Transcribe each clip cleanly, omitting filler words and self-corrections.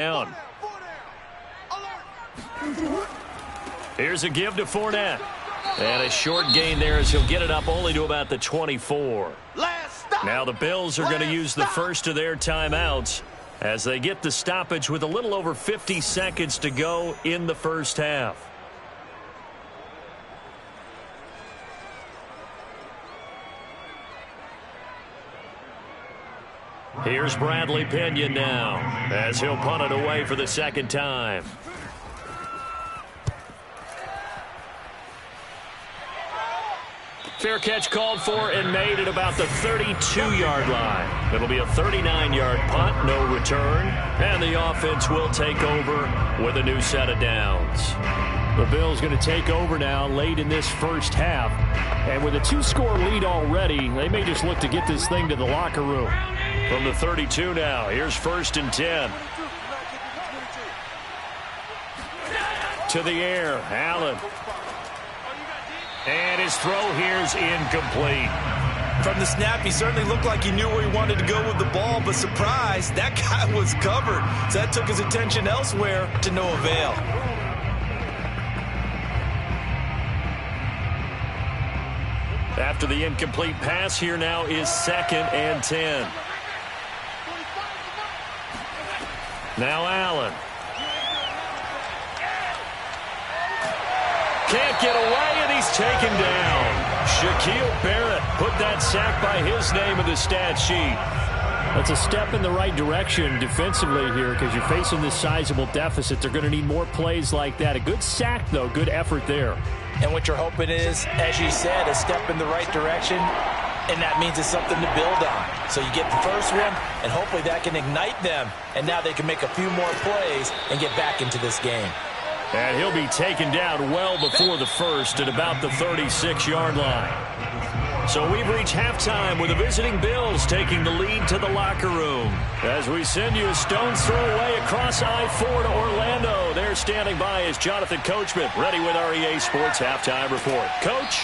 down. Here's a give to Fournette. And a short gain there as he'll get it up only to about the 24. Now the Bills are going to use the first of their timeouts as they get the stoppage with a little over 50 seconds to go in the first half. Here's Bradley Pinion now as he'll punt it away for the second time. Fair catch called for and made at about the 32-yard line. It'll be a 39-yard punt, no return, and the offense will take over with a new set of downs. The Bills going to take over now late in this first half, and with a 2-score lead already, they may just look to get this thing to the locker room. From the 32 now, here's 1st and 10. To the air, Allen. And his throw here's incomplete. From the snap, he certainly looked like he knew where he wanted to go with the ball, but surprise, that guy was covered. So that took his attention elsewhere to no avail. After the incomplete pass, here now is 2nd and 10. Now Allen. Can't get away, and he's taken down. Shaquille Barrett put that sack by his name in the stat sheet. That's a step in the right direction defensively here because you're facing this sizable deficit. They're going to need more plays like that. A good sack, though. Good effort there. And what you're hoping is, as you said, a step in the right direction, and that means it's something to build on. So you get the first one, and hopefully that can ignite them, and now they can make a few more plays and get back into this game. And he'll be taken down well before the first at about the 36-yard line. So we've reached halftime with the visiting Bills taking the lead to the locker room. As we send you a stone's throw away across I-4 to Orlando. There standing by is Jonathan Coachman, ready with our EA Sports Halftime Report. Coach,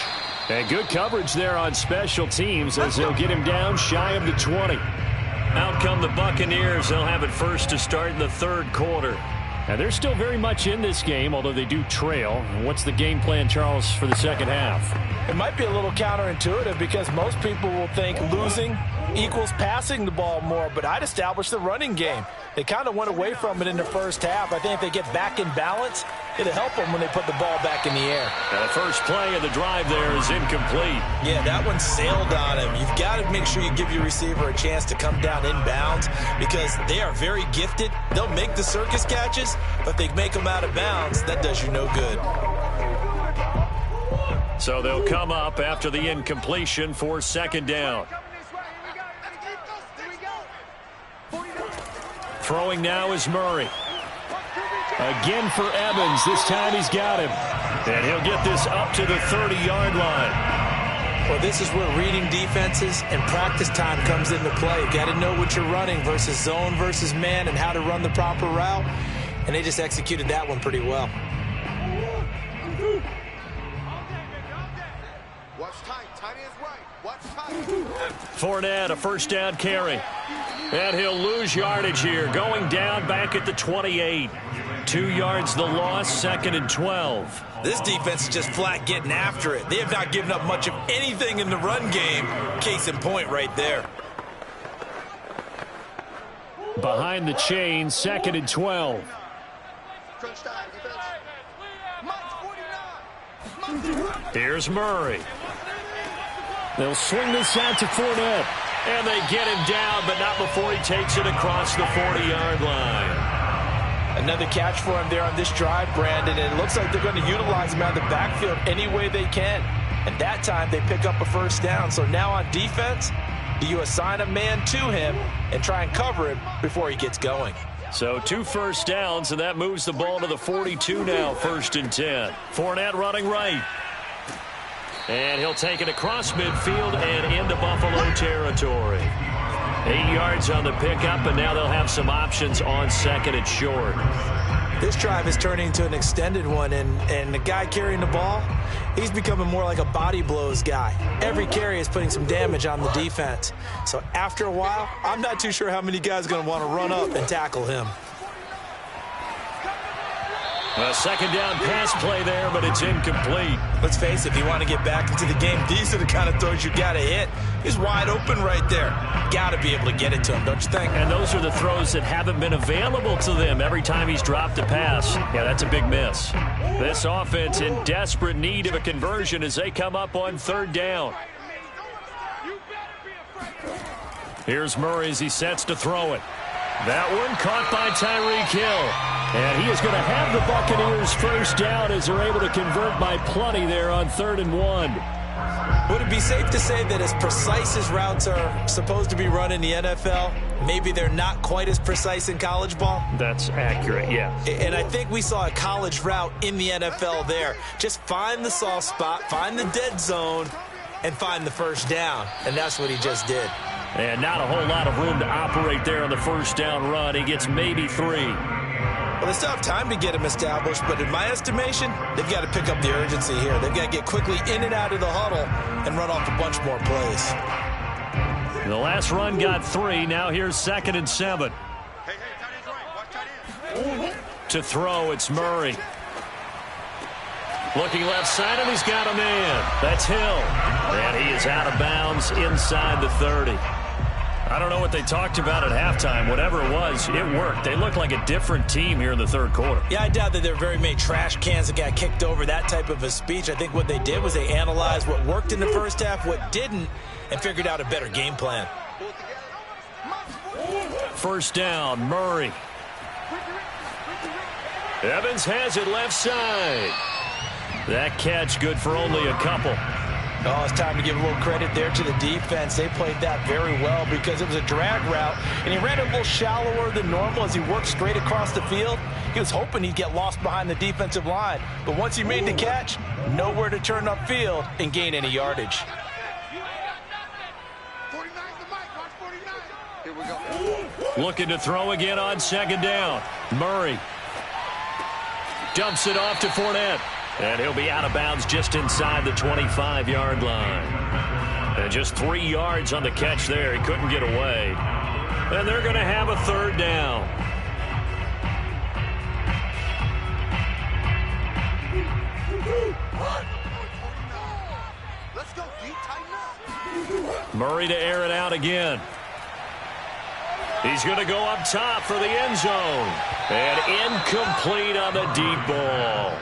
and good coverage there on special teams as they'll get him down shy of the 20. Out come the Buccaneers. They'll have it first to start in the third quarter. Now, they're still very much in this game, although they do trail. What's the game plan, Charles, for the second half? It might be a little counterintuitive because most people will think losing equals passing the ball more, but I'd establish the running game. They kind of went away from it in the first half. I think if they get back in balance, it'll help them when they put the ball back in the air. And the first play of the drive there is incomplete. Yeah, that one sailed on him. You've got to make sure you give your receiver a chance to come down inbounds because they are very gifted. They'll make the circus catches, but they make them out of bounds. That does you no good. So they'll come up after the incompletion for second down. Throwing now is Murray. Again for Evans. This time he's got him. And he'll get this up to the 30-yard line. Well, this is where reading defenses and practice time comes into play. You've got to know what you're running versus zone versus man and how to run the proper route. And they just executed that one pretty well. Fournette, a first down carry. And he'll lose yardage here. Going down back at the 28. 2 yards the loss, 2nd and 12. This defense is just flat getting after it. They have not given up much of anything in the run game. Case in point right there. Behind the chain, 2nd and 12. Here's Murray. They'll swing this out to Fournette. And they get him down, but not before he takes it across the 40-yard line. Another catch for him there on this drive, Brandon. And it looks like they're going to utilize him out of the backfield any way they can. And that time they pick up a first down. So now on defense, do you assign a man to him and try and cover him before he gets going? So 2 first downs, and that moves the ball to the 42 now, 1st and 10. Fournette running right. And he'll take it across midfield and into Buffalo territory. 8 yards on the pickup, and now they'll have some options on 2nd and short. This drive is turning into an extended one, and the guy carrying the ball, he's becoming more like a body blows guy. Every carry is putting some damage on the defense. So after a while, I'm not too sure how many guys are going to want to run up and tackle him. A second down pass play there, but it's incomplete. Let's face it, if you want to get back into the game, these are the kind of throws you got to hit. He's wide open right there. Got to be able to get it to him, don't you think? And those are the throws that haven't been available to them every time he's dropped a pass. Yeah, that's a big miss. This offense in desperate need of a conversion as they come up on third down. Here's Murray as he sets to throw it. That one caught by Tyreek Hill. And he is going to have the Buccaneers first down as they're able to convert by plenty there on 3rd and 1. Would it be safe to say that as precise as routes are supposed to be run in the NFL, maybe they're not quite as precise in college ball? That's accurate, yeah. And I think we saw a college route in the NFL there. Just find the soft spot, find the dead zone, and find the first down. And that's what he just did. And not a whole lot of room to operate there on the first down run. He gets maybe 3. Well, they still have time to get him established, but in my estimation, they've got to pick up the urgency here. They've got to get quickly in and out of the huddle and run off a bunch more plays. The last run got 3. Now here's 2nd and 7. To throw, it's Murray. Looking left side, and he's got a man. That's Hill. And he is out of bounds inside the 30. I don't know what they talked about at halftime. Whatever it was, it worked. They look like a different team here in the third quarter. Yeah, I doubt that there are very many trash cans that got kicked over, that type of a speech. I think what they did was they analyzed what worked in the first half, what didn't, and figured out a better game plan. First down, Murray. Evans has it left side. That catch good for only a couple. Oh, it's time to give a little credit there to the defense. They played that very well because it was a drag route, and he ran it a little shallower than normal as he worked straight across the field. He was hoping he'd get lost behind the defensive line, but once he made the catch, nowhere to turn upfield and gain any yardage. Looking to throw again on 2nd down. Murray dumps it off to Fournette. And he'll be out of bounds just inside the 25-yard line. And just 3 yards on the catch there. He couldn't get away. And they're going to have a 3rd down. Let's go, D. Tighten up. Murray to air it out again. He's going to go up top for the end zone. And incomplete on the deep ball.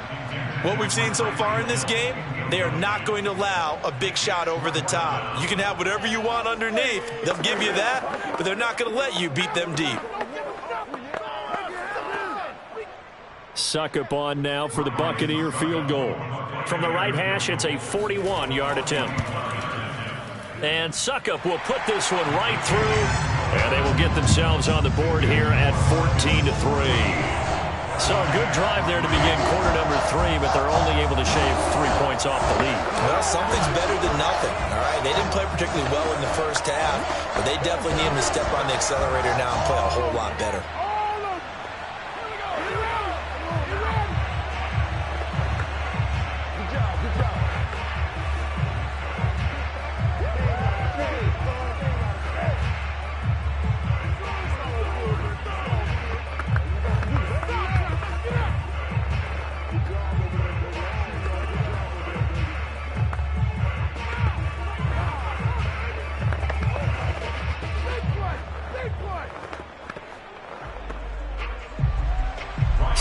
What we've seen so far in this game, they are not going to allow a big shot over the top. You can have whatever you want underneath. They'll give you that, but they're not going to let you beat them deep. Succop on now for the Buccaneer field goal. From the right hash, it's a 41-yard attempt. And Succop will put this one right through, and they will get themselves on the board here at 14-3. So a good drive there to begin quarter number 3, but they're only able to shave 3 points off the lead. Well, something's better than nothing, all right? They didn't play particularly well in the first half, but they definitely need them to step on the accelerator now and play a whole lot better.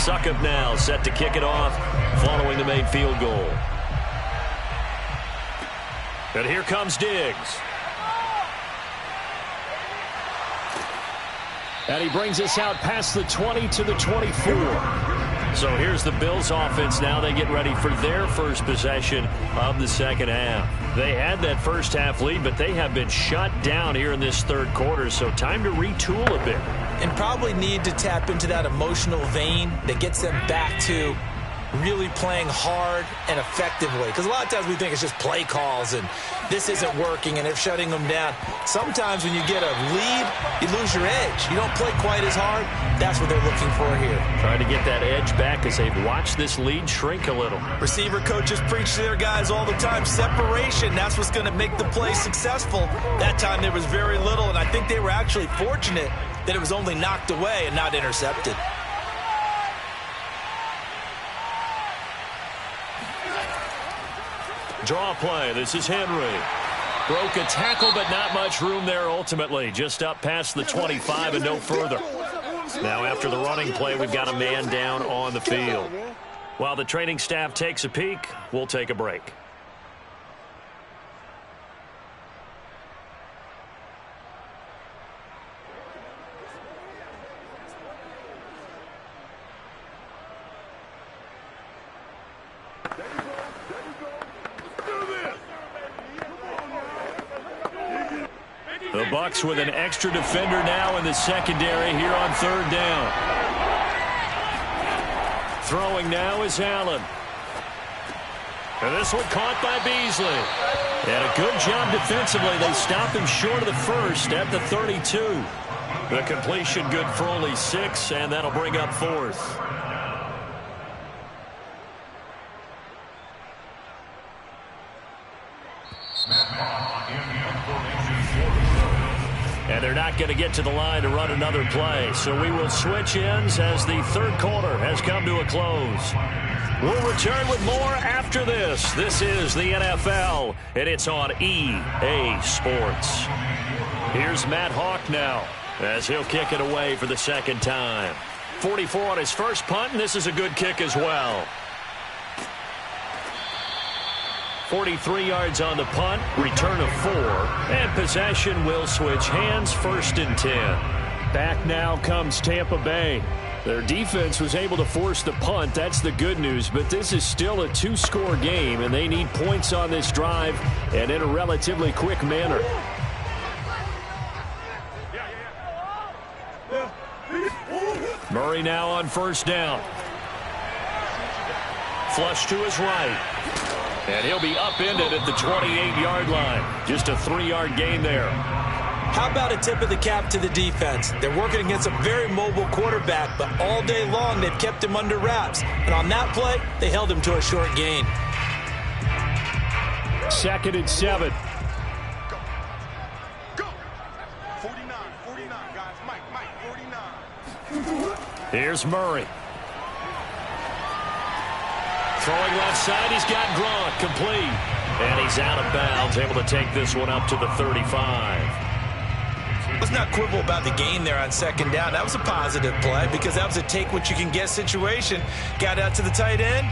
Succop now set to kick it off following the made field goal. And here comes Diggs. And he brings us out past the 20 to the 24. So here's the Bills offense now. They get ready for their first possession of the second half. They had that first half lead, but they have been shut down here in this third quarter, so time to retool a bit. And probably need to tap into that emotional vein that gets them back to really playing hard and effectively. Because a lot of times we think it's just play calls and this isn't working and they're shutting them down. Sometimes when you get a lead, you lose your edge. You don't play quite as hard. That's what they're looking for here. Trying to get that edge back as they've watched this lead shrink a little. Receiver coaches preach to their guys all the time. Separation, that's what's going to make the play successful. That time there was very little, and I think they were actually fortunate that it was only knocked away and not intercepted. Draw play. This is Henry. Broke a tackle, but not much room there ultimately. Just up past the 25 and no further. Now after the running play, we've got a man down on the field. While the training staff takes a peek, we'll take a break. The Bucs with an extra defender now in the secondary here on third down. Throwing now is Allen. And this one caught by Beasley. And a good job defensively. They stopped him short of the first at the 32. The completion good for only 6, and that'll bring up fourth. And they're not going to get to the line to run another play. So we will switch ends as the third quarter has come to a close. We'll return with more after this. This is the NFL, and it's on EA Sports. Here's Matt Hawk now as he'll kick it away for the second time. 44 on his first punt, and this is a good kick as well. 43 yards on the punt, return of 4, and possession will switch hands, 1st and 10. Back now comes Tampa Bay. Their defense was able to force the punt. That's the good news, but this is still a 2-score game, and they need points on this drive and in a relatively quick manner. Murray now on first down. Flush to his right. And he'll be upended at the 28-yard line. Just a 3-yard gain there. How about a tip of the cap to the defense? They're working against a very mobile quarterback, but all day long they've kept him under wraps. And on that play, they held him to a short gain. 2nd and 7. Go. 49, guys. Mike, 49. Here's Murray. Throwing left side, he's got Gronk, complete. And he's out of bounds, able to take this one up to the 35. Let's not quibble about the gain there on second down. That was a positive play because that was a take-what-you-can-get situation. Got out to the tight end.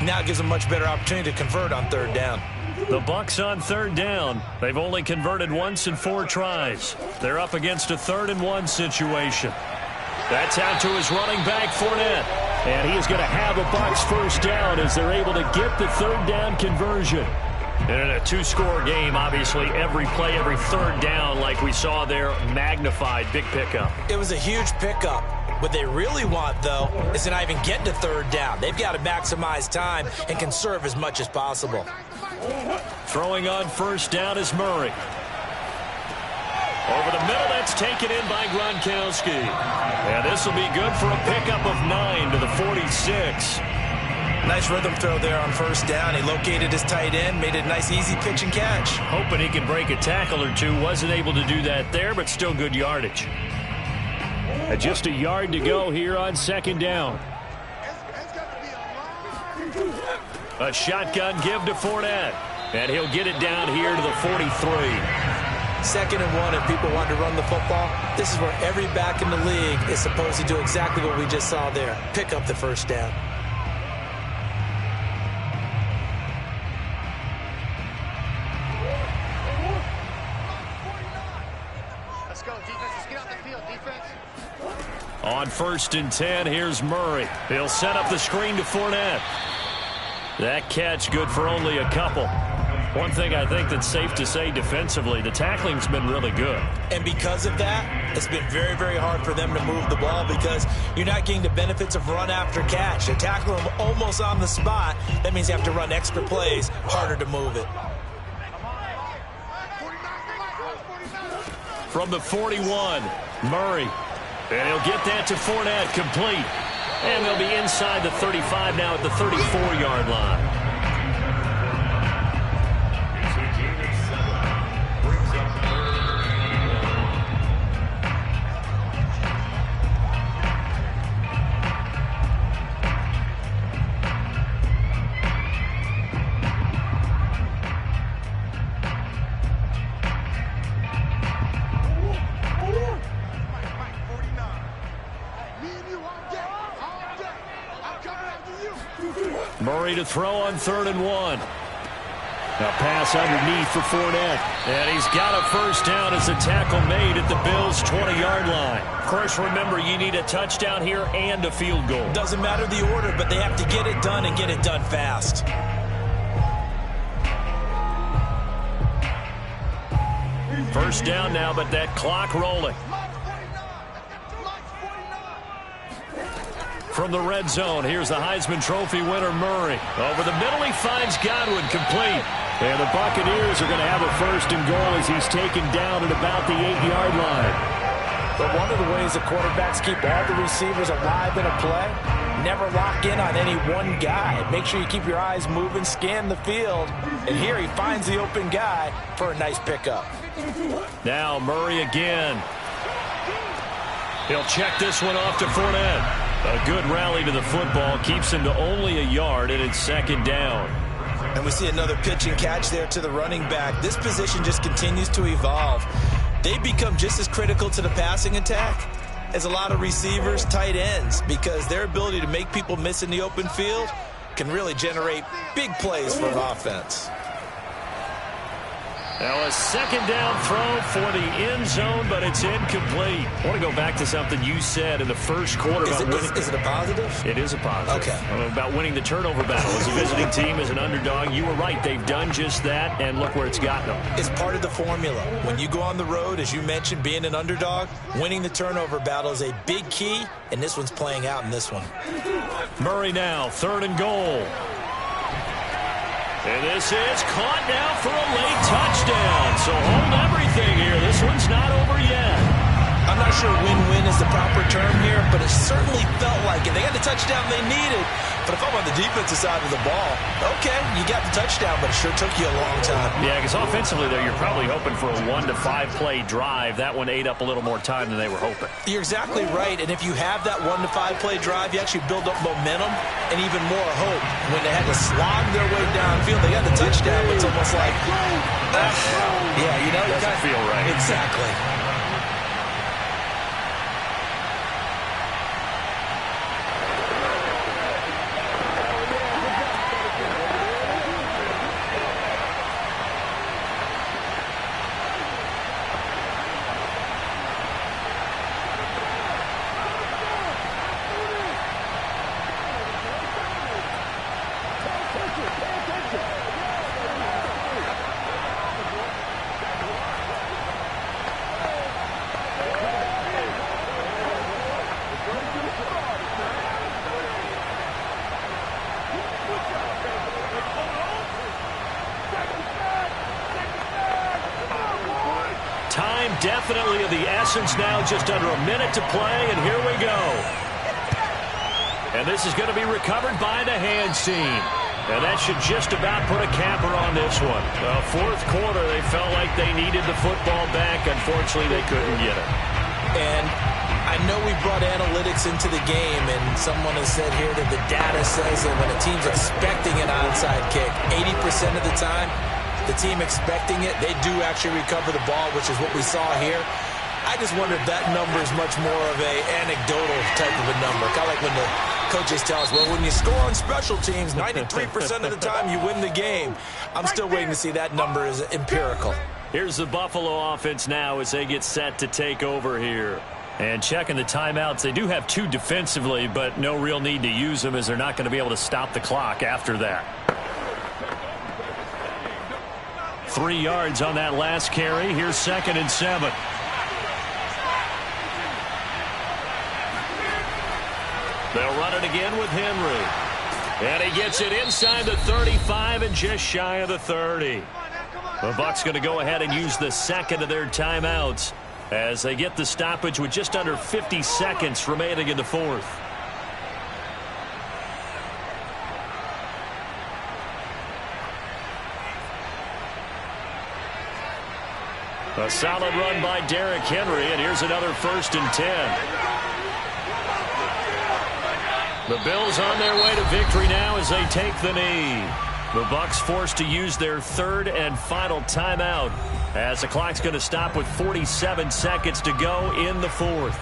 Now it gives them a much better opportunity to convert on third down. The Bucs on third down. They've only converted once in 4 tries. They're up against a 3rd and 1 situation. That's out to his running back, Fournette. And he is going to have a Bucs first down as they're able to get the third down conversion. And in a 2-score game, obviously, every play, every third down, like we saw there, magnified. Big pickup. It was a huge pickup. What they really want, though, is to not even get to third down. They've got to maximize time and conserve as much as possible. Throwing on first down is Murray. Over the middle, that's taken in by Gronkowski. And this will be good for a pickup of 9 to the 46. Nice rhythm throw there on first down. He located his tight end, made it a nice, easy pitch and catch. Hoping he could break a tackle or two. Wasn't able to do that there, but still good yardage. Just a yard to go here on second down. A shotgun give to Fournette. And he'll get it down here to the 43. 2nd and 1, if people want to run the football, this is where every back in the league is supposed to do exactly what we just saw there. Pick up the first down. Let's go, defense. Let's get out the field, defense. On 1st and 10, here's Murray. He'll set up the screen to Fournette. That catch good for only a couple. One thing I think that's safe to say defensively, the tackling's been really good. And because of that, it's been very, very hard for them to move the ball because you're not getting the benefits of run after catch. They tackle them almost on the spot. That means you have to run extra plays, harder to move it. From the 41, Murray. And he'll get that to Fournette, complete. And they'll be inside the 35 now at the 34-yard line. Murray to throw on 3rd and 1. A pass underneath for Fournette. And he's got a first down as a tackle made at the Bills' 20-yard line. Of course, remember, you need a touchdown here and a field goal. Doesn't matter the order, but they have to get it done and get it done fast. First down now, but that clock rolling. From the red zone, here's the Heisman Trophy winner, Murray. Over the middle, he finds Godwin, complete. And the Buccaneers are going to have a 1st and goal as he's taken down at about the 8-yard line. But one of the ways the quarterbacks keep all the receivers alive in a play, never lock in on any one guy. Make sure you keep your eyes moving, scan the field. And here he finds the open guy for a nice pickup. Now Murray again. He'll check this one off to Fournette. A good rally to the football keeps him to only a yard, and it's 2nd down. And we see another pitch and catch there to the running back. This position just continues to evolve. They become just as critical to the passing attack as a lot of receivers, tight ends, because their ability to make people miss in the open field can really generate big plays for an offense. Now a 2nd down throw for the end zone, but it's incomplete. I want to go back to something you said in the first quarter. Is it a positive? It is a positive. Okay. About winning the turnover battle as a visiting team, as an underdog. You were right. They've done just that, and look where it's gotten them. It's part of the formula. When you go on the road, as you mentioned, being an underdog, winning the turnover battle is a big key, and this one's playing out in this one. Murray now, 3rd and goal. And this is caught now for a late touchdown. So hold everything here. This one's not over yet. I'm not sure win-win is the proper term here, but it certainly felt like it. They got the touchdown they needed. But if I'm on the defensive side of the ball, okay, you got the touchdown, but it sure took you a long time. Yeah, because offensively there, you're probably hoping for a 1 to 5 play drive. That one ate up a little more time than they were hoping. You're exactly right. And if you have that 1 to 5 play drive, you actually build up momentum and even more hope. When they had to slog their way downfield, they got the touchdown, but it's almost like, yeah, you know, it doesn't feel right. Exactly. Definitely of the essence now, just under a minute to play, and here we go. And this is going to be recovered by the hands team. And that should just about put a capper on this one. Well, 4th quarter, they felt like they needed the football back. Unfortunately, they couldn't get it. And I know we brought analytics into the game, and someone has said here that the data says that when a team's expecting an onside kick, 80% of the time, the team expecting it, they do actually recover the ball, which is what we saw here. I just wonder if that number is much more of a anecdotal type of a number. Kind of like when the coaches tell us, well, when you score on special teams, 93% of the time you win the game. I'm still waiting to see that number is empirical. Here's the Buffalo offense now as they get set to take over here. And checking the timeouts, they do have 2 defensively, but no real need to use them as they're not going to be able to stop the clock after that. 3 yards on that last carry. Here's 2nd and 7. They'll run it again with Henry. And he gets it inside the 35 and just shy of the 30. The Bucs going to go ahead and use the 2nd of their timeouts as they get the stoppage with just under 50 seconds remaining in the 4th. A solid run by Derrick Henry, and here's another 1st and 10. The Bills on their way to victory now as they take the knee. The Bucs forced to use their 3rd and final timeout as the clock's going to stop with 47 seconds to go in the 4th.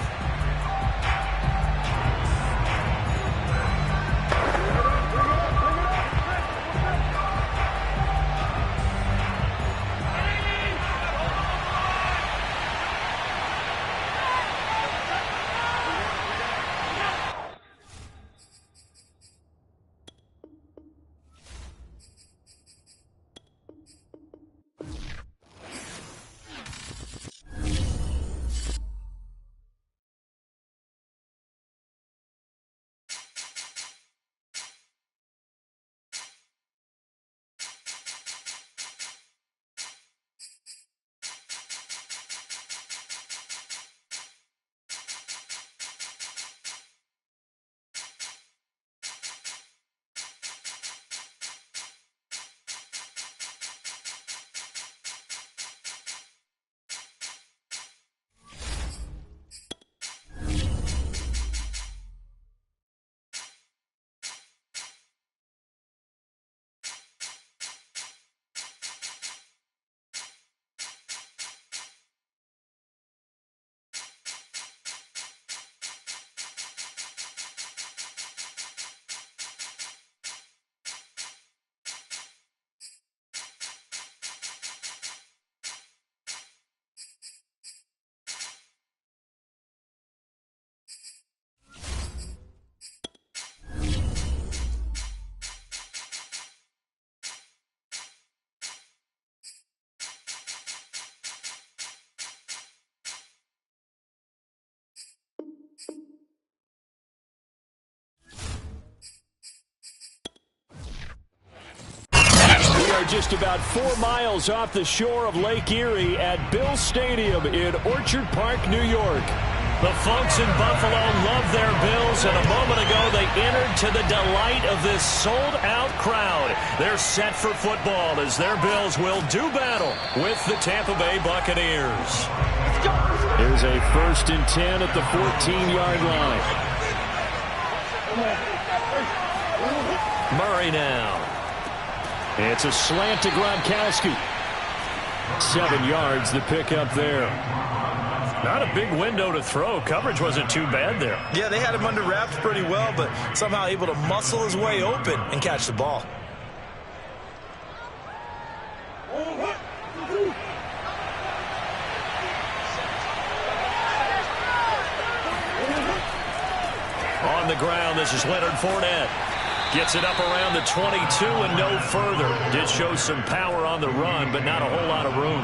are just about 4 miles off the shore of Lake Erie at Bill Stadium in Orchard Park, New York. The folks in Buffalo love their Bills, and a moment ago they entered to the delight of this sold-out crowd. They're set for football as their Bills will do battle with the Tampa Bay Buccaneers. Here's a 1st and 10 at the 14-yard line. Murray now. It's a slant to Gronkowski. 7 yards, the pickup there. Not a big window to throw. Coverage wasn't too bad there. Yeah, they had him under wraps pretty well, but somehow able to muscle his way open and catch the ball. On the ground, this is Leonard Fournette. Gets it up around the 22 and no further. Did show some power on the run, but not a whole lot of room.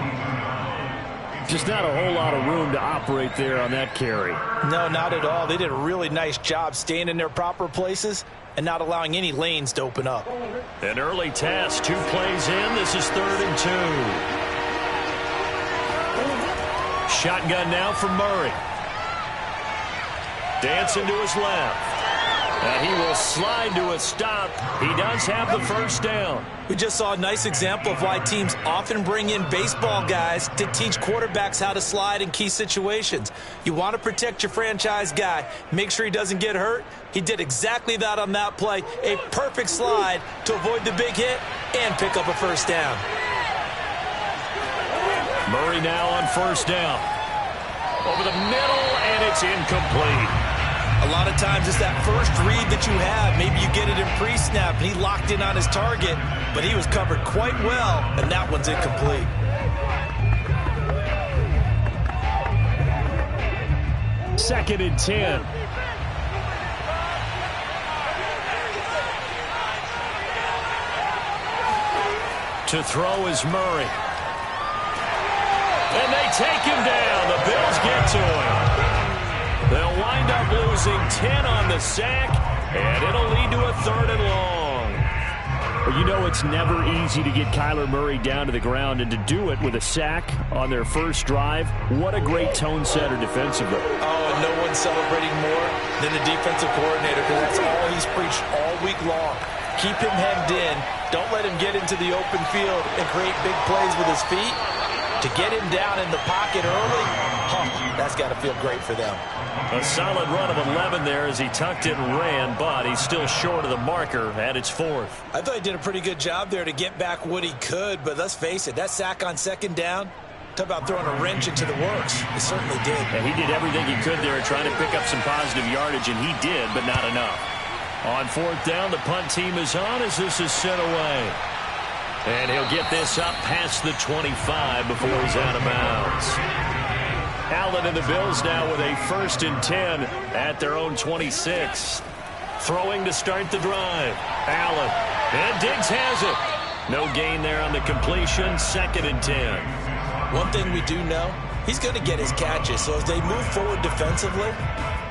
Just not a whole lot of room to operate there on that carry. No, not at all. They did a really nice job staying in their proper places and not allowing any lanes to open up. An early task, 2 plays in. This is 3rd and 2. Shotgun now from Murray. Dancing to his left. And he will slide to a stop. He does have the 1st down. We just saw a nice example of why teams often bring in baseball guys to teach quarterbacks how to slide in key situations. You want to protect your franchise guy. Make sure he doesn't get hurt. He did exactly that on that play. A perfect slide to avoid the big hit and pick up a 1st down. Murray now on 1st down. Over the middle, and it's incomplete. A lot of times it's that first read that you have. Maybe you get it in pre-snap, and he locked in on his target, but he was covered quite well, and that one's incomplete. Second and 10. To throw is Murray. And they take him down. The Bills get to him. They'll wind up losing 10 on the sack, and it'll lead to a 3rd and long. Well, you know it's never easy to get Kyler Murray down to the ground, and to do it with a sack on their first drive, what a great tone setter defensively. Oh, and no one's celebrating more than the defensive coordinator, because that's all he's preached all week long. Keep him hemmed in. Don't let him get into the open field and create big plays with his feet. To get him down in the pocket early, that's got to feel great for them. A solid run of 11 there as he tucked it and ran, but he's still short of the marker at its 4th. I thought he did a pretty good job there to get back what he could, but let's face it, that sack on 2nd down, talk about throwing a wrench into the works. He certainly did. And he did everything he could there trying to pick up some positive yardage, and he did, but not enough. On 4th down, the punt team is on as this is sent away. And he'll get this up past the 25 before he's out of bounds. Allen and the Bills now with a 1st and 10 at their own 26. Throwing to start the drive. Allen. And Diggs has it. No gain there on the completion. 2nd and 10. One thing we do know, he's going to get his catches. So as they move forward defensively,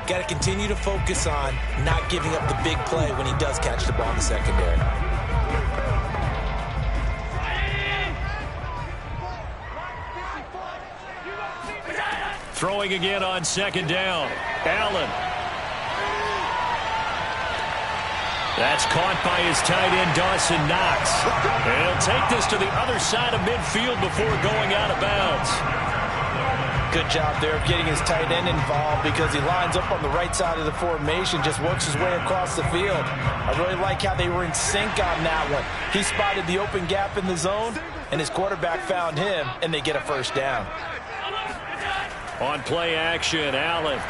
got to continue to focus on not giving up the big play when he does catch the ball in the secondary. Throwing again on 2nd down. Allen. That's caught by his tight end, Dawson Knox. And he'll take this to the other side of midfield before going out of bounds. Good job there of getting his tight end involved because he lines up on the right side of the formation, just works his way across the field. I really like how they were in sync on that one. He spotted the open gap in the zone, and his quarterback found him, and they get a 1st down. On play action, Allen.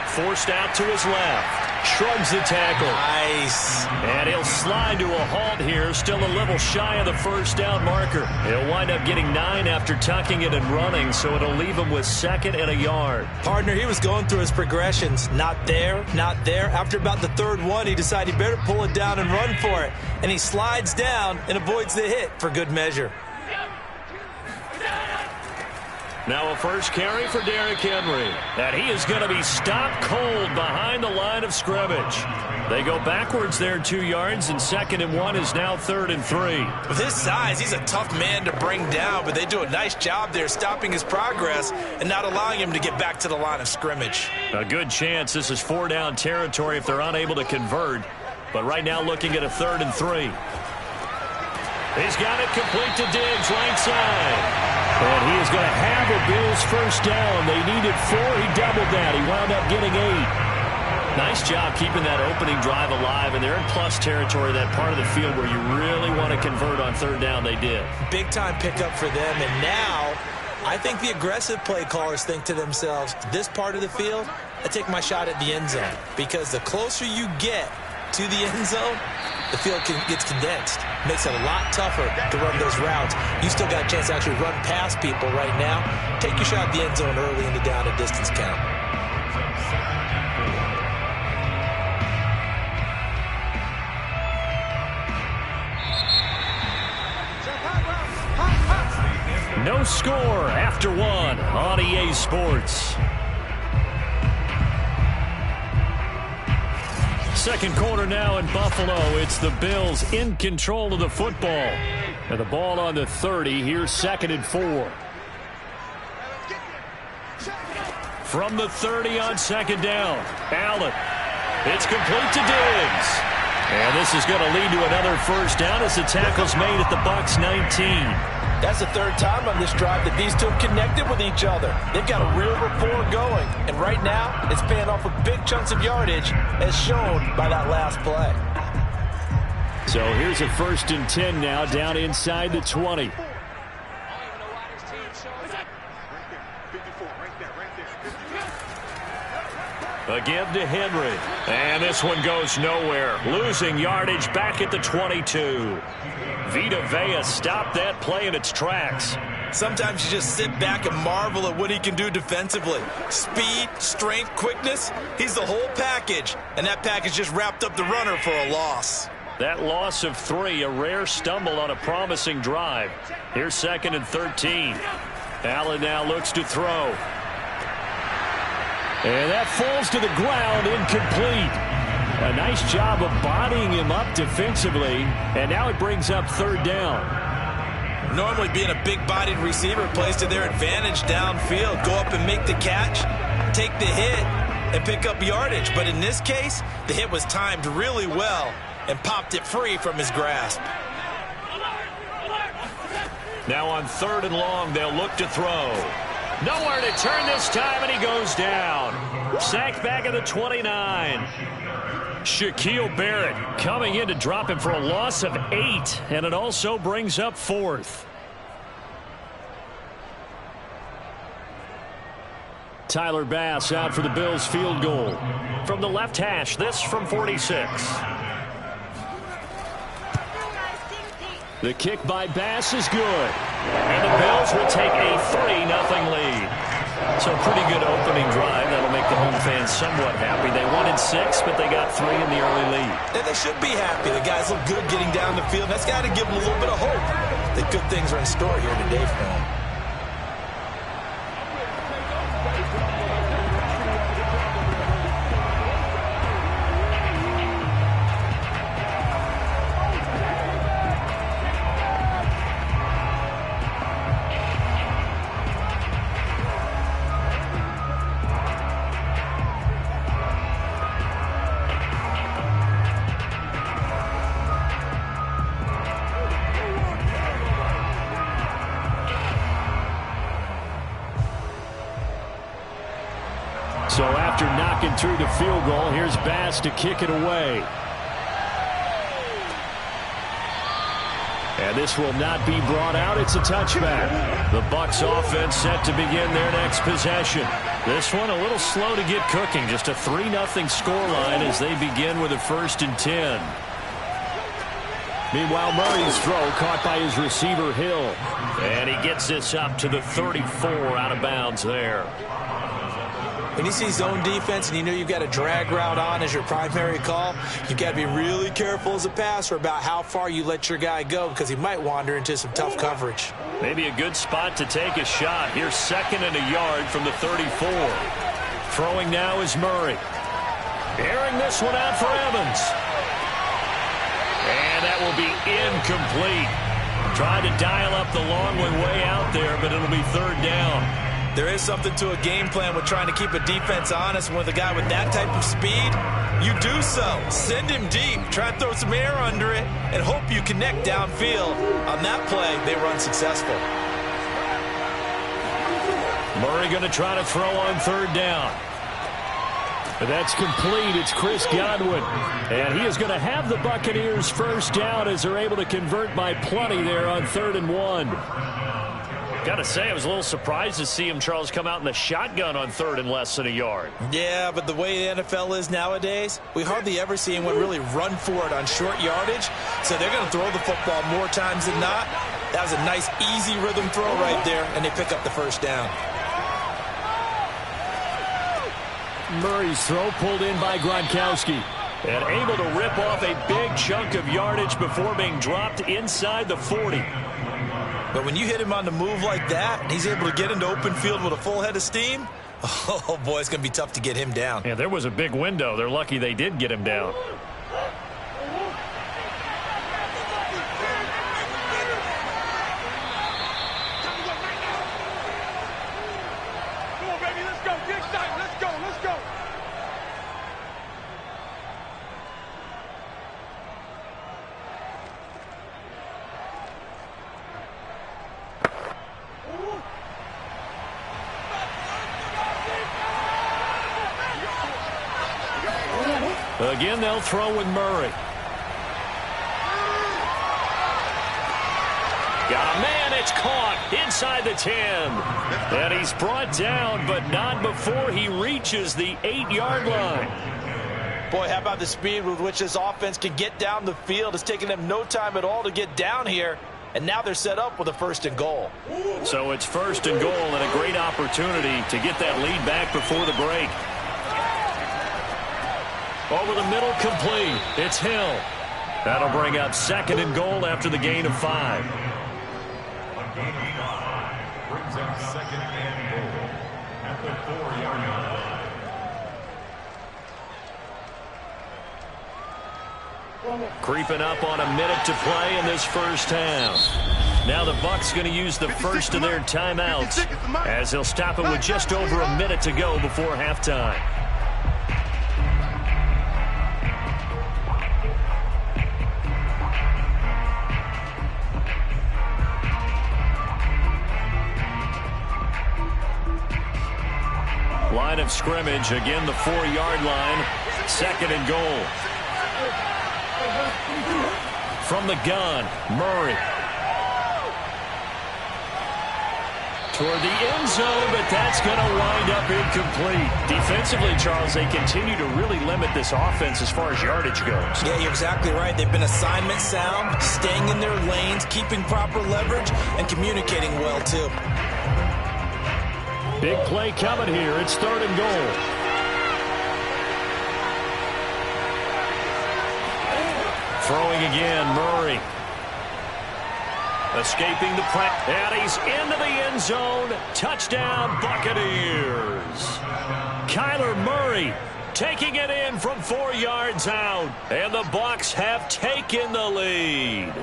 Forced out to his left. Shrugs the tackle. Nice. And he'll slide to a halt here. Still a little shy of the 1st down marker. He'll wind up getting 9 after tucking it and running, so it'll leave him with 2nd and a yard. Partner, he was going through his progressions. Not there, not there. After about the 3rd one, he decided he better pull it down and run for it. And he slides down and avoids the hit for good measure. Now a first carry for Derrick Henry. And he is going to be stopped cold behind the line line of scrimmage. They go backwards there 2 yards, and 2nd and 1 is now 3rd and 3. With his size, he's a tough man to bring down, but they do a nice job there stopping his progress and not allowing him to get back to the line of scrimmage. A good chance this is 4-down territory if they're unable to convert. But right now looking at a 3rd and 3. He's got it complete to Diggs, right side. And he is going to have a Bills first down. They needed 4. He doubled that. He wound up getting 8. Nice job keeping that opening drive alive, and they're in plus territory, that part of the field where you really want to convert on 3rd down. They did. Big-time pickup for them, and now I think the aggressive play callers think to themselves, this part of the field, I take my shot at the end zone, because the closer you get to the end zone, the field gets condensed. Makes it a lot tougher to run those routes. You still got a chance to actually run past people right now. Take your shot at the end zone early in the down and distance count. No score after 1 on EA Sports. Second quarter now in Buffalo. It's the Bills in control of the football. And the ball on the 30. Here's 2nd and 4. From the 30 on 2nd down. Allen. It's complete to Diggs. And this is going to lead to another first down as the tackle's made at the Bucs 19. That's the 3rd time on this drive that these two have connected with each other. They've got a real rapport going. And right now, it's paying off with big chunks of yardage, as shown by that last play. So here's a 1st and 10 now, down inside the 20. Again to Henry. And this one goes nowhere. Losing yardage back at the 22. Vita Vea stopped that play in its tracks. Sometimes you just sit back and marvel at what he can do defensively. Speed, strength, quickness, he's the whole package. And that package just wrapped up the runner for a loss. That loss of 3, a rare stumble on a promising drive. Here's 2nd and 13. Allen now looks to throw. And that falls to the ground, incomplete. A nice job of bodying him up defensively, and now it brings up 3rd down. Normally being a big-bodied receiver plays to their advantage downfield. Go up and make the catch, take the hit, and pick up yardage. But in this case, the hit was timed really well and popped it free from his grasp. Now on 3rd and long, they'll look to throw. Nowhere to turn this time, and he goes down. Sacked back at the 29. Shaquille Barrett coming in to drop him for a loss of 8, and it also brings up 4th. Tyler Bass out for the Bills field goal. From the left hash, this from 46. The kick by Bass is good. And the Bills will take a 3-0 lead. So pretty good opening drive. That'll make the home fans somewhat happy. They wanted 6, but they got 3 in the early lead. And they should be happy. The guys look good getting down the field. That's got to give them a little bit of hope that good things are in store here today for them. So after knocking through the field goal, here's Bass to kick it away. And this will not be brought out. It's a touchback. The Bucs offense set to begin their next possession. This one a little slow to get cooking. Just a 3-0 scoreline as they begin with a 1st and 10. Meanwhile, Murray's throw caught by his receiver, Hill. And he gets this up to the 34 out of bounds there. When you see zone defense and you know you've got a drag route on as your primary call, you've got to be really careful as a passer about how far you let your guy go because he might wander into some tough coverage. Maybe a good spot to take a shot. Here's 2nd and a yard from the 34. Throwing now is Murray. Airing this one out for Evans. And that will be incomplete. Trying to dial up the long way out there, but it'll be third down. There is something to a game plan with trying to keep a defense honest. With a guy with that type of speed, you do so. Send him deep. Try and throw some air under it and hope you connect downfield. On that play, they were unsuccessful. Murray going to try to throw on third down. That's complete. It's Chris Godwin. And he is going to have the Buccaneers first down as they're able to convert by plenty there on 3rd and 1. Got to say, I was a little surprised to see him, Charles, come out in the shotgun on 3rd and less than a yard. Yeah, but the way the NFL is nowadays, we hardly ever see anyone really run for it on short yardage. So they're going to throw the football more times than not. That was a nice, easy rhythm throw right there, and they pick up the first down. Murray's throw pulled in by Gronkowski. And able to rip off a big chunk of yardage before being dropped inside the 40. But when you hit him on the move like that, and he's able to get into open field with a full head of steam, oh, boy, it's going to be tough to get him down. Yeah, there was a big window. They're lucky they did get him down. Again, they'll throw with Murray. Got a man, it's caught inside the 10. And he's brought down, but not before he reaches the 8-yard line. Boy, how about the speed with which this offense can get down the field? It's taken them no time at all to get down here. And now they're set up with a 1st and goal. So it's 1st and goal and a great opportunity to get that lead back before the break. Over the middle, complete. It's Hill. That'll bring up 2nd and goal after the gain of 5. Brings up 2nd and goal at the 4-yard line. Creeping up on a minute to play in this first half. Now the Bucs going to use the first of their timeouts as they'll stop it with just over a minute to go before halftime. Line of scrimmage, again the 4-yard line, 2nd and goal. From the gun, Murray. Toward the end zone, but that's going to wind up incomplete. Defensively, Charles, they continue to really limit this offense as far as yardage goes. Yeah, you're exactly right. They've been assignment sound, staying in their lanes, keeping proper leverage, and communicating well, too. Big play coming here. It's 3rd and goal. Throwing again, Murray. Escaping the press. And he's into the end zone. Touchdown, Buccaneers. Kyler Murray taking it in from 4 yards out. And the Bucs have taken the lead.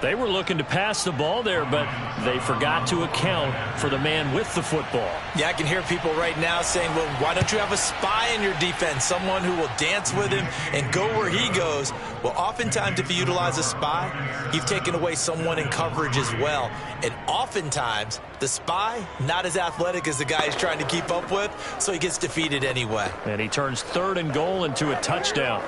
They were looking to pass the ball there, but they forgot to account for the man with the football. Yeah, I can hear people right now saying, well, why don't you have a spy in your defense, someone who will dance with him and go where he goes? Well, oftentimes if you utilize a spy, you've taken away someone in coverage as well. And oftentimes, the spy, not as athletic as the guy he's trying to keep up with, so he gets defeated anyway. And he turns 3rd and goal into a touchdown.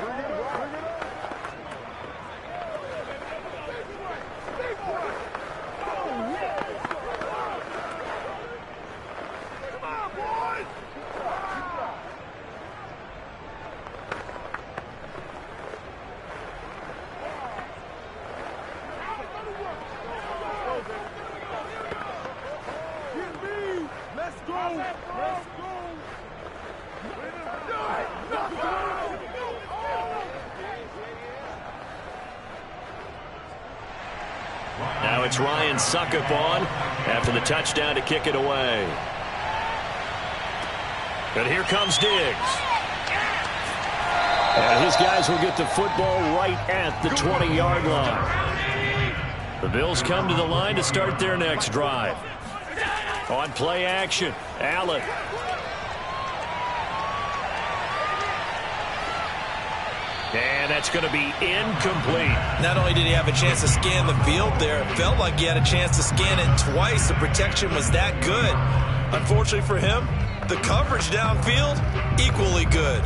Now it's Ryan Suckup on after the touchdown to kick it away. And here comes Diggs. And his guys will get the football right at the 20-yard line. The Bills come to the line to start their next drive. On play action, Allen. And that's going to be incomplete. Not only did he have a chance to scan the field there, it felt like he had a chance to scan it twice. The protection was that good. Unfortunately for him, the coverage downfield, equally good.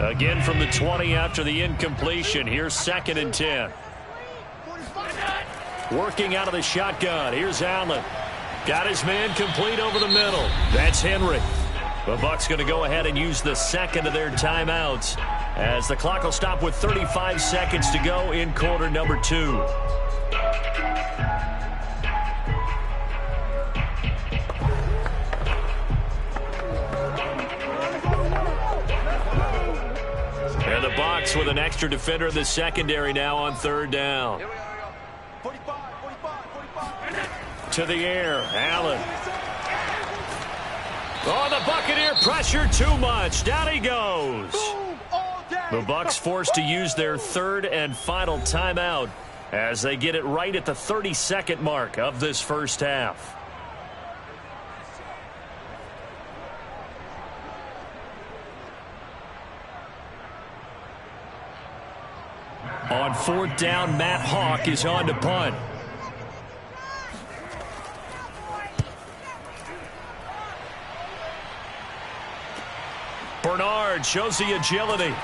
Again from the 20 after the incompletion. Here's 2nd and 10. Working out of the shotgun. Here's Allen. Got his man complete over the middle. That's Henry. The Bucs going to go ahead and use the second of their timeouts as the clock will stop with 35 seconds to go in quarter number 2. And the Bucs with an extra defender in the secondary now on 3rd down. 45. To the air, Allen. Oh, the Buccaneer pressure too much. Down he goes. The Bucs forced to use their 3rd and final timeout as they get it right at the 30-second mark of this first half. On 4th down, Matt Hawk is on to punt. Bernard shows the agility.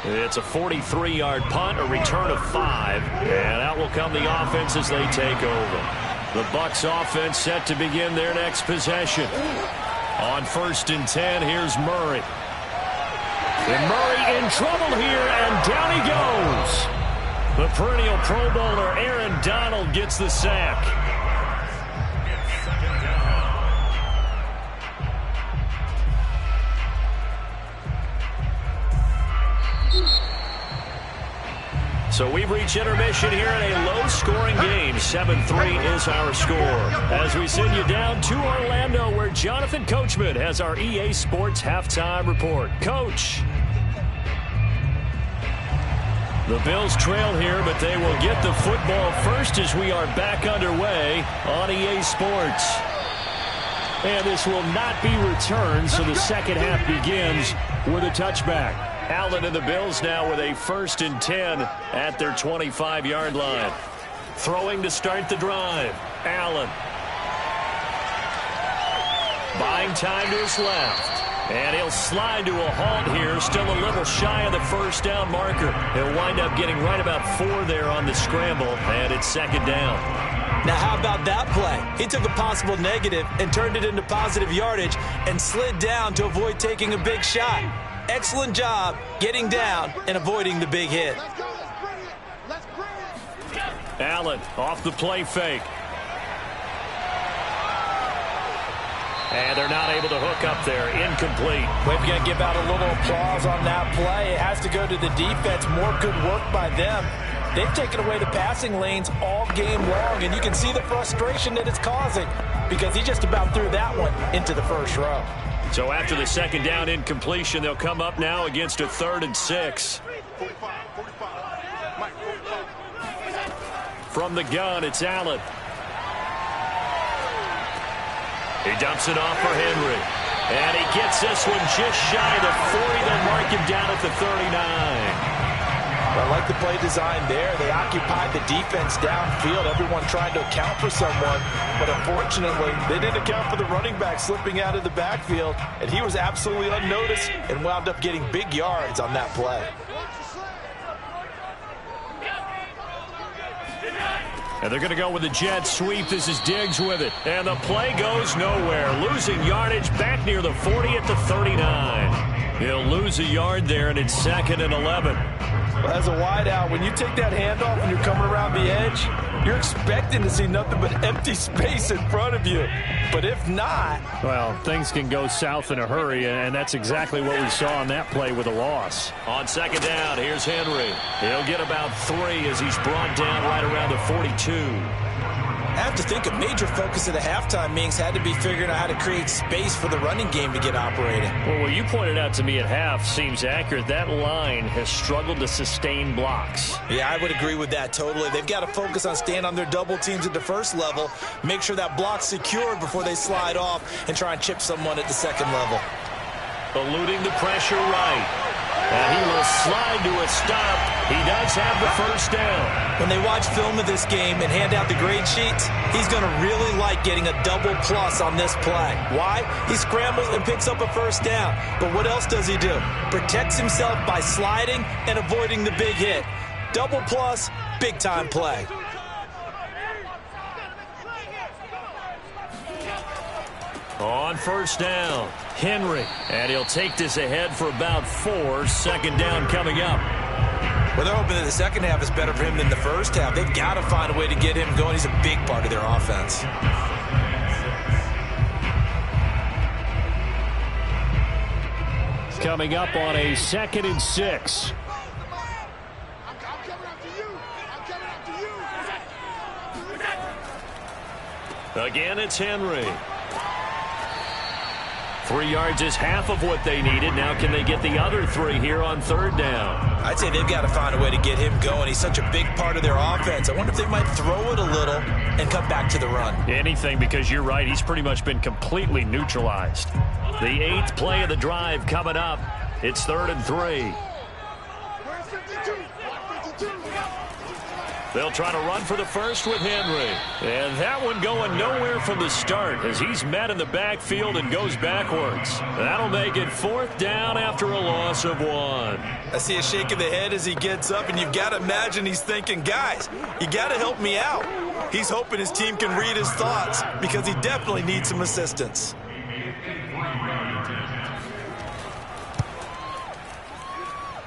It's a 43-yard punt, a return of 5, and out will come the offense as they take over. The Bucs offense set to begin their next possession. On 1st and 10, here's Murray. And Murray in trouble here, and down he goes. The perennial Pro Bowler Aaron Donald gets the sack. So we've reached intermission here in a low-scoring game. 7-3 is our score. As we send you down to Orlando, where Jonathan Coachman has our EA Sports halftime report. Coach. The Bills trail here, but they will get the football first as we are back underway on EA Sports. And this will not be returned, so the second half begins with a touchback. Allen and the Bills now with a 1st and 10 at their 25-yard line. Throwing to start the drive. Allen. Buying time to his left. And he'll slide to a halt here. Still a little shy of the 1st down marker. He'll wind up getting right about 4 there on the scramble. And it's 2nd down. Now, how about that play? He took a possible negative and turned it into positive yardage and slid down to avoid taking a big shot. Excellent job getting down and avoiding the big hit. Let's go. Let's bring it. Allen off the play fake. And they're not able to hook up there. Incomplete. We're going to give out a little applause on that play. It has to go to the defense. More good work by them. They've taken away the passing lanes all game long, and you can see the frustration that it's causing because he just about threw that one into the first row. So after the 2nd down incompletion, they'll come up now against a 3rd and 6. 45. Mike, 45. From the gun, it's Allen. He dumps it off for Henry. And he gets this one just shy of the 40. They'll mark him down at the 39. I like the play design there. They occupied the defense downfield. Everyone trying to account for someone. But unfortunately, they didn't account for the running back slipping out of the backfield. And he was absolutely unnoticed and wound up getting big yards on that play. And they're going to go with the jet sweep. This is Diggs with it. And the play goes nowhere. Losing yardage back near the 40 at the 39. He'll lose a yard there, and it's 2nd and 11. Well, as a wideout, when you take that handoff and you're coming around the edge, you're expecting to see nothing but empty space in front of you. But if not... Well, things can go south in a hurry, and that's exactly what we saw on that play with a loss. On 2nd down, here's Henry. He'll get about 3 as he's brought down right around the 42. have to think a major focus of the halftime meetings had to be figuring out how to create space for the running game to get operating. Well, what you pointed out to me at half seems accurate. That line has struggled to sustain blocks. Yeah, I would agree with that totally. They've got to focus on staying on their double teams at the first level, make sure that block's secured before they slide off and try and chip someone at the second level. Eluding the pressure right. And he will slide to a stop. He does have the first down. When they watch film of this game and hand out the grade sheets, he's going to really like getting a double plus on this play. Why? He scrambles and picks up a first down. But what else does he do? Protects himself by sliding and avoiding the big hit. Double plus, big time play. On first down, Henry. And he'll take this ahead for about 4. Second down coming up. Well, they're hoping that the second half is better for him than the first half. They've got to find a way to get him going. He's a big part of their offense. Coming up on a 2nd and 6. I'm coming after you. I'm coming after you. Again, it's Henry. 3 yards is half of what they needed. Now can they get the other 3 here on third down? I'd say they've got to find a way to get him going. He's such a big part of their offense. I wonder if they might throw it a little and come back to the run. Anything, because you're right. He's pretty much been completely neutralized. The 8th play of the drive coming up. It's 3rd and 3. Where's 52? 52. They'll try to run for the first with Henry. And that one going nowhere from the start as he's met in the backfield and goes backwards. That'll make it 4th down after a loss of 1. I see a shake of the head as he gets up, and you've got to imagine he's thinking, guys, you got to help me out. He's hoping his team can read his thoughts because he definitely needs some assistance.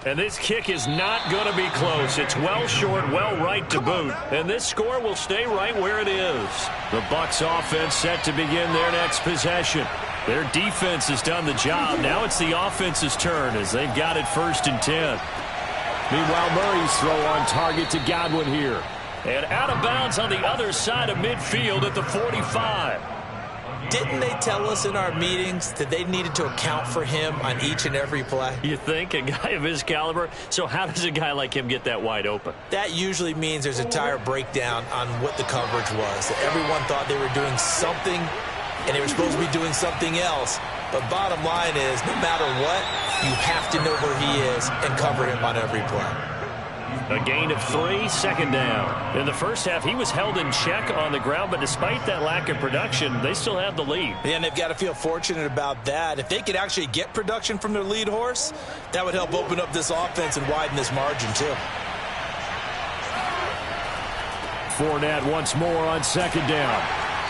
And this kick is not going to be close. It's well short, well right to boot. And this score will stay right where it is. The Bucs offense set to begin their next possession. Their defense has done the job. Now it's the offense's turn as they've got it 1st and 10. Meanwhile, Murray's throw on target to Godwin here. And out of bounds on the other side of midfield at the 45. Didn't they tell us in our meetings that they needed to account for him on each and every play? You think? A guy of his caliber? So how does a guy like him get that wide open? That usually means there's a tire breakdown on what the coverage was. That everyone thought they were doing something, and they were supposed to be doing something else. But bottom line is, no matter what, you have to know where he is and cover him on every play. A gain of 3, second down. In the first half, he was held in check on the ground, but despite that lack of production, they still have the lead. And they've got to feel fortunate about that. If they could actually get production from their lead horse, that would help open up this offense and widen this margin too. Fournette once more on 2nd down.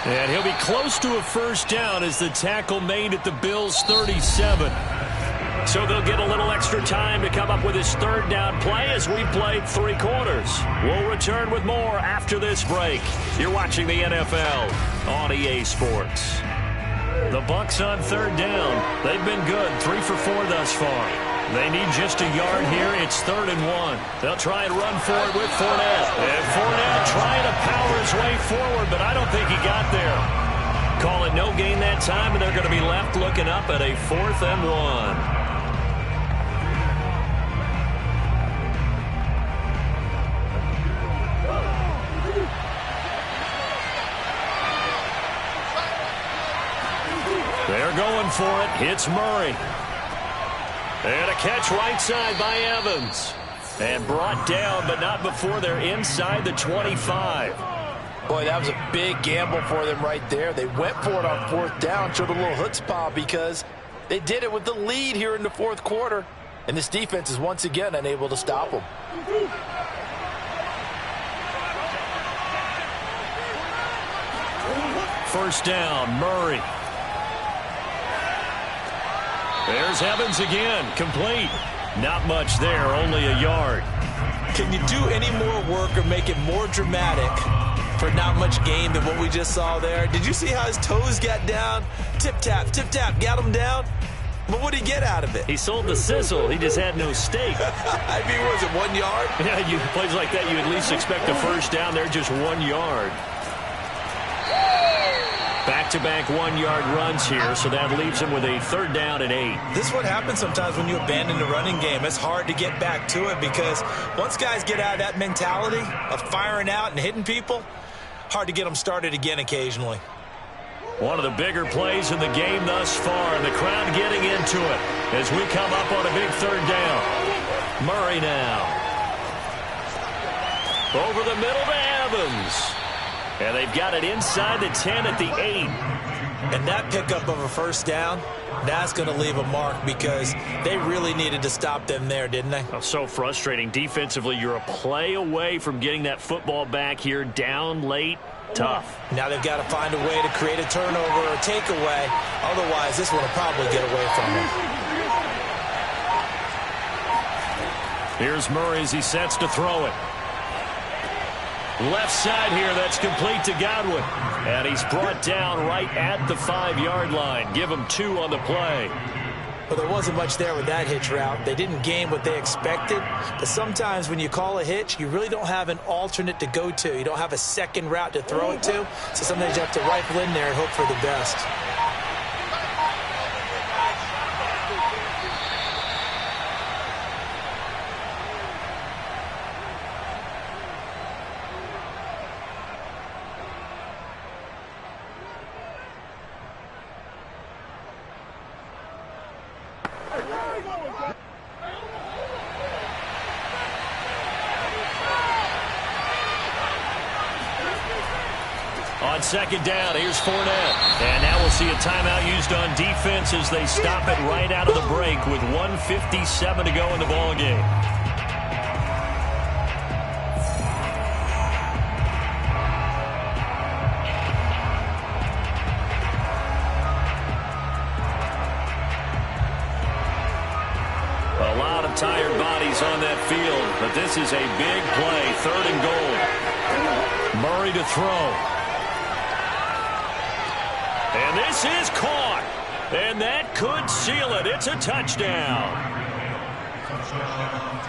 And he'll be close to a first down as the tackle made at the Bills' 37. So they'll get a little extra time to come up with his 3rd down play as we played 3 quarters. We'll return with more after this break. You're watching the NFL on EA Sports. The Bucs on 3rd down. They've been good, 3 for 4 thus far. They need just a yard here. It's 3rd and 1. They'll try and run for it with Fournette. And Fournette trying to power his way forward, but I don't think he got there. Call it no gain that time, and they're going to be left looking up at a 4th and 1. They're going for it. It's Murray. And a catch right side by Evans. And brought down, but not before they're inside the 25. Boy, that was a big gamble for them right there. They went for it on 4th down, showed a little chutzpah because they did it with the lead here in the 4th quarter. And this defense is once again unable to stop them. First down, Murray. There's Evans again, complete. Not much there, only a yard. Can you do any more work or make it more dramatic for not much gain than what we just saw there? Did you see how his toes got down? Tip-tap, got him down. But what did he get out of it? He sold the sizzle. He just had no steak. I mean, was it 1 yard? Yeah, plays like that, you at least expect a first down there, just 1 yard. back-to-back one-yard runs here, so that leaves him with a 3rd down and 8. This is what happens sometimes when you abandon the running game. It's hard to get back to it because once guys get out of that mentality of firing out and hitting people, hard to get them started again occasionally. One of the bigger plays in the game thus far, and the crowd getting into it as we come up on a big 3rd down. Murray now. Over the middle to Evans. And they've got it inside the 10 at the 8. And that pickup of a 1st down, that's going to leave a mark because they really needed to stop them there, didn't they? Oh, so frustrating. Defensively, you're a play away from getting that football back here down late. Tough. Now they've got to find a way to create a turnover or a takeaway. Otherwise, this one will probably get away from them. Here's Murray as he sets to throw it. Left side here, that's complete to Godwin. And he's brought down right at the 5-yard line. Give him 2 on the play. Well, there wasn't much there with that hitch route. They didn't gain what they expected. But sometimes when you call a hitch, you really don't have an alternate to go to. You don't have a second route to throw it to. So sometimes you have to rifle in there and hope for the best. On 2nd down, here's Fournette. And now we'll see a timeout used on defense as they stop it right out of the break with 1:57 to go in the ballgame. A lot of tired bodies on that field, but this is a big play, 3rd and goal. Murray to throw. And this is caught. And that could seal it. It's a touchdown.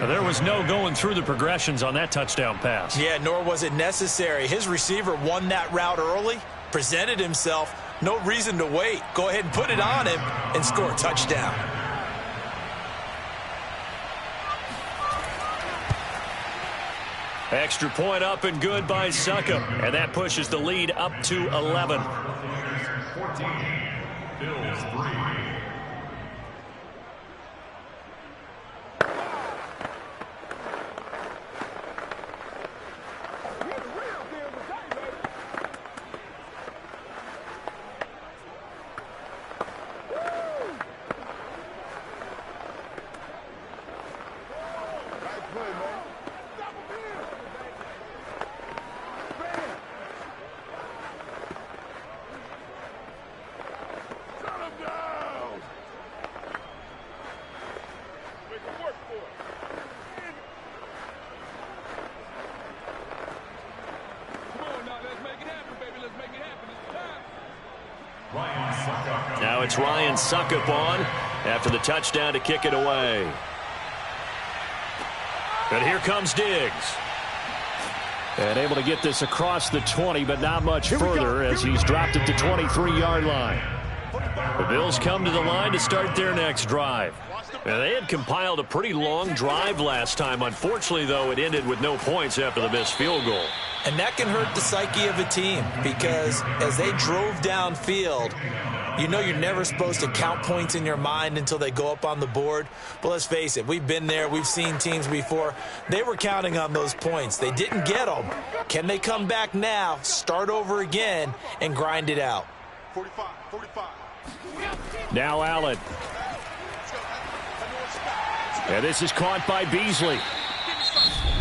There was no going through the progressions on that touchdown pass. Yeah, nor was it necessary. His receiver won that route early, presented himself. No reason to wait. Go ahead and put it on him and score a touchdown. Extra point up and good by Succop. And that pushes the lead up to 11. 14, Bills 3. Now it's Ryan Succop on after the touchdown to kick it away. And here comes Diggs. And able to get this across the 20, but not much further as he's dropped it to 23-yard line. The Bills come to the line to start their next drive. And they had compiled a pretty long drive last time. Unfortunately, though, it ended with no points after the missed field goal. And that can hurt the psyche of a team because as they drove downfield, you know you're never supposed to count points in your mind until they go up on the board. But let's face it, we've been there. We've seen teams before. They were counting on those points. They didn't get them. Can they come back now, start over again, and grind it out? 45. Now Allen. And this is caught by Beasley.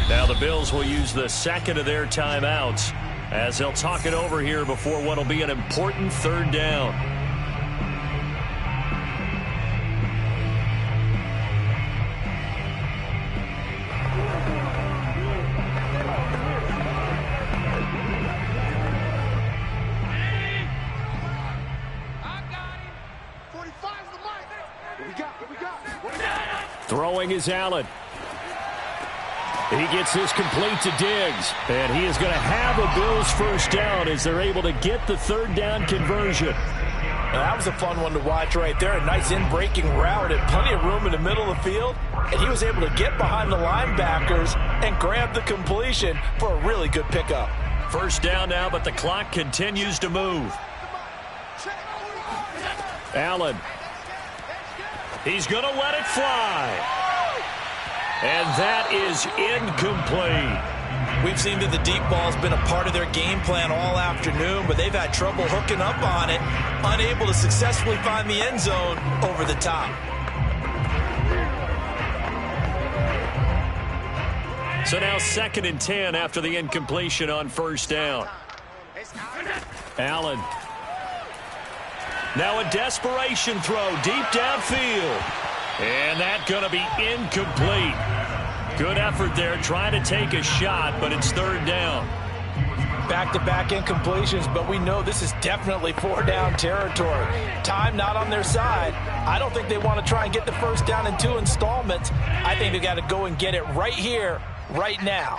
Now the Bills will use the second of their timeouts as they'll talk it over here before what will be an important 3rd down. Throwing is Allen. He gets this complete to Diggs, and he is going to have a Bills first down as they're able to get the third down conversion. Now, that was a fun one to watch right there. A nice in-breaking route and plenty of room in the middle of the field. And he was able to get behind the linebackers and grab the completion for a really good pickup. First down now, but the clock continues to move. Allen. He's going to let it fly. And that is incomplete. We've seen that the deep ball's been a part of their game plan all afternoon, but they've had trouble hooking up on it, unable to successfully find the end zone over the top. So now 2nd and 10 after the incompletion on first down. Allen. Now a desperation throw deep downfield. And that's going to be incomplete. Good effort there trying to take a shot, but it's 3rd down. Back-to-back incompletions, but we know this is definitely 4-down territory. Time not on their side. I don't think they want to try and get the first down in 2 installments. I think they got to go and get it right here, right now.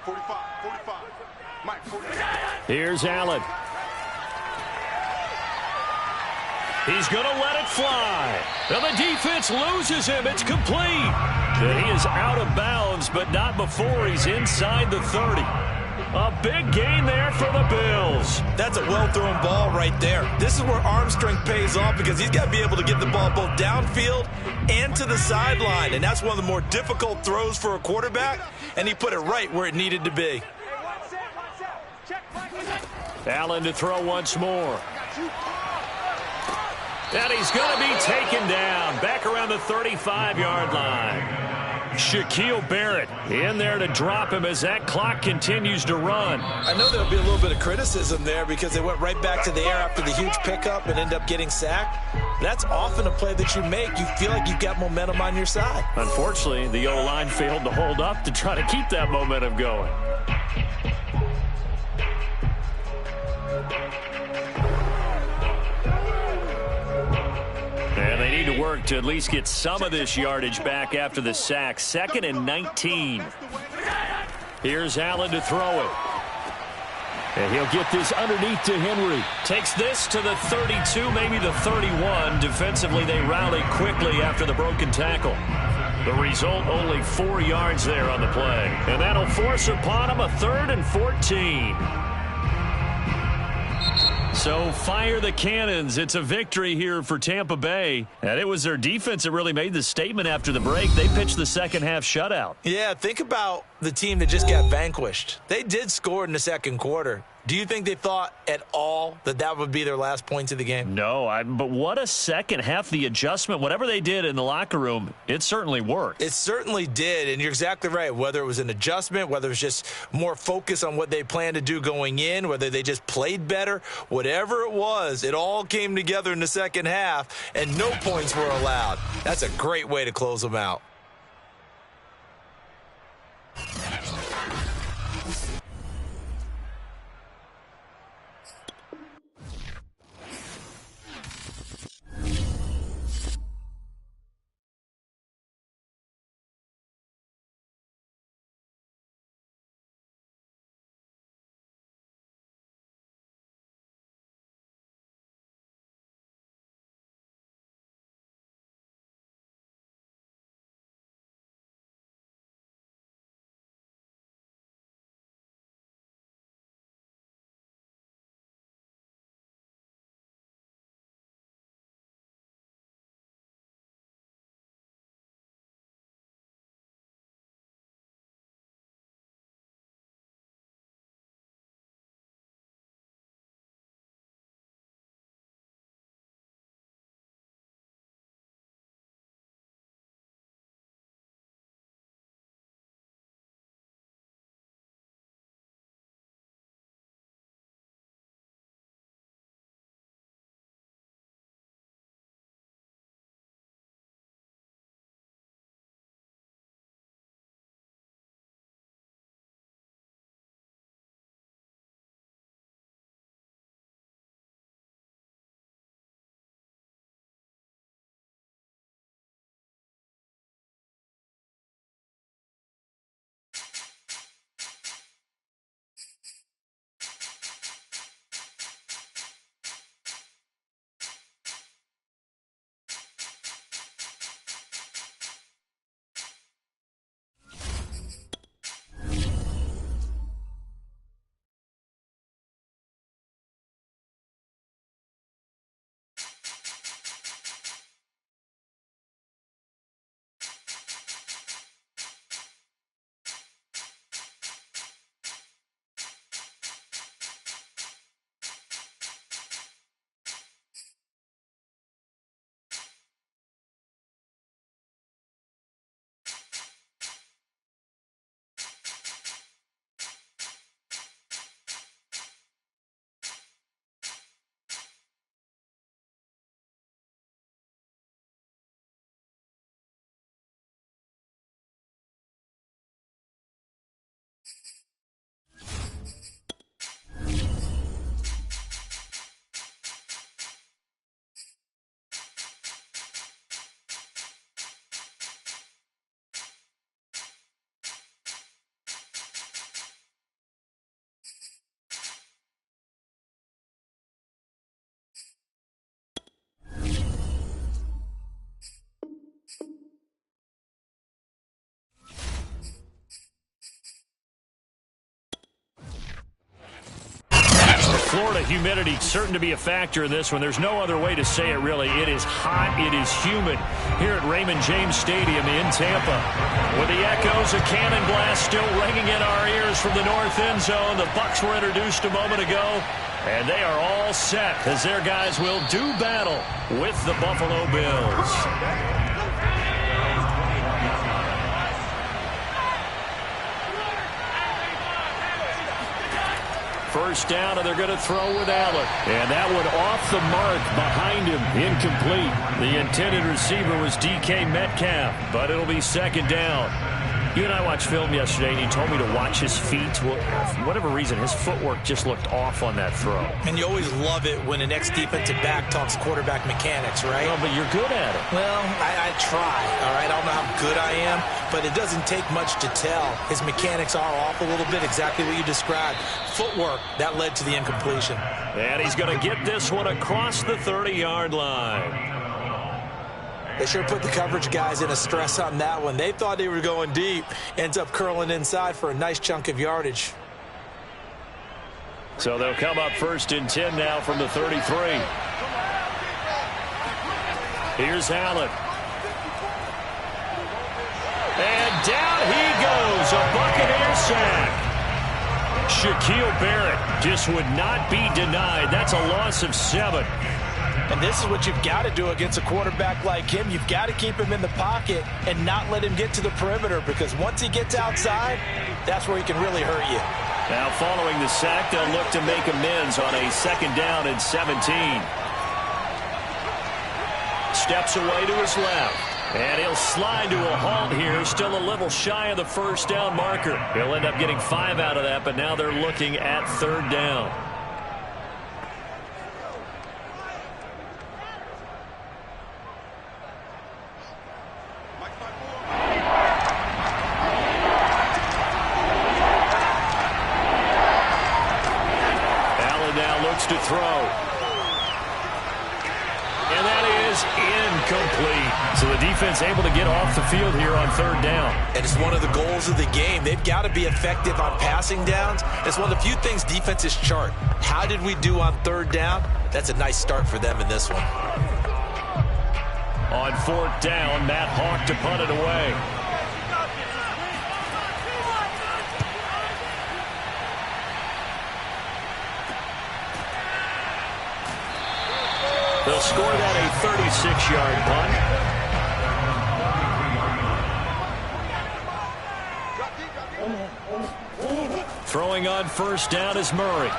45. Mike, 45. Here's Allen. He's going to let it fly. And the defense loses him. It's complete. And he is out of bounds, but not before he's inside the 30. A big gain there for the Bills. That's a well-thrown ball right there. This is where arm strength pays off because he's got to be able to get the ball both downfield and to the sideline. And that's one of the more difficult throws for a quarterback, and he put it right where it needed to be. Allen to throw once more. And he's going to be taken down back around the 35-yard line. Shaquille Barrett in there to drop him as that clock continues to run. I know there'll be a little bit of criticism there because they went right back to the air after the huge pickup and end up getting sacked. That's often a play that you make. You feel like you've got momentum on your side. Unfortunately, the O-line failed to hold up to try to keep that momentum going. And they need to work to at least get some of this yardage back after the sack. 2nd and 19. Here's Allen to throw it. And he'll get this underneath to Henry. Takes this to the 32, maybe the 31. Defensively, they rally quickly after the broken tackle. The result, only 4 yards there on the play. And that'll force upon him a 3rd and 14. So fire the cannons. It's a victory here for Tampa Bay. And it was their defense that really made the statement after the break. They pitched the second-half shutout. Yeah, think about the team that just got vanquished. They did score in the second quarter. Do you think they thought at all that that would be their last points of the game? No, but what a second half. The adjustment, whatever they did in the locker room, it certainly worked. It certainly did, and you're exactly right. Whether it was an adjustment, whether it was just more focus on what they planned to do going in, whether they just played better, whatever it was, it all came together in the second half, and no points were allowed. That's a great way to close them out. Florida humidity certain to be a factor in this one. There's no other way to say it, really. It is hot. It is humid here at Raymond James Stadium in Tampa. With the echoes of cannon blast still ringing in our ears from the north end zone. The Bucs were introduced a moment ago, and they are all set as their guys will do battle with the Buffalo Bills. First down, and they're going to throw with Allen. And that one off the mark behind him, incomplete. The intended receiver was DK Metcalf, but it'll be second down. You and I watched film yesterday, and you told me to watch his feet. Well, for whatever reason, his footwork just looked off on that throw. And you always love it when the next defensive back talks quarterback mechanics, right? Well, but you're good at it. Well, I try, all right? I don't know how good I am, but it doesn't take much to tell. His mechanics are off a little bit, exactly what you described. Footwork, that led to the incompletion. And he's going to get this one across the 30-yard line. They sure put the coverage guys in a stress on that one. They thought they were going deep. Ends up curling inside for a nice chunk of yardage. So they'll come up 1st and 10 now from the 33. Here's Allen. And down he goes. A Buccaneer sack. Shaquille Barrett just would not be denied. That's a loss of 7. And this is what you've got to do against a quarterback like him. You've got to keep him in the pocket and not let him get to the perimeter, because once he gets outside, that's where he can really hurt you. Now following the sack, they'll look to make amends on a 2nd down and 17. Steps away to his left. And he'll slide to a halt here, still a little shy of the 1st down marker. He'll end up getting 5 out of that, but now they're looking at 3rd down. To throw. And that is incomplete. So the defense able to get off the field here on 3rd down. And it's one of the goals of the game. They've got to be effective on passing downs. It's one of the few things defenses chart. How did we do on 3rd down? That's a nice start for them in this one. On 4th down, Matt Hawk to punt it away. They'll score that a 36-yard punt. Throwing on 1st down is Murray.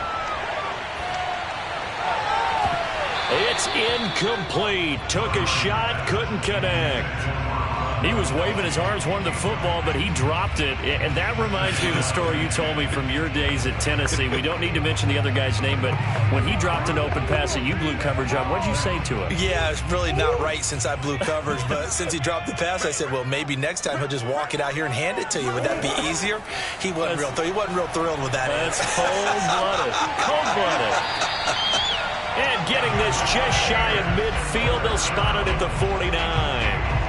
It's incomplete. Took a shot, couldn't connect. He was waving his arms, wanted the football, but he dropped it. And that reminds me of the story you told me from your days at Tennessee. We don't need to mention the other guy's name, but when he dropped an open pass that you blew coverage on, what did you say to him? Yeah, it's really not right since I blew coverage, but since he dropped the pass, I said, well, maybe next time he'll just walk it out here and hand it to you. Would that be easier? He wasn't real thrilled with that. That's cold-blooded. Cold-blooded. And getting this just shy of midfield, they'll spot it at the 49.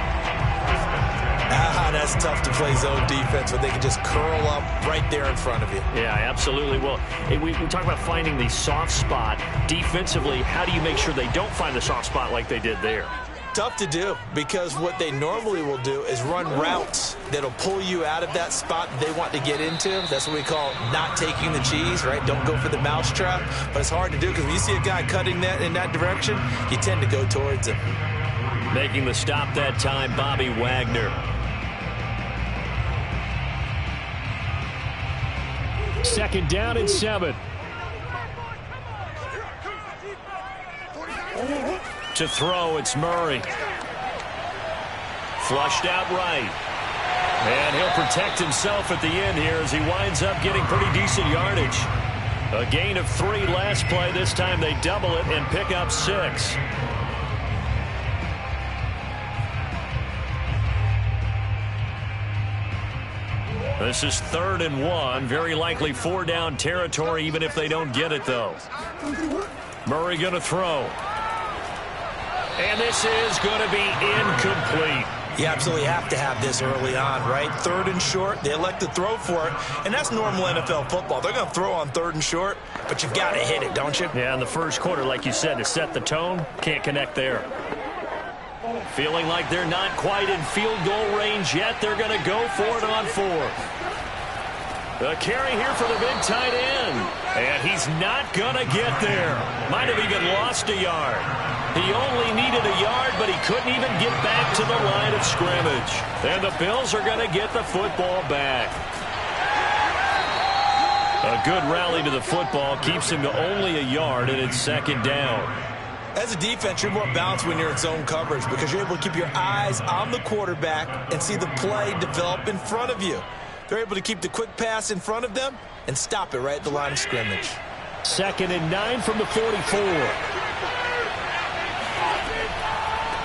That's tough to play zone defense when they can just curl up right there in front of you. Yeah, absolutely. Well, we talk about finding the soft spot. Defensively, how do you make sure they don't find the soft spot like they did there? Tough to do, because what they normally will do is run routes that'll pull you out of that spot they want to get into. That's what we call not taking the cheese, right? Don't go for the mousetrap. But it's hard to do, because when you see a guy cutting that in that direction, you tend to go towards him. Making the stop that time, Bobby Wagner. 2nd down and 7. To throw, it's Murray. Flushed out right. And he'll protect himself at the end here as he winds up getting pretty decent yardage. A gain of 3 last play. This time they double it and pick up 6. This is 3rd and 1. Very likely 4-down territory, even if they don't get it, though. Murray going to throw. And this is going to be incomplete. You absolutely have to have this early on, right? 3rd and short, they elect to throw for it, and that's normal NFL football. They're going to throw on 3rd and short, but you've got to hit it, don't you? Yeah, in the first quarter, like you said, to set the tone, can't connect there. Feeling like they're not quite in field goal range yet, they're going to go for it on 4th. A carry here for the big tight end, and he's not going to get there. Might have even lost a yard. He only needed a yard, but he couldn't even get back to the line of scrimmage. And the Bills are going to get the football back. A good rally to the football keeps him to only a yard, and it's 2nd down. As a defense, you're more balanced when you're in zone coverage because you're able to keep your eyes on the quarterback and see the play develop in front of you. They're able to keep the quick pass in front of them and stop it right at the line of scrimmage. 2nd and 9 from the 44.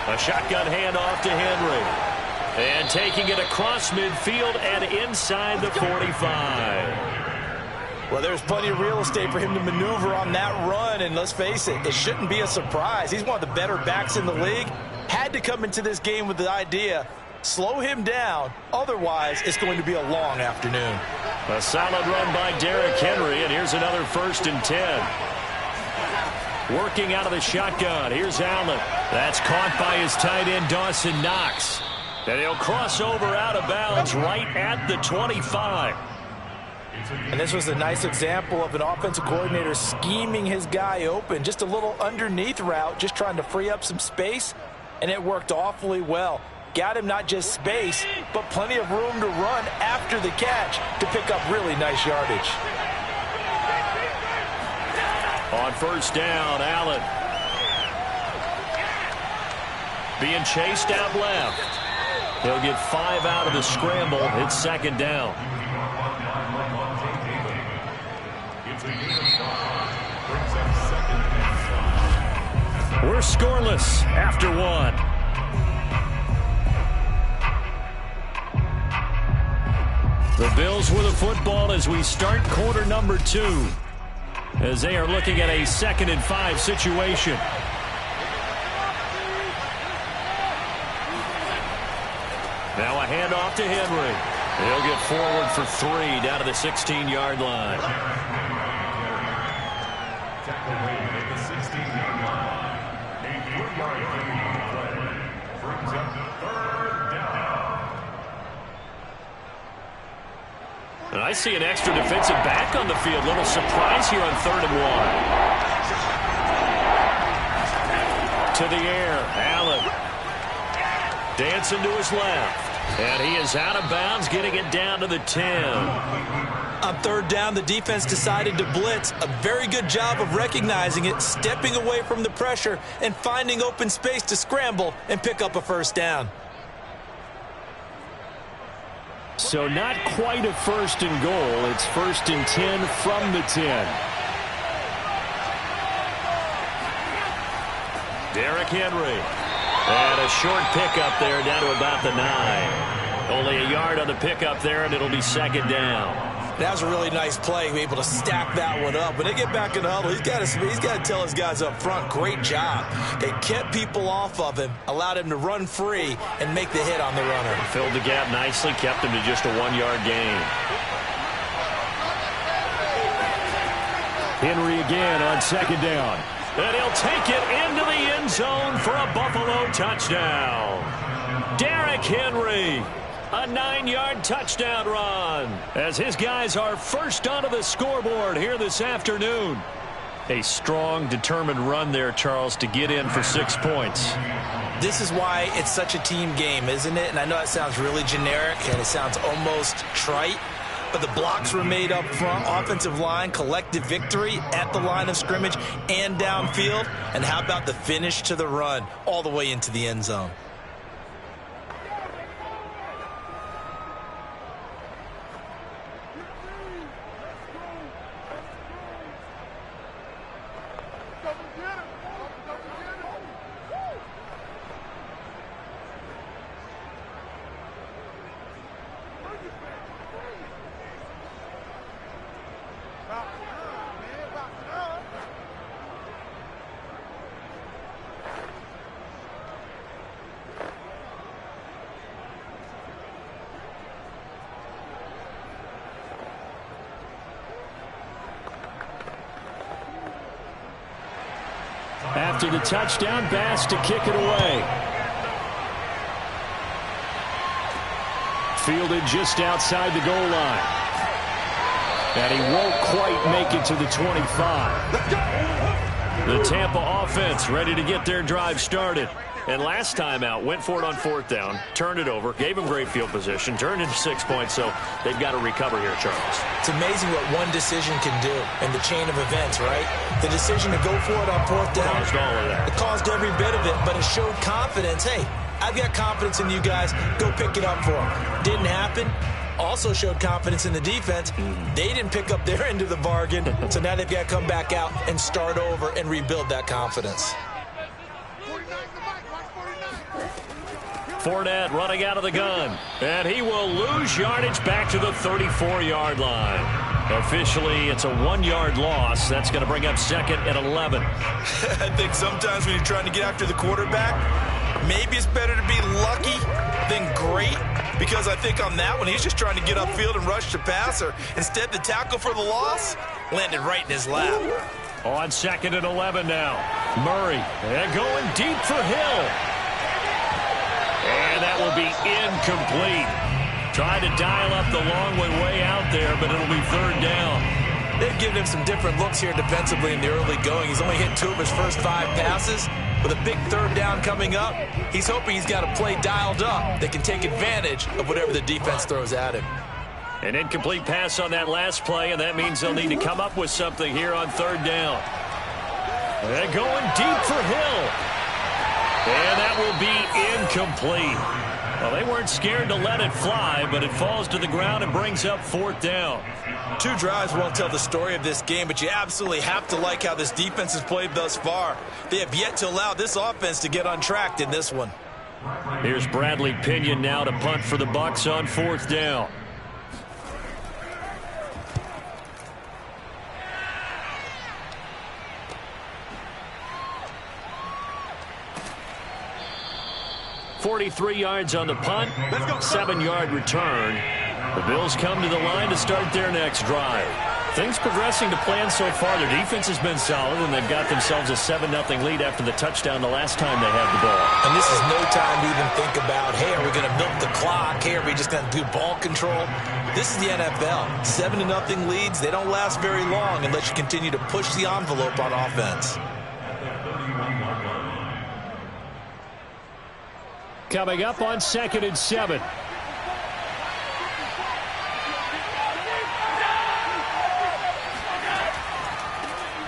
A shotgun handoff to Henry. And taking it across midfield and inside the 45. Well, there's plenty of real estate for him to maneuver on that run, and let's face it, it shouldn't be a surprise. He's one of the better backs in the league. Had to come into this game with the idea, slow him down, otherwise it's going to be a long afternoon. A solid run by Derrick Henry, and here's another 1st and 10. Working out of the shotgun, here's Allen. That's caught by his tight end, Dawson Knox. And he'll cross over out of bounds right at the 25. And this was a nice example of an offensive coordinator scheming his guy open. Just a little underneath route, just trying to free up some space, and it worked awfully well. Got him not just space, but plenty of room to run after the catch to pick up really nice yardage. On 1st down, Allen. Being chased out left. He'll get 5 out of the scramble. It's 2nd down. We're scoreless after 1. The Bills with the football as we start quarter number 2. As they are looking at a 2nd and 5 situation. Now a handoff to Henry. He'll get forward for 3 down to the 16-yard line. Tackle made at the 16-yard line. A 4-yard play brings up 3rd down. And I see an extra defensive back on the field. Little surprise here on 3rd and 1. To the air, Allen. Dancing to his left. And he is out of bounds, getting it down to the 10. On 3rd down, the defense decided to blitz. A very good job of recognizing it, stepping away from the pressure, and finding open space to scramble and pick up a 1st down. So not quite a 1st and goal. It's 1st and 10 from the 10. Derrick Henry. And a short pickup there down to about the 9. Only a yard on the pickup there, and it'll be 2nd down. That was a really nice play, able to stack that one up. When they get back in the huddle, he's got to tell his guys up front, great job. They kept people off of him, allowed him to run free, and make the hit on the runner. Filled the gap nicely, kept him to just a 1-yard gain. Henry again on 2nd down. And he'll take it into the end zone for a Buffalo touchdown. Derrick Henry, a 9-yard touchdown run, as his guys are first onto the scoreboard here this afternoon. A strong, determined run there, Charles, to get in for 6 points. This is why it's such a team game, isn't it? And I know it sounds really generic, and it sounds almost trite, but the blocks were made up front, offensive line, collective victory at the line of scrimmage and downfield. And how about the finish to the run all the way into the end zone? after the touchdown. Bass to kick it away. Fielded just outside the goal line. And he won't quite make it to the 25. The Tampa offense ready to get their drive started. And last time out, went for it on 4th down, turned it over, gave him great field position, turned into 6 points, so they've got to recover here, Charles. It's amazing what one decision can do in the chain of events, right? The decision to go for it on 4th down. Caused all of that. It caused every bit of it, but it showed confidence. Hey, I've got confidence in you guys. Go pick it up for them. Didn't happen. Also showed confidence in the defense. They didn't pick up their end of the bargain, so now they've got to come back out and start over and rebuild that confidence. Fournette running out of the gun. And he will lose yardage back to the 34-yard line. Officially, it's a 1-yard loss. That's going to bring up 2nd and 11. I think sometimes when you're trying to get after the quarterback, maybe it's better to be lucky than great. Because I think on that one, he's just trying to get upfield and rush the passer. Instead, the tackle for the loss landed right in his lap. On 2nd and 11 now. Murray going deep for Hill. And that will be incomplete. Tried to dial up the long way out there, but it'll be 3rd down. They've given him some different looks here defensively in the early going. He's only hit 2 of his first 5 passes. With a big 3rd down coming up, he's hoping he's got a play dialed up that can take advantage of whatever the defense throws at him. An incomplete pass on that last play, and that means they'll need to come up with something here on 3rd down. They're going deep for Hill. And that will be incomplete. Well, they weren't scared to let it fly, but it falls to the ground and brings up 4th down. 2 drives won't tell the story of this game, but you absolutely have to like how this defense has played thus far. They have yet to allow this offense to get untracked in this one. Here's Bradley Pinion now to punt for the Bucs on 4th down. .43 yards on the punt, 7-yard return. The Bills come to the line to start their next drive. Things progressing to plan so far. Their defense has been solid, and they've got themselves a 7-0 lead after the touchdown the last time they had the ball. And this is no time to even think about, hey, are we going to milk the clock? Hey, are we just going to do ball control? This is the NFL. 7-0 leads, they don't last very long unless you continue to push the envelope on offense. Coming up on 2nd and 7.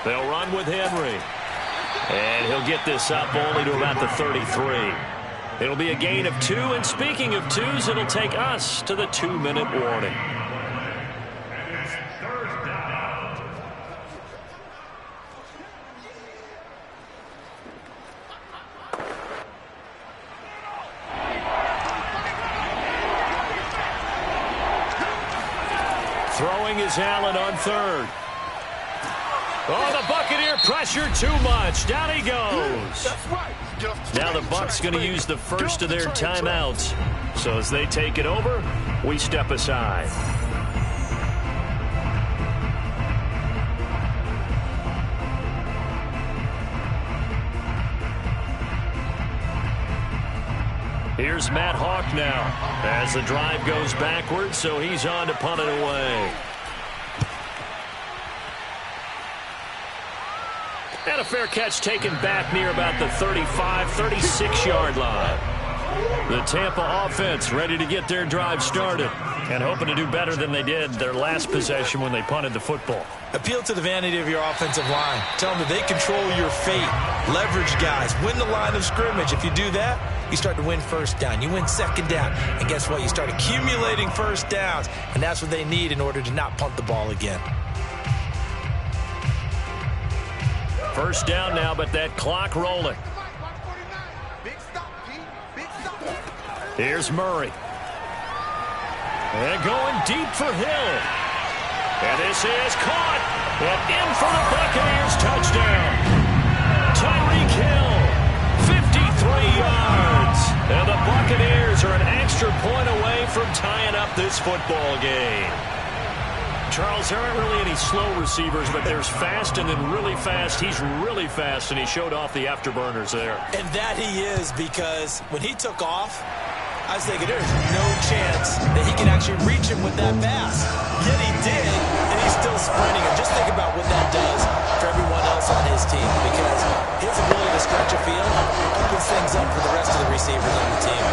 They'll run with Henry. And he'll get this up only to about the 33. It'll be a gain of 2, and speaking of 2s, it'll take us to the 2-minute warning. Throwing is Allen on 3rd. Oh, the Buccaneer pressure too much. Down he goes. Now the Bucs going to use the first of their timeouts. So as they take it over, we step aside. Here's Matt Hawk now as the drive goes backwards, so he's on to punt it away. And a fair catch taken back near about the 35, 36-yard line. The Tampa offense ready to get their drive started and hoping to do better than they did their last possession when they punted the football. Appeal to the vanity of your offensive line. Tell them that they control your fate. Leverage guys. Win the line of scrimmage. If you do that, you start to win 1st down. You win 2nd down. And guess what? You start accumulating 1st downs. And that's what they need in order to not punt the ball again. 1st down now, but that clock rolling. Here's Murray. And going deep for Hill. And this is caught. And in for the Buccaneers touchdown. Tyreek Hill, 53 yards. And the Buccaneers are an extra point away from tying up this football game. Charles, there aren't really any slow receivers, but there's fast and then really fast. He's really fast, and he showed off the afterburners there. And that he is, because when he took off, I was thinking there's no chance that he can actually reach him with that pass. Yet he did, and he's still sprinting. And just think about what that does for everyone else on his team, because his ability to stretch a field opens things up for the rest of the receivers on the team.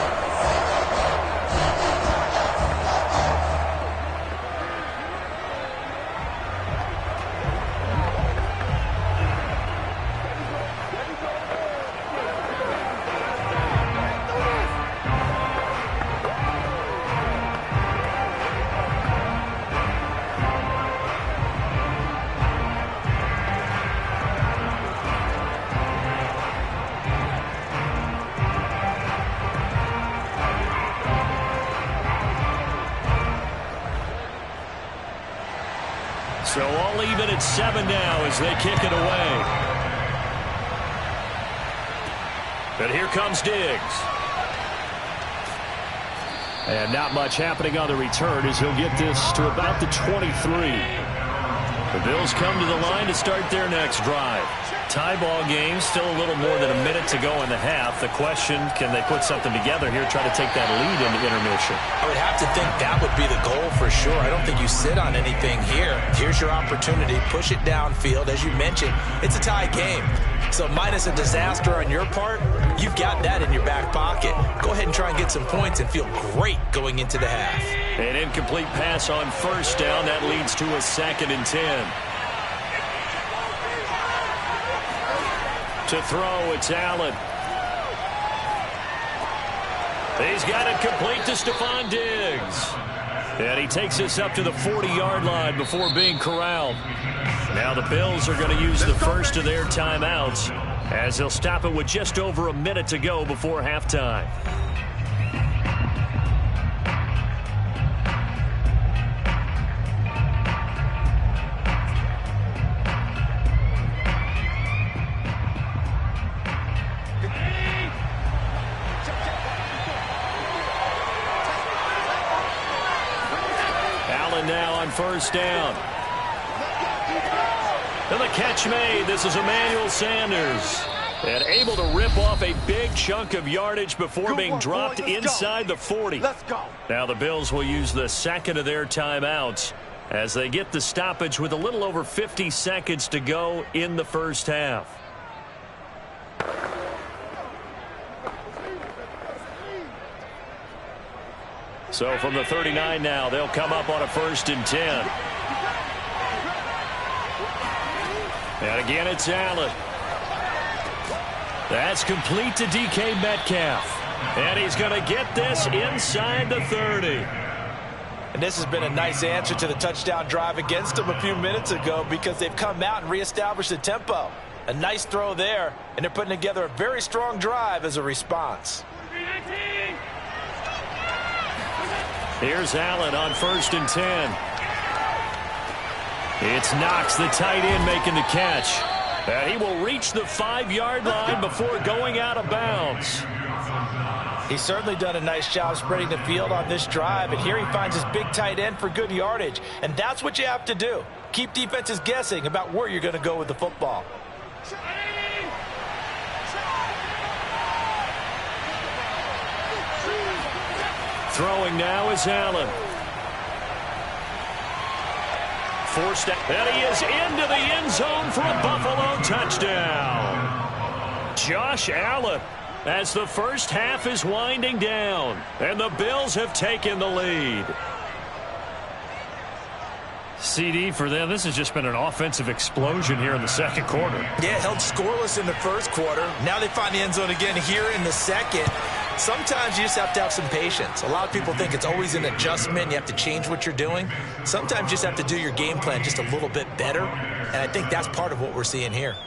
So all even at 7 now as they kick it away. But here comes Diggs. And not much happening on the return as he'll get this to about the 23. The Bills come to the line to start their next drive. Tie ball game, still a little more than a minute to go in the half. The question, can they put something together here, try to take that lead into intermission? I would have to think that would be the goal for sure. I don't think you sit on anything here. Here's your opportunity. Push it downfield. As you mentioned, it's a tie game. So minus a disaster on your part, you've got that in your back pocket. Go ahead and try and get some points and feel great going into the half. An incomplete pass on first down. That leads to a 2nd and 10. To throw, it's Allen. He's got it complete to Stephon Diggs. And he takes this up to the 40-yard line before being corralled. Now the Bills are going to use the first of their timeouts as they'll stop it with just over a minute to go before halftime. Now on first down. And the catch made. This is Emmanuel Sanders. And able to rip off a big chunk of yardage before being dropped inside the 40. Let's go. Now the Bills will use the second of their timeouts as they get the stoppage with a little over 50 seconds to go in the first half. So from the 39 now, they'll come up on a 1st and 10. And again, it's Allen. That's complete to DK Metcalf. And he's going to get this inside the 30. And this has been a nice answer to the touchdown drive against them a few minutes ago because they've come out and reestablished the tempo. A nice throw there, and they're putting together a very strong drive as a response. Here's Allen on 1st and 10. It's Knox, the tight end, making the catch. And he will reach the 5-yard line before going out of bounds. He's certainly done a nice job spreading the field on this drive, and here he finds his big tight end for good yardage. And that's what you have to do. Keep defenses guessing about where you're going to go with the football. Throwing now is Allen. Forced out, and he is into the end zone for a Buffalo touchdown. Josh Allen, as the first half is winding down, and the Bills have taken the lead. CD for them, this has just been an offensive explosion here in the second quarter. Yeah, held scoreless in the first quarter. Now they find the end zone again here in the second. Sometimes you just have to have some patience. A lot of people think it's always an adjustment. You have to change what you're doing. Sometimes you just have to do your game plan just a little bit better. And I think that's part of what we're seeing here.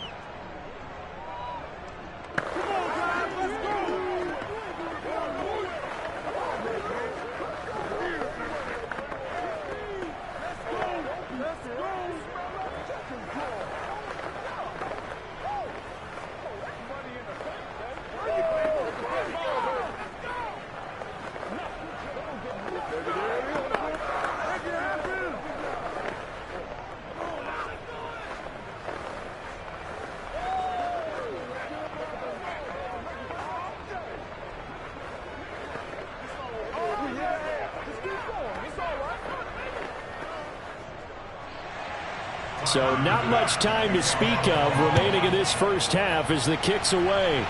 So not much time to speak of remaining in this first half as the kick's away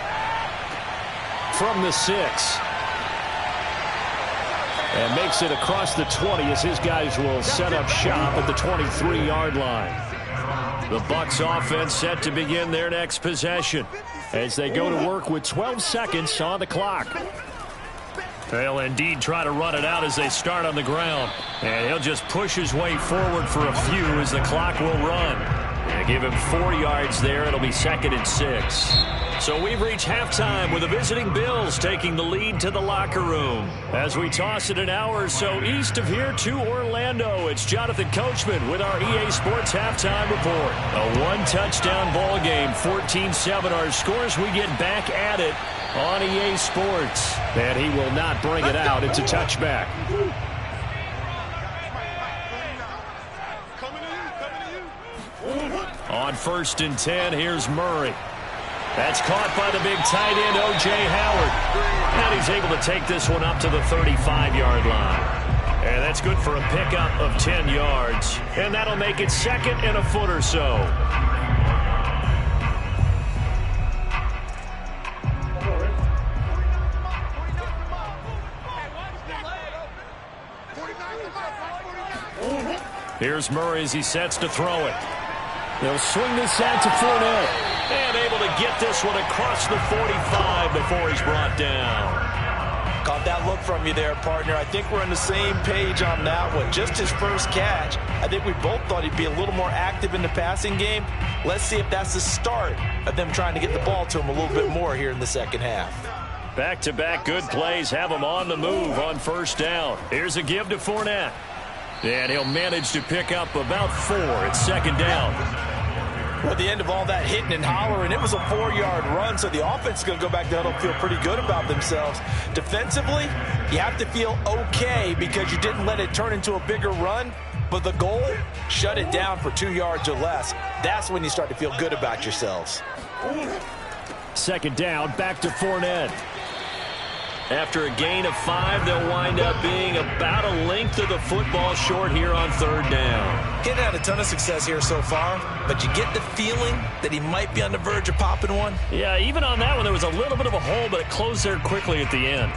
from the 6. And makes it across the 20 as his guys will set up shop at the 23-yard line. The Bucs offense set to begin their next possession as they go to work with 12 seconds on the clock. They'll indeed try to run it out as they start on the ground. And he'll just push his way forward for a few as the clock will run. And give him 4 yards there. It'll be 2nd and 6. So we've reached halftime with the visiting Bills taking the lead to the locker room. As we toss it an hour or so east of here to Orlando, it's Jonathan Coachman with our EA Sports Halftime Report. A one-touchdown ball game, 14-7 our scores. We get back at it on EA Sports. And he will not bring it out. It's a touchback. On 1st and 10, here's Murray. That's caught by the big tight end, O.J. Howard. And he's able to take this one up to the 35-yard line. And that's good for a pickup of 10 yards. And that'll make it 2nd and a foot or so. Here's Murray as he sets to throw it. They'll swing this out to Fournette. And able to get this one across the 45 before he's brought down. Caught that look from you there, partner. I think we're on the same page on that one. Just his first catch. I think we both thought he'd be a little more active in the passing game. Let's see if that's the start of them trying to get the ball to him a little bit more here in the second half. Back-to-back good plays have him on the move on 1st down. Here's a give to Fournette. And he'll manage to pick up about 4 at 2nd down. Well, at the end of all that hitting and hollering, it was a 4-yard run, so the offense is going to go back there and feel pretty good about themselves. Defensively, you have to feel okay because you didn't let it turn into a bigger run, but the goal, shut it down for 2 yards or less. That's when you start to feel good about yourselves. 2nd down, back to Fournette. After a gain of 5, they'll wind up being about a length of the football short here on 3rd down. Getting had a ton of success here so far, but you get the feeling that he might be on the verge of popping one. Yeah, even on that one, there was a little bit of a hole, but it closed there quickly at the end.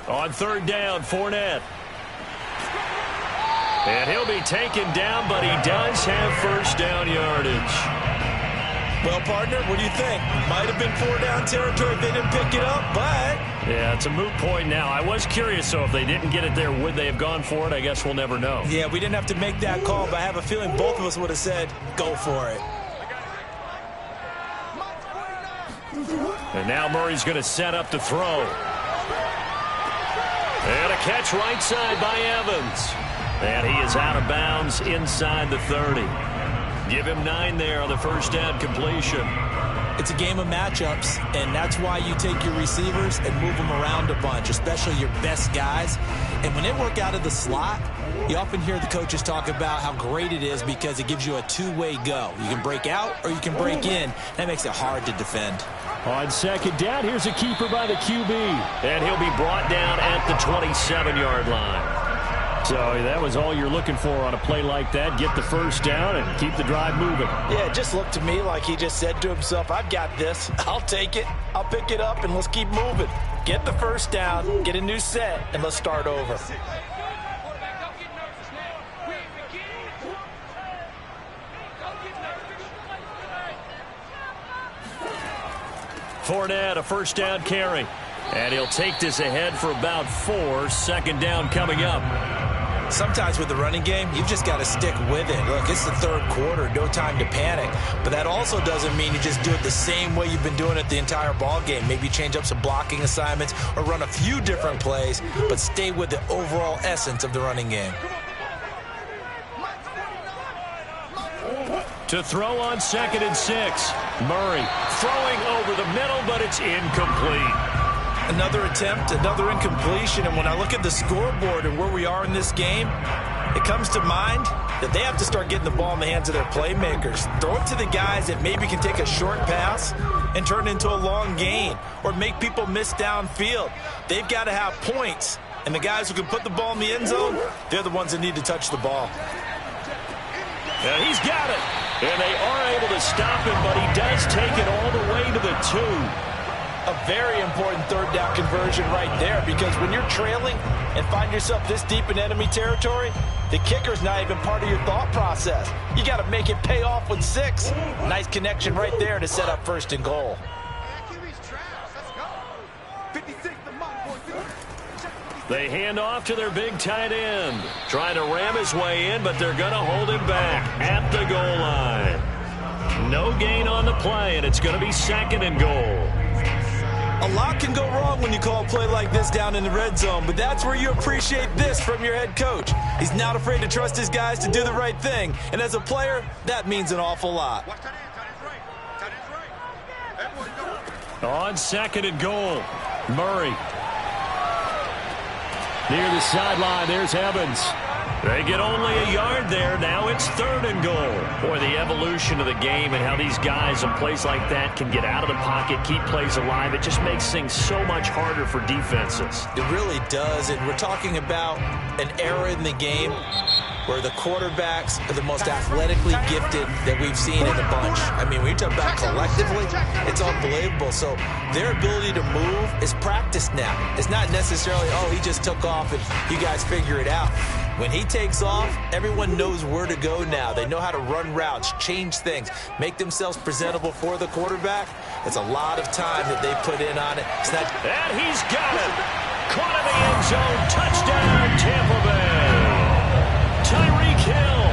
On 3rd down, Fournette. And he'll be taken down, but he does have 1st down yardage. Well, partner, what do you think? Might have been 4-down territory if they didn't pick it up, but... Yeah, it's a moot point now. I was curious, so if they didn't get it there, would they have gone for it? I guess we'll never know. Yeah, we didn't have to make that call, but I have a feeling both of us would have said, go for it. And now Murray's going to set up to throw. And a catch right side by Evans. And he is out of bounds inside the 30. Give him 9 there on the 1st down completion. It's a game of matchups, and that's why you take your receivers and move them around a bunch, especially your best guys. And when they work out of the slot, you often hear the coaches talk about how great it is because it gives you a two-way go. You can break out or you can break in. That makes it hard to defend. On 2nd down, here's a keeper by the QB. And he'll be brought down at the 27-yard line. So that was all you're looking for on a play like that. Get the 1st down and keep the drive moving. Yeah, it just looked to me like he just said to himself, I've got this. I'll take it. I'll pick it up, and let's keep moving. Get the 1st down, get a new set, and let's start over. Fournette, a 1st down carry. And he'll take this ahead for about 4. 2nd down coming up. Sometimes with the running game, you've just got to stick with it. Look, it's the 3rd quarter, no time to panic. But that also doesn't mean you just do it the same way you've been doing it the entire ball game. Maybe change up some blocking assignments or run a few different plays, but stay with the overall essence of the running game. To throw on 2nd and 6. Murray throwing over the middle, but it's incomplete. Another attempt, another incompletion, and when I look at the scoreboard and where we are in this game, it comes to mind that they have to start getting the ball in the hands of their playmakers. Throw it to the guys that maybe can take a short pass and turn it into a long gain or make people miss downfield. They've got to have points And the guys who can put the ball in the end zone, they're the ones that need to touch the ball. And he's got it. And they are able to stop him, but he does take it all the way to the 2. A very important third down conversion right there, because when you're trailing and find yourself this deep in enemy territory, the kicker's not even part of your thought process. You got to make it pay off with 6. Nice connection right there to set up 1st and goal. They hand off to their big tight end. Trying to ram his way in, but they're going to hold him back at the goal line. No gain on the play, and it's going to be 2nd and goal. A lot can go wrong when you call a play like this down in the red zone, but that's where you appreciate this from your head coach. He's not afraid to trust his guys to do the right thing, and as a player, that means an awful lot. On 2nd and goal, Murray. Near the sideline, there's Evans. They get only a yard there. Now it's 3rd and goal. Boy, the evolution of the game and how these guys in plays like that can get out of the pocket, keep plays alive, it just makes things so much harder for defenses. It really does, and we're talking about an era in the game where the quarterbacks are the most athletically gifted that we've seen in a bunch. I mean, when you talk about collectively, it's unbelievable. So their ability to move is practiced now. It's not necessarily, oh, he just took off and you guys figure it out. When he takes off, everyone knows where to go now. They know how to run routes, change things, make themselves presentable for the quarterback. It's a lot of time that they put in on it. It's not. And he's got it. Caught in the end zone. Touchdown, Tampa Bay. Tyreek Hill,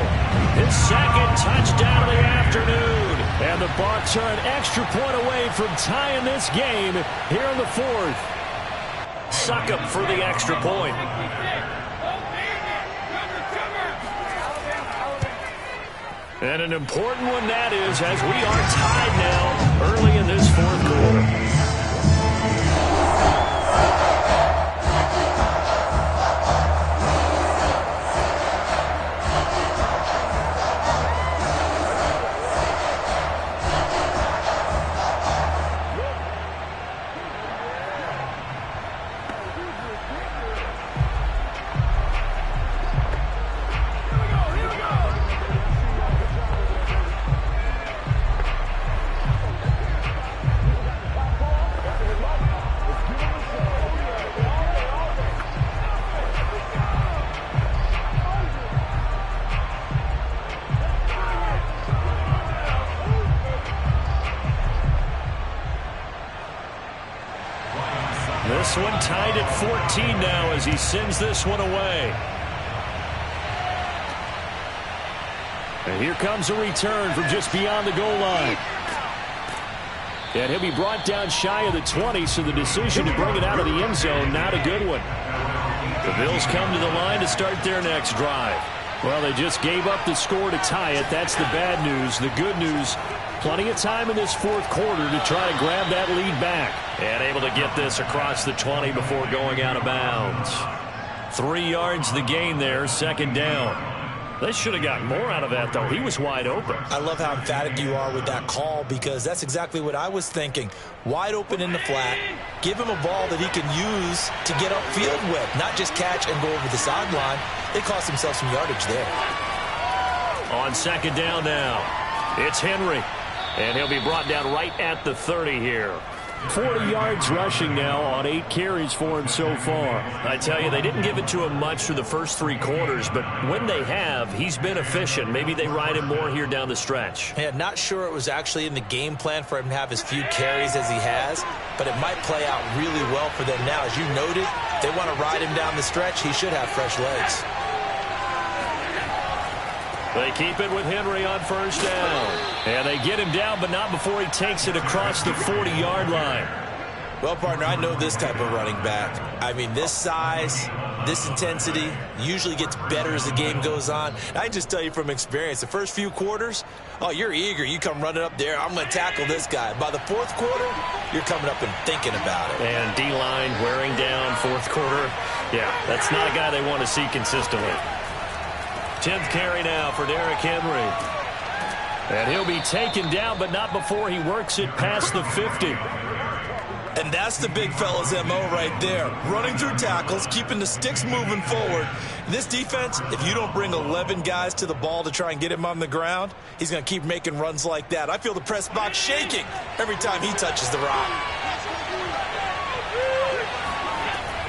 his 2nd touchdown of the afternoon. And the Bucs are an extra point away from tying this game here in the 4th. Succop for the extra point. And an important one that is, as we are tied now early in this 4th quarter. This one tied at 14 now as he sends this one away. And here comes a return from just beyond the goal line. And he'll be brought down shy of the 20, so the decision to bring it out of the end zone, not a good one. The Bills come to the line to start their next drive. Well, they just gave up the score to tie it. That's the bad news. The good news, plenty of time in this 4th quarter to try to grab that lead back. And able to get this across the 20 before going out of bounds. 3 yards the gain there, 2nd down. They should have gotten more out of that, though. He was wide open. I love how emphatic you are with that call, because that's exactly what I was thinking. Wide open in the flat. Give him a ball that he can use to get upfield with, not just catch and go over the sideline. They cost themselves some yardage there. On 2nd down now, it's Henry. And he'll be brought down right at the 30 here. 40 yards rushing now on 8 carries for him so far. I tell you, they didn't give it to him much through the first 3 quarters, but when they have, he's been efficient. Maybe they ride him more here down the stretch. Yeah, not sure it was actually in the game plan for him to have as few carries as he has, but it might play out really well for them now. As you noted, they want to ride him down the stretch. He should have fresh legs. They keep it with Henry on 1st down. And they get him down, but not before he takes it across the 40-yard line. Well, partner, I know this type of running back. I mean, this size, this intensity usually gets better as the game goes on. And I can just tell you from experience, the first few quarters, oh, you're eager. You come running up there, I'm going to tackle this guy. By the 4th quarter, you're coming up and thinking about it. And D-line wearing down 4th quarter. Yeah, that's not a guy they want to see consistently. 10th carry now for Derrick Henry. And he'll be taken down, but not before he works it past the 50. And that's the big fella's MO right there. Running through tackles, keeping the sticks moving forward. This defense, if you don't bring 11 guys to the ball to try and get him on the ground, he's going to keep making runs like that. I feel the press box shaking every time he touches the rock.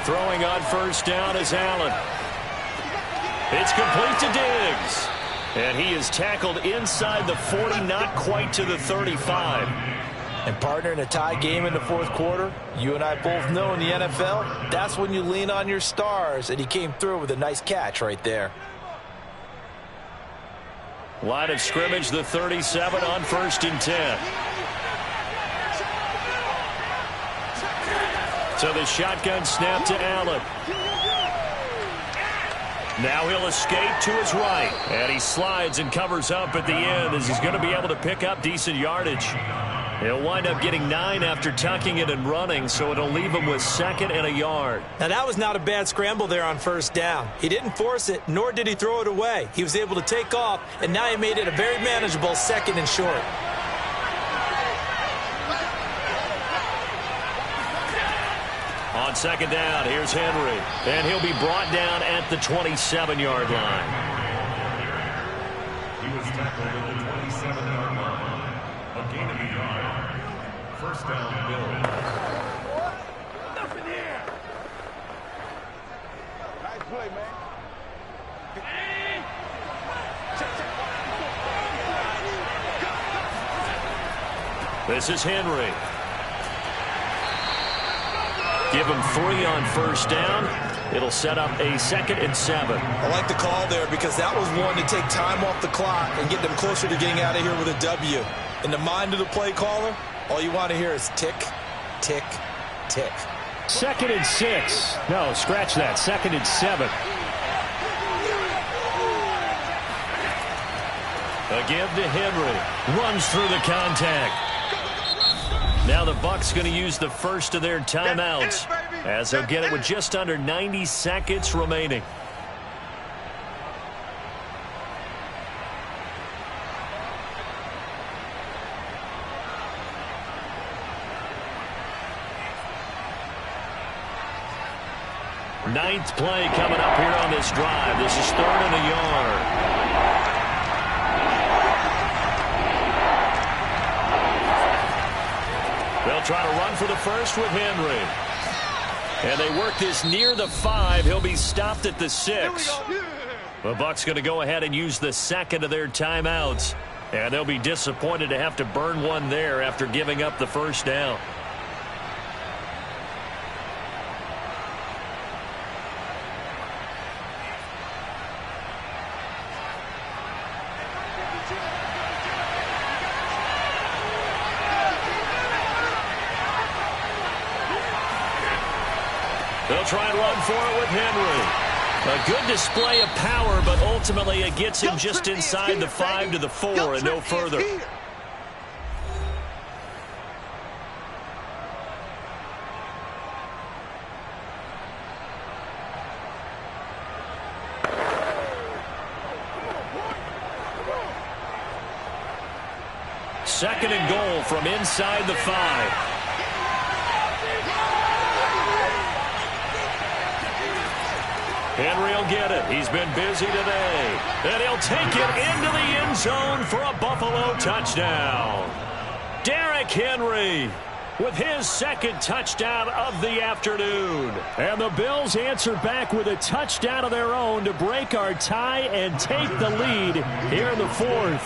Throwing on first down is Allen. It's complete to Diggs. And he is tackled inside the 40, not quite to the 35. And partner, in a tie game in the fourth quarter, you and I both know in the NFL, that's when you lean on your stars, and he came through with a nice catch right there. Line of scrimmage, the 37 on 1st and 10. So the shotgun snap to Allen. Now he'll escape to his right. And he slides and covers up at the end as he's going to be able to pick up decent yardage. He'll wind up getting 9 after tucking it and running, so it'll leave him with 2nd and a yard. Now, that was not a bad scramble there on first down. He didn't force it, nor did he throw it away. He was able to take off, and now he made it a very manageable 2nd and short. On 2nd down, here's Henry. And he'll be brought down at the 27-yard line. He was tackled at the 27-yard line. A gain of a yard. First down, Bills. Nothing here. Nice play, man. This is Henry. Give him 3 on first down. It'll set up a 2nd and 7. I like the call there because that was one to take time off the clock and get them closer to getting out of here with a W. In the mind of the play caller, all you want to hear is tick, tick, tick. 2nd and 6. No, scratch that. 2nd and 7. Again to Henry. Runs through the contact. Now the Bucs going to use the first of their timeouts as they'll get it with just under 90 seconds remaining. Ninth play coming up here on this drive. This is 3rd and a yard. They'll try to run for the first with Henry. And they work this near the 5. He'll be stopped at the 6. The Bucs going to go ahead and use the 2nd of their timeouts. And they'll be disappointed to have to burn one there after giving up the first down. They'll try and run for it with Henry. A good display of power, but ultimately it gets him just inside the 5 to the 4 and no further. Second and goal from inside the 5. Henry will get it. He's been busy today. And he'll take it into the end zone for a Buffalo touchdown. Derrick Henry with his 2nd touchdown of the afternoon. And the Bills answer back with a touchdown of their own to break our tie and take the lead here in the 4th.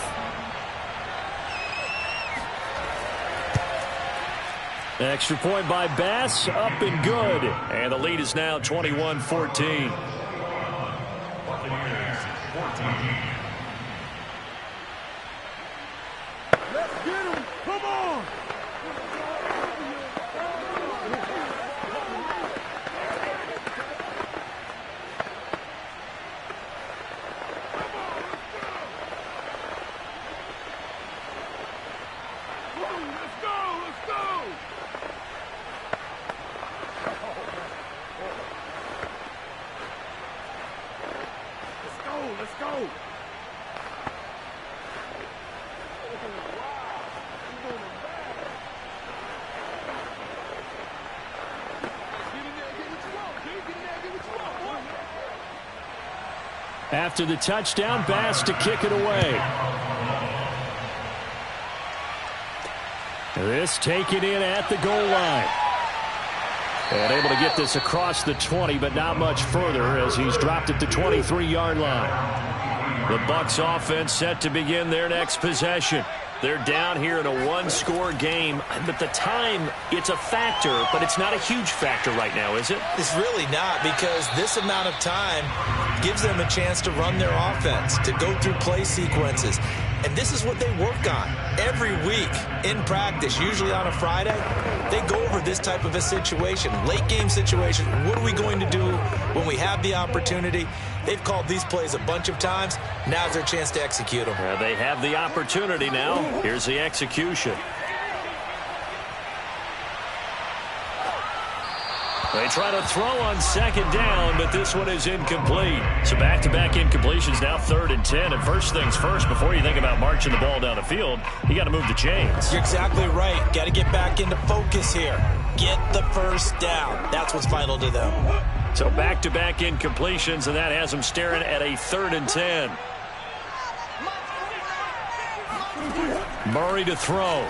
Extra point by Bass, up and good. And the lead is now 21-14. Buccaneers, 14. Let's get him. Come on. Let's go. Let's go. Let's go. After the touchdown, Bass to kick it away. This taken in at the goal line. And able to get this across the 20, but not much further as he's dropped it to 23-yard line. The Bucs offense set to begin their next possession. They're down here in a one-score game, but the time, it's a factor, but it's not a huge factor right now, is it? It's really not, because this amount of time gives them a chance to run their offense, to go through play sequences. And this is what they work on every week in practice, usually on a Friday. They go over this type of a situation, late game situation. What are we going to do when we have the opportunity? They've called these plays a bunch of times. Now's their chance to execute them. They have the opportunity now. Here's the execution. They try to throw on second down, but this one is incomplete. So back-to-back incompletions, now 3rd and 10. And first things first, before you think about marching the ball down the field, you got to move the chains. You're exactly right. Got to get back into focus here. Get the first down. That's what's vital to them. So back-to-back incompletions, and that has them staring at a 3rd and 10. Murray to throw.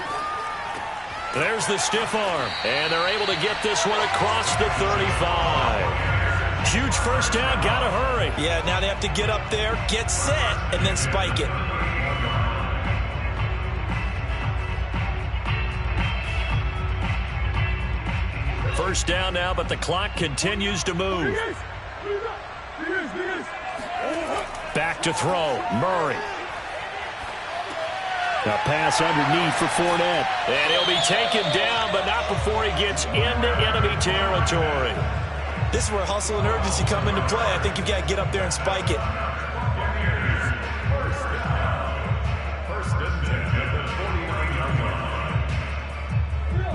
There's the stiff arm, and they're able to get this one across the 35. Huge first down, gotta hurry. Yeah, now they have to get up there, get set, and then spike it. First down now, but the clock continues to move. Back to throw, Murray. A pass underneath for Fournette. And he'll be taken down, but not before he gets into enemy territory. This is where hustle and urgency come into play. I think you've got to get up there and spike it.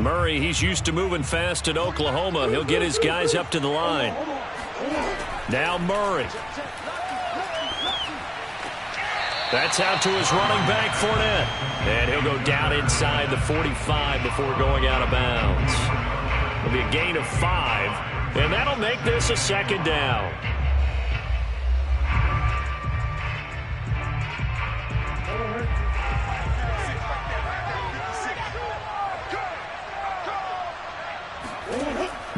Murray, he's used to moving fast in Oklahoma. He'll get his guys up to the line. Now Murray. That's out to his running back, Fournette. And he'll go down inside the 45 before going out of bounds. It'll be a gain of 5, and that'll make this a second down.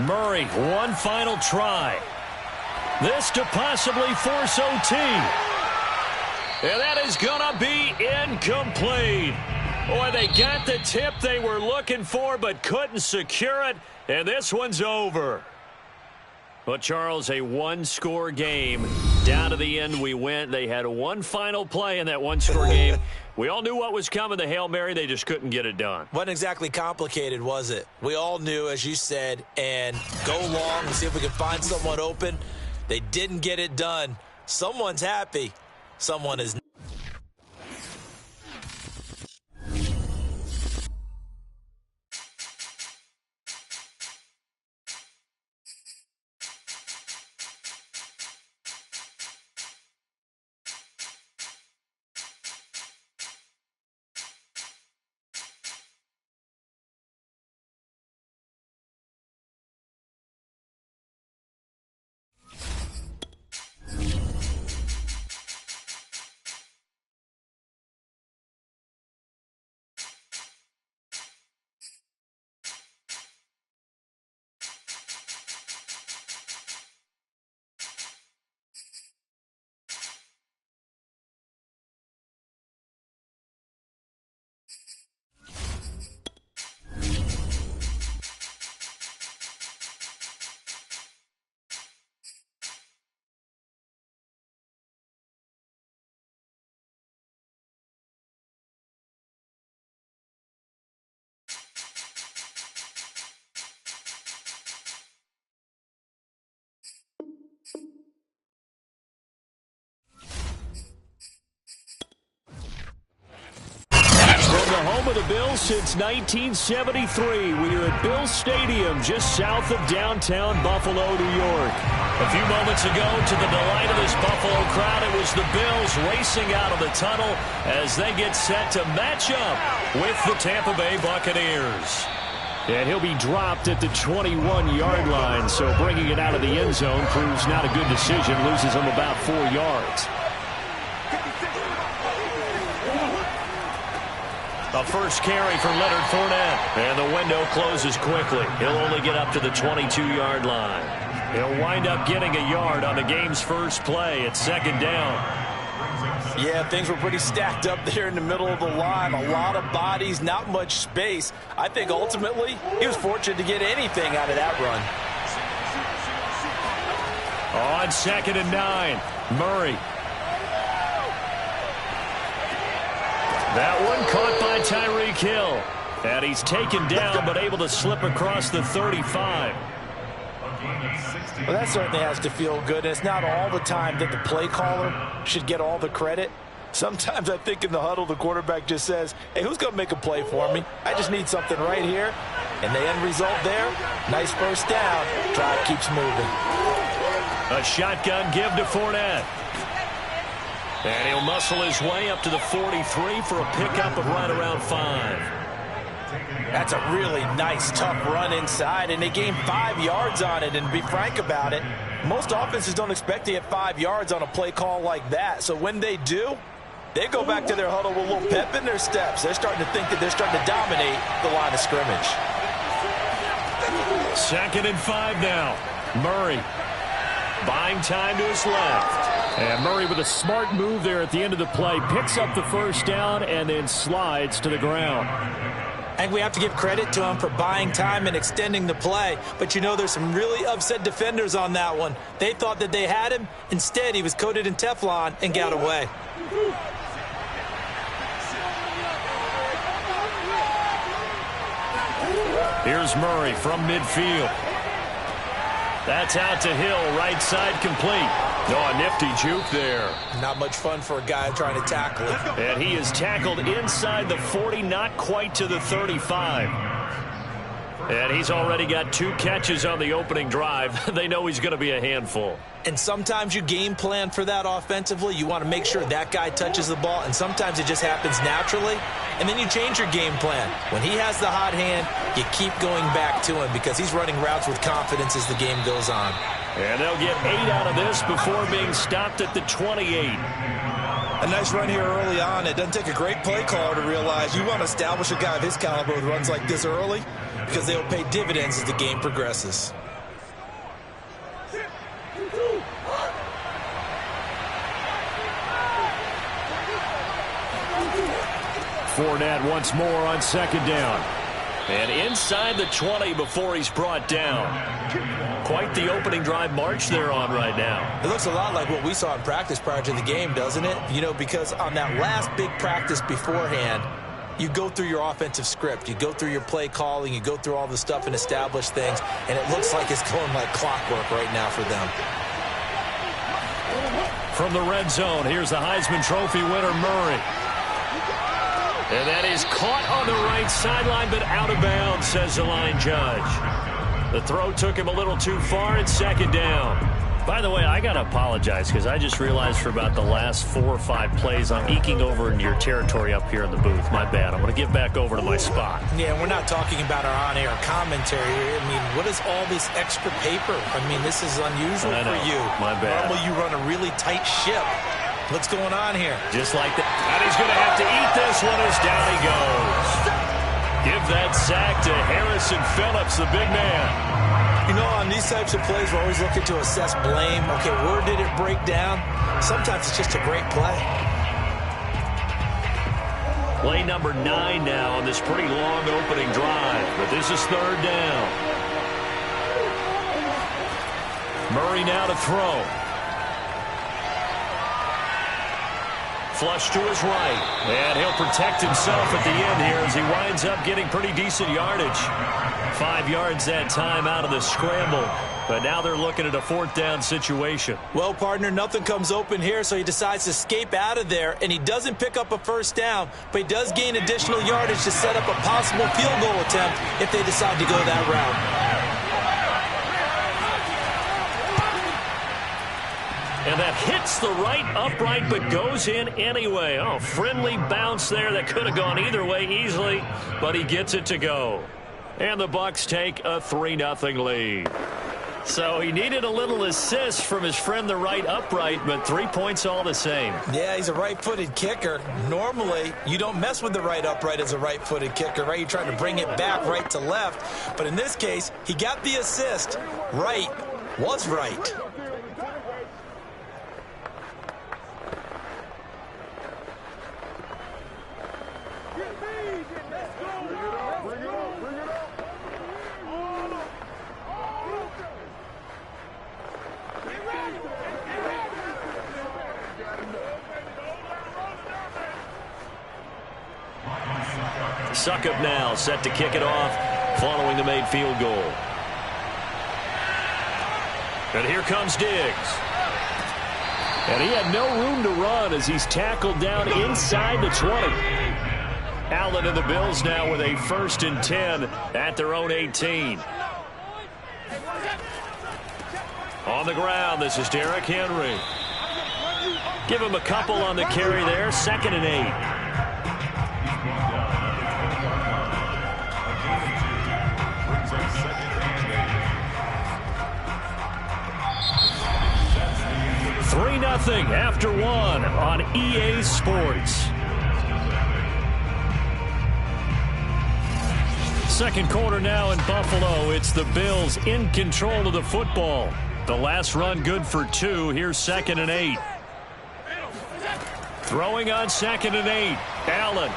Murray, one final try. This to possibly force OT. And that is going to be incomplete. Boy, they got the tip they were looking for but couldn't secure it, and this one's over. Well, Charles, a one-score game. Down to the end we went. They had one final play in that one-score game. We all knew what was coming, the Hail Mary. They just couldn't get it done. Wasn't exactly complicated, was it? We all knew, as you said, and go long and see if we can find someone open. They didn't get it done. Someone's happy. Someone is. The home of the Bills since 1973. We are at Bills Stadium just south of downtown Buffalo, New York. A few moments ago, to the delight of this Buffalo crowd, it was the Bills racing out of the tunnel as they get set to match up with the Tampa Bay Buccaneers. And he'll be dropped at the 21-yard line, so bringing it out of the end zone proves not a good decision, loses him about 4 yards. A first carry for Leonard Fournette. And the window closes quickly. He'll only get up to the 22-yard line. He'll wind up getting a yard on the game's first play. It's second down. Yeah, things were pretty stacked up there in the middle of the line. A lot of bodies, not much space. I think ultimately he was fortunate to get anything out of that run. On 2nd and 9, Murray. That one caught by Tyreek Hill. And he's taken down but able to slip across the 35. Well, that certainly has to feel good. It's not all the time that the play caller should get all the credit. Sometimes I think in the huddle the quarterback just says, hey, who's going to make a play for me? I just need something right here. And the end result there, nice first down. Drive keeps moving. A shotgun give to Fournette. And he'll muscle his way up to the 43 for a pickup of right around 5. That's a really nice, tough run inside, and they gained 5 yards on it. And to be frank about it, most offenses don't expect to get 5 yards on a play call like that. So when they do, they go back to their huddle with a little pep in their steps. They're starting to think that they're starting to dominate the line of scrimmage. 2nd and 5 now. Murray buying time to his left. And Murray with a smart move there at the end of the play. Picks up the first down and then slides to the ground. I think we have to give credit to him for buying time and extending the play. But, you know, there's some really upset defenders on that one. They thought that they had him. Instead, he was coated in Teflon and got away. Here's Murray from midfield. That's out to Hill, right side complete. Oh, a nifty juke there. Not much fun for a guy trying to tackle it. And he is tackled inside the 40, not quite to the 35. And he's already got 2 catches on the opening drive. They know he's going to be a handful. And sometimes you game plan for that offensively. You want to make sure that guy touches the ball, and sometimes it just happens naturally. And then you change your game plan. When he has the hot hand, you keep going back to him because he's running routes with confidence as the game goes on. And they'll get 8 out of this before being stopped at the 28. A nice run here early on. It doesn't take a great play caller to realize you want to establish a guy of his caliber with runs like this early because they'll pay dividends as the game progresses. Fournette once more on 2nd down. And inside the 20 before he's brought down. Quite the opening drive march they're on right now. It looks a lot like what we saw in practice prior to the game, doesn't it? You know, because on that last big practice beforehand, you go through your offensive script. You go through your play calling. You go through all the stuff and establish things. And it looks like it's going like clockwork right now for them. From the red zone, here's the Heisman Trophy winner, Murray. And that is caught on the right sideline, but out of bounds, says the line judge. The throw took him a little too far, and 2nd down. By the way, I got to apologize because I just realized for about the last 4 or 5 plays, I'm eking over into your territory up here in the booth. My bad. I'm going to get back over to my spot. Yeah, we're not talking about our on-air commentary here. I mean, what is all this extra paper? I mean, this is unusual for you. My bad. Normally you run a really tight ship. What's going on here? Just like that. And he's going to have to eat this one as down he goes. Give that sack to Harrison Phillips, the big man. You know, on these types of plays, we're always looking to assess blame. Okay, where did it break down? Sometimes it's just a great play. Play number 9 now on this pretty long opening drive. But this is 3rd down. Murray now to throw. Flush to his right. And he'll protect himself at the end here as he winds up getting pretty decent yardage. 5 yards that time out of the scramble. But now they're looking at a 4th down situation. Well, partner, nothing comes open here, so he decides to escape out of there. And he doesn't pick up a first down, but he does gain additional yardage to set up a possible field goal attempt if they decide to go that route. And that hits the right upright but goes in anyway. Oh, friendly bounce there that could have gone either way easily, but he gets it to go. And the Bucs take a 3-0 lead. So he needed a little assist from his friend the right upright, but 3 points all the same. Yeah, he's a right-footed kicker. Normally, you don't mess with the right upright as a right-footed kicker, right? You're trying to bring it back right to left. But in this case, he got the assist. Right was right. Suckup now set to kick it off following the made field goal. And here comes Diggs. And he had no room to run as he's tackled down inside the 20. Allen and the Bills now with a 1st and 10 at their own 18. On the ground, this is Derrick Henry. Give him a couple on the carry there, 2nd and 8. 3-0 after 1 on EA Sports. Second quarter now in Buffalo. It's the Bills in control of the football. The last run good for 2. Here's 2nd and 8. Throwing on 2nd and 8. Allen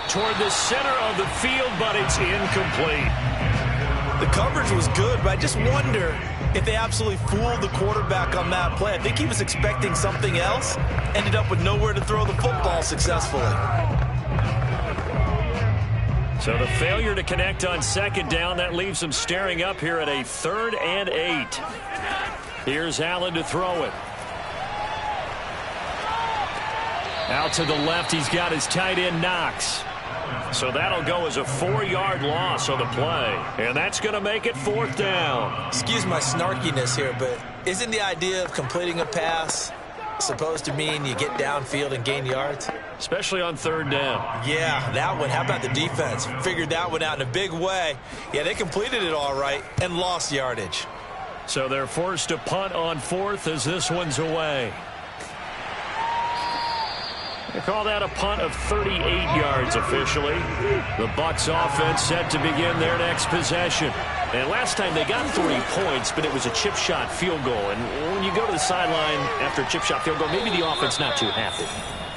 toward the center of the field, but it's incomplete. The coverage was good, but I just wonder if they absolutely fooled the quarterback on that play. I think he was expecting something else. Ended up with nowhere to throw the football successfully. So the failure to connect on 2nd down, that leaves them staring up here at a 3rd and 8. Here's Allen to throw it. Out to the left, he's got his tight end Knox. So that'll go as a 4-yard loss on the play. And that's going to make it 4th down. Excuse my snarkiness here, but isn't the idea of completing a pass supposed to mean you get downfield and gain yards? Especially on 3rd down. Yeah, that one. How about the defense? Figured that one out in a big way. Yeah, they completed it all right and lost yardage. So they're forced to punt on 4th as this one's away. They call that a punt of 38 yards officially. The Bucs offense set to begin their next possession. And last time they got 3 points, but it was a chip shot field goal. And when you go to the sideline after a chip shot field goal, maybe the offense not too happy.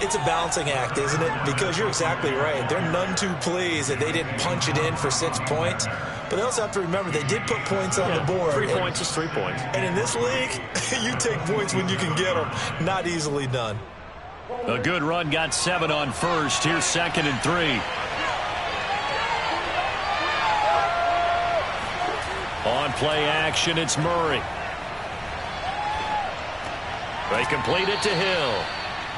It's a balancing act, isn't it? Because you're exactly right. They're none too pleased that they didn't punch it in for 6 points. But they also have to remember they did put points on the board. 3 points is 3 points. And in this league, you take points when you can get them. Not easily done. A good run got 7 on 1st. Here's 2nd and 3. On play action, it's Murray. They complete it to Hill.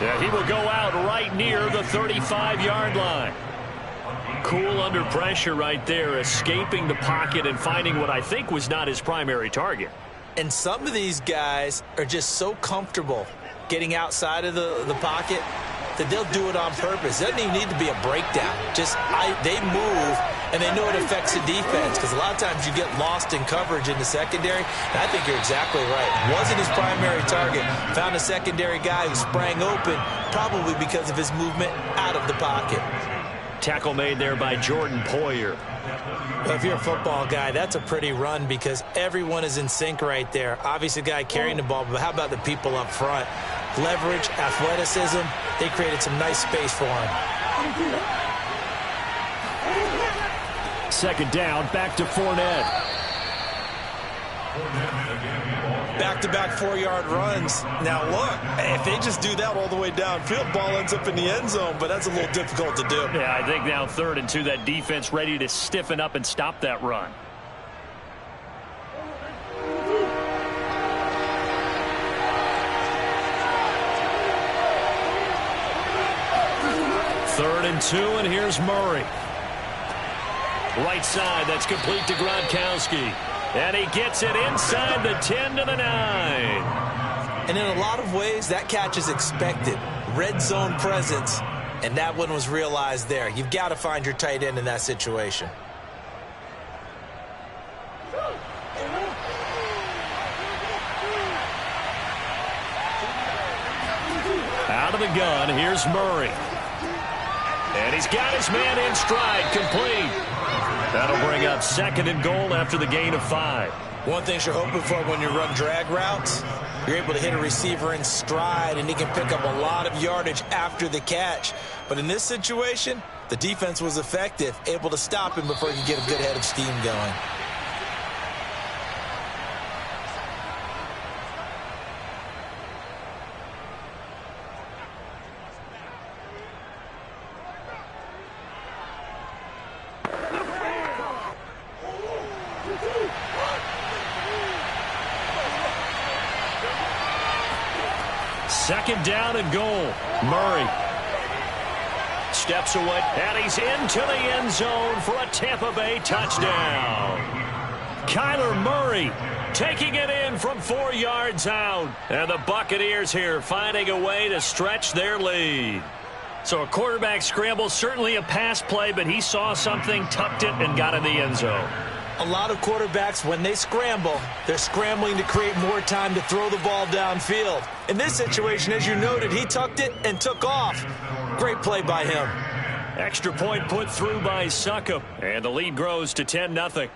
Yeah, he will go out right near the 35-yard line. Cool under pressure right there, escaping the pocket and finding what I think was not his primary target. And some of these guys are just so comfortable getting outside of the pocket that they'll do it on purpose. It doesn't even need to be a breakdown. They move, and they know it affects the defense because a lot of times you get lost in coverage in the secondary. And I think you're exactly right. Wasn't his primary target. Found a secondary guy who sprang open, probably because of his movement out of the pocket. Tackle made there by Jordan Poyer. Well, if you're a football guy, that's a pretty run because everyone is in sync right there. Obviously, the guy carrying the ball, but how about the people up front? Leverage, athleticism, they created some nice space for him. 2nd down, back to Fournette. Back-to-back 4-yard runs. Now, look, if they just do that all the way downfield, ball ends up in the end zone, but that's a little difficult to do. Yeah, I think now 3rd and 2, that defense ready to stiffen up and stop that run. Third and 2, and here's Murray. Right side, that's complete to Gronkowski. And he gets it inside the 10 to the 9. And in a lot of ways, that catch is expected. Red zone presence, and that one was realized there. You've got to find your tight end in that situation. the gun. Here's Murray. And he's got his man in stride, complete. That'll bring up 2nd and goal after the gain of 5. One thing you're hoping for when you run drag routes, you're able to hit a receiver in stride, and he can pick up a lot of yardage after the catch. But in this situation, the defense was effective, able to stop him before he could get a good head of steam going. Second down and goal. Murray steps away, and he's into the end zone for a Tampa Bay touchdown. Kyler Murray taking it in from 4 yards out. And the Buccaneers here finding a way to stretch their lead. So a quarterback scramble, certainly a pass play, but he saw something, tucked it, and got in the end zone. A lot of quarterbacks, when they scramble, they're scrambling to create more time to throw the ball downfield. In this situation, as you noted, he tucked it and took off. Great play by him. Extra point put through by Succop, and the lead grows to 10-0.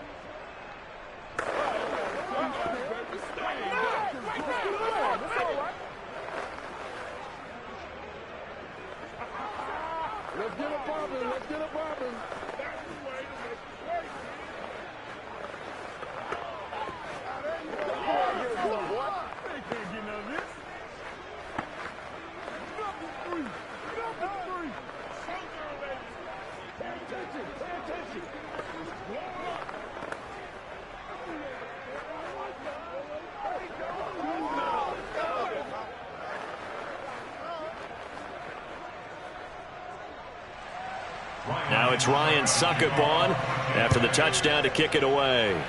Now it's Ryan Succop on after the touchdown to kick it away.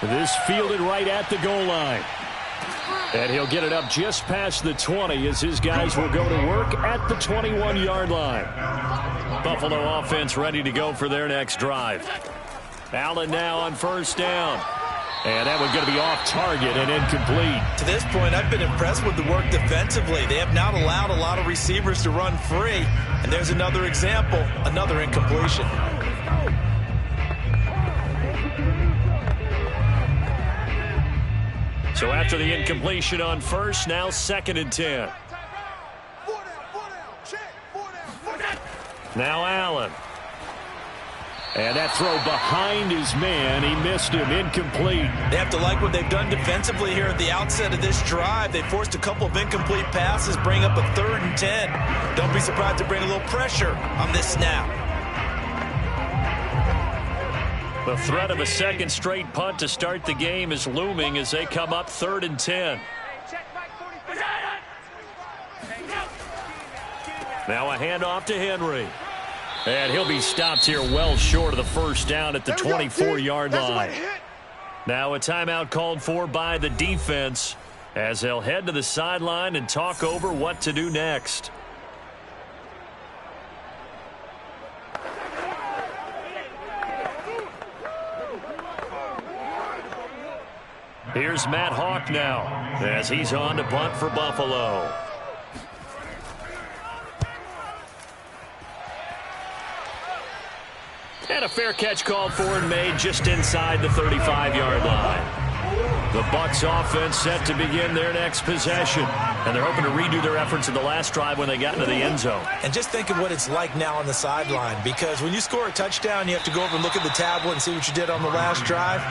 This fielded right at the goal line. And he'll get it up just past the 20 as his guys will go to work at the 21-yard line. Buffalo offense ready to go for their next drive. Allen now on first down. And that one's going to be off target and incomplete. To this point, I've been impressed with the work defensively. They have not allowed a lot of receivers to run free. And there's another example, another incompletion. So after the incompletion on first, now 2nd and 10. Now Allen. And that throw behind his man. He missed him. Incomplete. They have to like what they've done defensively here at the outset of this drive. They forced a couple of incomplete passes, bring up a 3rd and 10. Don't be surprised to bring a little pressure on this snap. The threat of a second straight punt to start the game is looming as they come up 3rd and 10. Now a handoff to Henry. And he'll be stopped here well short of the first down at the 24-yard line. Now a timeout called for by the defense as they'll head to the sideline and talk over what to do next. Here's Matt Hawk now as he's on to punt for Buffalo. And a fair catch called for and made just inside the 35-yard line. The Bucs offense set to begin their next possession. And they're hoping to redo their efforts in the last drive when they got into the end zone. And just think of what it's like now on the sideline. Because when you score a touchdown, you have to go over and look at the tablet and see what you did on the last drive.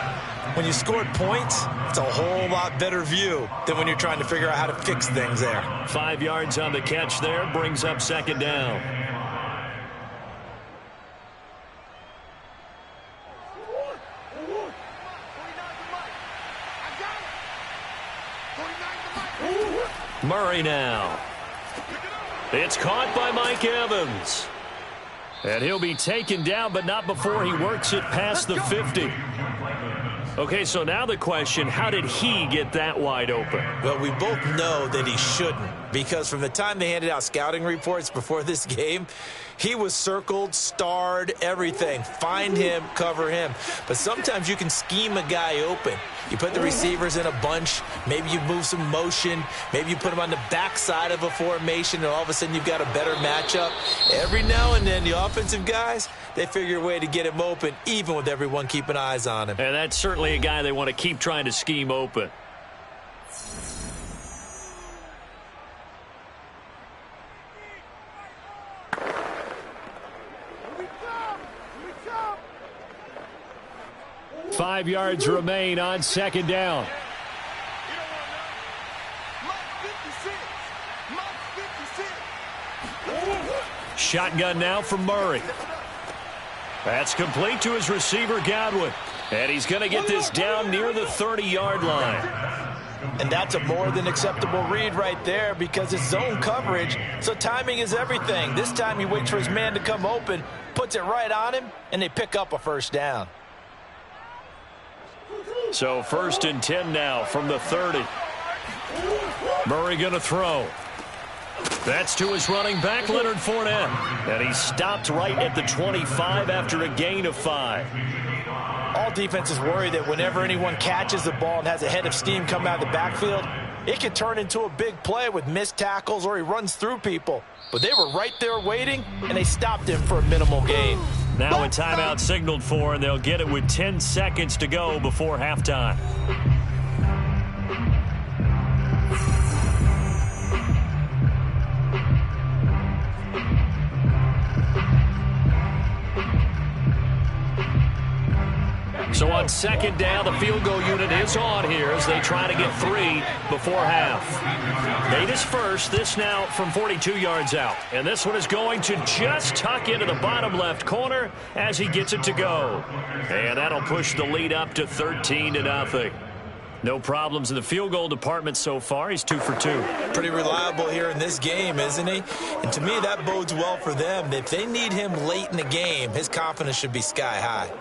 When you scored points, it's a whole lot better view than when you're trying to figure out how to fix things there. 5 yards on the catch there, brings up 2nd down. Murray now. It's caught by Mike Evans. And he'll be taken down, but not before he works it past the 50. Okay, so now the question, how did he get that wide open? Well, we both know that he shouldn't, because from the time they handed out scouting reports before this game, He was circled, starred, everything. Find him, cover him. But sometimes you can scheme a guy open. You put the receivers in a bunch. Maybe you move some motion. Maybe you put them on the backside of a formation, and all of a sudden you've got a better matchup. Every now and then, the offensive guys, they figure a way to get him open, even with everyone keeping eyes on him. And that's certainly a guy they want to keep trying to scheme open. – 5 yards remain on second down. Shotgun now from Murray. That's complete to his receiver, Godwin. And he's going to get this down near the 30-yard line. And that's a more than acceptable read right there because it's zone coverage, so timing is everything. This time he waits for his man to come open, puts it right on him, and they pick up a first down. So 1st and 10 now from the 30. Murray going to throw. That's to his running back, Leonard Fournette. And he stopped right at the 25 after a gain of 5. All defenses worry that whenever anyone catches the ball and has a head of steam coming out of the backfield, it can turn into a big play with missed tackles or he runs through people. But they were right there waiting, and they stopped him for a minimal gain. Now a timeout signaled for, and they'll get it with 10 seconds to go before halftime. So on second down, the field goal unit is on here as they try to get 3 before half. Made his first, this now from 42 yards out. And this one is going to just tuck into the bottom left corner as he gets it to go. And that'll push the lead up to 13-0. No problems in the field goal department so far. He's 2 for 2. Pretty reliable here in this game, isn't he? And to me, that bodes well for them. If they need him late in the game, his confidence should be sky high.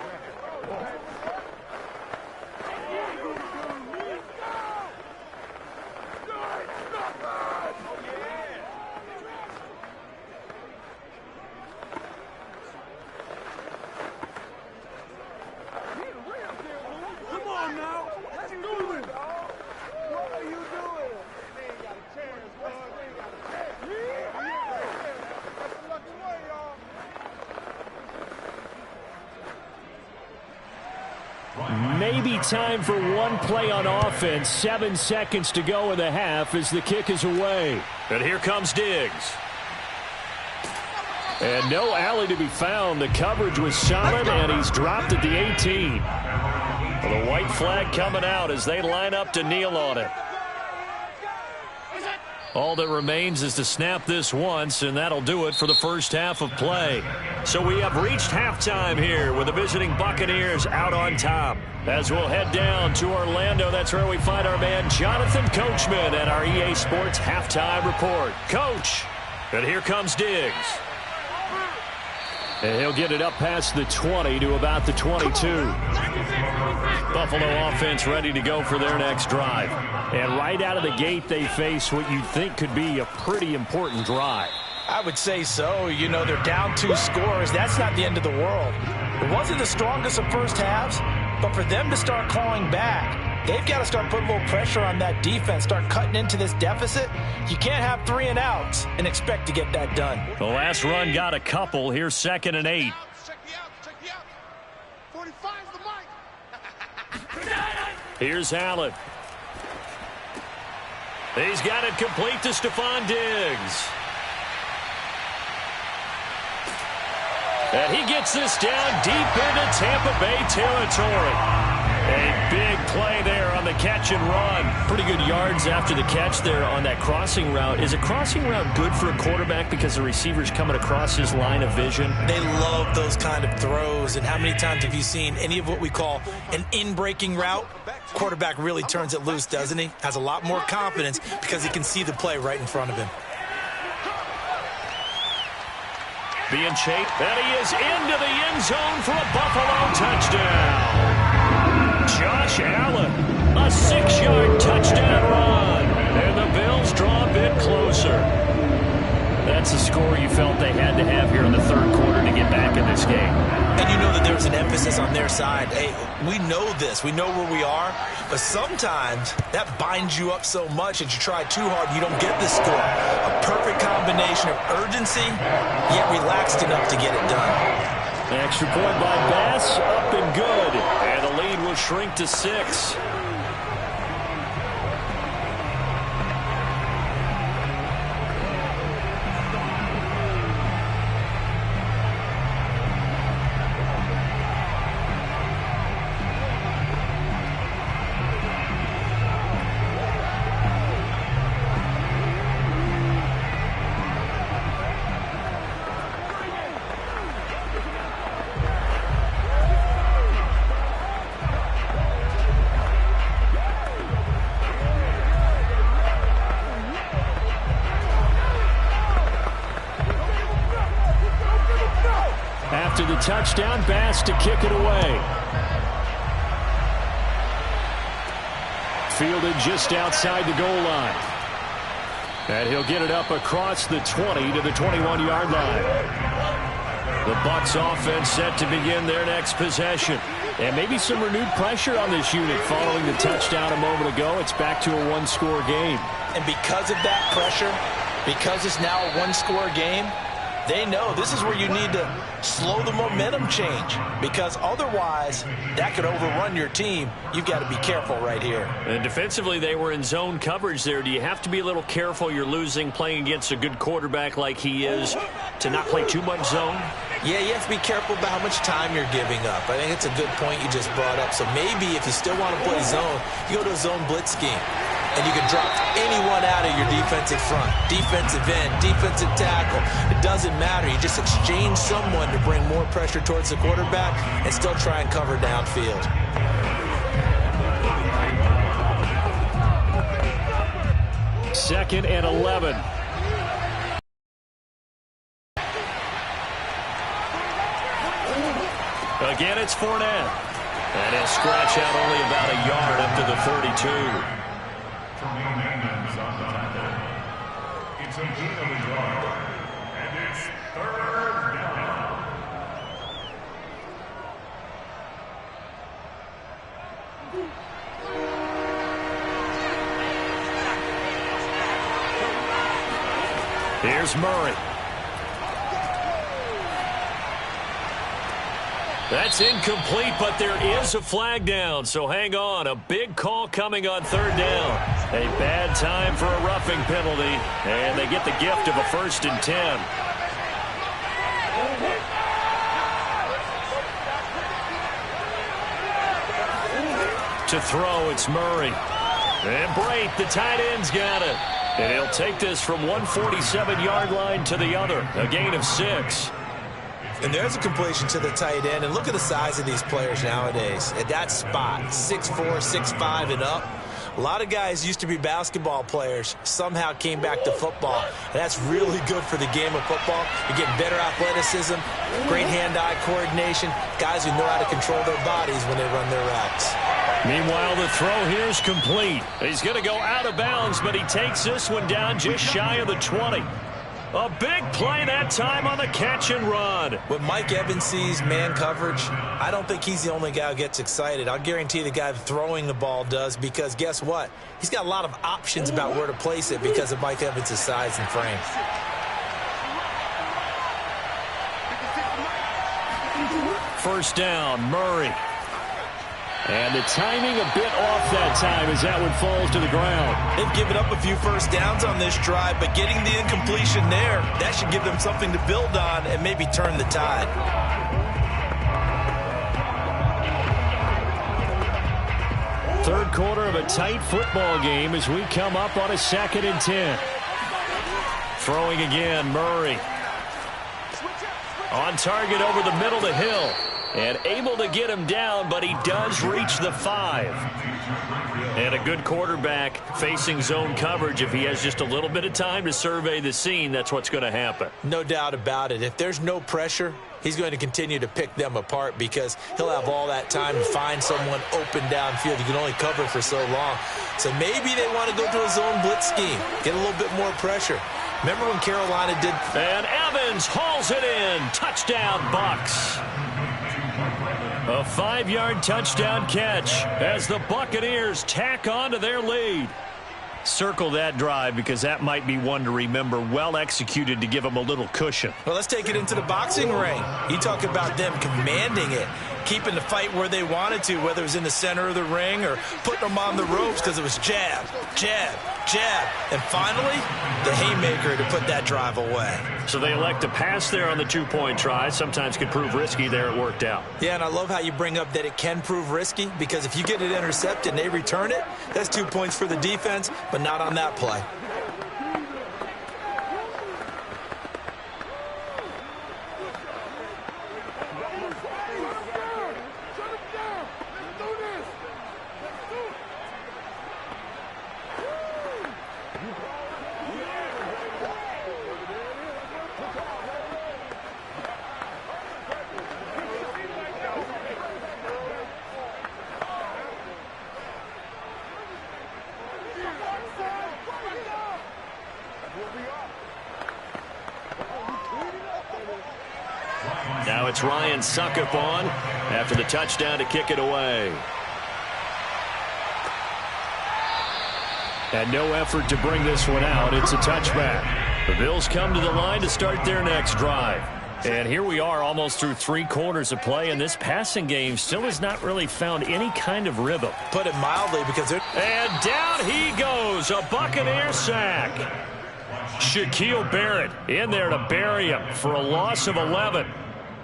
Maybe time for one play on offense. 7 seconds to go in the half as the kick is away. And here comes Diggs. And no alley to be found. The coverage was solid, and he's dropped at the 18. Well, the white flag coming out as they line up to kneel on it. All that remains is to snap this once, and that'll do it for the first half of play. So we have reached halftime here with the visiting Buccaneers out on top. As we'll head down to Orlando, that's where we find our man Jonathan Coachman at our EA Sports Halftime Report. Coach, and here comes Diggs. And he'll get it up past the 20 to about the 22. Buffalo offense ready to go for their next drive. And right out of the gate, they face what you'd think could be a pretty important drive. I would say so. You know, they're down 2 scores. That's not the end of the world. It wasn't the strongest of first halves, but for them to start clawing back, they've got to start putting a little pressure on that defense, start cutting into this deficit. You can't have 3 and outs and expect to get that done. The last run got a couple. Here's 2nd and 8. Check me out. 45's the mic. Here's Allen. He's got it complete to Stephon Diggs. And he gets this down deep into Tampa Bay territory. A big play there on the catch and run. Pretty good yards after the catch there on that crossing route. Is a crossing route good for a quarterback because the receiver's coming across his line of vision? They love those kind of throws. And how many times have you seen any of what we call an in-breaking route? Quarterback really turns it loose, doesn't he? Has a lot more confidence because he can see the play right in front of him. Being chased, and he is into the end zone for a Buffalo touchdown. Josh Allen, a 6-yard touchdown run. And the Bills draw a bit closer. That That's a score you felt they had to have here in the third quarter to get back in this game. And you know that there was an emphasis on their side. Hey, we know this. We know where we are. But sometimes that binds you up so much that you try too hard and you don't get the score. A perfect combination of urgency, yet relaxed enough to get it done. Extra point by Bass, up and good. And the lead will shrink to 6. After the touchdown, Bass to kick it away. Fielded just outside the goal line. And he'll get it up across the 20 to the 21-yard line. The Bucs offense set to begin their next possession. And maybe some renewed pressure on this unit following the touchdown a moment ago. It's back to a one-score game. And because of that pressure, because it's now a one-score game, they know this is where you need to slow the momentum change, because otherwise that could overrun your team. You've got to be careful right here. And defensively, they were in zone coverage there. Do you have to be a little careful? You're losing playing against a good quarterback like he is to not play too much zone? Yeah, you have to be careful about how much time you're giving up. I think it's a good point you just brought up. So maybe if you still want to play zone, you go to a zone blitz scheme. And you can drop anyone out of your defensive front, defensive end, defensive tackle. It doesn't matter. You just exchange someone to bring more pressure towards the quarterback and still try and cover downfield. Second and 11. Again, it's Fournette. And he'll scratch out only about a yard up to the 32. It's a gain of a yard, and it's third down. Here's Murray. That's incomplete, but there is a flag down, so hang on. A big call coming on third down. A bad time for a roughing penalty, and they get the gift of a 1st and 10. To throw, it's Murray. And Brate, the tight end's got it. And he'll take this from one 47-yard line to the other, a gain of 6. And there's a completion to the tight end. And look at the size of these players nowadays. At that spot, 6'4", 6'5", and up. A lot of guys used to be basketball players, somehow came back to football. And that's really good for the game of football. You're getting better athleticism, great hand-eye coordination, guys who know how to control their bodies when they run their routes. Meanwhile, the throw here is complete. He's going to go out of bounds, but he takes this one down just shy of the 20. A big play that time on the catch and run. When Mike Evans sees man coverage, I don't think he's the only guy who gets excited. I'll guarantee the guy throwing the ball does, because guess what? He's got a lot of options about where to place it because of Mike Evans' size and frame. First down, Murray. And the timing a bit off that time as that one falls to the ground. They've given up a few first downs on this drive, but getting the incompletion there, that should give them something to build on and maybe turn the tide. Third quarter of a tight football game as we come up on a 2nd and 10. Throwing again, Murray. On target over the middle to Hill. And able to get him down, but he does reach the 5. And a good quarterback facing zone coverage. If he has just a little bit of time to survey the scene, that's what's going to happen. No doubt about it. If there's no pressure, he's going to continue to pick them apart because he'll have all that time to find someone open downfield. You can only cover for so long. So maybe they want to go to a zone blitz scheme, get a little bit more pressure. Remember when Carolina did... And Evans hauls it in. Touchdown, Bucs. A 5-yard touchdown catch as the Buccaneers tack on to their lead. Circle that drive because that might be one to remember. Well executed to give them a little cushion. Well, let's take it into the boxing ring. You talk about them commanding it, keeping the fight where they wanted to, whether it was in the center of the ring or putting them on the ropes because it was jab, jab, jab. And finally, the haymaker to put that drive away. So they elect to pass there on the 2-point try. Sometimes could prove risky. There it worked out. Yeah, and I love how you bring up that it can prove risky because if you get it intercepted and they return it, that's 2 points for the defense, but not on that play. Now it's Ryan Succop on after the touchdown to kick it away. And no effort to bring this one out. It's a touchback. The Bills come to the line to start their next drive. And here we are almost through 3 quarters of play, and this passing game still has not really found any kind of rhythm. Put it mildly because they're... And down he goes, a Buccaneer sack. Shaquille Barrett in there to bury him for a loss of 11.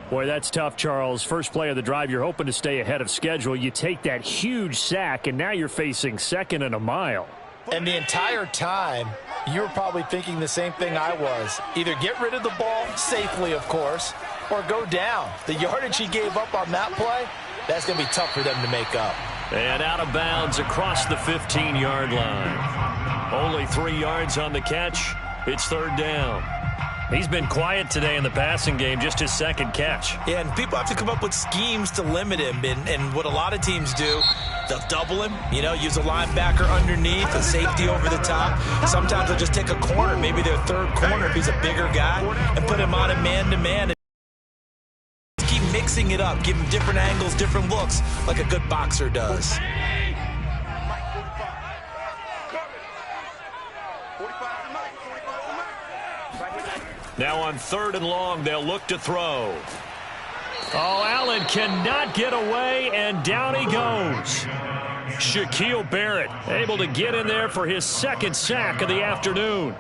Boy, that's tough, Charles. First play of the drive, you're hoping to stay ahead of schedule. You take that huge sack, and now you're facing 2nd and a mile. And the entire time, you were probably thinking the same thing I was. Either get rid of the ball safely, of course, or go down. The yardage he gave up on that play, that's going to be tough for them to make up. And out of bounds across the 15-yard line. Only 3 yards on the catch. It's 3rd down. He's been quiet today in the passing game, just his 2nd catch. Yeah, and people have to come up with schemes to limit him. And what a lot of teams do, they'll double him, use a linebacker underneath, a safety over the top. Sometimes they'll just take a corner, maybe their 3rd corner if he's a bigger guy, and put him on a man-to-man. Keep mixing it up, give him different angles, different looks, like a good boxer does. Now on 3rd and long, they'll look to throw. Oh, Allen cannot get away, and down he goes. Shaquille Barrett able to get in there for his 2nd sack of the afternoon.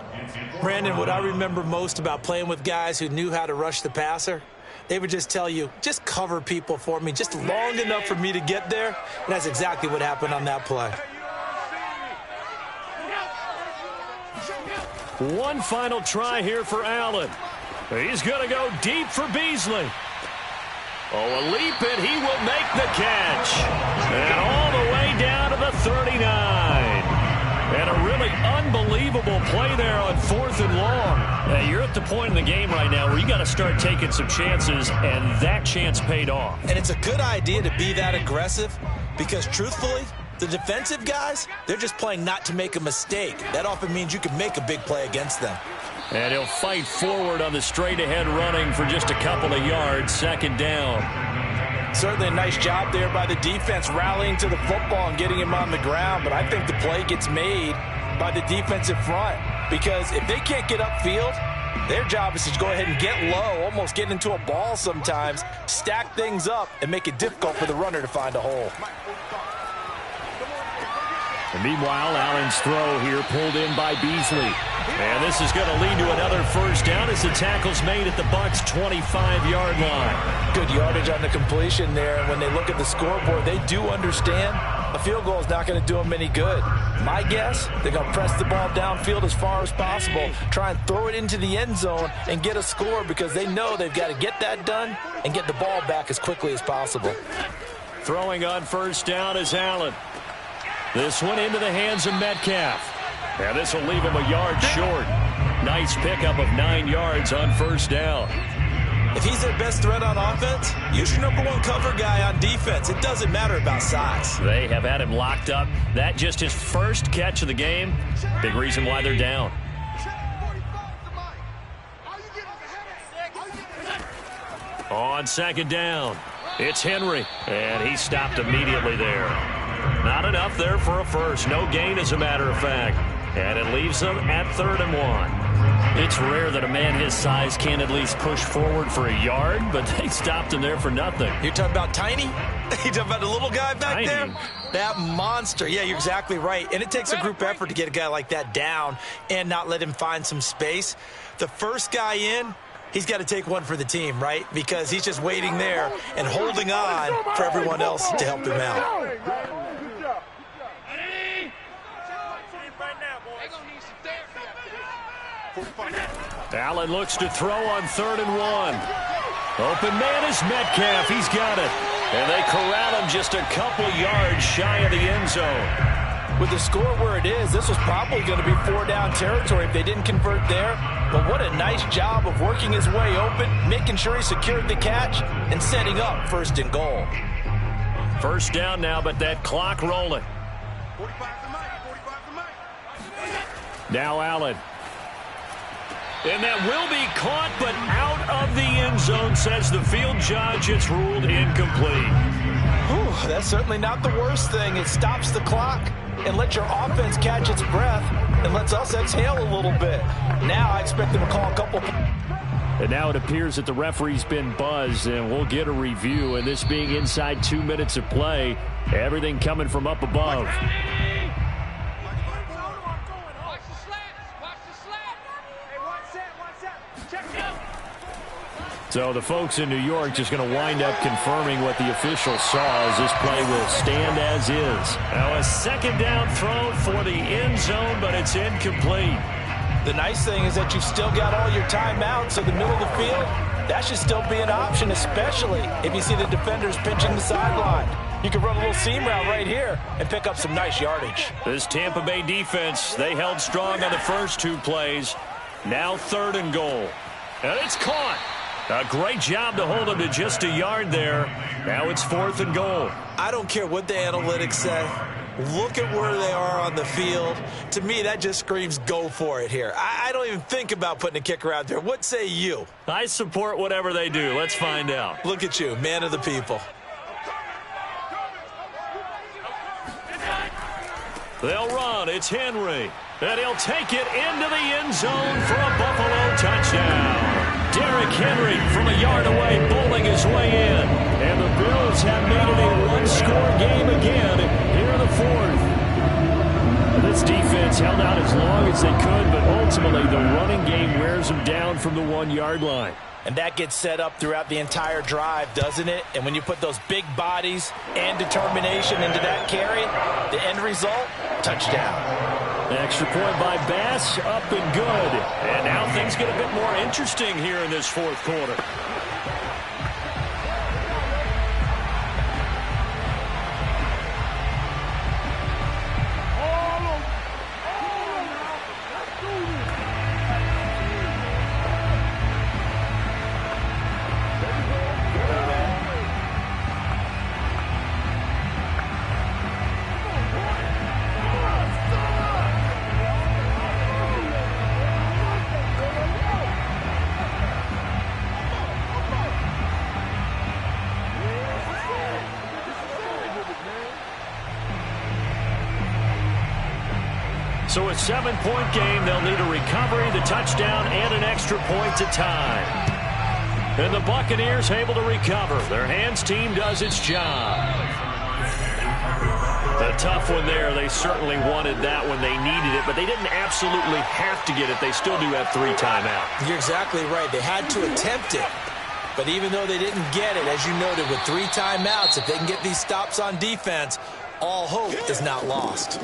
Brandon, what I remember most about playing with guys who knew how to rush the passer, they would just tell you, just cover people for me, just long enough for me to get there. And that's exactly what happened on that play. One final try here for Allen. He's going to go deep for Beasley. Oh, a leap, and he will make the catch. And all the way down to the 39. And a really unbelievable play there on 4th and long. You're at the point in the game right now where you got to start taking some chances, and that chance paid off. And it's a good idea to be that aggressive because, truthfully, the defensive guys, they're just playing not to make a mistake. That often means you can make a big play against them. And he'll fight forward on the straight-ahead running for just a couple of yards, 2nd down. Certainly a nice job there by the defense rallying to the football and getting him on the ground, but I think the play gets made by the defensive front because if they can't get upfield, their job is to go ahead and get low, almost get into a ball sometimes, stack things up, and make it difficult for the runner to find a hole. And meanwhile, Allen's throw here pulled in by Beasley. And this is going to lead to another 1st down as the tackle's made at the Bucs' 25-yard line. Good yardage on the completion there. And when they look at the scoreboard, they do understand a field goal is not going to do them any good. My guess, they're going to press the ball downfield as far as possible, try and throw it into the end zone and get a score because they know they've got to get that done and get the ball back as quickly as possible. Throwing on 1st down is Allen. This one into the hands of Metcalf. And this will leave him a yard short. Nice pickup of 9 yards on 1st down. If he's their best threat on offense, use your #1 cover guy on defense. It doesn't matter about size. They have had him locked up. That just his 1st catch of the game. Big reason why they're down. On second down, it's Henry, and he stopped immediately there. Not enough there for a first. No gain, as a matter of fact. And it leaves them at 3rd and 1. It's rare that a man his size can't at least push forward for a yard, but they stopped him there for nothing. You're talking about Tiny? You're talking about the little guy back there? That monster. Yeah, you're exactly right. And it takes a group effort to get a guy like that down and not let him find some space. The first guy in, he's got to take one for the team, right? Because he's just waiting there and holding on for everyone else to help him out. Allen looks to throw on 3rd and 1. Open man is Metcalf. He's got it. And they corral him just a couple yards shy of the end zone. With the score where it is, this was probably going to be 4-down territory if they didn't convert there. But what a nice job of working his way open, making sure he secured the catch, and setting up 1st and goal. First down now, but that clock rolling. Now Allen. And that will be caught, but out of the end zone, says the field judge. It's ruled incomplete. Whew, that's certainly not the worst thing. It stops the clock and lets your offense catch its breath and lets us exhale a little bit. Now I expect them to call a couple. And now it appears that the referee's been buzzed, and we'll get a review. And this being inside 2 minutes of play, everything coming from up above. So the folks in New York just going to wind up confirming what the official saw, as this play will stand as is. Now a 2nd down throw for the end zone, but it's incomplete. The nice thing is that you've still got all your timeouts, so the middle of the field, that should still be an option, especially if you see the defenders pinching the sideline. You can run a little seam route right here and pick up some nice yardage. This Tampa Bay defense, they held strong on the first 2 plays. Now 3rd and goal. And it's caught. A great job to hold him to just a yard there. Now it's 4th and goal. I don't care what the analytics say. Look at where they are on the field. To me, that just screams go for it here. I don't even think about putting a kicker out there. What say you? I support whatever they do. Let's find out. Look at you, man of the people. They'll run. It's Henry. And he'll take it into the end zone for a Buffalo touchdown. Derrick Henry from a yard away, bowling his way in. And the Bills have made it a one-score game again here in the 4th. This defense held out as long as they could, but ultimately the running game wears them down from the 1-yard line. And that gets set up throughout the entire drive, doesn't it? And when you put those big bodies and determination into that carry, the end result, touchdown. Extra point by Bass, up and good. And now things get a bit more interesting here in this 4th quarter. So a 7-point game. They'll need a recovery, the touchdown, and an extra point to tie. And the Buccaneers able to recover. Their hands team does its job. A tough one there. They certainly wanted that when they needed it, but they didn't absolutely have to get it. They still do have 3 timeouts. You're exactly right. They had to attempt it. But even though they didn't get it, as you noted, with 3 timeouts, if they can get these stops on defense, all hope is not lost.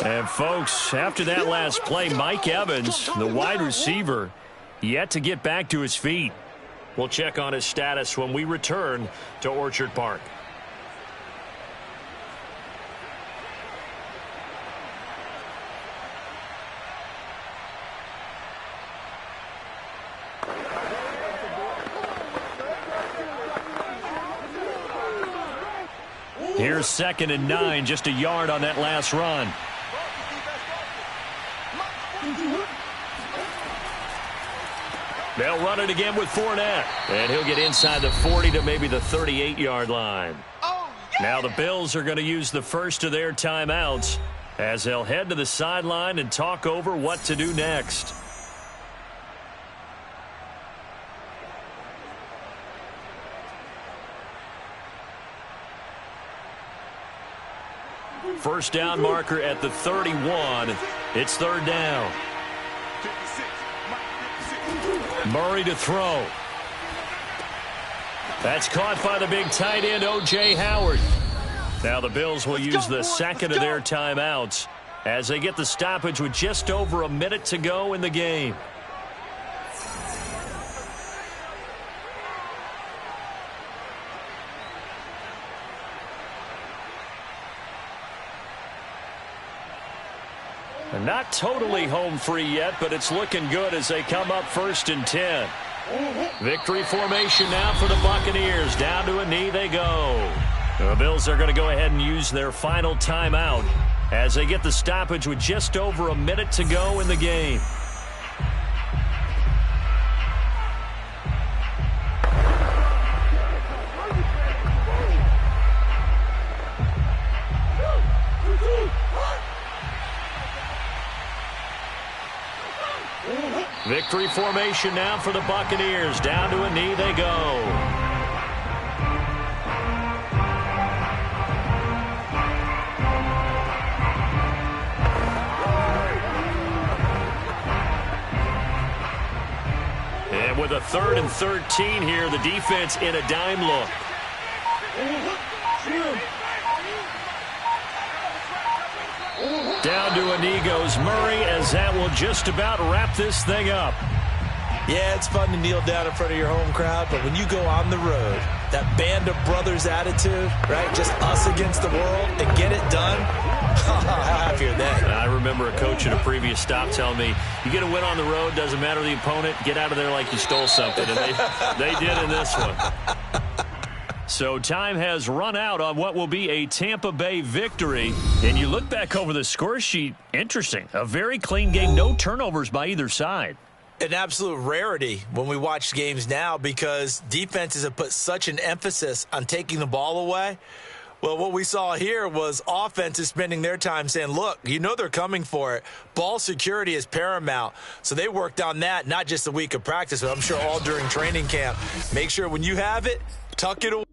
And, folks, after that last play, Mike Evans, the wide receiver, yet to get back to his feet. We'll check on his status when we return to Orchard Park. Here's 2nd and 9, just a yard on that last run. They'll run it again with Fournette. And he'll get inside the 40 to maybe the 38-yard line. Now the Bills are going to use the first of their timeouts as they'll head to the sideline and talk over what to do next. First down marker at the 31. It's third down. Murray to throw. That's caught by the big tight end, O.J. Howard. Now the Bills will use the second of their timeouts as they get the stoppage with just over a minute to go in the game. And not totally home free yet, but it's looking good as they come up 1st and 10. Victory formation now for the Buccaneers. Down to a knee they go. The Bills are going to go ahead and use their final timeout as they get the stoppage with just over a minute to go in the game. Victory formation now for the Buccaneers. Down to a knee they go. And with a 3rd and 13 here, the defense in a dime look. Down to a knee goes Murray as that will just about wrap this thing up. Yeah, it's fun to kneel down in front of your home crowd, but when you go on the road, that band of brothers attitude, right, just us against the world, and get it done, how happy are they? I remember a coach at a previous stop telling me, you get a win on the road, doesn't matter the opponent, get out of there like you stole something, and they did in this one. So time has run out on what will be a Tampa Bay victory. And you look back over the score sheet, interesting. A very clean game, no turnovers by either side. An absolute rarity when we watch games now because defenses have put such an emphasis on taking the ball away. Well, what we saw here was offenses spending their time saying, look, you know they're coming for it. Ball security is paramount. So they worked on that, not just a week of practice, but I'm sure all during training camp. Make sure when you have it, tuck it away.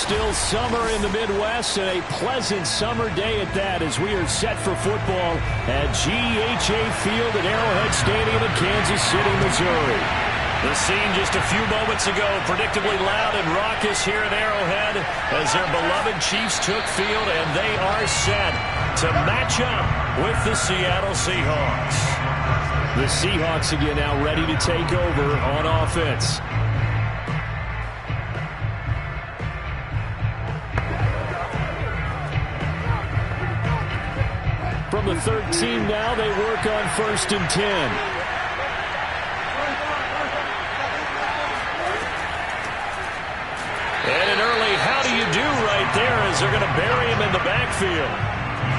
still summer in the Midwest, and a pleasant summer day at that as we are set for football at GEHA Field at Arrowhead Stadium in Kansas City, Missouri. The scene just a few moments ago, predictably loud and raucous here at Arrowhead as their beloved Chiefs took field, and they are set to match up with the Seattle Seahawks. The Seahawks again now ready to take over on offense. From the 13 now, they work on 1st and 10. And an early how do you do right there as they're going to bury him in the backfield.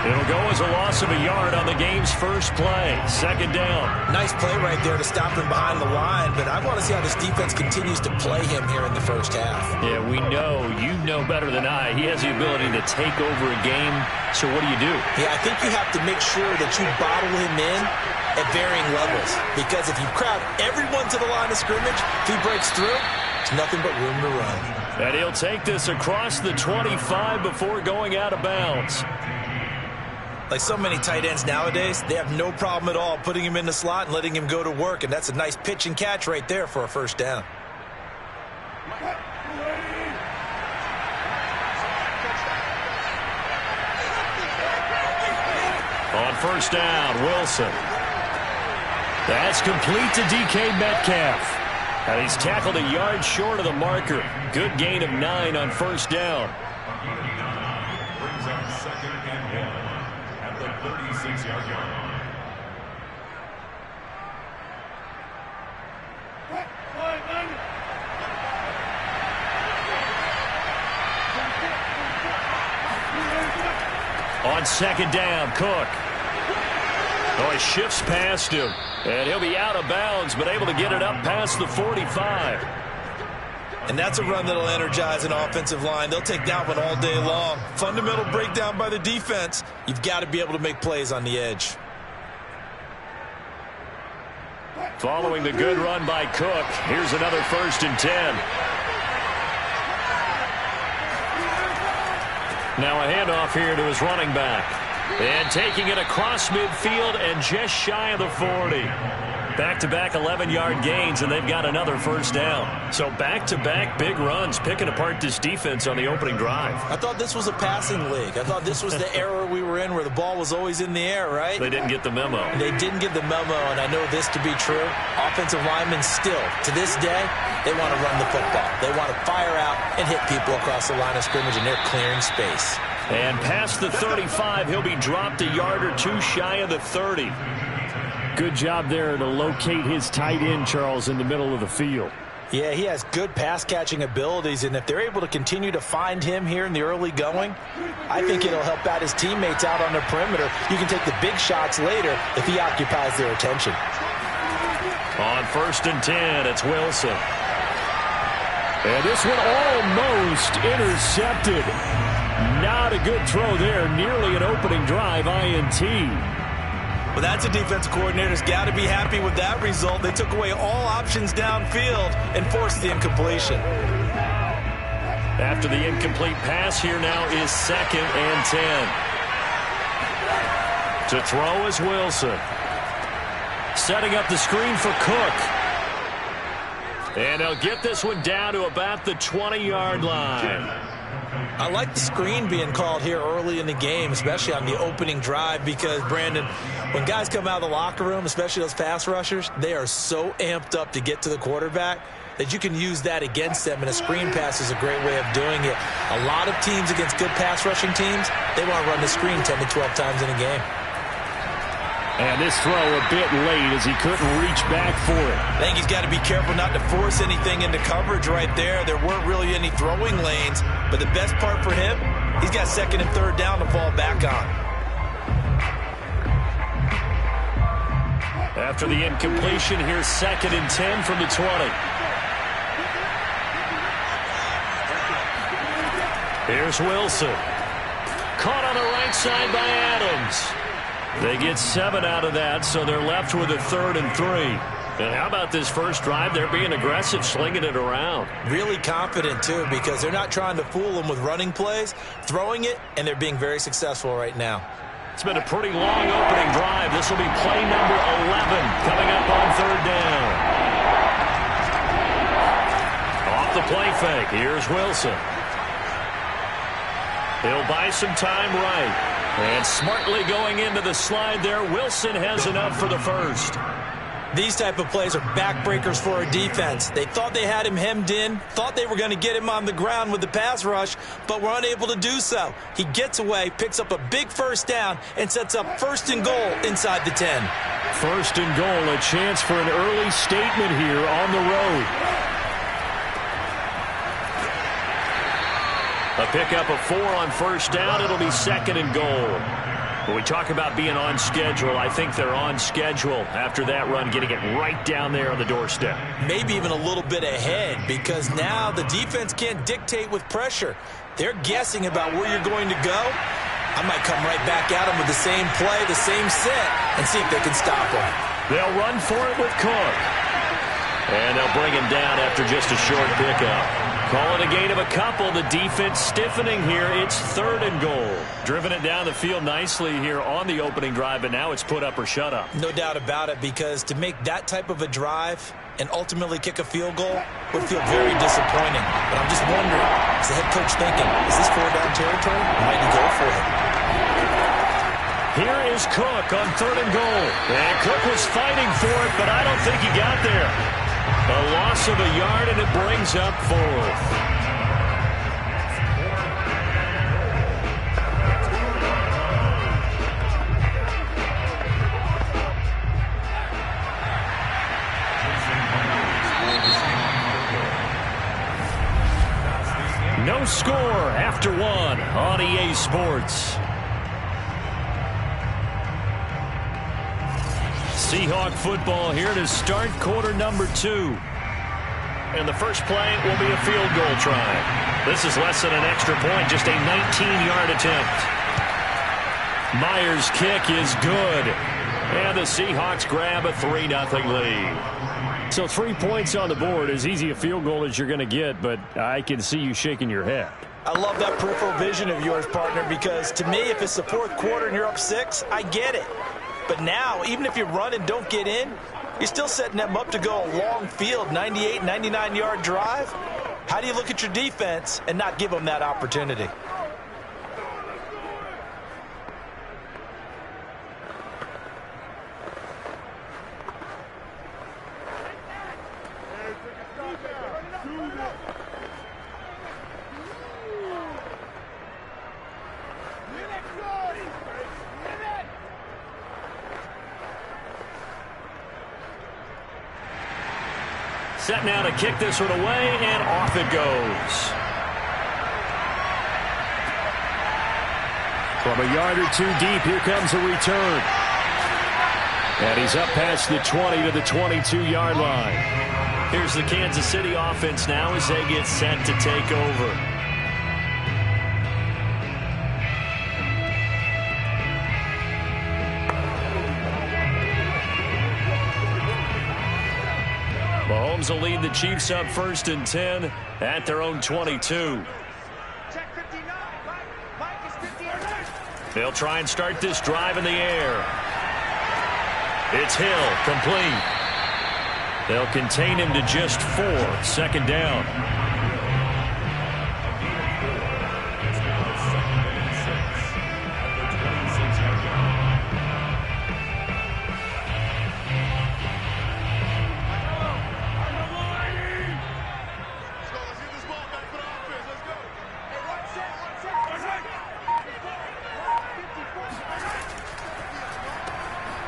It'll go as a loss of a yard on the game's first play. 2nd down. Nice play right there to stop him behind the line, but I want to see how this defense continues to play him here in the first half. Yeah, we know. You know better than I. He has the ability to take over a game. So what do? Yeah, I think you have to make sure that you bottle him in at varying levels, because if you crowd everyone to the line of scrimmage, if he breaks through, there's nothing but room to run. And he'll take this across the 25 before going out of bounds. Like so many tight ends nowadays, they have no problem at all putting him in the slot and letting him go to work, and that's a nice pitch and catch right there for a first down. On 1st down, Wilson. That's complete to DK Metcalf. And he's tackled a yard short of the marker. Good gain of 9 on 1st down. Brings up 2nd and 1 at the 36-yard line. On 2nd down, Cook. Oh, he shifts past him. And he'll be out of bounds, but able to get it up past the 45. And that's a run that'll energize an offensive line. They'll take that one all day long. Fundamental breakdown by the defense. You've got to be able to make plays on the edge. Following the good run by Cook, here's another 1st and 10. Now a handoff here to his running back. And taking it across midfield and just shy of the 40. Back-to-back 11-yard gains, and they've got another 1st down. So back-to-back big runs, picking apart this defense on the opening drive. I thought this was a passing league. I thought this was the era we were in where the ball was always in the air, right? They didn't get the memo. They didn't get the memo, and I know this to be true. Offensive linemen still, to this day, they want to run the football. They want to fire out and hit people across the line of scrimmage, and they're clearing space. And past the 35, he'll be dropped a yard or two shy of the 30. Good job there to locate his tight end, Charles, in the middle of the field. Yeah, he has good pass-catching abilities, and if they're able to continue to find him here in the early going, I think it'll help out his teammates out on the perimeter. You can take the big shots later if he occupies their attention. On 1st and 10, it's Wilson. And this one almost intercepted. Not a good throw there. Nearly an opening drive INT. Well, that's a defense coordinator's got to be happy with that result. They took away all options downfield and forced the incompletion. After the incomplete pass, here now is 2nd and 10. To throw is Wilson. Setting up the screen for Cook. And they'll get this one down to about the 20-yard line. I like the screen being called here early in the game, especially on the opening drive, because, Brandon, when guys come out of the locker room, especially those pass rushers, they are so amped up to get to the quarterback that you can use that against them, and a screen pass is a great way of doing it. A lot of teams against good pass rushing teams, they want to run the screen 10 to 12 times in a game. And this throw a bit late as he couldn't reach back for it. I think he's got to be careful not to force anything into coverage right there. There weren't really any throwing lanes, but the best part for him, he's got 2nd and 3rd down to fall back on. After the incompletion, here's 2nd and 10 from the 20. Here's Wilson. Caught on the right side by Adams. They get 7 out of that, so they're left with a 3rd and 3. And how about this first drive? They're being aggressive, slinging it around. Really confident, too, because they're not trying to fool them with running plays, throwing it, and they're being very successful right now. It's been a pretty long opening drive. This will be play number 11 coming up on third down. Off the play fake, here's Wilson. He'll buy some time right. And smartly going into the slide there, Wilson has enough for the first. These type of plays are backbreakers for a defense. They thought they had him hemmed in, thought they were going to get him on the ground with the pass rush, but were unable to do so. He gets away, picks up a big first down, and sets up first and goal inside the 10. First and goal, a chance for an early statement here on the road. A pickup of 4 on first down. It'll be second and goal. When we talk about being on schedule, I think they're on schedule after that run, getting it right down there on the doorstep. Maybe even a little bit ahead, because now the defense can't dictate with pressure. They're guessing about where you're going to go. I might come right back at them with the same play, the same set, and see if they can stop them. They'll run for it with Cook. And they'll bring him down after just a short pickup. Call it a gain of a couple. The defense stiffening here. It's third and goal. Driven it down the field nicely here on the opening drive, but now it's put up or shut up. No doubt about it, because to make that type of a drive and ultimately kick a field goal would feel very disappointing. But I'm just wondering, is the head coach thinking, is this 4-down territory? Or might he go for it? Here is Cook on third and goal. And Cook was fighting for it, but I don't think he got there. A loss of a yard, and it brings up fourth. No score after one on EA Sports. Seahawk football here to start quarter number 2. And the first play will be a field goal try. This is less than an extra point, just a 19-yard attempt. Myers' kick is good. And the Seahawks grab a 3-0 lead. So 3 points on the board, as easy a field goal as you're going to get, but I can see you shaking your head. I love that peripheral vision of yours, partner, because to me, if it's the fourth quarter and you're up 6, I get it. But now, even if you run and don't get in, you're still setting them up to go a long field, 98, 99-yard drive. How do you look at your defense and not give them that opportunity? Set now to kick this one away, and off it goes. From a yard or 2 deep, here comes a return. And he's up past the 20 to the 22-yard line. Here's the Kansas City offense now as they get set to take over. Mahomes will lead the Chiefs up 1st and 10 at their own 22. They'll try and start this drive in the air. It's Hill, complete. They'll contain him to just 4, 2nd down.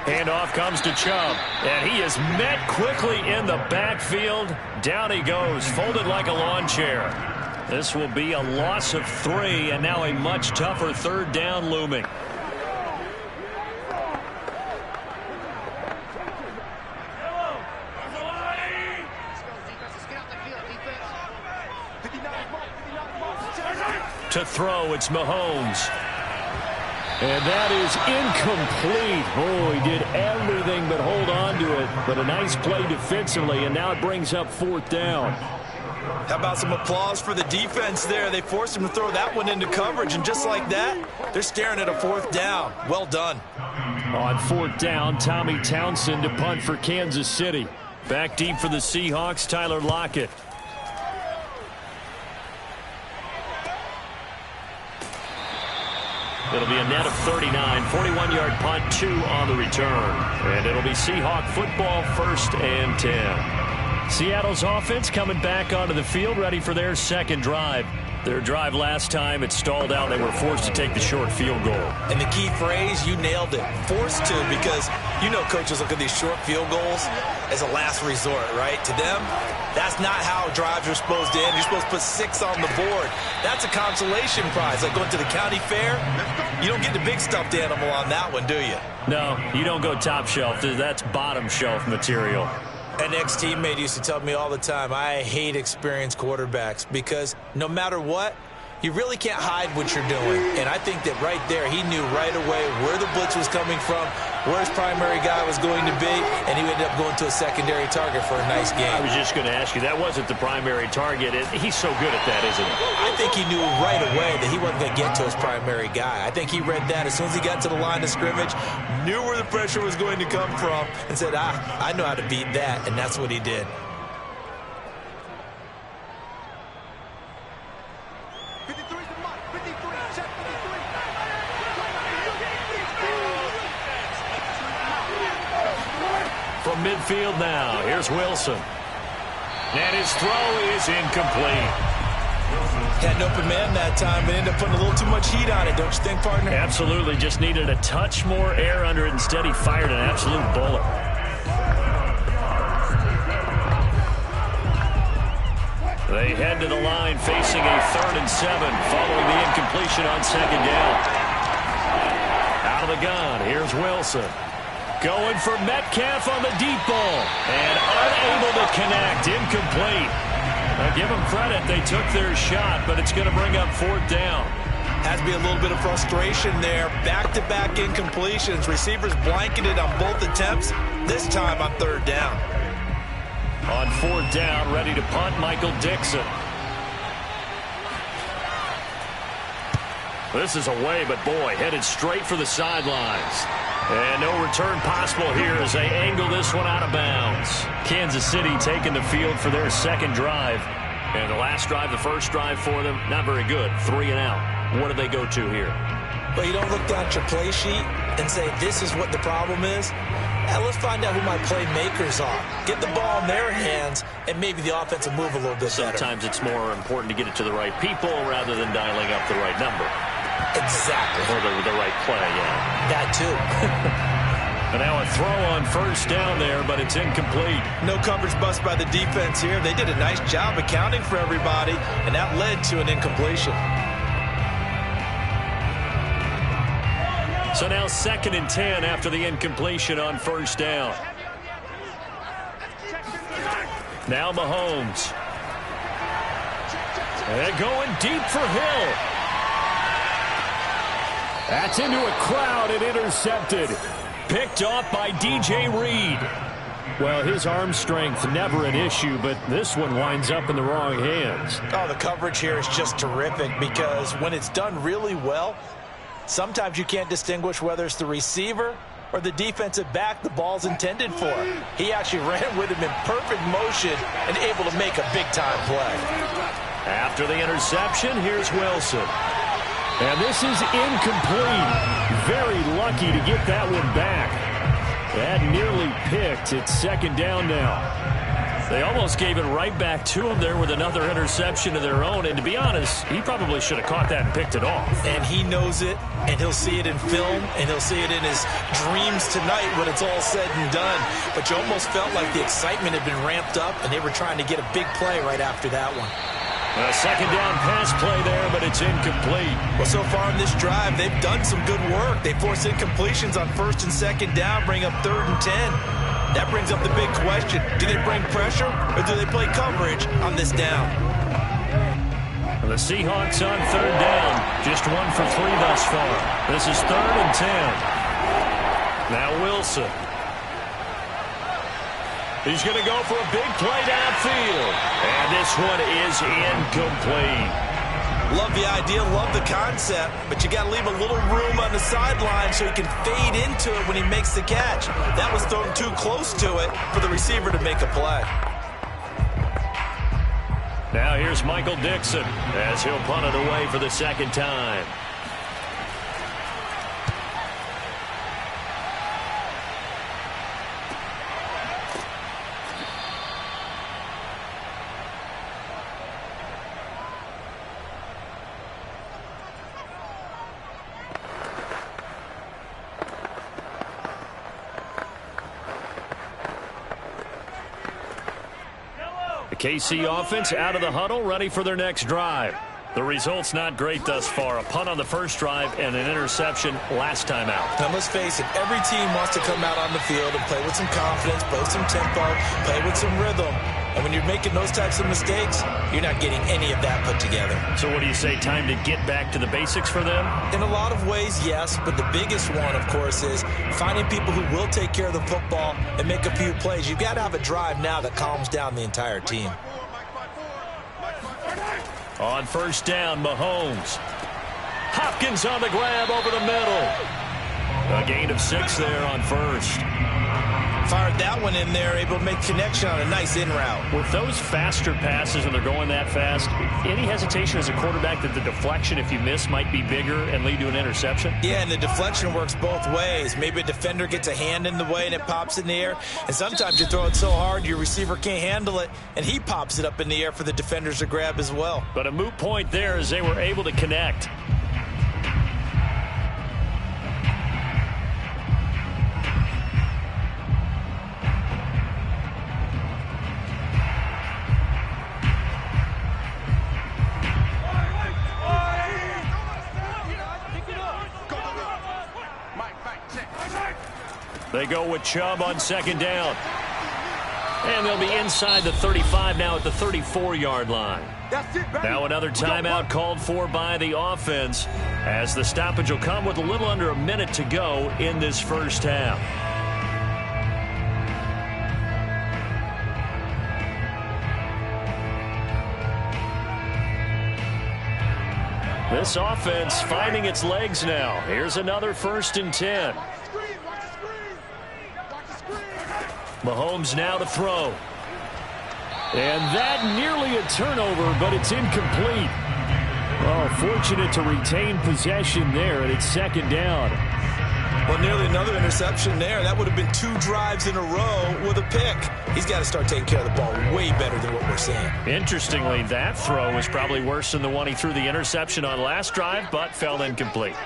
Handoff comes to Chubb, and he is met quickly in the backfield. Down he goes, folded like a lawn chair. This will be a loss of 3, and now a much tougher 3rd down looming. To throw, it's Mahomes. And that is incomplete. Oh, he did everything but hold on into it, but a nice play defensively, and now it brings up 4th down. How about some applause for the defense there? They forced him to throw that one into coverage, and just like that, they're staring at a 4th down. Well done. On 4th down, Tommy Townsend to punt for Kansas City. Back deep for the Seahawks, Tyler Lockett. It'll be a net of 39, 41-yard punt, 2 on the return. And it'll be Seahawk football, 1st and 10. Seattle's offense coming back onto the field, ready for their second drive. Their drive last time, it stalled out. They were forced to take the short field goal. And the key phrase, you nailed it. Forced to, because you know coaches look at these short field goals as a last resort, right? To them, that's not how drives are supposed to end. You're supposed to put 6 on the board. That's a consolation prize. Like going to the county fair, you don't get the big stuffed animal on that one, do you? No, you don't go top shelf. That's bottom shelf material. An ex-teammate used to tell me all the time, I hate experienced quarterbacks because no matter what, you really can't hide what you're doing. And I think that right there, he knew right away where the blitz was coming from, where his primary guy was going to be, and he ended up going to a secondary target for a nice game. I was just going to ask you, that wasn't the primary target. He's so good at that, isn't he? I think he knew right away that he wasn't going to get to his primary guy. I think he read that as soon as he got to the line of scrimmage, knew where the pressure was going to come from, and said, I know how to beat that, and that's what he did. From midfield now, here's Wilson. And his throw is incomplete. Had an open man that time, but ended up putting a little too much heat on it, don't you think, partner? Absolutely, just needed a touch more air under it. Instead, he fired an absolute bullet. They head to the line facing a 3rd and 7 following the incompletion on 2nd down. Out of the gun, here's Wilson. Going for Metcalf on the deep ball. And unable to connect. Incomplete. Now give them credit. They took their shot, but it's going to bring up 4th down. Has to be a little bit of frustration there. Back-to-back incompletions. Receivers blanketed on both attempts. This time on 3rd down. On 4th down, ready to punt, Michael Dixon. This is away, but boy, headed straight for the sidelines. And no return possible here as they angle this one out of bounds. Kansas City taking the field for their second drive. And the last drive, the first drive for them, not very good. 3 and out. What do they go to here? Well, you don't look down at your play sheet and say, this is what the problem is. Now, let's find out who my playmakers are. Get the ball in their hands, and maybe the offense will move a little bit better. Sometimes it's more important to get it to the right people rather than dialing up the right number. Exactly. Or the right play, yeah. That too. And now a throw on 1st down there, but it's incomplete. No coverage bust by the defense here. They did a nice job accounting for everybody, and that led to an incompletion. So now 2nd and 10 after the incompletion on 1st down. Now Mahomes. And going deep for Hill. That's into a crowd and intercepted. Picked off by DJ Reed. Well, his arm strength never an issue, but this one winds up in the wrong hands. Oh, the coverage here is just terrific because when it's done really well, sometimes you can't distinguish whether it's the receiver or the defensive back the ball's intended for. He actually ran with him in perfect motion and able to make a big-time play. After the interception, here's Wilson. And this is incomplete. Very lucky to get that one back. That nearly picked. It's 2nd down now. They almost gave it right back to him there with another interception of their own. And to be honest, he probably should have caught that and picked it off. And he knows it, and he'll see it in film, and he'll see it in his dreams tonight when it's all said and done. But you almost felt like the excitement had been ramped up, and they were trying to get a big play right after that one. A 2nd down pass play there, but it's incomplete. Well, so far in this drive, they've done some good work. They force incompletions on 1st and 2nd down, bring up 3rd and 10. That brings up the big question. Do they bring pressure, or do they play coverage on this down? The Seahawks on 3rd down. Just 1 for 3 thus far. This is 3rd and 10. Now Wilson. He's going to go for a big play downfield. And this one is incomplete. Love the idea, love the concept, but you got to leave a little room on the sideline so he can fade into it when he makes the catch. That was thrown too close to it for the receiver to make a play. Now here's Michael Dixon as he'll punt it away for the second time. KC offense out of the huddle, ready for their next drive. The result's not great thus far. A punt on the first drive and an interception last time out. Now let's face it, every team wants to come out on the field and play with some confidence, play with some tempo, play with some rhythm. And when you're making those types of mistakes, you're not getting any of that put together. So what do you say, time to get back to the basics for them? In a lot of ways, yes, but the biggest one, of course, is finding people who will take care of the football and make a few plays. You've got to have a drive now that calms down the entire team. On first down, Mahomes. Hopkins on the grab over the middle. A gain of 6 there on first. Fired that one in there, able to make connection on a nice in route. With those faster passes and they're going that fast, any hesitation as a quarterback that the deflection, if you miss, might be bigger and lead to an interception? Yeah, and the deflection works both ways. Maybe a defender gets a hand in the way and it pops in the air. And sometimes you throw it so hard your receiver can't handle it, and he pops it up in the air for the defenders to grab as well. But a moot point there as they were able to connect. They go with Chubb on second down. And they'll be inside the 35 now at the 34-yard line. Now another timeout called for by the offense as the stoppage will come with a little under a minute to go in this first half. This offense finding its legs now. Here's another 1st and 10. Mahomes now to throw. And that nearly a turnover, but it's incomplete. Oh, fortunate to retain possession there, and it's second down. Well, nearly another interception there. That would have been 2 drives in a row with a pick. He's got to start taking care of the ball way better than what we're seeing. Interestingly, that throw was probably worse than the one he threw the interception on last drive, but fell incomplete.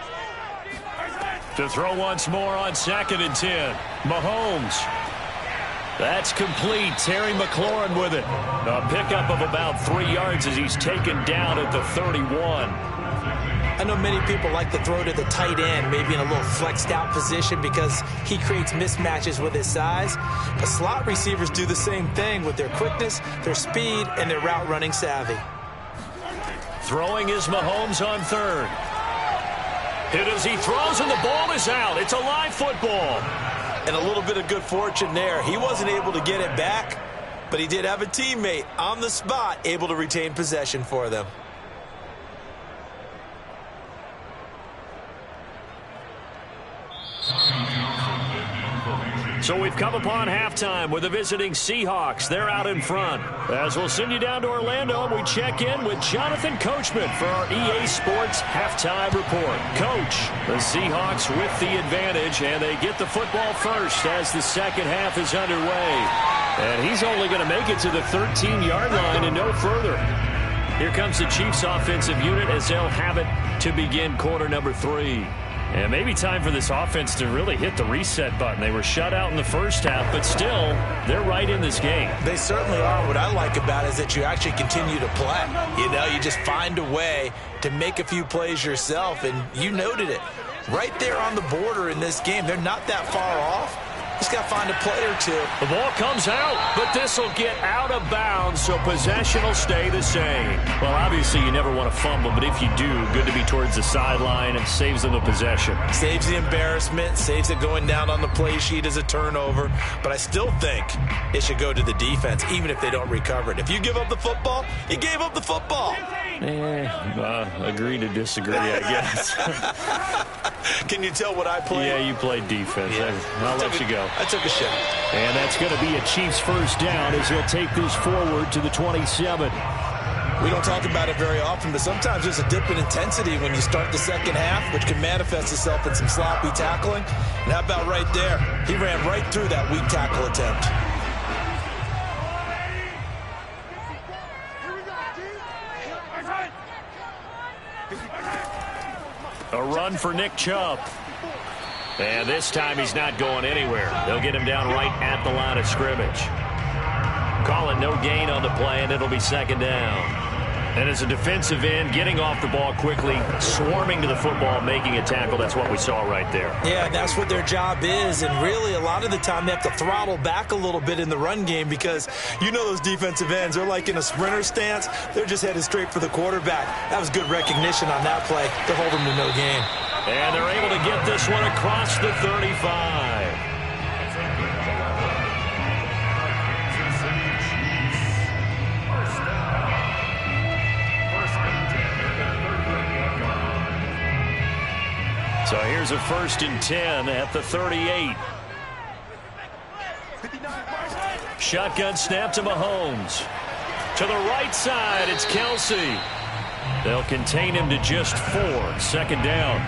To throw once more on 2nd and 10. Mahomes. That's complete. Terry McLaurin with it. A pickup of about 3 yards as he's taken down at the 31. I know many people like to throw to the tight end, maybe in a little flexed out position because he creates mismatches with his size. But slot receivers do the same thing with their quickness, their speed, and their route running savvy. Throwing is Mahomes on 3rd. Hit as he throws and the ball is out. It's a live football. And a little bit of good fortune there. He wasn't able to get it back, but he did have a teammate on the spot able to retain possession for them. So we've come upon halftime with the visiting Seahawks. They're out in front. As we'll send you down to Orlando, and we check in with Jonathan Coachman for our EA Sports Halftime Report. Coach, the Seahawks with the advantage, and they get the football first as the second half is underway. And he's only going to make it to the 13-yard line and no further. Here comes the Chiefs offensive unit as they'll have it to begin quarter number 3. And maybe time for this offense to really hit the reset button. They were shut out in the first half, but still, they're right in this game. They certainly are. What I like about it is that you actually continue to play. You know, you just find a way to make a few plays yourself, and you noted it. Right there on the border in this game, they're not that far off. Just got to find a play or two. The ball comes out, but this will get out of bounds, so possession will stay the same. Well, obviously you never want to fumble, but if you do, good to be towards the sideline. It saves them the possession. Saves the embarrassment, saves it going down on the play sheet as a turnover. But I still think it should go to the defense, even if they don't recover it. If you give up the football, you gave up the football. Agree to disagree, I guess. Can you tell what I played? Yeah, you played defense. Yeah. I'll let you go. I took a shot. And that's going to be a Chiefs first down as he'll take this forward to the 27. We don't talk about it very often, but sometimes there's a dip in intensity when you start the second half, which can manifest itself in some sloppy tackling. And how about right there? He ran right through that weak tackle attempt. A run for Nick Chubb. And this time he's not going anywhere. They'll get him down right at the line of scrimmage. Call it no gain on the play, and it'll be second down. And as a defensive end, getting off the ball quickly, swarming to the football, making a tackle, that's what we saw right there. Yeah, that's what their job is, and really a lot of the time they have to throttle back a little bit in the run game because you know those defensive ends, they're like in a sprinter stance. They're just headed straight for the quarterback. That was good recognition on that play to hold them to no gain. And they're able to get this one across the 35. So here's a 1st and 10 at the 38. Shotgun snap to Mahomes. To the right side, it's Kelsey. They'll contain him to just 4. 2nd down.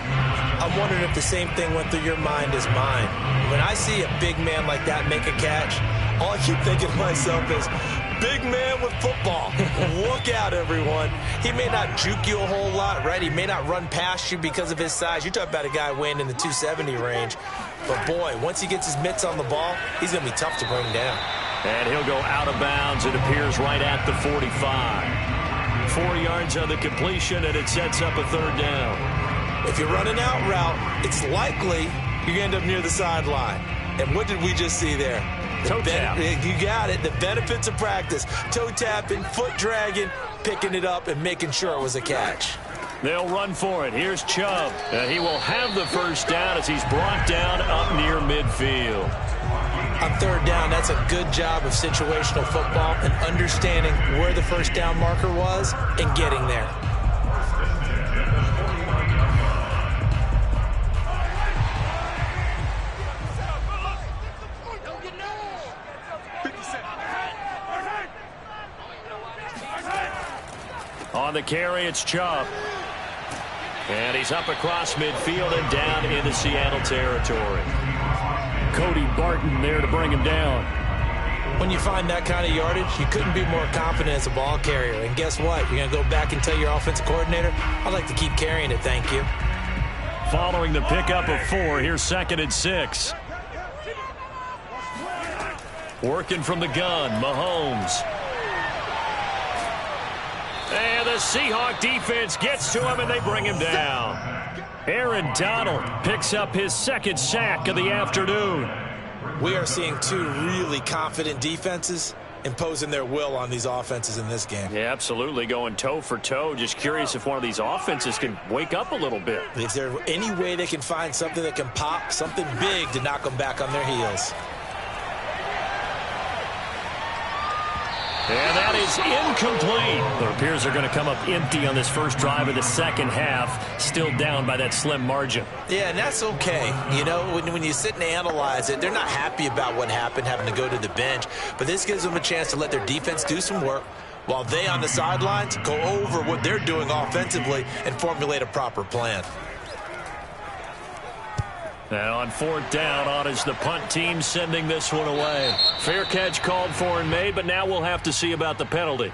I'm wondering if the same thing went through your mind as mine. When I see a big man like that make a catch, all I keep thinking to myself is, big man with football. Look out, everyone. He may not juke you a whole lot, right? He may not run past you because of his size. You're talking about a guy weighing in the 270 range. But, boy, once he gets his mitts on the ball, he's going to be tough to bring down. And he'll go out of bounds. It appears right at the 45. 4 yards on the completion, and it sets up a 3rd down. If you're running out route, it's likely you're going to end up near the sideline. And what did we just see there? Toe tap. You got it. The benefits of practice. Toe tapping, foot dragging, picking it up, and making sure it was a catch. They'll run for it. Here's Chubb. He will have the 1st down as he's brought down up near midfield. On 3rd down, that's a good job of situational football and understanding where the 1st down marker was and getting there. On the carry, it's Chubb. And he's up across midfield and down into Seattle territory. Cody Barton there to bring him down. When you find that kind of yardage, you couldn't be more confident as a ball carrier. And guess what? You're going to go back and tell your offensive coordinator, I'd like to keep carrying it, thank you. Following the pickup of 4, here's 2nd and 6. Working from the gun, Mahomes. And the Seahawk defense gets to him, and they bring him down. Aaron Donald picks up his 2nd sack of the afternoon. We are seeing 2 really confident defenses imposing their will on these offenses in this game. Yeah, absolutely, going toe for toe. Just curious if one of these offenses can wake up a little bit. Is there any way they can find something that can pop, something big to knock them back on their heels? And that is incomplete. It appears they're going to come up empty on this first drive of the second half, still down by that slim margin. Yeah, and that's okay. You know, when you sit and analyze it, they're not happy about what happened, having to go to the bench. But this gives them a chance to let their defense do some work while they on the sidelines go over what they're doing offensively and formulate a proper plan. Now on 4th down, on is the punt team sending this one away. Fair catch called for and made, but now we'll have to see about the penalty.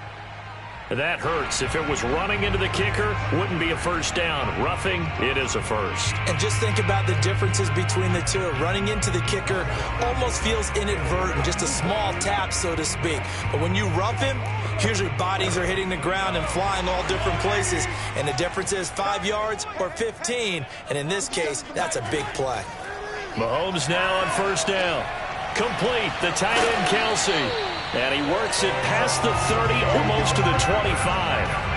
That hurts. If it was running into the kicker, wouldn't be a 1st down. Roughing, it is a 1st. And just think about the differences between the 2. Running into the kicker almost feels inadvertent, just a small tap, so to speak. But when you rough him, usually bodies are hitting the ground and flying all different places. And the difference is 5 yards or 15. And in this case, that's a big play. Mahomes now on 1st down. Complete. The tight end, Kelsey. And he works it past the 30, almost to the 25.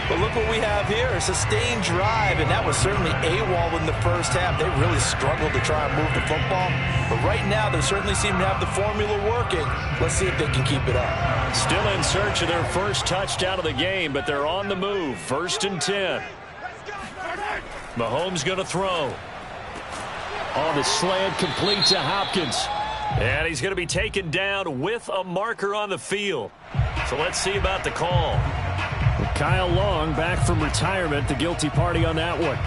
But look what we have here, a sustained drive, and that was certainly AWOL in the first half. They really struggled to try and move the football. But right now, they certainly seem to have the formula working. Let's see if they can keep it up. Still in search of their first touchdown of the game, but they're on the move. 1st and 10. Mahomes going to throw. On the slant, complete to Hopkins. And he's going to be taken down with a marker on the field. So let's see about the call. Kyle Long back from retirement, the guilty party on that one.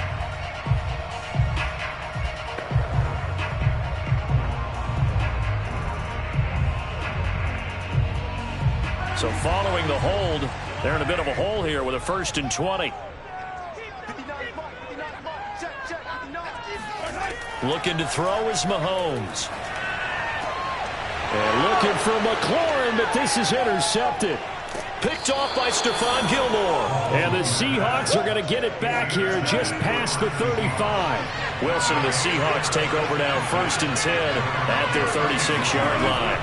So following the hold, they're in a bit of a hole here with a 1st and 20. Looking to throw is Mahomes. And looking for McLaurin, but this is intercepted. Picked off by Stephon Gilmore. And the Seahawks are going to get it back here just past the 35. Wilson and the Seahawks take over now, 1st and 10 at their 36-yard line.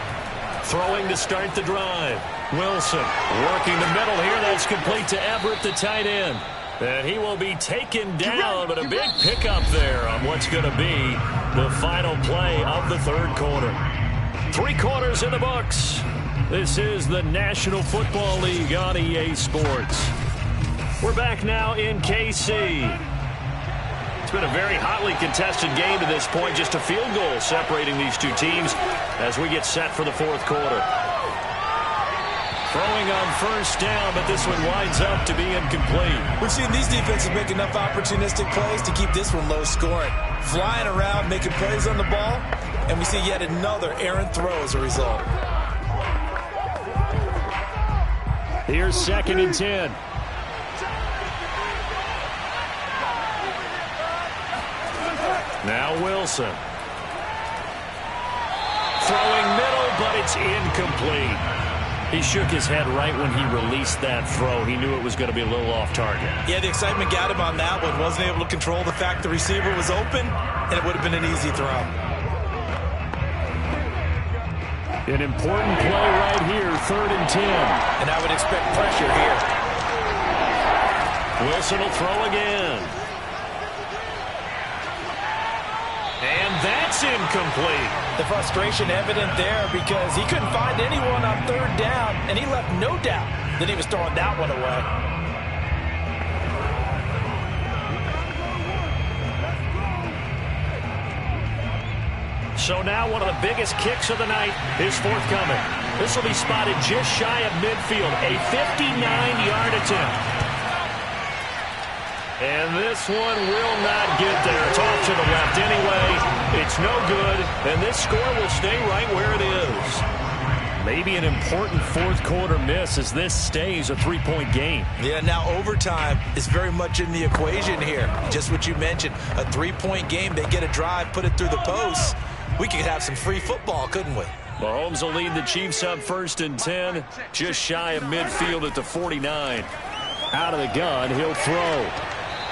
Throwing to start the drive. Wilson working the middle here. That's complete to Everett, the tight end. And he will be taken down, but a big pickup there on what's going to be the final play of the 3rd quarter. 3 quarters in the books. This is the National Football League on EA Sports. We're back now in KC. It's been a very hotly contested game to this point. Just a field goal separating these two teams as we get set for the 4th quarter. Throwing on 1st down, but this one winds up to be incomplete. We've seen these defenses make enough opportunistic plays to keep this one low scoring. Flying around, making plays on the ball, and we see yet another errant throw as a result. Here's 2nd and 10. Now Wilson. Throwing middle, but it's incomplete. He shook his head right when he released that throw. He knew it was going to be a little off target. Yeah, the excitement got him on that one. Wasn't able to control the fact the receiver was open, and it would have been an easy throw. An important play right here, 3rd and 10. And I would expect pressure here. Wilson will throw again. And that's incomplete. The frustration evident there because he couldn't find anyone on 3rd down, and he left no doubt that he was throwing that one away. So now one of the biggest kicks of the night is forthcoming. This will be spotted just shy of midfield, a 59-yard attempt. And this one will not get there. It's off to the left anyway. It's no good, and this score will stay right where it is. Maybe an important 4th quarter miss as this stays a 3-point game. Yeah, now overtime is very much in the equation here. Just what you mentioned, a 3-point game. They get a drive, put it through the posts. We could have some free football, couldn't we? Mahomes will lead the Chiefs up 1st and 10, just shy of midfield at the 49. Out of the gun, he'll throw.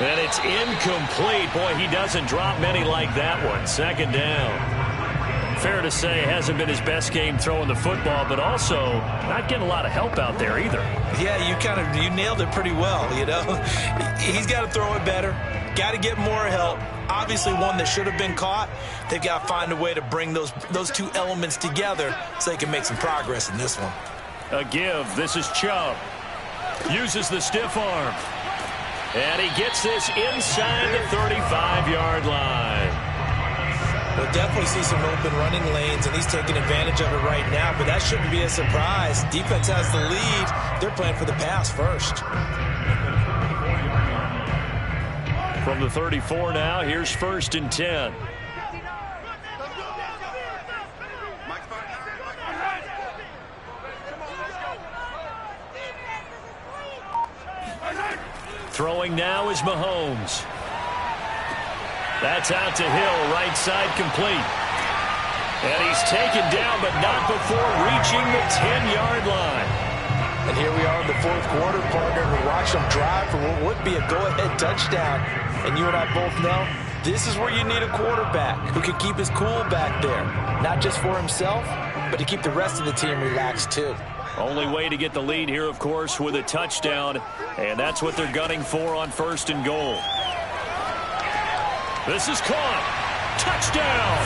And it's incomplete. Boy, he doesn't drop many like that one. 2nd down. Fair to say, it hasn't been his best game throwing the football, but also not getting a lot of help out there either. Yeah, you nailed it pretty well, you know. He's got to throw it better. Got to get more help. Obviously one that should have been caught. They've got to find a way to bring those two elements together so they can make some progress in this one. A give. This is Chubb. Uses the stiff arm. And he gets this inside the 35-yard line. We'll definitely see some open running lanes, and he's taking advantage of it right now, but that shouldn't be a surprise. Defense has the lead. They're playing for the pass first. From the 34 now, here's 1st and 10. Throwing now is Mahomes. That's out to Hill, right side complete. And he's taken down, but not before reaching the 10-yard line. And here we are in the 4th quarter, partner. We watch them drive for what would be a go-ahead touchdown. And you and I both know This is where you need a quarterback who can keep his cool back there, not just for himself, but to keep the rest of the team relaxed too. Only way to get the lead here, of course, with a touchdown, and that's what they're gunning for on 1st and goal. This is caught. Touchdown!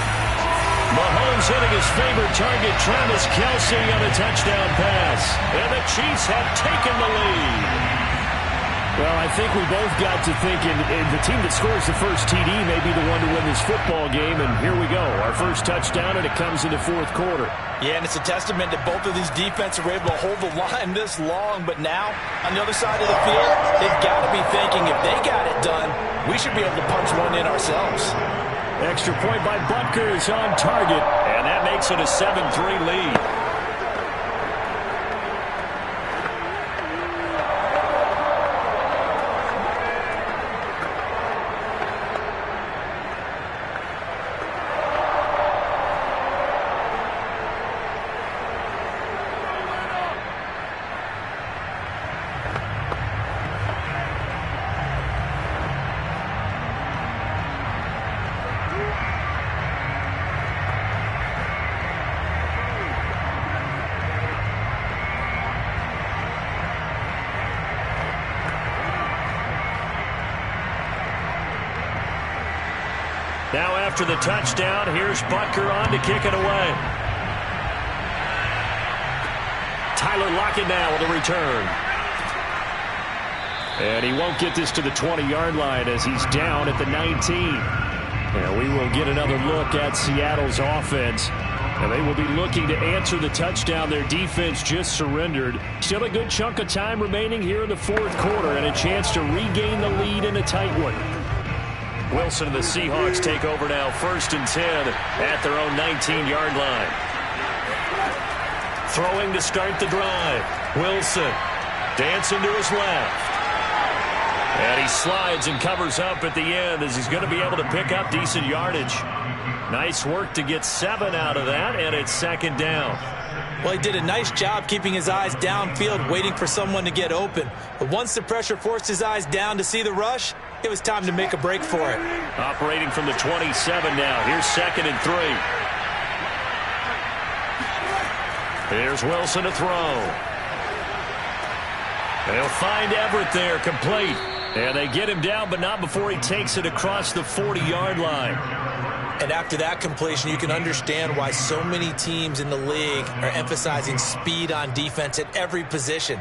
Mahomes hitting his favorite target, Travis Kelce, on a touchdown pass. And the Chiefs have taken the lead. Well, I think we both got to thinking the team that scores the first TD may be the one to win this football game, and here we go. Our first touchdown, and it comes in the 4th quarter. Yeah, and it's a testament that both of these defenses were able to hold the line this long, but now, on the other side of the field, they've got to be thinking if they got it done, we should be able to punch one in ourselves. Extra point by Butker is on target, and that makes it a 7-3 lead. Now after the touchdown, here's Butker on to kick it away. Tyler Lockett now with a return. And he won't get this to the 20-yard line as he's down at the 19. And we will get another look at Seattle's offense. And they will be looking to answer the touchdown their defense just surrendered. Still a good chunk of time remaining here in the 4th quarter and a chance to regain the lead in a tight one. Wilson and the Seahawks take over now, 1st and 10 at their own 19-yard line. Throwing to start the drive. Wilson dancing to his left. And he slides and covers up at the end as he's going to be able to pick up decent yardage. Nice work to get 7 out of that, and it's 2nd down. Well, he did a nice job keeping his eyes downfield, waiting for someone to get open. But once the pressure forced his eyes down to see the rush, it was time to make a break for it. Operating from the 27 now. Here's 2nd and 3. Here's Wilson to throw. They'll find Everett there, complete. And they get him down, but not before he takes it across the 40-yard line. And after that completion, you can understand why so many teams in the league are emphasizing speed on defense at every position.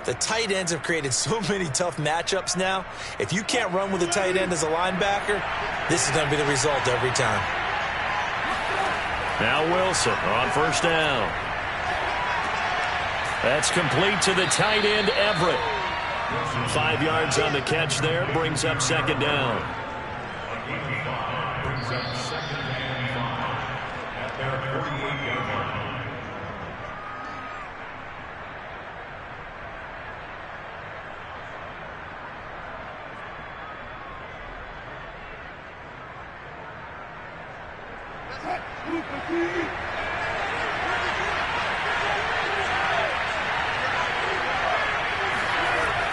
The tight ends have created so many tough matchups now. If you can't run with a tight end as a linebacker, this is going to be the result every time. Now Wilson on 1st down. That's complete to the tight end, Everett. 5 yards on the catch there, brings up 2nd down. Brings up 2nd and 5 at their 48-yard line.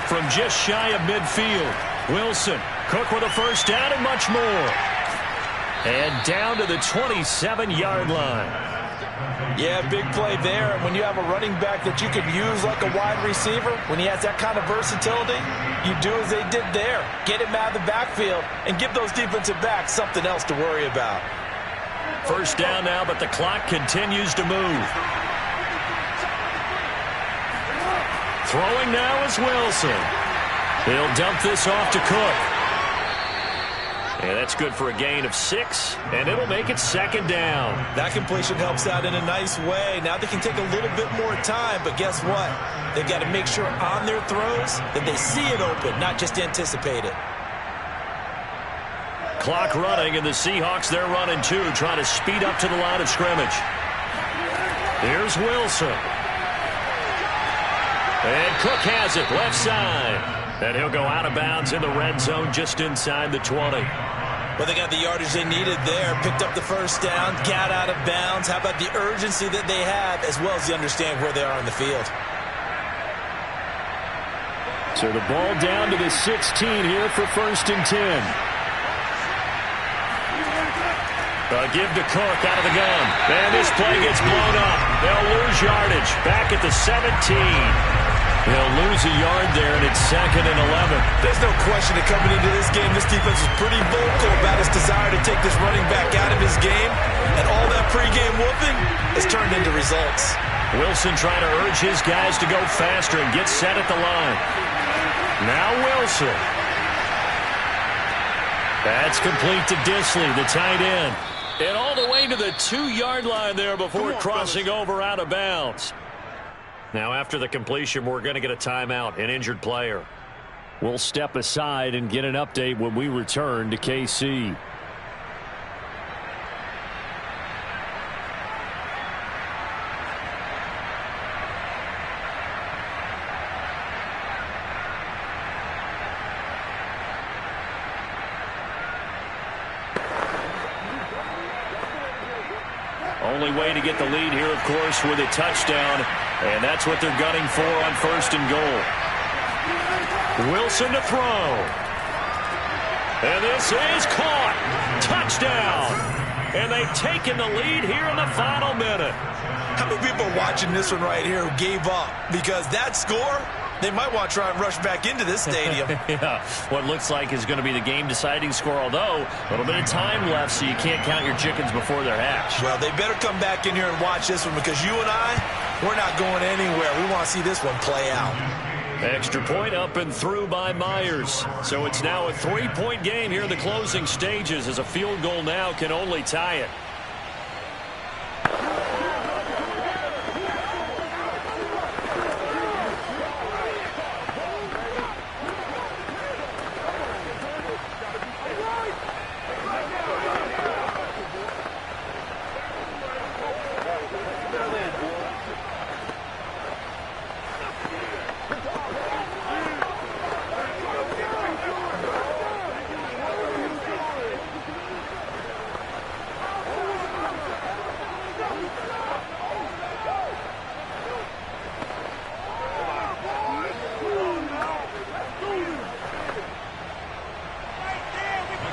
From just shy of midfield, Wilson, Cook with a 1st down and much more. And down to the 27-yard line. Yeah, big play there. And when you have a running back that you can use like a wide receiver, when he has that kind of versatility, you do as they did there. Get him out of the backfield and give those defensive backs something else to worry about. 1st down now, but the clock continues to move. Throwing now is Wilson. He'll dump this off to Cook. And that's good for a gain of 6, and it'll make it 2nd down. That completion helps out in a nice way. Now they can take a little bit more time, but guess what? They've got to make sure on their throws that they see it open, not just anticipate it. Clock running, and the Seahawks, they're running too, trying to speed up to the line of scrimmage. Here's Wilson. And Cook has it, left side. And he'll go out of bounds in the red zone just inside the 20. Well, they got the yardage they needed there. Picked up the 1st down, got out of bounds. How about the urgency that they have, as well as you understand where they are on the field. So the ball down to the 16 here for 1st and 10. Give to Cook out of the gun. And this play gets blown up. They'll lose yardage. Back at the 17. They'll lose a yard there, and it's 2nd and 11. There's no question that coming into this game, this defense is pretty vocal about its desire to take this running back out of his game. And all that pregame whooping has turned into results. Wilson trying to urge his guys to go faster and get set at the line. Now Wilson. That's complete to Dissly, the tight end. And all the way to the 2-yard line there before crossing over out of bounds. Now after the completion, we're going to get a timeout, an injured player. We'll step aside and get an update when we return to KC. Only way to get the lead here, of course, with a touchdown. And that's what they're gunning for on 1st and goal. Wilson to throw. And this is caught. Touchdown. And they've taken the lead here in the final minute. How many people are watching this one right here who gave up? Because that score, they might want to try and rush back into this stadium. Yeah, what looks like is going to be the game-deciding score, although a little bit of time left, so you can't count your chickens before they're hatched. Well, they better come back in here and watch this one, because you and I, we're not going anywhere. We want to see this one play out. Extra point up and through by Myers. So it's now a 3-point game here in the closing stages, as a field goal now can only tie it.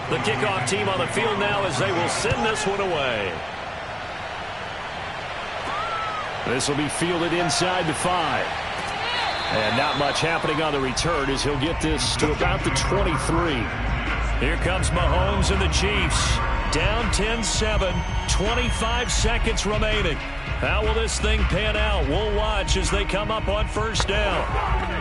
The kickoff team on the field now as they will send this one away. This will be fielded inside the 5. And not much happening on the return as he'll get this to about the 23. Here comes Mahomes and the Chiefs. Down 10-7, 25 seconds remaining. How will this thing pan out? We'll watch as they come up on 1st down.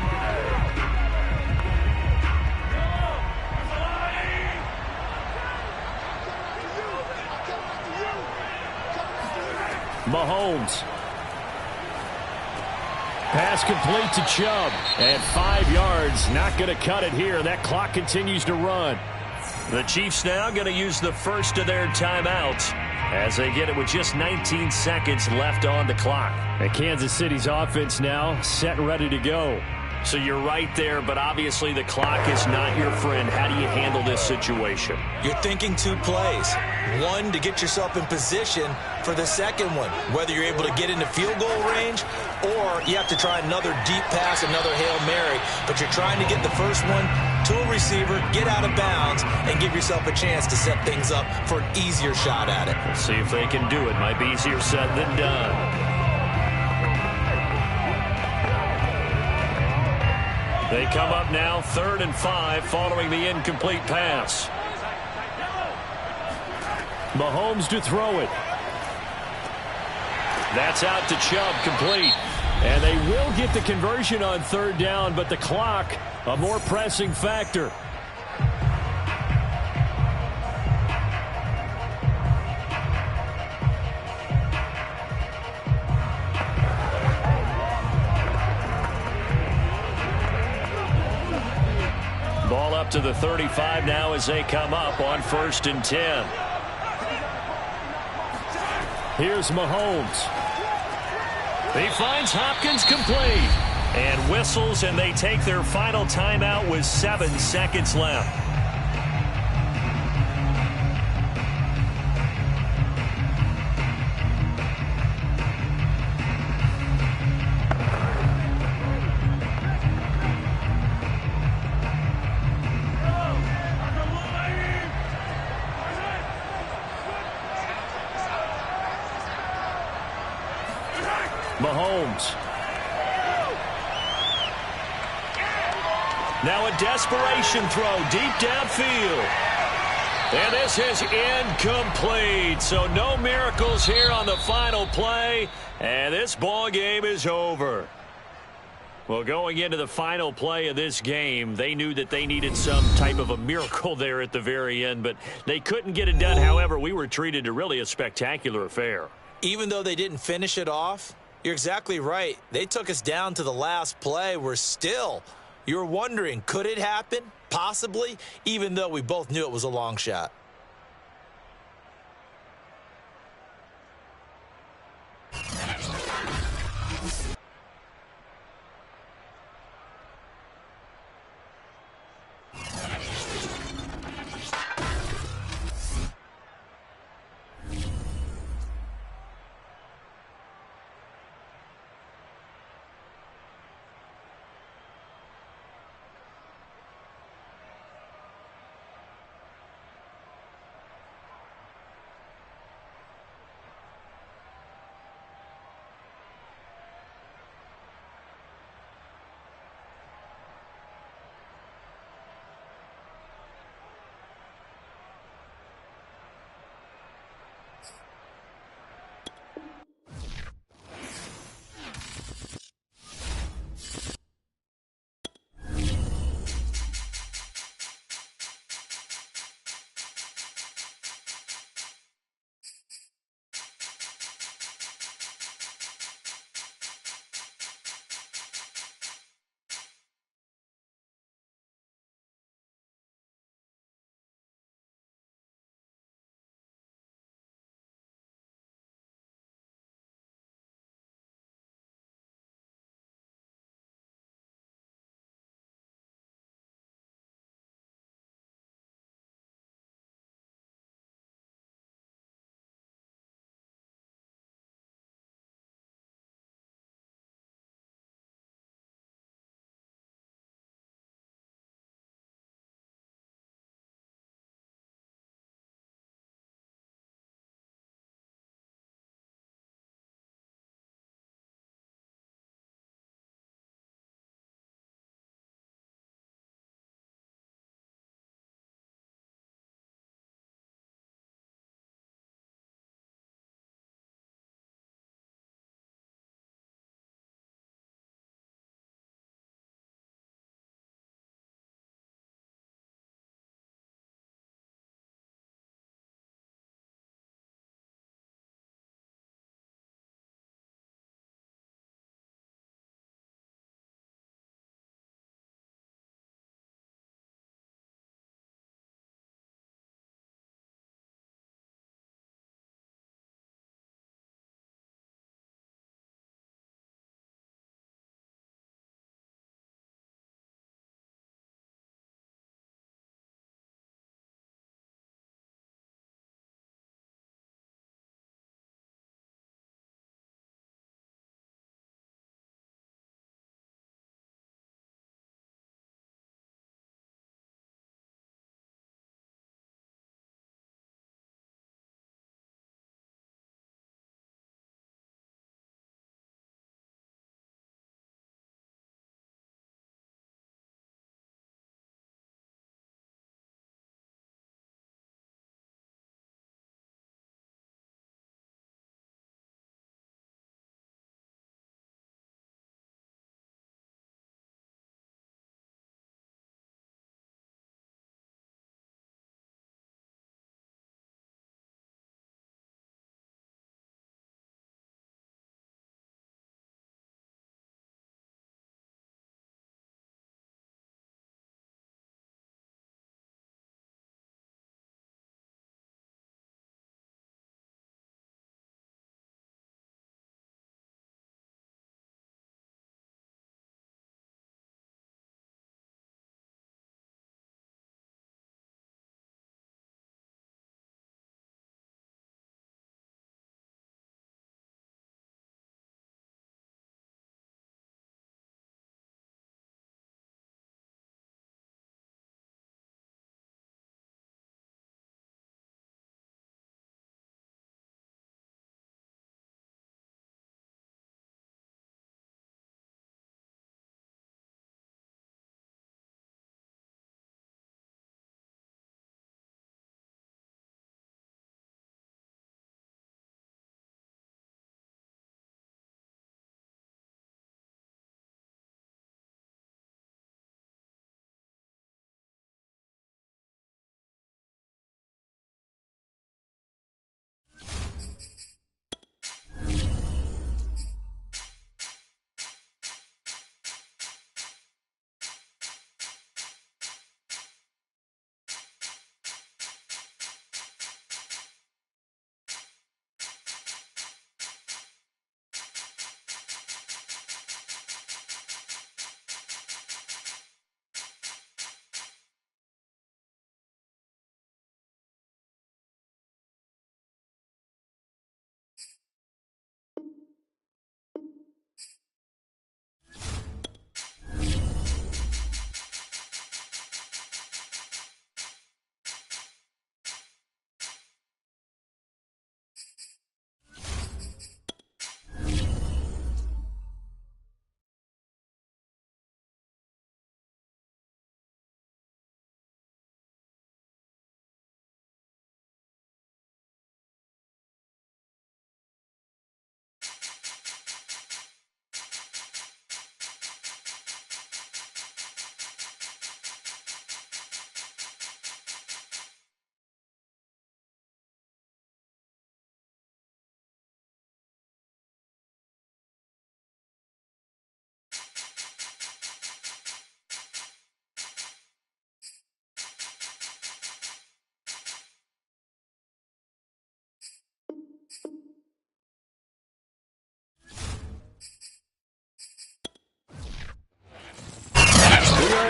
Mahomes. Pass complete to Chubb. And 5 yards. Not going to cut it here. That clock continues to run. The Chiefs now going to use the first of their timeouts as they get it with just 19 seconds left on the clock. And Kansas City's offense now set and ready to go. So you're right there, but obviously the clock is not your friend. How do you handle this situation? You're thinking 2 plays. One, to get yourself in position for the second one, whether you're able to get into field goal range or you have to try another deep pass, another Hail Mary. But you're trying to get the first one to a receiver, get out of bounds, and give yourself a chance to set things up for an easier shot at it. We'll see if they can do it. Might be easier said than done. They come up now 3rd and 5 following the incomplete pass. Mahomes to throw it. That's out to Chubb, complete. And they will get the conversion on 3rd down, but the clock, a more pressing factor. Ball up to the 35 now as they come up on 1st and 10. Here's Mahomes. He finds Hopkins complete. And whistles, and they take their final timeout with 7 seconds left. Mahomes. Now a desperation throw deep downfield. And this is incomplete. So no miracles here on the final play. And this ball game is over. Well, going into the final play of this game, they knew that they needed some type of a miracle there at the very end, but they couldn't get it done. However, we were treated to really a spectacular affair. Even though they didn't finish it off, you're exactly right. They took us down to the last play. You're wondering, could it happen? Possibly, even though we both knew it was a long shot.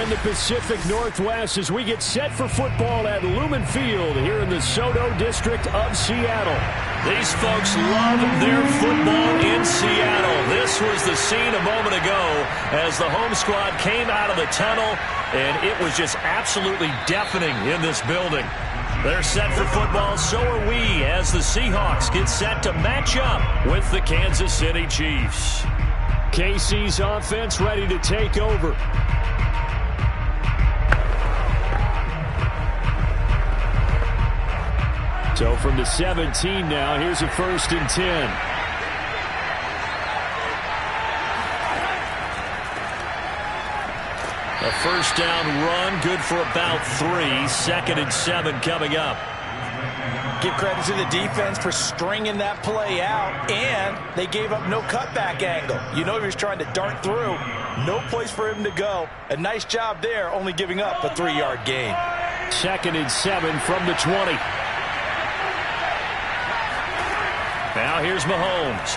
in the Pacific Northwest as we get set for football at Lumen Field here in the SoDo district of Seattle. These folks love their football in Seattle. This was the scene a moment ago as the home squad came out of the tunnel, and it was just absolutely deafening in this building. They're set for football, so are we, as the Seahawks get set to match up with the Kansas City Chiefs. KC's offense ready to take over. So from the 17 now, here's a 1st and 10. A first down run, good for about 3. 2nd and 7 coming up. Give credit to the defense for stringing that play out, and they gave up no cutback angle. You know he was trying to dart through. No place for him to go. A nice job there, only giving up a 3-yard gain. 2nd and 7 from the 20. Now here's Mahomes.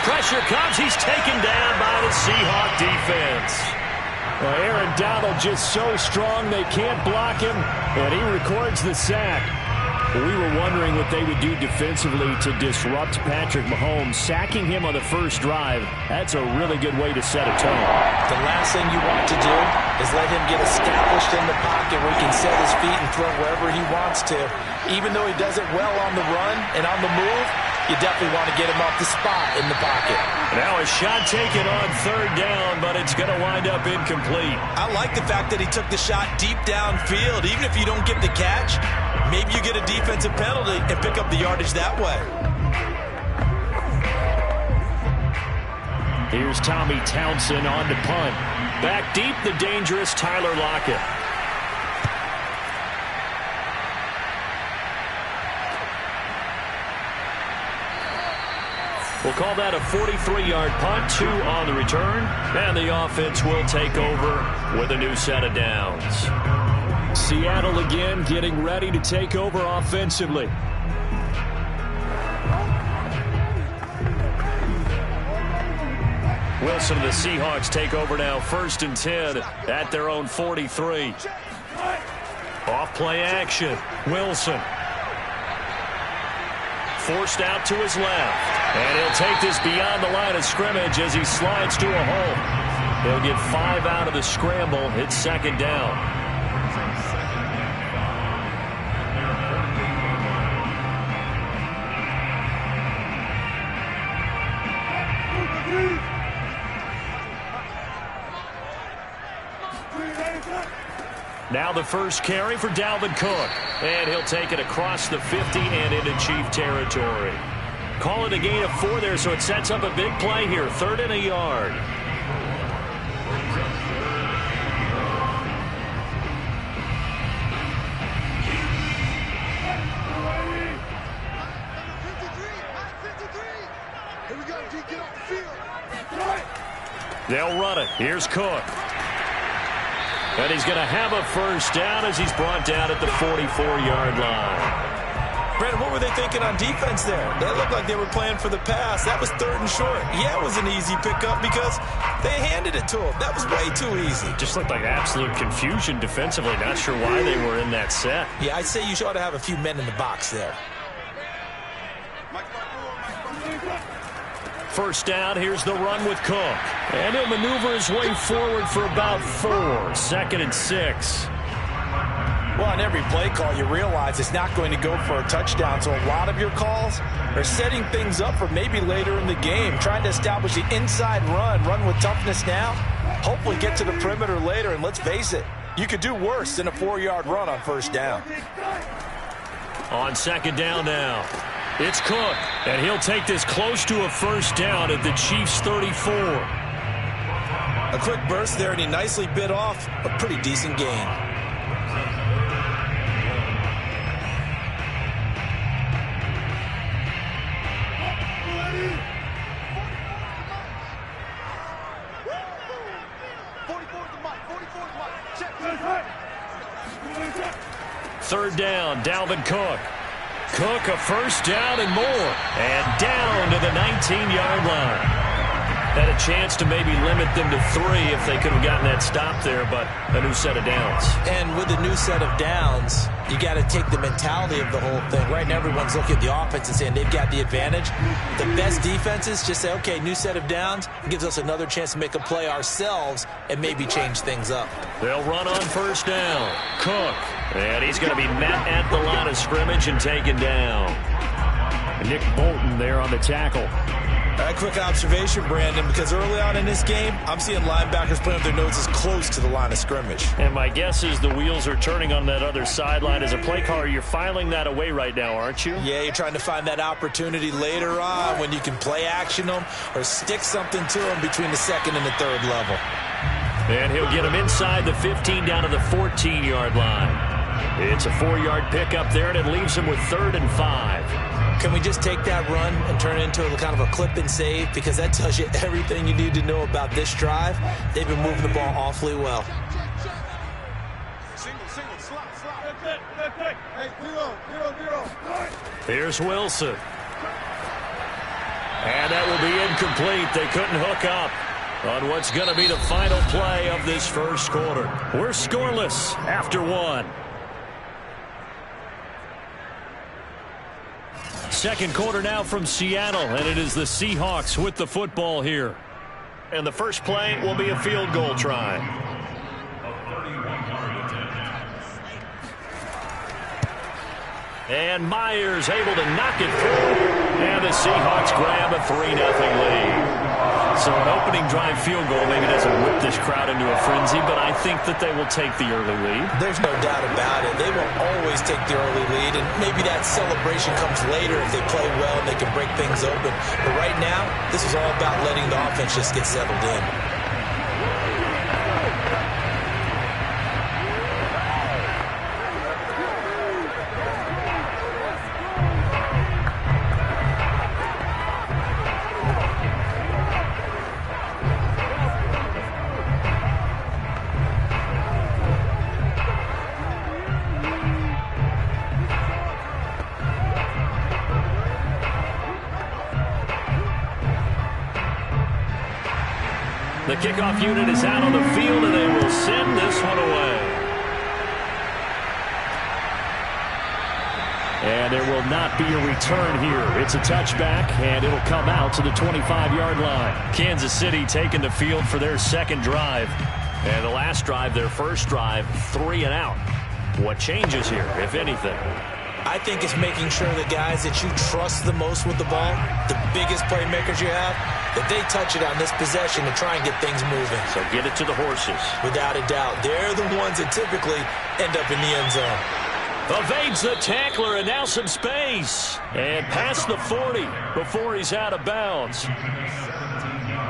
Pressure comes. He's taken down by the Seahawk defense. Well, Aaron Donald just so strong they can't block him, and he records the sack. We were wondering what they would do defensively to disrupt Patrick Mahomes. Sacking him on the first drive, that's a really good way to set a tone. The last thing you want to do is let him get established in the pocket where he can set his feet and throw wherever he wants to. Even though he does it well on the run and on the move, you definitely want to get him off the spot in the pocket. Now a shot taken on 3rd down, but it's going to wind up incomplete. I like the fact that he took the shot deep downfield. Even if you don't get the catch, maybe you get a defensive penalty and pick up the yardage that way. Here's Tommy Townsend on to punt. Back deep, the dangerous Tyler Lockett. We'll call that a 43-yard punt, 2 on the return, and the offense will take over with a new set of downs. Seattle again getting ready to take over offensively. Wilson and the Seahawks take over now, 1st and 10 at their own 43. Off play action. Wilson. Forced out to his left. And he'll take this beyond the line of scrimmage as he slides to a hole. He'll get 5 out of the scramble. It's 2nd down. Now the first carry for Dalvin Cook. And he'll take it across the 50 and into Chief territory. Call it a gain of 4 there, so it sets up a big play here. 3rd and a yard. They'll run it. Here's Cook. And he's going to have a first down as he's brought down at the 44-yard line. Brandon, what were they thinking on defense there? They looked like they were playing for the pass. That was 3rd and short. Yeah, it was an easy pickup because they handed it to him. That was way too easy. Just looked like absolute confusion defensively. Not sure why they were in that set. Yeah, I'd say you ought to have a few men in the box there. First down, here's the run with Cook. And he'll maneuver his way forward for about 4. 2nd and 6. Well, on every play call, you realize it's not going to go for a touchdown. So a lot of your calls are setting things up for maybe later in the game, trying to establish the inside run with toughness now, hopefully get to the perimeter later. And let's face it, you could do worse than a 4-yard run on 1st down. On 2nd down now, it's Cook, and he'll take this close to a first down at the Chiefs' 34. A quick burst there, and he nicely bit off a pretty decent gain. Third down, Dalvin Cook. Cook, a first down and more. And down to the 19-yard line. Had a chance to maybe limit them to 3 if they could have gotten that stop there, but a new set of downs. And with a new set of downs, you got to take the mentality of the whole thing. Right now, everyone's looking at the offense and saying they've got the advantage. The best defenses just say, okay, new set of downs. It gives us another chance to make a play ourselves and maybe change things up. They'll run on first down. Cook. And he's going to be met at the line of scrimmage and taken down. Nick Bolton there on the tackle. A quick observation, Brandon, because early on in this game, I'm seeing linebackers playing with their noses close to the line of scrimmage. And my guess is the wheels are turning on that other sideline. As a play caller, you're filing that away right now, aren't you? Yeah, you're trying to find that opportunity later on when you can play action them or stick something to them between the second and the third level. And he'll get him inside the 15 down to the 14-yard line. It's a 4-yard pickup there, and it leaves him with 3rd and 5. Can we just take that run and turn it into a kind of a clip and save? Because that tells you everything you need to know about this drive. They've been moving the ball awfully well. Single, slot. Hey, zero. Here's Wilson. And that will be incomplete. They couldn't hook up on what's going to be the final play of this first quarter. We're scoreless after 1. Second quarter now from Seattle, and it is the Seahawks with the football here. And the first play will be a field goal try. And Myers able to knock it through. And the Seahawks grab a 3-0 lead. So an opening drive field goal maybe doesn't whip this crowd into a frenzy, but I think that they will take the early lead. There's no doubt about it. They will always take the early lead, and maybe that celebration comes later if they play well and they can break things open. But right now, this is all about letting the offense just get settled in. The kickoff unit is out on the field, and they will send this one away. And there will not be a return here. It's a touchback, and it'll come out to the 25-yard line. Kansas City taking the field for their second drive. And the last drive, their first drive, 3 and out. What changes here, if anything? I think it's making sure the guys that you trust the most with the ball, the biggest playmakers you have, that they touch it on this possession to try and get things moving. So get it to the horses. Without a doubt. They're the ones that typically end up in the end zone. Evades the tackler, and now some space. And past the 40 before he's out of bounds.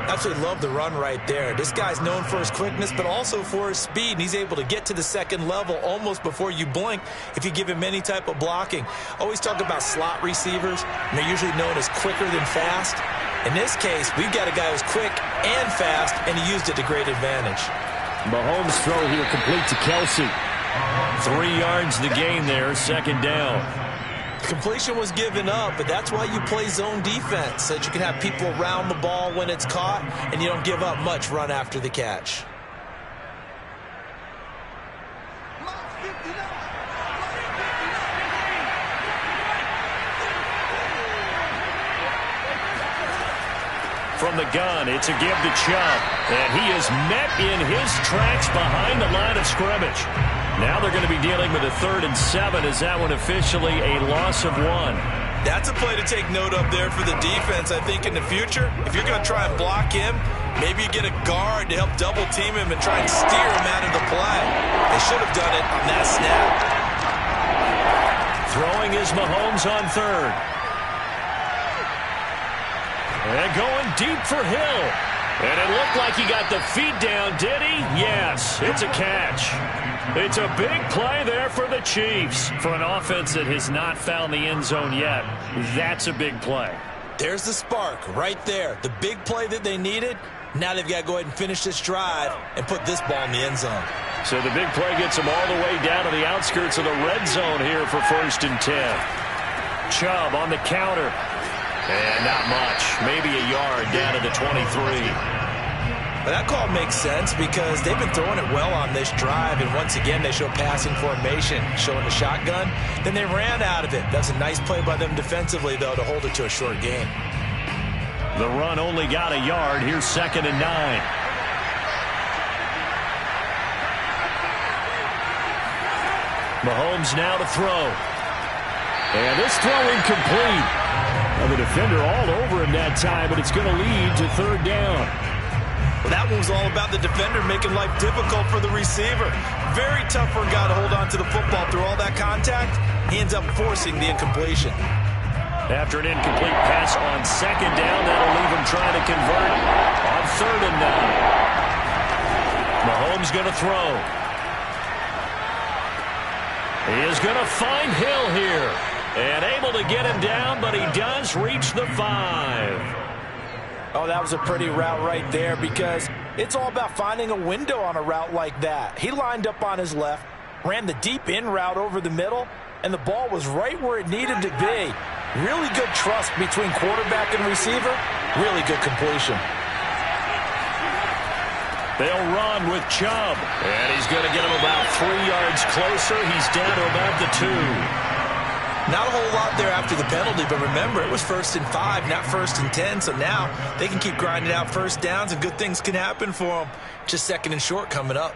Absolutely love the run right there. This guy's known for his quickness, but also for his speed. And he's able to get to the second level almost before you blink if you give him any type of blocking. Always talk about slot receivers, and they're usually known as quicker than fast. In this case, we've got a guy who's quick and fast, and he used it to great advantage. Mahomes' throw here complete to Kelsey. 3 yards the gain there, second down. Completion was given up, but that's why you play zone defense, so that you can have people around the ball when it's caught, and you don't give up much run after the catch. From the gun, it's a give to Chubb. And he is met in his tracks behind the line of scrimmage. Now they're going to be dealing with a 3rd and 7. Is that one officially a loss of 1? That's a play to take note of there for the defense, I think, in the future. If you're going to try and block him, maybe you get a guard to help double team him and try and steer him out of the play. They should have done it on that snap. Throwing is Mahomes on 3rd. And going deep for Hill. And it looked like he got the feet down, did he? Yes, it's a catch. It's a big play there for the Chiefs. For an offense that has not found the end zone yet, that's a big play. There's the spark right there. The big play that they needed. Now they've got to go ahead and finish this drive and put this ball in the end zone. So the big play gets them all the way down to the outskirts of the red zone here for 1st and 10. Chubb on the counter. And not much. Maybe a yard down to the 23. But that call makes sense because they've been throwing it well on this drive, and once again they show passing formation, showing the shotgun. Then they ran out of it. That's a nice play by them defensively, though, to hold it to a short gain. The run only got a yard. Here's 2nd and 9. Mahomes now to throw. And this throw incomplete. Well, the defender all over him that time, but it's going to lead to 3rd down. Well, that one was all about the defender making life difficult for the receiver. Very tough for a guy to hold on to the football through all that contact. He ends up forcing the incompletion. After an incomplete pass on 2nd down, that'll leave him trying to convert on 3rd and 9. Mahomes going to throw. He is going to find Hill here. And able to get him down, but he does reach the 5. Oh, that was a pretty route right there because it's all about finding a window on a route like that. He lined up on his left, ran the deep in route over the middle, and the ball was right where it needed to be. Really good trust between quarterback and receiver. Really good completion. They'll run with Chubb. And he's going to get him about 3 yards closer. He's down to about the 2. Not a whole lot there after the penalty, but remember, it was 1st and 5, not 1st and 10, so now they can keep grinding out first downs and good things can happen for them. Just 2nd and short coming up.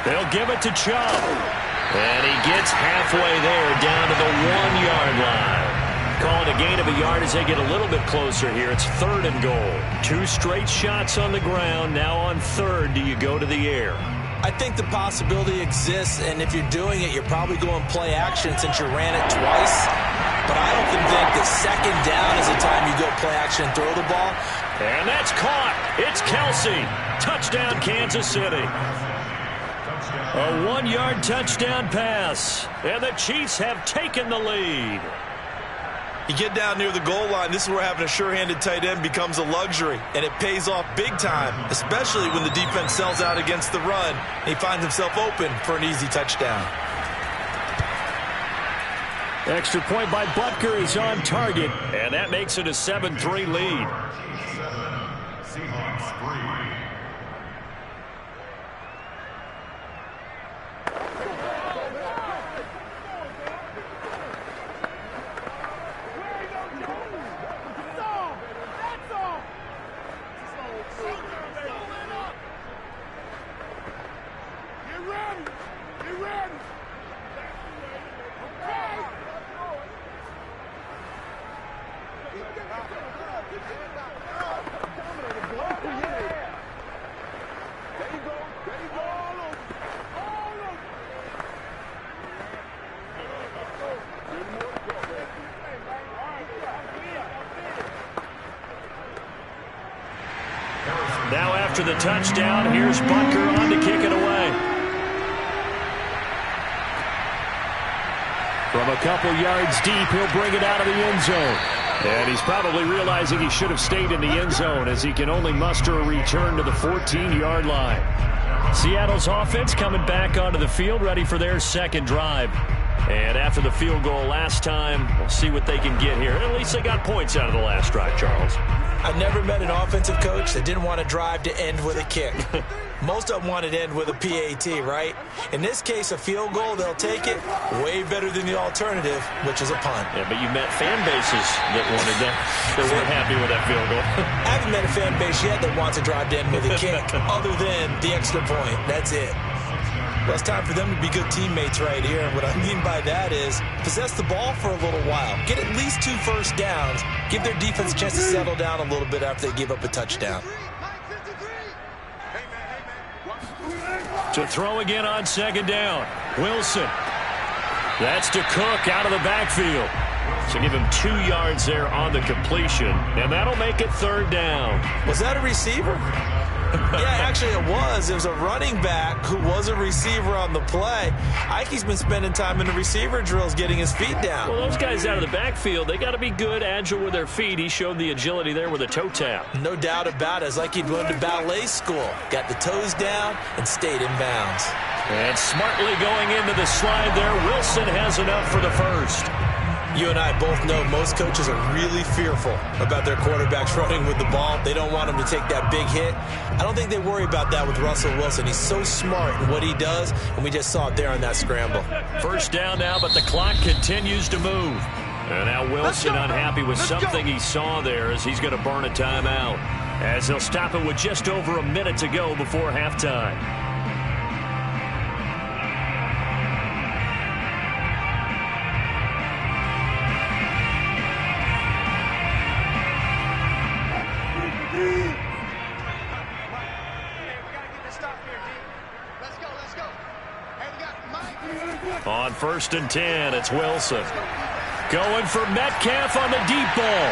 They'll give it to Chubb. And he gets halfway there, down to the 1-yard line. Calling a gain of a yard as they get a little bit closer here. It's 3rd and goal. 2 straight shots on the ground. Now on 3rd, do you go to the air? I think the possibility exists, and if you're doing it, you're probably going play action since you ran it twice. But I often think that 2nd down is the time you go play action and throw the ball. And that's caught. It's Kelsey. Touchdown, Kansas City. A 1-yard touchdown pass. And the Chiefs have taken the lead. You get down near the goal line, this is where having a sure-handed tight end becomes a luxury, and it pays off big time, especially when the defense sells out against the run, and he finds himself open for an easy touchdown. Extra point by Butker is on target, and that makes it a 7-3 lead. Seahawks 3. Now after the touchdown, here's Butker on to kick it away. From a couple yards deep, he'll bring it out of the end zone. And he's probably realizing he should have stayed in the end zone as he can only muster a return to the 14-yard line. Seattle's offense coming back onto the field, ready for their 2nd drive. And after the field goal last time, we'll see what they can get here. At least they got points out of the last drive, Charles. I've never met an offensive coach that didn't want to drive to end with a kick. Most of them wanted to end with a PAT, right? In this case, a field goal, they'll take it. Way better than the alternative, which is a punt. Yeah, but you met fan bases that wanted that, that weren't happy with that field goal. I haven't met a fan base yet that wants to drive to end with a kick, other than the extra point. That's it. Well, it's time for them to be good teammates right here. And what I mean by that is possess the ball for a little while. Get at least 2 first downs. Give their defense a chance to settle down a little bit after they give up a touchdown. To throw again on 2nd down. Wilson. That's to Cook out of the backfield. So give him 2 yards there on the completion, and that'll make it 3rd down. Was that a receiver? Yeah, actually it was. It was a running back who was a receiver on the play. Ike's been spending time in the receiver drills getting his feet down. Well, those guys out of the backfield, they got to be good, agile with their feet. He showed the agility there with a toe tap. No doubt about it. It's like he'd gone to ballet school. Got the toes down and stayed in bounds. And smartly going into the slide there, Wilson has enough for the first. You and I both know most coaches are really fearful about their quarterbacks running with the ball. They don't want them to take that big hit. I don't think they worry about that with Russell Wilson. He's so smart in what he does, and we just saw it there on that scramble. 1st down now, but the clock continues to move. And now Wilson unhappy with something he saw there as he's going to burn a timeout, as he'll stop it with just over a minute to go before halftime. On 1st and 10, it's Wilson. Going for Metcalf on the deep ball.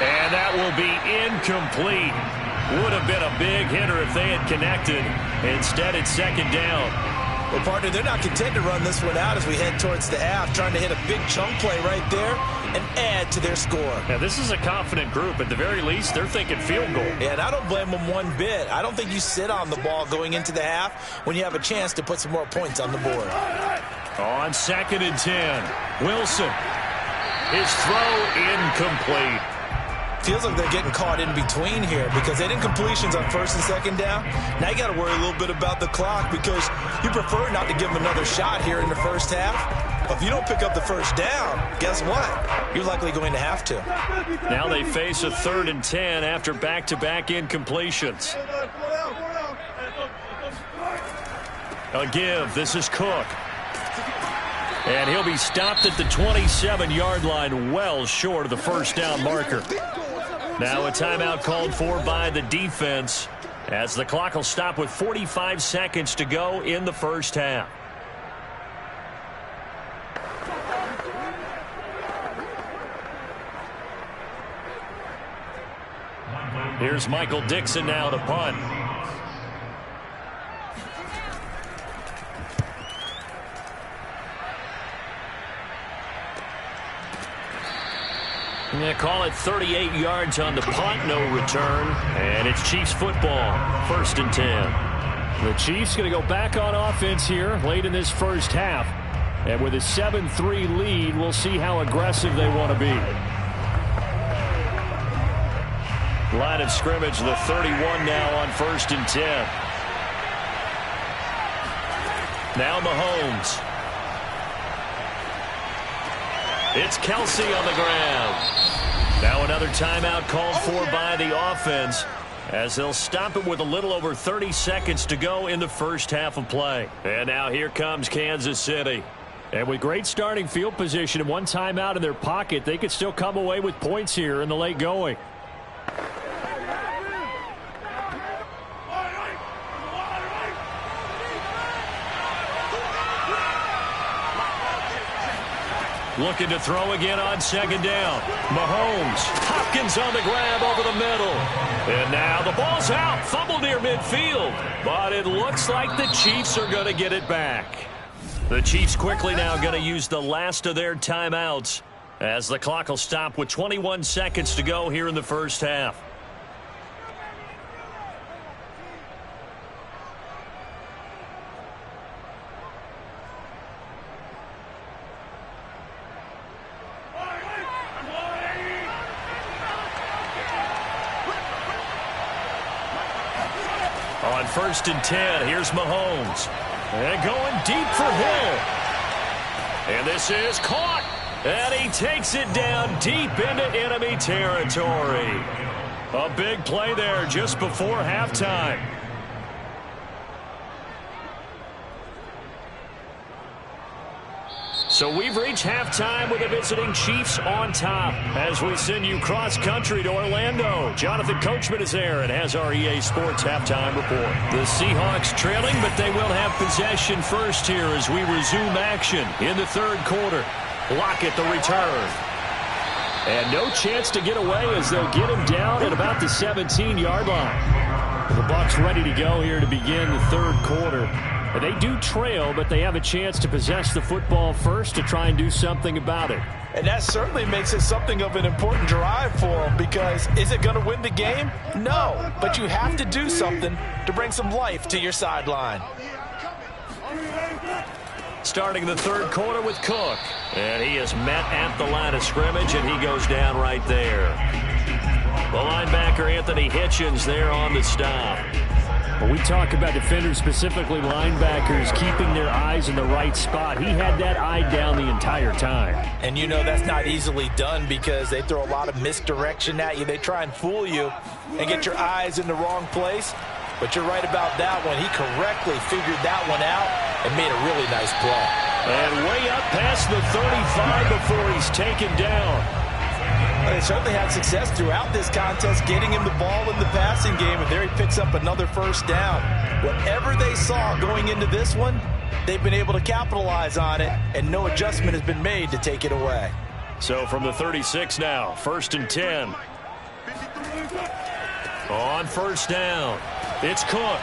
And that will be incomplete. Would have been a big hitter if they had connected. Instead, it's 2nd down. Well, partner, they're not content to run this one out as we head towards the half, trying to hit a big chunk play right there and add to their score. Now, this is a confident group. At the very least, they're thinking field goal. Yeah, and I don't blame them one bit. I don't think you sit on the ball going into the half when you have a chance to put some more points on the board. On 2nd and 10, Wilson. His throw incomplete. Feels like they're getting caught in between here because they didn't completions on 1st and 2nd down. Now you got to worry a little bit about the clock because you prefer not to give them another shot here in the 1st half. But if you don't pick up the 1st down, guess what? You're likely going to have to. Now they face a 3rd and 10 after back-to-back incompletions. A give. This is Cook. And he'll be stopped at the 27-yard line, well short of the 1st down marker. Now a timeout called for by the defense as the clock will stop with 45 seconds to go in the 1st half. Here's Michael Dixon now to punt. They call it 38 yards on the punt, no return. And it's Chiefs football, 1st and 10. The Chiefs going to go back on offense here late in this 1st half. And with a 7-3 lead, we'll see how aggressive they want to be. Line of scrimmage, the 31 now on 1st and 10. Now Mahomes. It's Kelsey on the ground. Now another timeout called for by the offense as they'll stop it with a little over 30 seconds to go in the 1st half of play. And now here comes Kansas City. And with great starting field position and one timeout in their pocket, they could still come away with points here in the late going. Looking to throw again on 2nd down. Mahomes. Hopkins on the grab over the middle. And now the ball's out. Fumble near midfield. But it looks like the Chiefs are going to get it back. The Chiefs quickly now going to use the last of their timeouts as the clock will stop with 21 seconds to go here in the 1st half. On 1st and 10, here's Mahomes. And going deep for Hill. And this is caught. And he takes it down deep into enemy territory. A big play there just before halftime. So we've reached halftime with the visiting Chiefs on top as we send you cross-country to Orlando. Jonathan Coachman is there and has our EA Sports halftime report. The Seahawks trailing, but they will have possession first here as we resume action in the 3rd quarter. Lockett the return. And no chance to get away as they'll get him down at about the 17-yard line. The Bucs ready to go here to begin the third quarter. They do trail, but they have a chance to possess the football first to try and do something about it. And that certainly makes it something of an important drive for them, because is it going to win the game? No, but you have to do something to bring some life to your sideline. Starting the third quarter with Cook. And he is met at the line of scrimmage, and he goes down right there. The linebacker, Anthony Hitchens, there on the stop. When we talk about defenders, specifically linebackers, keeping their eyes in the right spot, he had that eye down the entire time. And you know that's not easily done because they throw a lot of misdirection at you. They try and fool you and get your eyes in the wrong place. But you're right about that one. He correctly figured that one out and made a really nice play. And way up past the 35 before he's taken down. They certainly had success throughout this contest getting him the ball in the passing game, and there he picks up another first down. Whatever they saw going into this one, they've been able to capitalize on it, and no adjustment has been made to take it away. So from the 36 now, 1st and 10. On first down, it's Cook.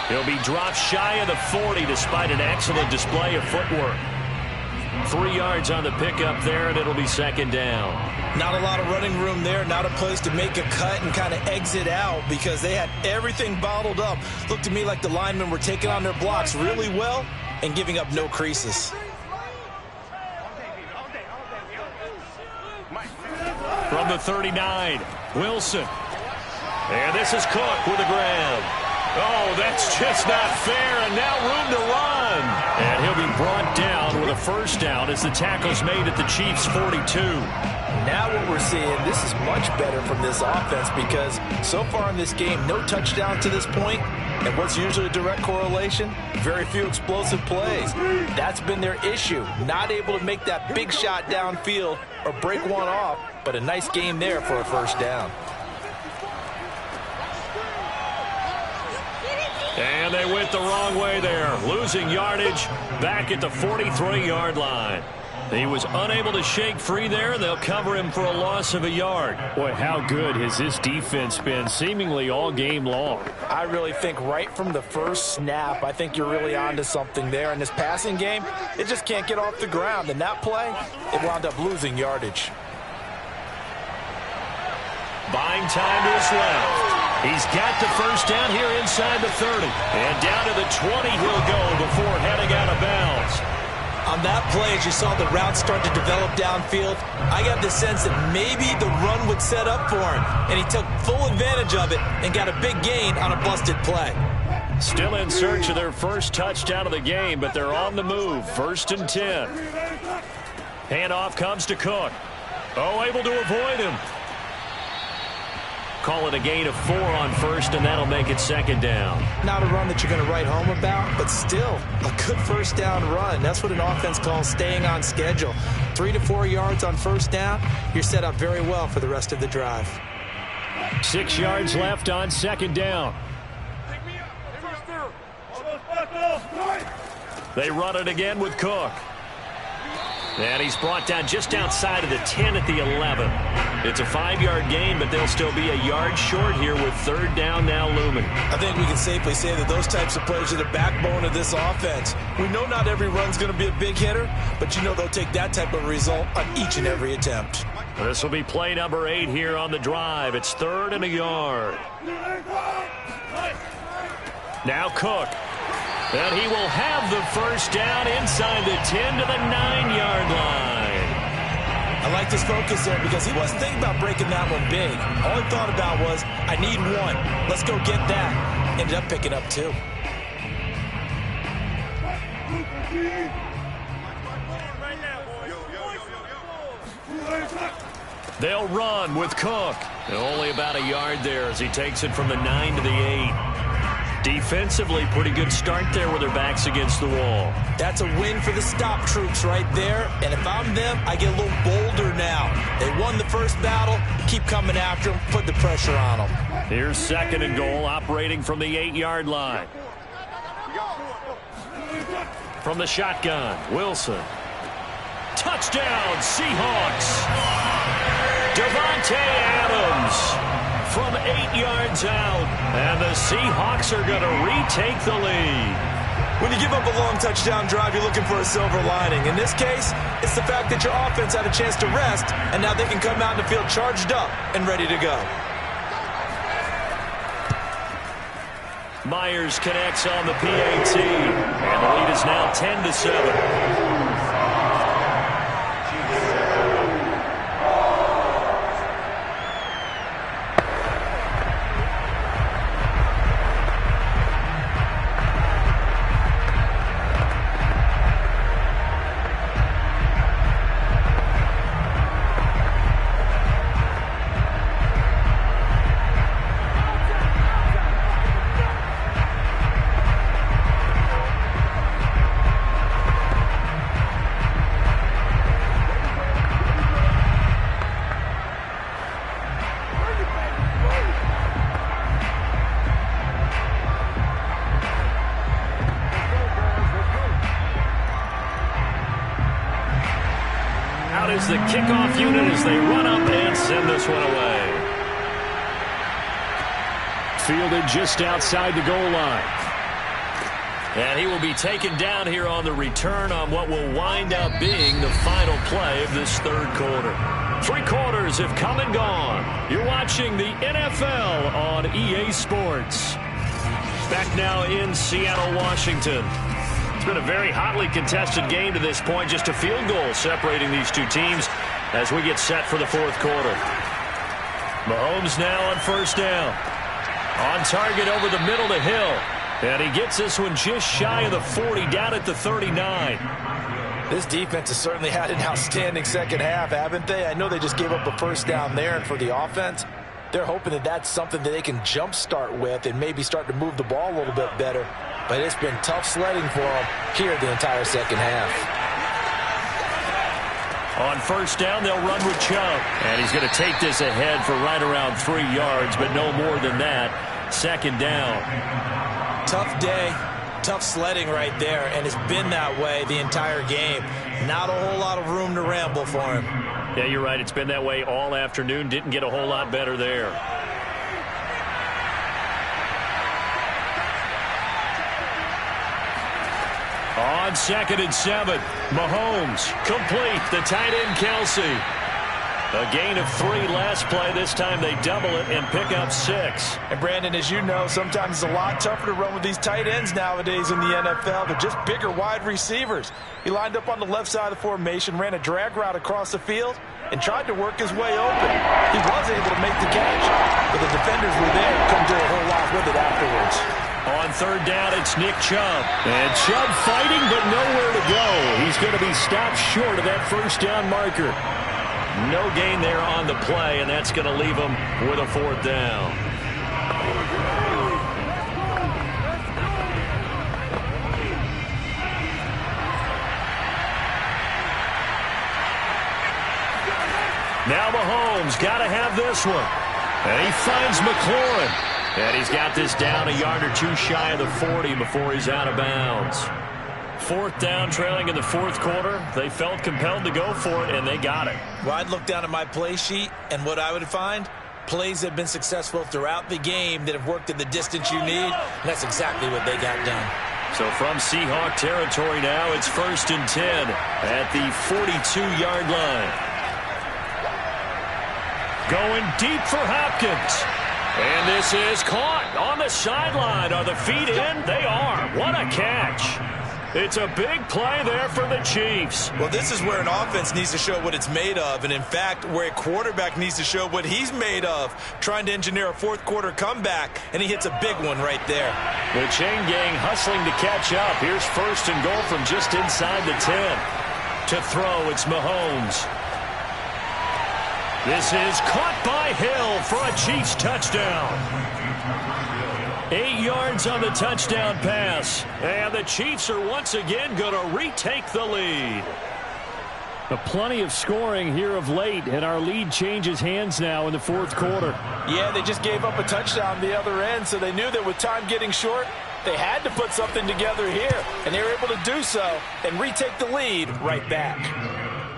He'll be dropped shy of the 40 despite an excellent display of footwork. 3 yards on the pickup there, and it'll be second down. Not a lot of running room there, not a place to make a cut and kind of exit out because they had everything bottled up. Looked to me like the linemen were taking on their blocks really well and giving up no creases. From the 39, Wilson. And this is Cook with a grab. Oh, that's just not fair, and now room to run. And he'll be brought down with a first down as the tackle's made at the Chiefs' 42. Now what we're seeing, this is much better from this offense because so far in this game, no touchdown to this point. And what's usually a direct correlation? Very few explosive plays. That's been their issue. Not able to make that big shot downfield or break one off, but a nice game there for a first down. And they went the wrong way there, losing yardage back at the 43-yard line. He was unable to shake free there, and they'll cover him for a loss of a yard. Boy, how good has this defense been seemingly all game long? I really think right from the first snap, I think you're really onto something there. In this passing game, it just can't get off the ground. In that play, it wound up losing yardage. Buying time to his left. He's got the first down here inside the 30. And down to the 20 he'll go before heading out of bounds. On that play, as you saw the route start to develop downfield, I got the sense that maybe the run would set up for him. And he took full advantage of it and got a big gain on a busted play. Still in search of their first touchdown of the game, but they're on the move. 1st and 10. Handoff comes to Cook. Oh, able to avoid him. Call it a gain of 4 on first, and that'll make it second down. Not a run that you're going to write home about, but still a good first down run. That's what an offense calls staying on schedule. 3 to 4 yards on first down, you're set up very well for the rest of the drive. 6 yards left on second down. They run it again with Cook. And he's brought down just outside of the 10 at the 11. It's a 5-yard gain, but they'll still be a yard short here with third down now looming. I think we can safely say that those types of plays are the backbone of this offense. We know not every run's going to be a big hitter, but you know they'll take that type of result on each and every attempt. This will be play number 8 here on the drive. It's 3rd and a yard. Now Cook. And he will have the first down inside the 10 to the 9-yard line. I like this focus there because he wasn't thinking about breaking that one big. All he thought about was, I need one. Let's go get that. Ended up picking up 2. They'll run with Cook. And only about a yard there as he takes it from the 9 to the 8. Defensively, pretty good start there with their backs against the wall. That's a win for the stop troops right there. And if I'm them, I get a little bolder now. They won the first battle. Keep coming after them. Put the pressure on them. Here's 2nd and goal, operating from the 8-yard line. From the shotgun, Wilson. Touchdown, Seahawks. Davante Adams from 8 yards out. And the Seahawks are going to retake the lead. When you give up a long touchdown drive, you're looking for a silver lining. In this case, it's the fact that your offense had a chance to rest, and now they can come out in the field charged up and ready to go. Myers connects on the PAT, and the lead is now 10-7. Is the kickoff unit as they run up and send this one away. Fielded just outside the goal line. And he will be taken down here on the return on what will wind up being the final play of this third quarter. 3 quarters have come and gone. You're watching the NFL on EA Sports. Back now in Seattle, Washington. It's been a very hotly contested game to this point. Just a field goal separating these two teams as we get set for the fourth quarter. Mahomes now on first down. On target over the middle to Hill. And he gets this one just shy of the 40, down at the 39. This defense has certainly had an outstanding second half, haven't they? I know they just gave up a first down there, and for the offense, they're hoping that that's something that they can jumpstart with and maybe start to move the ball a little bit better. But it's been tough sledding for them here the entire second half. On first down, they'll run with Chubb. And he's going to take this ahead for right around 3 yards, but no more than that. Second down. Tough day, tough sledding right there, and it's been that way the entire game. Not a whole lot of room to ramble for him. Yeah, you're right. It's been that way all afternoon. Didn't get a whole lot better there. On 2nd and 7, Mahomes complete. The tight end, Kelsey. A gain of 3 last play. This time they double it and pick up 6. And Brandon, as you know, sometimes it's a lot tougher to run with these tight ends nowadays in the NFL. They're just bigger wide receivers. He lined up on the left side of the formation, ran a drag route across the field, and tried to work his way open. He was able to make the catch, but the defenders were there and couldn't do a whole lot with it afterwards. On third down, it's Nick Chubb. And Chubb fighting, but nowhere to go. He's going to be stopped short of that first down marker. No gain there on the play, and that's going to leave him with a 4th down. Now Mahomes got to have this one. And he finds McLaurin. And he's got this down a yard or 2 shy of the 40 before he's out of bounds. 4th down, trailing in the fourth quarter. They felt compelled to go for it, and they got it. Well, I'd look down at my play sheet, and what I would find, plays that have been successful throughout the game that have worked in the distance you need, and that's exactly what they got done. So from Seahawk territory now, it's 1st and 10 at the 42-yard line. Going deep for Hopkins. And this is caught on the sideline. Are the feet in? They are. What a catch. It's a big play there for the Chiefs. Well, this is where an offense needs to show what it's made of. And, in fact, where a quarterback needs to show what he's made of, trying to engineer a fourth-quarter comeback, and he hits a big one right there. The chain gang hustling to catch up. Here's 1st and goal from just inside the 10. To throw, it's Mahomes. This is caught by Hill for a Chiefs touchdown. 8 yards on the touchdown pass. And the Chiefs are once again going to retake the lead. Plenty of scoring here of late, and our lead changes hands now in the fourth quarter. Yeah, they just gave up a touchdown the other end, so they knew that with time getting short, they had to put something together here, and they were able to do so and retake the lead right back.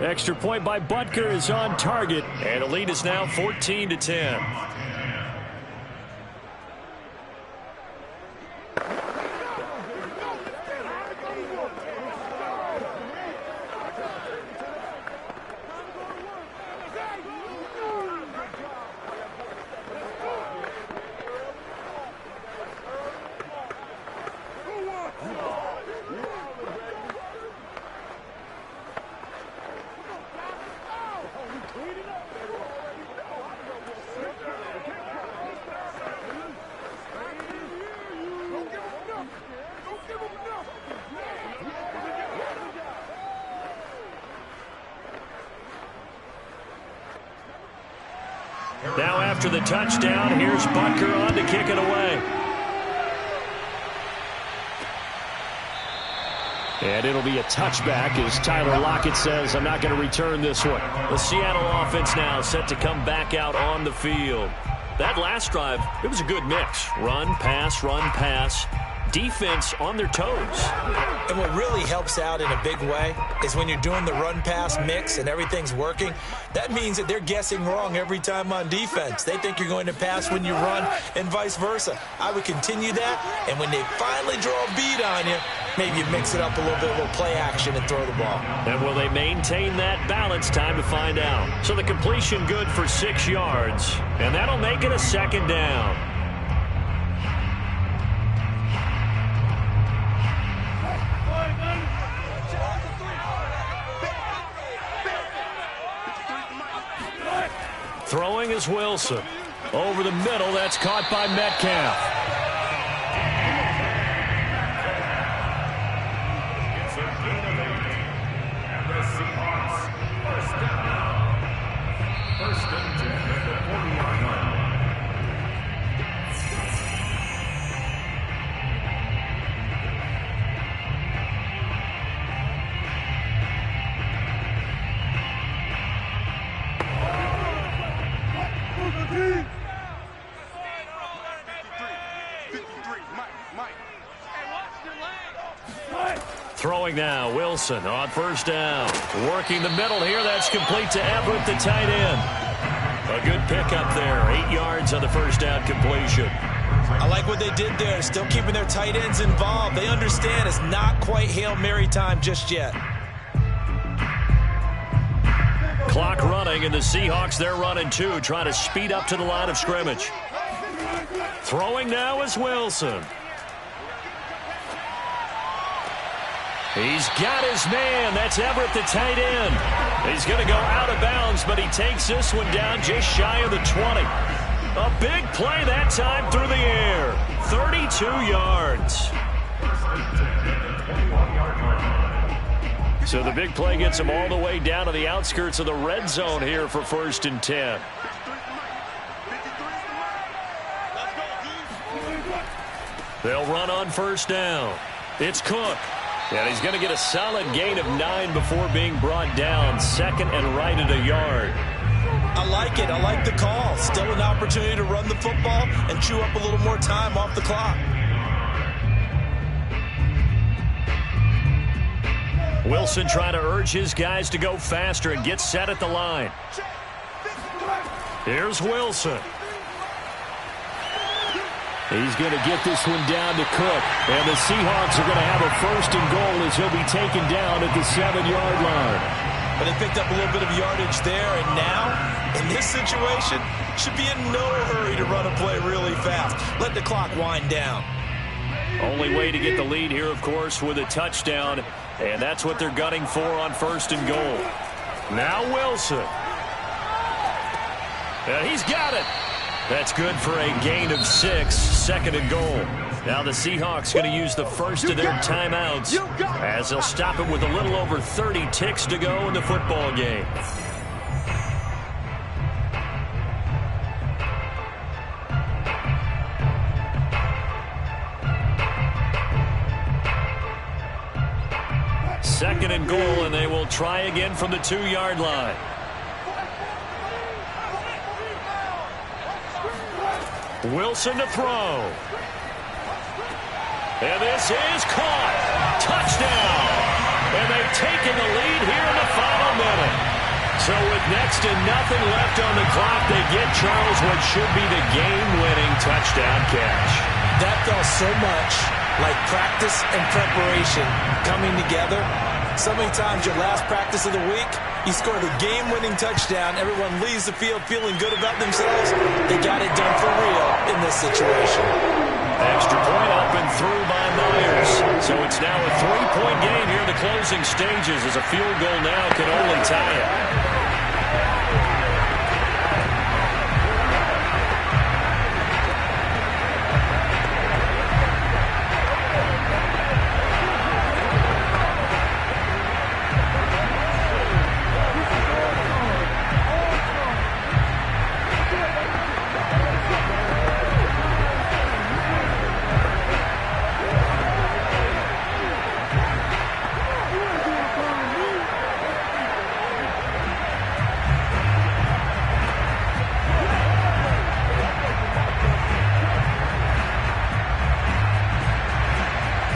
Extra point by Butker is on target, and the lead is now 14-10. Now after the touchdown, here's Butker on to kick it away. And it'll be a touchback as Tyler Lockett says, I'm not going to return this one. The Seattle offense now set to come back out on the field. That last drive, it was a good mix. Run, pass. Defense on their toes. And what really helps out in a big way is when you're doing the run-pass mix and everything's working, that means that they're guessing wrong every time on defense. They think you're going to pass when you run and vice versa. I would continue that, and when they finally draw a beat on you, maybe you mix it up a little play action and throw the ball. And will they maintain that balance? Time to find out. So the completion good for 6 yards, and that'll make it a second down. Throwing is Wilson. Over the middle, that's caught by Metcalf. Throwing now, Wilson on first down. Working the middle here, that's complete to Everett, the tight end. A good pickup there, 8 yards on the first down completion. I like what they did there, still keeping their tight ends involved. They understand it's not quite Hail Mary time just yet. Clock running, and the Seahawks, they're running too, trying to speed up to the line of scrimmage. Throwing now is Wilson. He's got his man. That's Everett, the tight end. He's going to go out of bounds, but he takes this one down just shy of the 20. A big play that time through the air. 32 yards. So the big play gets him all the way down to the outskirts of the red zone here for 1st and 10. They'll run on first down. It's Cook. And he's going to get a solid gain of 9 before being brought down. Second and right at a yard. I like it. I like the call. Still an opportunity to run the football and chew up a little more time off the clock. Wilson trying to urge his guys to go faster and get set at the line. Here's Wilson. He's going to get this one down to Cook. And the Seahawks are going to have a 1st and goal as he'll be taken down at the 7-yard line. But they picked up a little bit of yardage there, and now, in this situation, should be in no hurry to run a play really fast. Let the clock wind down. Only way to get the lead here, of course, with a touchdown, and that's what they're gunning for on 1st and goal. Now Wilson. And he's got it. That's good for a gain of 6, 2nd and goal. Now the Seahawks going to use the first of their timeouts as they'll stop it with a little over 30 ticks to go in the football game. Second and goal, and they will try again from the 2-yard line. Wilson to throw. And this is caught. Touchdown. And they've taken the lead here in the final minute. So with next to nothing left on the clock, they get Charles what should be the game-winning touchdown catch. That felt so much like practice and preparation coming together. So many times your last practice of the week, you score the game-winning touchdown. Everyone leaves the field feeling good about themselves. They got it done for real in this situation. Extra point up and through by Myers. So it's now a 3-point game here in the closing stages as a field goal now can only tie it.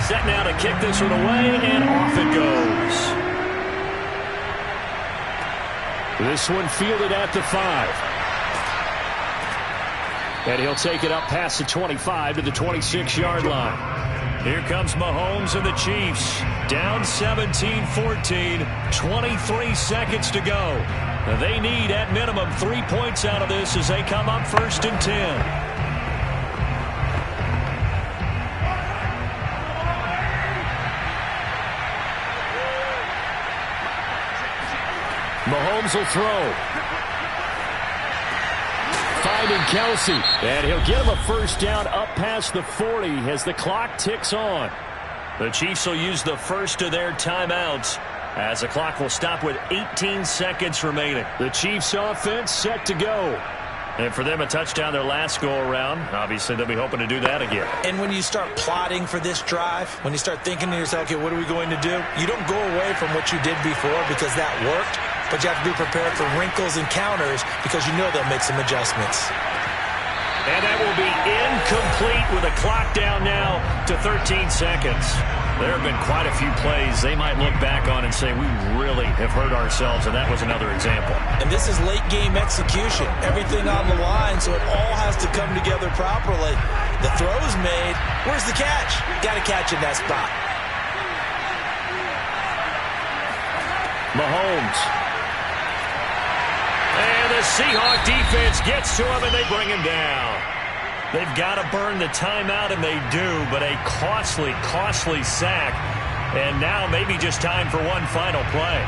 Set now to kick this one away, and off it goes. This one fielded at the 5. And he'll take it up past the 25 to the 26-yard line. Here comes Mahomes and the Chiefs. Down 17-14, 23 seconds to go. Now they need, at minimum, 3 points out of this as they come up 1st and 10. Mahomes will throw. Finding Kelsey. And he'll get him a first down up past the 40 as the clock ticks on. The Chiefs will use the first of their timeouts as the clock will stop with 18 seconds remaining. The Chiefs offense set to go. And for them, a touchdown their last go-around. Obviously, they'll be hoping to do that again. And when you start plotting for this drive, when you start thinking to yourself, okay, what are we going to do? You don't go away from what you did before because that worked. But you have to be prepared for wrinkles and counters because you know they'll make some adjustments. And that will be incomplete with a clock down now to 13 seconds. There have been quite a few plays they might look back on and say, we really have hurt ourselves, and that was another example. And this is late-game execution. Everything on the line, so it all has to come together properly. The throw's made. Where's the catch? Got to catch in that spot. Mahomes. And the Seahawk defense gets to him, and they bring him down. They've got to burn the timeout, and they do, but a costly, costly sack. And now maybe just time for one final play.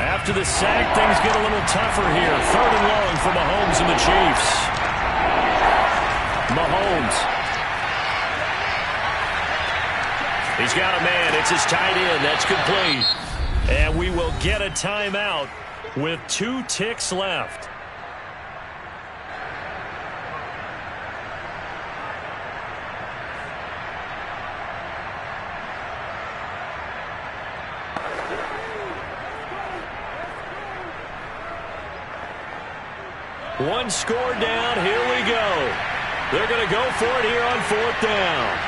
After the sack, things get a little tougher here. 3rd and long for Mahomes and the Chiefs. Mahomes. He's got a man. It's his tight end. That's complete. And we will get a timeout with 2 ticks left. One score down. Here we go. They're going to go for it here on 4th down.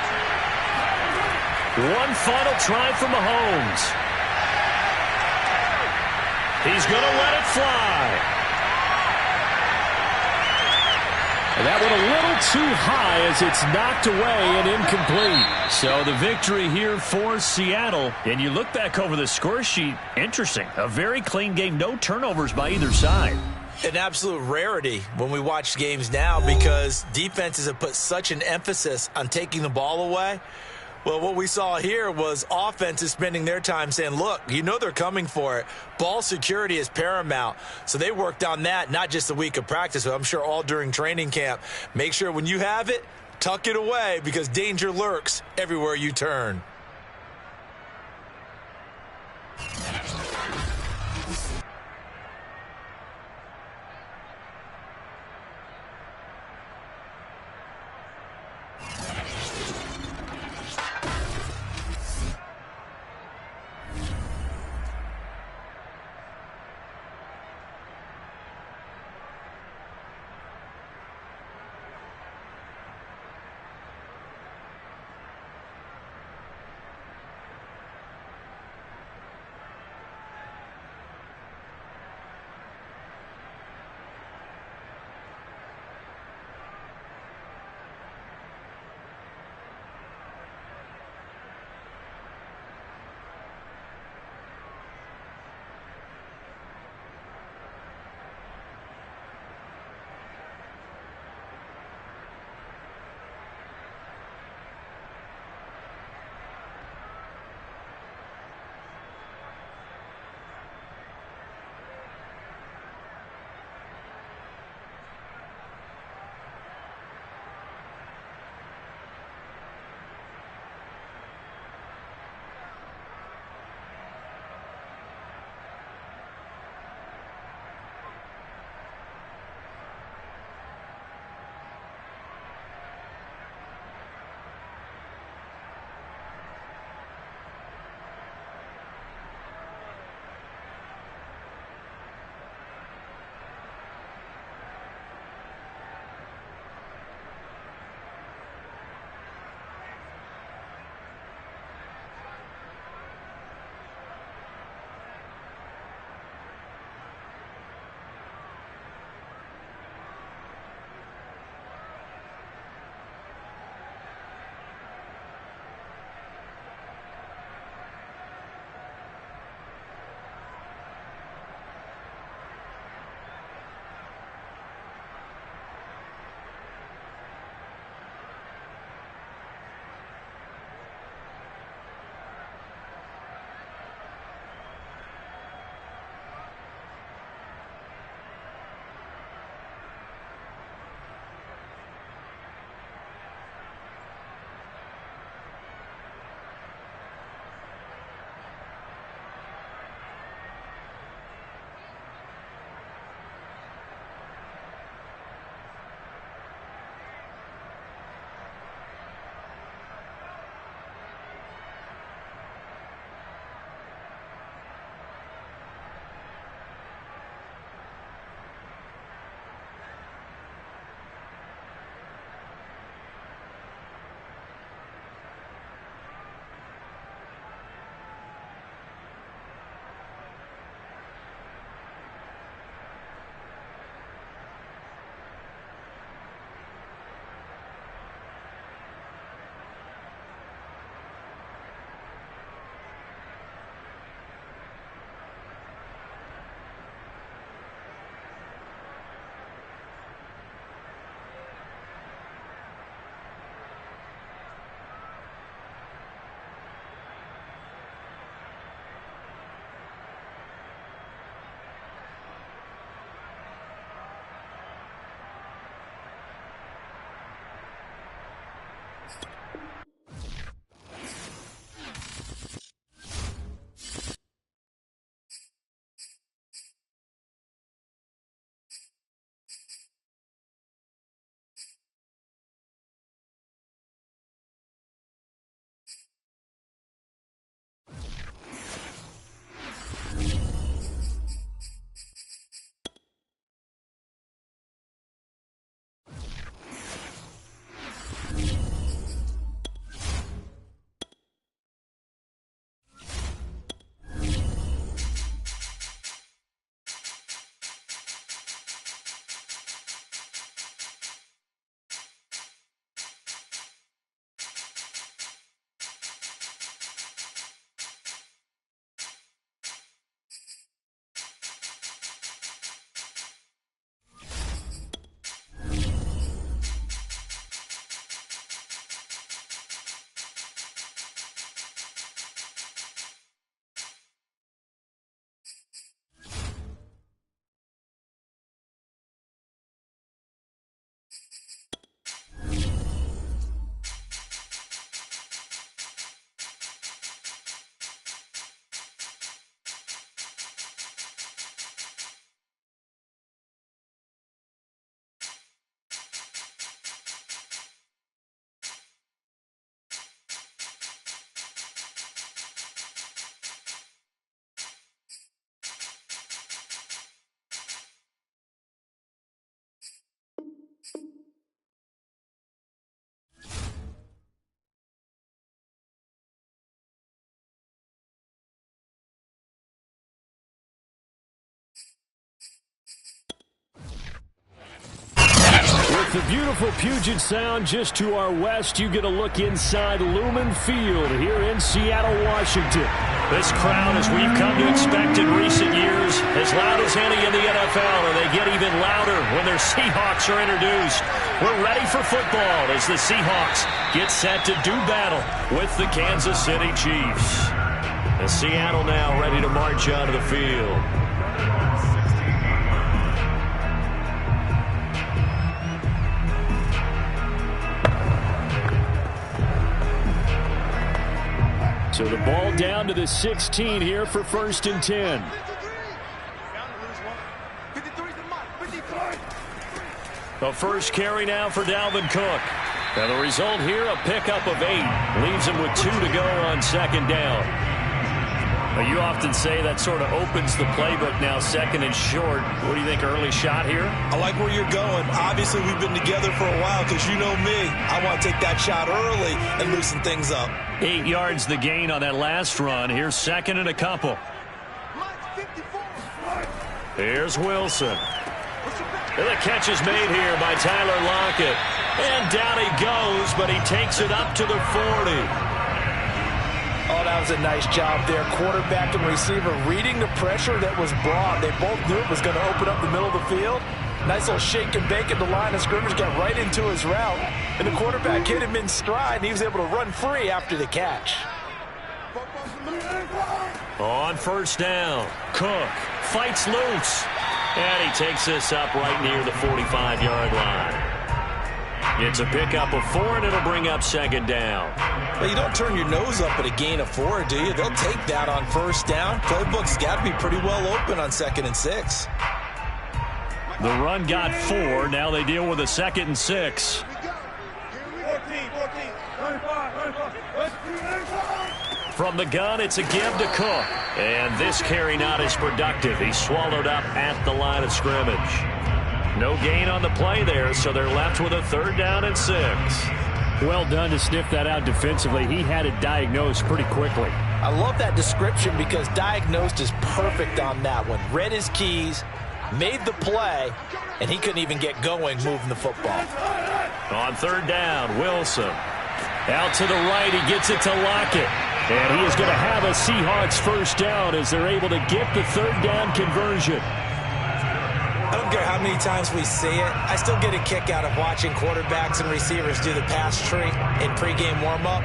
One final try for Mahomes. He's going to let it fly. And that one a little too high as it's knocked away and incomplete. So the victory here for Seattle. And you look back over the score sheet, interesting. A very clean game, no turnovers by either side. An absolute rarity when we watch games now because defenses have put such an emphasis on taking the ball away. Well, what we saw here was offenses spending their time saying, look, you know they're coming for it. Ball security is paramount. So they worked on that, not just a week of practice, but I'm sure all during training camp. Make sure when you have it, tuck it away because danger lurks everywhere you turn. With the beautiful Puget Sound just to our west, you get a look inside Lumen Field here in Seattle, Washington. This crowd, as we've come to expect in recent years, as loud as any in the NFL, and they get even louder when their Seahawks are introduced. We're ready for football as the Seahawks get set to do battle with the Kansas City Chiefs. And Seattle now ready to march onto the field. So the ball down to the 16 here for 1st and 10. The first carry now for Dalvin Cook. And the result here, a pickup of 8. Leaves him with 2 to go on 2nd down. Now, you often say that sort of opens the playbook now, 2nd and short. What do you think, early shot here? I like where you're going. Obviously, we've been together for a while because you know me. I want to take that shot early and loosen things up. 8 yards the gain on that last run. Here's 2nd and a couple. Here's Wilson. And the catch is made here by Tyler Lockett. And down he goes, but he takes it up to the 40. Oh, that was a nice job there. Quarterback and receiver reading the pressure that was brought. They both knew it was going to open up the middle of the field. Nice little shake and bake at the line of scrimmage. Got right into his route. And the quarterback hit him in stride, and he was able to run free after the catch. On 1st down, Cook fights loose. And he takes this up right near the 45-yard line. It's a pickup of 4, and it'll bring up 2nd down. Well, you don't turn your nose up at a gain of 4, do you? They'll take that on 1st down. Playbook's got to be pretty well open on 2nd and 6. The run got 4. Now they deal with a 2nd and 6. From the gun, it's a give to Cook. And this carry not as productive. He's swallowed up at the line of scrimmage. No gain on the play there, so they're left with a 3rd down and 6. Well done to sniff that out defensively. He had it diagnosed pretty quickly. I love that description because diagnosed is perfect on that one. Read his keys, made the play, and he couldn't even get going moving the football. On 3rd down, Wilson. Out to the right, he gets it to Lockett. And he is going to have a Seahawks 1st down as they're able to get the 3rd down conversion. I don't care how many times we see it. I still get a kick out of watching quarterbacks and receivers do the pass tree in pregame warm-up.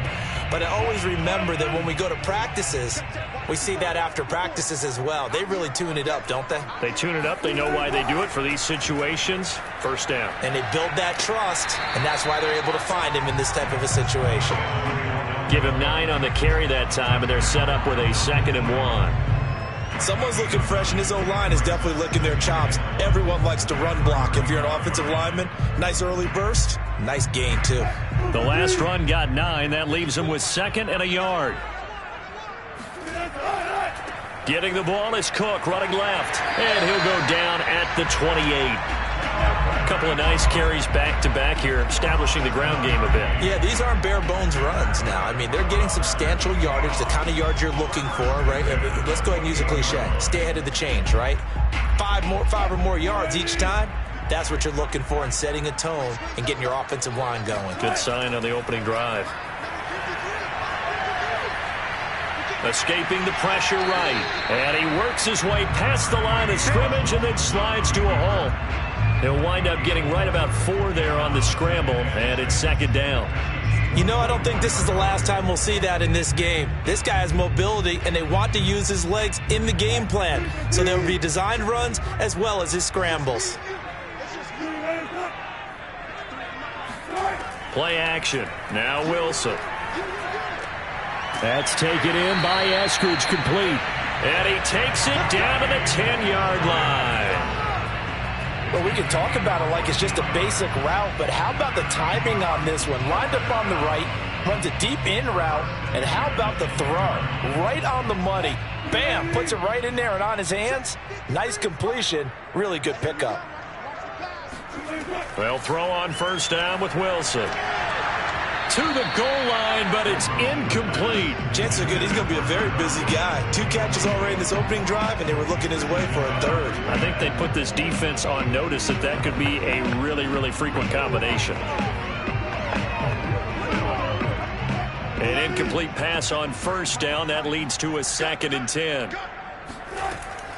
But I always remember that when we go to practices, we see that after practices as well. They really tune it up, don't they? They tune it up. They know why they do it for these situations. 1st down. And they build that trust, and that's why they're able to find him in this type of a situation. Give him 9 on the carry that time, and they're set up with a 2nd and 1. Someone's looking fresh, and his O-line is definitely licking their chops. Everyone likes to run block. If you're an offensive lineman, nice early burst, nice gain, too. The last run got 9. That leaves him with 2nd and a yard. Getting the ball is Cook, running left. And he'll go down at the 28. A couple of nice carries back-to-back here, establishing the ground game a bit. Yeah, these aren't bare-bones runs now. I mean, they're getting substantial yardage, the kind of yards you're looking for, right? Let's go ahead and use a cliche. Stay ahead of the change, right? 5 or more yards each time. That's what you're looking for in setting a tone and getting your offensive line going. Good sign on the opening drive. Escaping the pressure right. And he works his way past the line of scrimmage and then slides to a hole. He'll wind up getting right about 4 there on the scramble, and it's 2nd down. You know, I don't think this is the last time we'll see that in this game. This guy has mobility, and they want to use his legs in the game plan. So there will be designed runs as well as his scrambles. Play action. Now Wilson. That's taken in by Eskridge, complete. And he takes it down to the 10-yard line. Well, we can talk about it like it's just a basic route, but how about the timing on this one? Lined up on the right, runs a deep in route, and how about the throw? Right on the money. Bam, puts it right in there and on his hands. Nice completion, really good pickup. They'll throw on 1st down with Wilson. to the goal line, but it's incomplete. Chances are good he's going to be a very busy guy. 2 catches already in this opening drive, and they were looking his way for a third. I think they put this defense on notice that that could be a really, really frequent combination. An incomplete pass on first down. That leads to a 2nd and 10.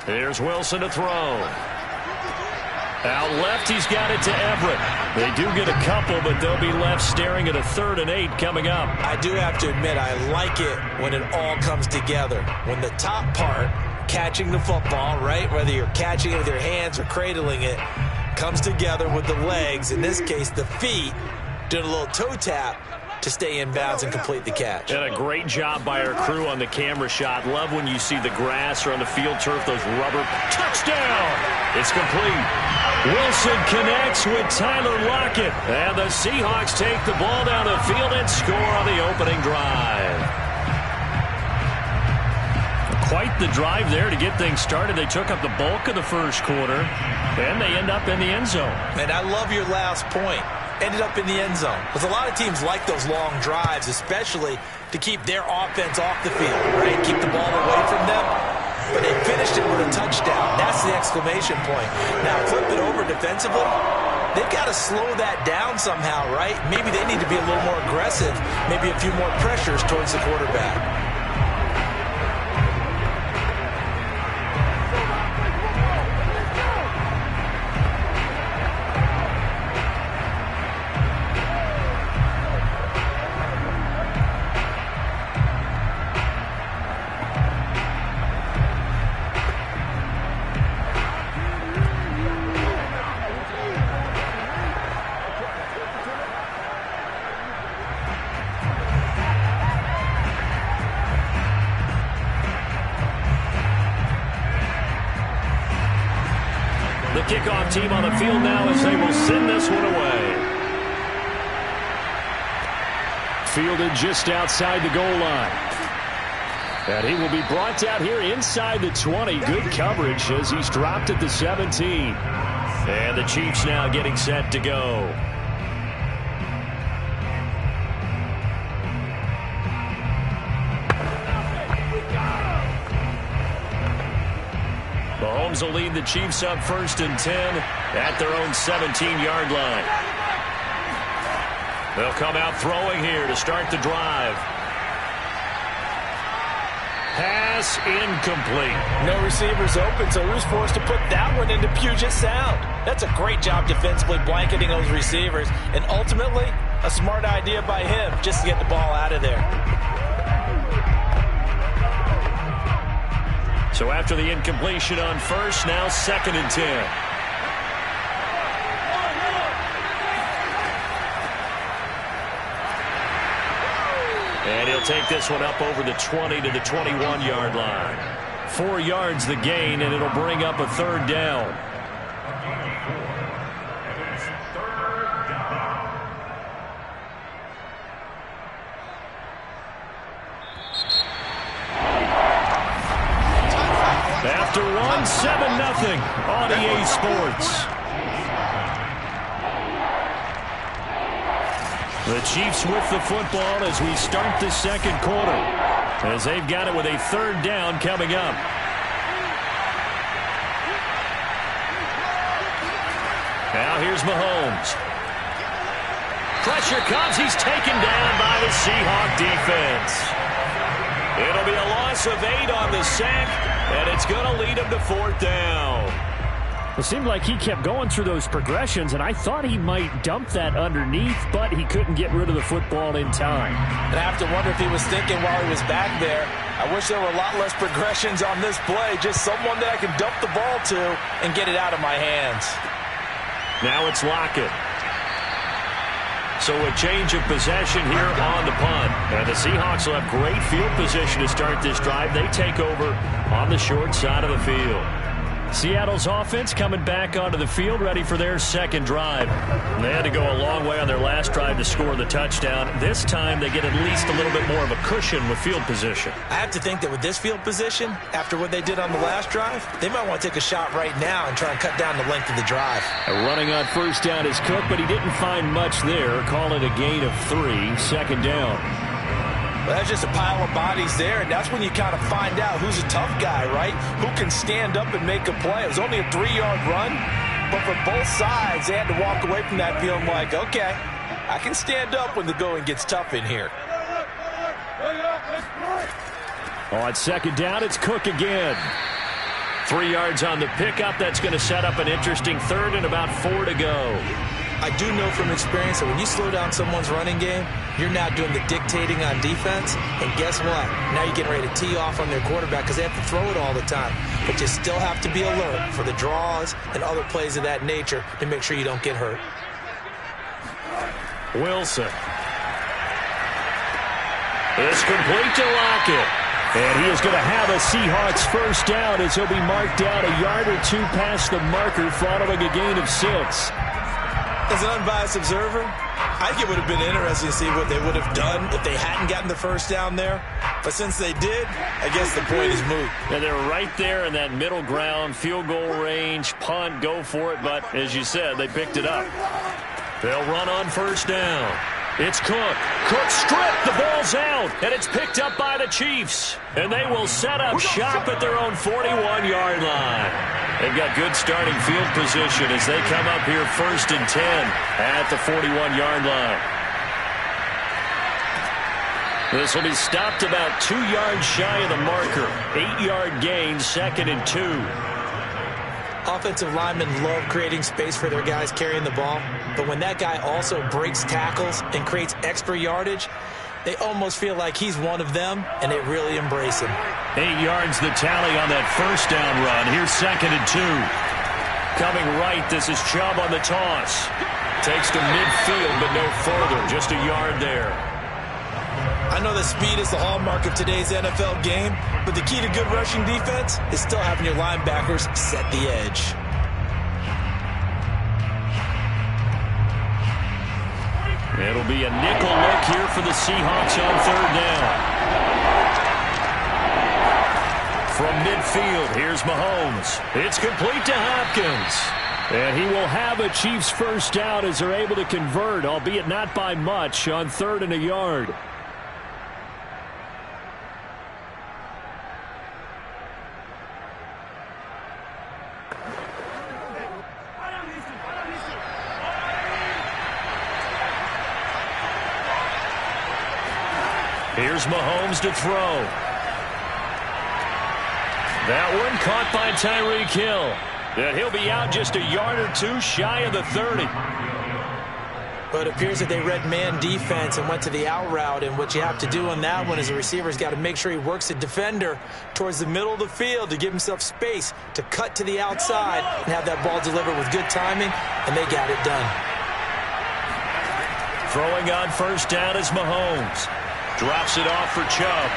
Here's Wilson to throw. Out left, he's got it to Everett. They do get a couple, but they'll be left staring at a 3rd and 8 coming up. I do have to admit, I like it when it all comes together. When the top part, catching the football, right, whether you're catching it with your hands or cradling it, comes together with the legs, in this case the feet, doing a little toe tap to stay in bounds and complete the catch. And a great job by our crew on the camera shot. Love when you see the grass or on the field turf, those rubber. Touchdown! It's complete. Wilson connects with Tyler Lockett. And the Seahawks take the ball down the field and score on the opening drive. Quite the drive there to get things started. They took up the bulk of the first quarter, and they end up in the end zone. And I love your last point. Ended up in the end zone. Because a lot of teams like those long drives, especially to keep their offense off the field, right? Keep the ball away from them. But they finished it with a touchdown. That's the exclamation point. Now, flip it over defensively. They've got to slow that down somehow, right? Maybe they need to be a little more aggressive. Maybe a few more pressures towards the quarterback. Kickoff team on the field now as they will send this one away. Fielded just outside the goal line. And he will be brought out here inside the 20. Good coverage as he's dropped at the 17. And the Chiefs now getting set to go. Mahomes will lead the Chiefs up 1st and 10 at their own 17-yard line. They'll come out throwing here to start the drive. Pass incomplete. No receivers open, so Rue's forced to put that one into Puget Sound. That's a great job defensively blanketing those receivers, and ultimately a smart idea by him just to get the ball out of there. So after the incompletion on first, now 2nd and 10. And he'll take this one up over the 20 to the 21-yard line. 4 yards the gain, and it'll bring up a 3rd down. After one, 7-0 on EA Sports. The Chiefs with the football as we start the second quarter, as they've got it with a 3rd down coming up. Now here's Mahomes. Pressure comes. He's taken down by the Seahawk defense. It'll be a loss of 8 on the sack, and it's going to lead him to 4th down. It seemed like he kept going through those progressions, and I thought he might dump that underneath, but he couldn't get rid of the football in time. And I have to wonder if he was thinking while he was back there, I wish there were a lot less progressions on this play, just someone that I can dump the ball to and get it out of my hands. Now it's Lockett. So a change of possession here on the punt. And the Seahawks will have great field position to start this drive. They take over on the short side of the field. Seattle's offense coming back onto the field, ready for their second drive. They had to go a long way on their last drive to score the touchdown. This time they get at least a little bit more of a cushion with field position. I have to think that with this field position, after what they did on the last drive, they might want to take a shot right now and try and cut down the length of the drive. Running on first down is Cook, but he didn't find much there. Call it a gain of 3, second down. Well, that's just a pile of bodies there, and that's when you kind of find out who's a tough guy, right? Who can stand up and make a play. It was only a 3-yard run, but for both sides, they had to walk away from that feeling like, okay, I can stand up when the going gets tough in here. On second down, it's Cook again. 3 yards on the pickup. That's going to set up an interesting third and about 4 to go. I do know from experience that when you slow down someone's running game, you're now doing the dictating on defense. And guess what? Now you're getting ready to tee off on their quarterback because they have to throw it all the time. But you still have to be alert for the draws and other plays of that nature to make sure you don't get hurt. Wilson. It's complete to Lockett. And he is going to have a Seahawks first down as he'll be marked down a yard or 2 past the marker following a gain of 6. As an unbiased observer, I think it would have been interesting to see what they would have done if they hadn't gotten the first down there. But since they did, I guess the point is moot. And they're right there in that middle ground, field goal range, punt, go for it. But as you said, they picked it up. They'll run on first down. It's Cook. Cook stripped. The ball's out. And it's picked up by the Chiefs. And they will set up shop at their own 41-yard line. They've got good starting field position as they come up here first and 10 at the 41-yard line. This will be stopped about 2 yards shy of the marker. 8-yard gain, second and 2. Offensive linemen love creating space for their guys carrying the ball, but when that guy also breaks tackles and creates extra yardage, they almost feel like he's one of them, and they really embrace him. 8 yards the tally on that first down run. Here's second and 2. Coming right, this is Chubb on the toss. Takes to midfield, but no further. Just a yard there. I know that speed is the hallmark of today's NFL game, but the key to good rushing defense is still having your linebackers set the edge. It'll be a nickel look here for the Seahawks on third down. From midfield, here's Mahomes. It's complete to Hopkins. And he will have a Chiefs first down as they're able to convert, albeit not by much, on 3rd and a yard. Here's Mahomes to throw. That one caught by Tyreek Hill. And he'll be out just a yard or 2 shy of the 30. But it appears that they read man defense and went to the out route. And what you have to do on that one is the receiver's got to make sure he works the defender towards the middle of the field to give himself space to cut to the outside and have that ball delivered with good timing. And they got it done. Throwing on first down is Mahomes. Drops it off for Chubb.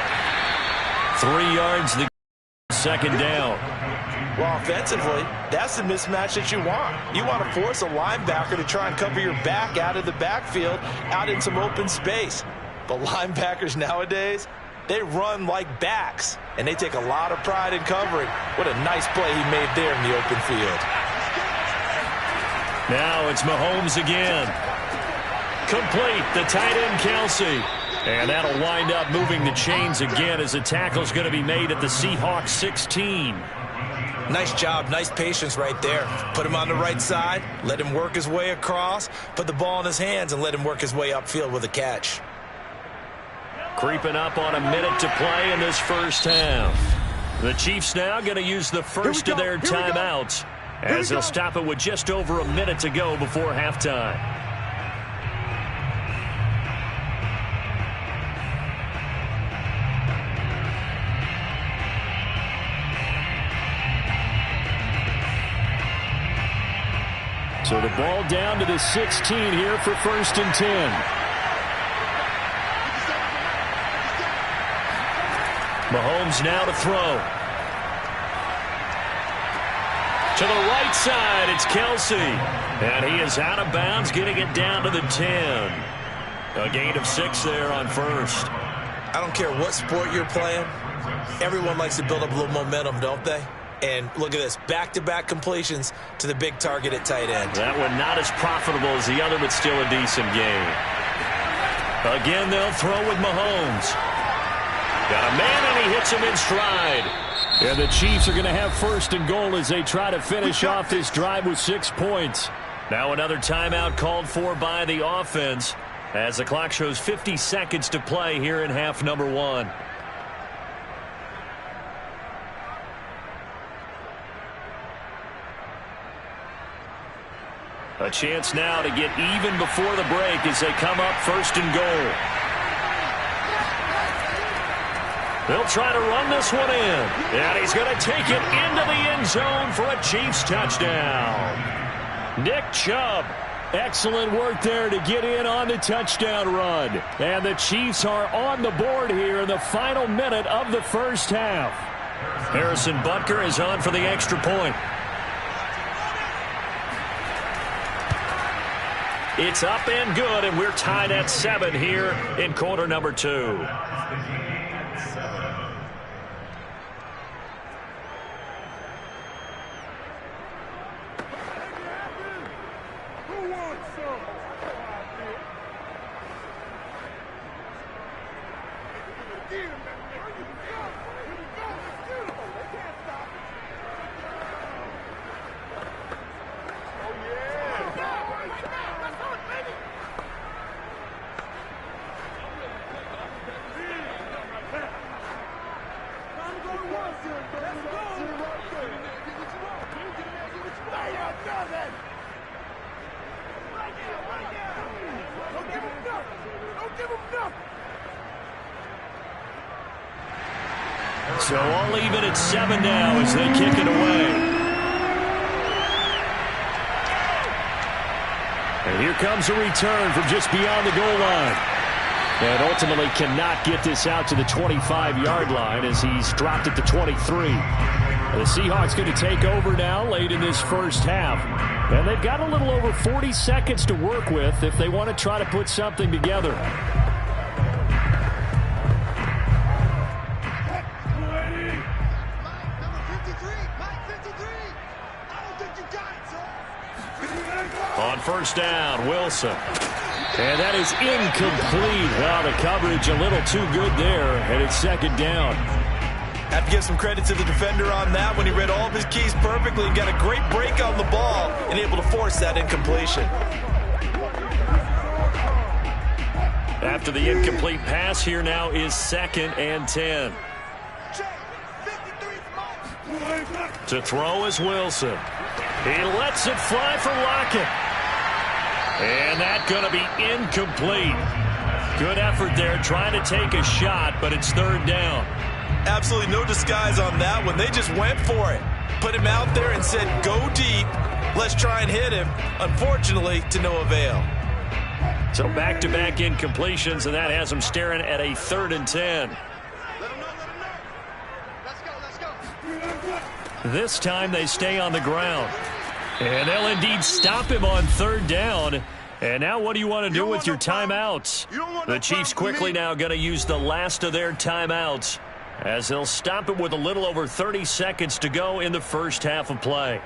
3 yards, the second down. Well, offensively, that's the mismatch that you want. You want to force a linebacker to try and cover your back out of the backfield, out in some open space. But linebackers nowadays, they run like backs, and they take a lot of pride in covering. What a nice play he made there in the open field. Now it's Mahomes again. Complete, the tight end Kelsey. And that'll wind up moving the chains again as the tackle's going to be made at the Seahawks 16. Nice job, nice patience right there. Put him on the right side, let him work his way across, put the ball in his hands, and let him work his way upfield with a catch. Creeping up on a minute to play in this first half. The Chiefs now going to use the first of their timeouts as they'll stop it with just over a minute to go before halftime. So the ball down to the 16 here for 1st and 10. Mahomes now to throw. To the right side, it's Kelsey. And he is out of bounds, getting it down to the 10. A gain of 6 there on first. I don't care what sport you're playing. Everyone likes to build up a little momentum, don't they? And look at this, back-to-back completions to the big target at tight end. That one not as profitable as the other, but still a decent gain. Again, they'll throw with Mahomes. Got a man, and he hits him in stride. And the Chiefs are going to have first and goal as they try to finish off this drive with 6 points. Now another timeout called for by the offense as the clock shows 50 seconds to play here in half number 1. A chance now to get even before the break as they come up first and goal. They'll try to run this one in. And he's going to take it into the end zone for a Chiefs touchdown. Nick Chubb. Excellent work there to get in on the touchdown run. And the Chiefs are on the board here in the final minute of the first half. Harrison Butker is on for the extra point. It's up and good, and we're tied at 7 here in quarter number 2. So all even at 7 now as they kick it away. And here comes a return from just beyond the goal line. And ultimately cannot get this out to the 25-yard line as he's dropped it to 23. The Seahawks going to take over now late in this first half. And they've got a little over 40 seconds to work with if they want to try to put something together. On first down, Wilson. And that is incomplete. Well, the coverage a little too good there, and it's second down. Have to give some credit to the defender on that when he read all of his keys perfectly and got a great break on the ball and able to force that incompletion. After the incomplete pass, here now is 2nd and 10. To throw is Wilson. He lets it fly for Lockett. And that's going to be incomplete. Good effort there trying to take a shot, but it's 3rd down. Absolutely no disguise on that one. They just went for it. Put him out there and said, go deep. Let's try and hit him. Unfortunately, to no avail. So back-to-back incompletions, and that has them staring at a 3rd and 10. Let's go. This time they stay on the ground. And they'll indeed stop him on 3rd down. And now what do you want to do with your timeouts? The Chiefs quickly now going to use the last of their timeouts as they'll stop it with a little over 30 seconds to go in the first half of play.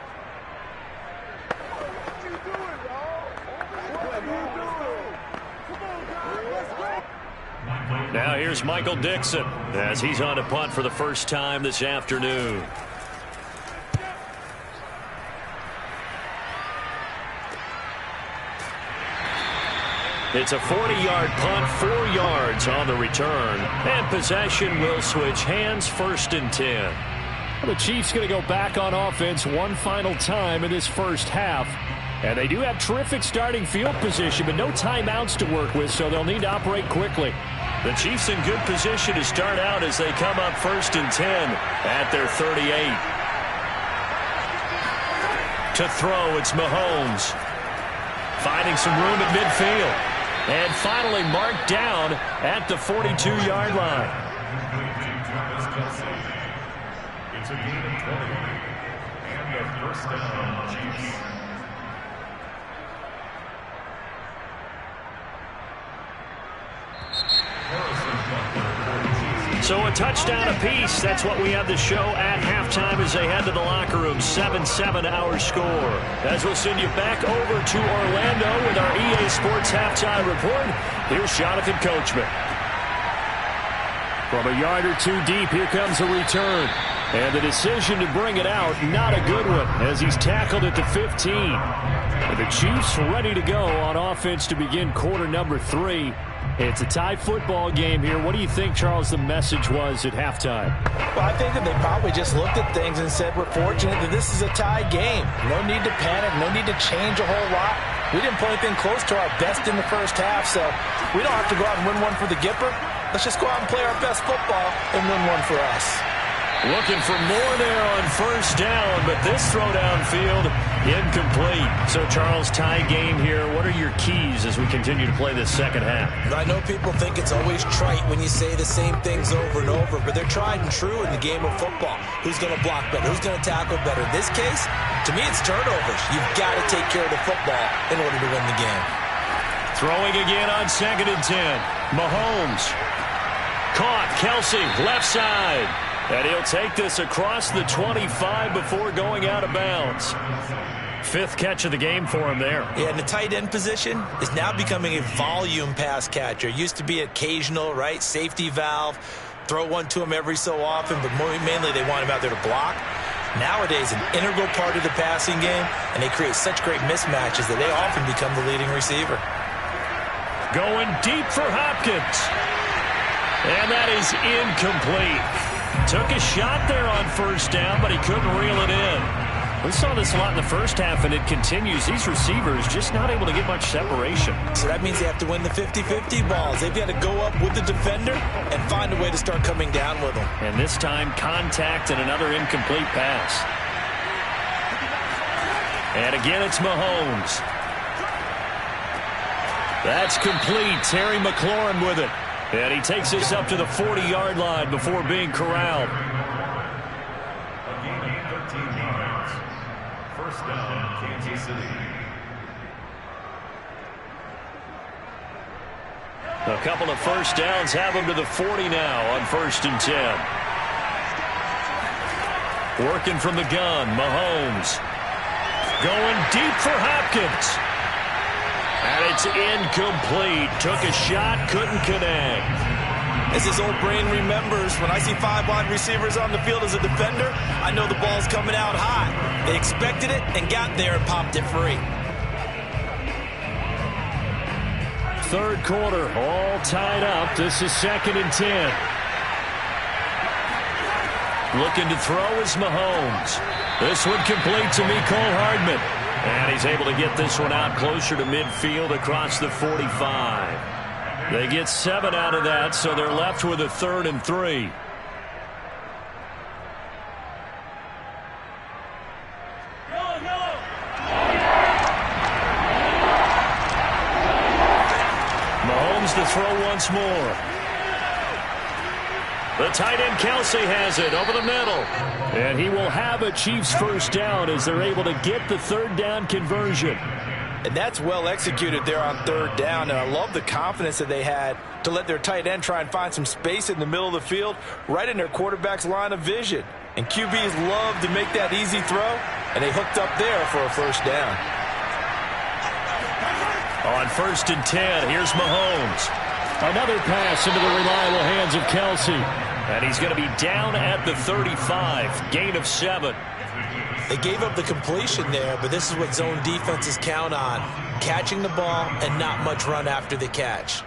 Now here's Michael Dixon as he's on to punt for the first time this afternoon. It's a 40-yard punt, 4 yards on the return. And possession will switch hands, 1st and 10. Well, the Chiefs going to go back on offense one final time in this first half. And they do have terrific starting field position, but no timeouts to work with, so they'll need to operate quickly. The Chiefs in good position to start out as they come up 1st and 10 at their 38. To throw, it's Mahomes. Finding some room at midfield. And finally marked down at the 42-yard line. It's a gain of 20. And a first down, Chiefs. So a touchdown apiece. That's what we have the show at halftime as they head to the locker room. 7-7 our score. As we'll send you back over to Orlando with our EA Sports halftime report. Here's Jonathan Coachman. From a yard or two deep, here comes a return. And the decision to bring it out, not a good one, as he's tackled at the 15. And the Chiefs ready to go on offense to begin quarter number 3. It's a tie football game here. What do you think, Charles, the message was at halftime? Well, I think that they probably just looked at things and said, we're fortunate that this is a tie game. No need to panic, no need to change a whole lot. We didn't play anything close to our best in the first half, so we don't have to go out and win one for the Gipper. Let's just go out and play our best football and win one for us. Looking for more there on first down, but this throw downfield incomplete. So, Charles, tie game here. What are your keys as we continue to play this second half? I know people think it's always trite when you say the same things over and over, but they're tried and true in the game of football. Who's going to block better? Who's going to tackle better? In this case, to me, it's turnovers. You've got to take care of the football in order to win the game. Throwing again on 2nd and 10. Mahomes. Caught. Kelsey, left side. And he'll take this across the 25 before going out of bounds. 5th catch of the game for him there. Yeah, and the tight end position is now becoming a volume pass catcher. It used to be occasional, right? Safety valve. Throw one to him every so often, but mainly they want him out there to block. Nowadays, an integral part of the passing game, and they create such great mismatches that they often become the leading receiver. Going deep for Hopkins. And that is incomplete. Took a shot there on first down, but he couldn't reel it in. We saw this a lot in the first half, and it continues. These receivers just not able to get much separation. So that means they have to win the 50-50 balls. They've got to go up with the defender and find a way to start coming down with them. And this time, contact and another incomplete pass. And again, it's Mahomes. That's complete. Terry McLaurin with it. And he takes this up to the 40-yard line before being corralled. A gain of 13 yards. First down, Kansas City. A couple of first downs have him to the 40 now on 1st and 10. Working from the gun, Mahomes. Going deep for Hopkins. And it's incomplete. Took a shot, couldn't connect. As his old brain remembers, when I see 5 wide receivers on the field as a defender, I know the ball's coming out hot. They expected it and got there and popped it free. 3rd quarter, all tied up. This is 2nd and 10. Looking to throw is Mahomes. This one complete to Mecole Hardman. And he's able to get this one out closer to midfield across the 45. They get 7 out of that, so they're left with a 3rd and 3. Mahomes to throw once more. The tight end Kelsey has it over the middle. And he will have a Chiefs first down as they're able to get the 3rd down conversion. And that's well executed there on 3rd down. And I love the confidence that they had to let their tight end try and find some space in the middle of the field, right in their quarterback's line of vision. And QBs love to make that easy throw, and they hooked up there for a first down. On 1st and 10, here's Mahomes. Another pass into the reliable hands of Kelsey. And he's going to be down at the 35. Gain of 7. They gave up the completion there, but this is what zone defenses count on. Catching the ball and not much run after the catch.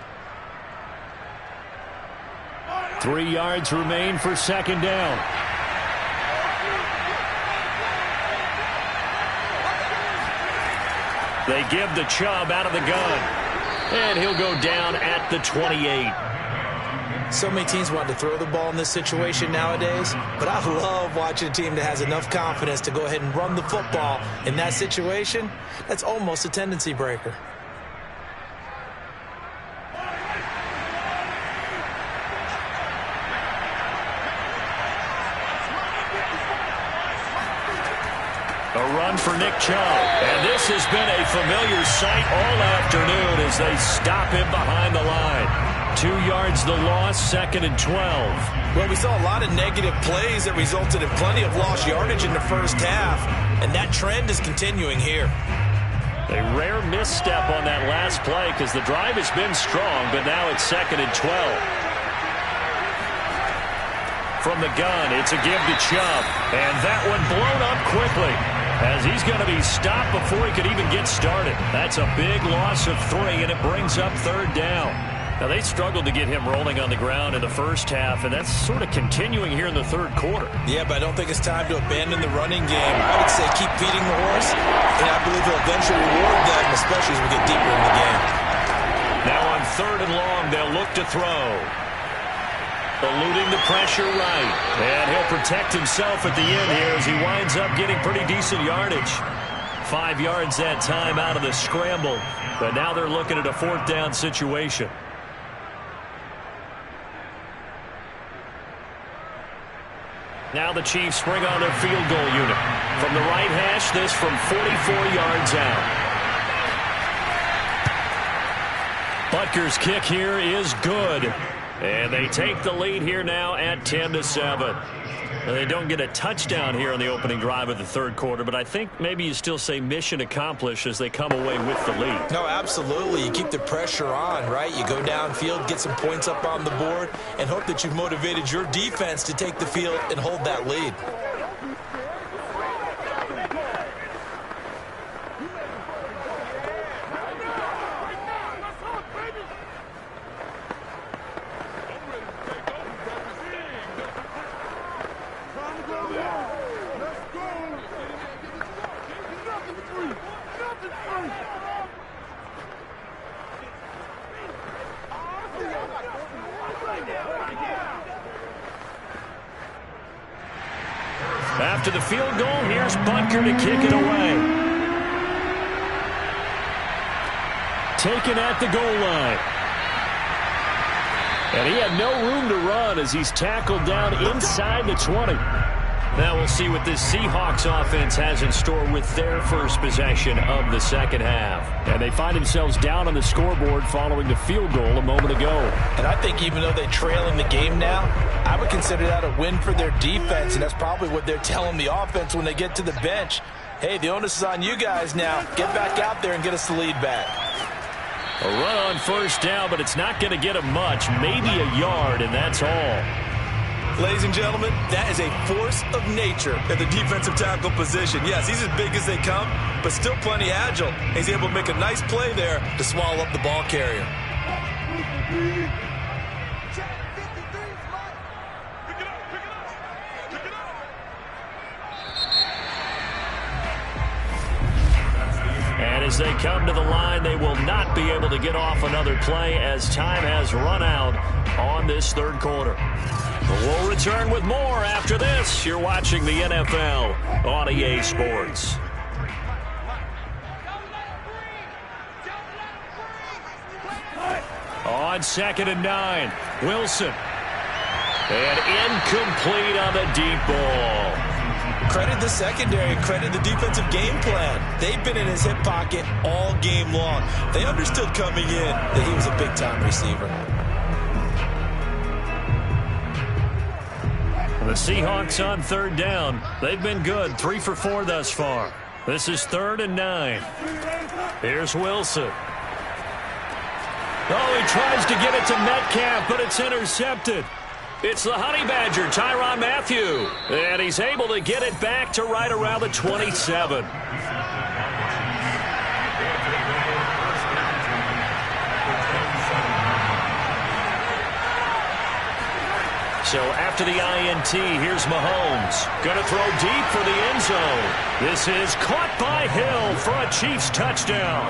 3 yards remain for 2nd down. They give the Chubb out of the gun. And he'll go down at the 28. So many teams want to throw the ball in this situation nowadays, but I love watching a team that has enough confidence to go ahead and run the football in that situation. That's almost a tendency breaker. A run for Nick Chubb. And this has been a familiar sight all afternoon as they stop him behind the line. 2 yards the loss, 2nd and 12. Well, we saw a lot of negative plays that resulted in plenty of lost yardage in the first half, and that trend is continuing here. A rare misstep on that last play because the drive has been strong, but now it's 2nd and 12. From the gun, it's a give to Chubb, and that one blown up quickly as he's going to be stopped before he could even get started. That's a big loss of 3, and it brings up 3rd down. Now, they struggled to get him rolling on the ground in the first half, and that's sort of continuing here in the 3rd quarter. Yeah, but I don't think it's time to abandon the running game. I would say keep feeding the horse, and I believe he'll eventually reward them, especially as we get deeper in the game. Now on 3rd and long, they'll look to throw. Eluding the pressure right, and he'll protect himself at the end here as he winds up getting pretty decent yardage. 5 yards that time out of the scramble, but now they're looking at a 4th down situation. Now the Chiefs bring on their field goal unit. From the right hash, this from 44 yards out. Butker's kick here is good. And they take the lead here now at 10-7. And they don't get a touchdown here on the opening drive of the 3rd quarter, but I think maybe you still say mission accomplished as they come away with the lead. No, absolutely. You keep the pressure on, right? You go downfield, get some points up on the board, and hope that you've motivated your defense to take the field and hold that lead. After the field goal, here's Butker to kick it away. Taken at the goal line. And he had no room to run as he's tackled down inside the 20. Now we'll see what this Seahawks offense has in store with their first possession of the 2nd half. And they find themselves down on the scoreboard following the field goal a moment ago. And I think even though they trail in the game now, I would consider that a win for their defense, and that's probably what they're telling the offense when they get to the bench. Hey, the onus is on you guys now. Get back out there and get us the lead back. A run on 1st down, but it's not going to get him much, maybe a yard, and that's all. Ladies and gentlemen, that is a force of nature at the defensive tackle position. Yes, he's as big as they come, but still plenty agile. He's able to make a nice play there to swallow up the ball carrier. And as they come to the line, they will not be able to get off another play as time has run out on this 3rd quarter. We'll return with more after this. You're watching the NFL on EA Sports. On 2nd and 9, Wilson. And incomplete on the deep ball. Credit the secondary, credit the defensive game plan. They've been in his hip pocket all game long. They understood coming in that he was a big-time receiver. The Seahawks on 3rd down. They've been good, 3 for 4 thus far. This is 3rd and 9. Here's Wilson. Oh, he tries to get it to Metcalf, but it's intercepted. It's the Honey Badger, Tyrann Mathieu. And he's able to get it back to right around the 27. So after the INT, here's Mahomes. Going to throw deep for the end zone. This is caught by Hill for a Chiefs touchdown.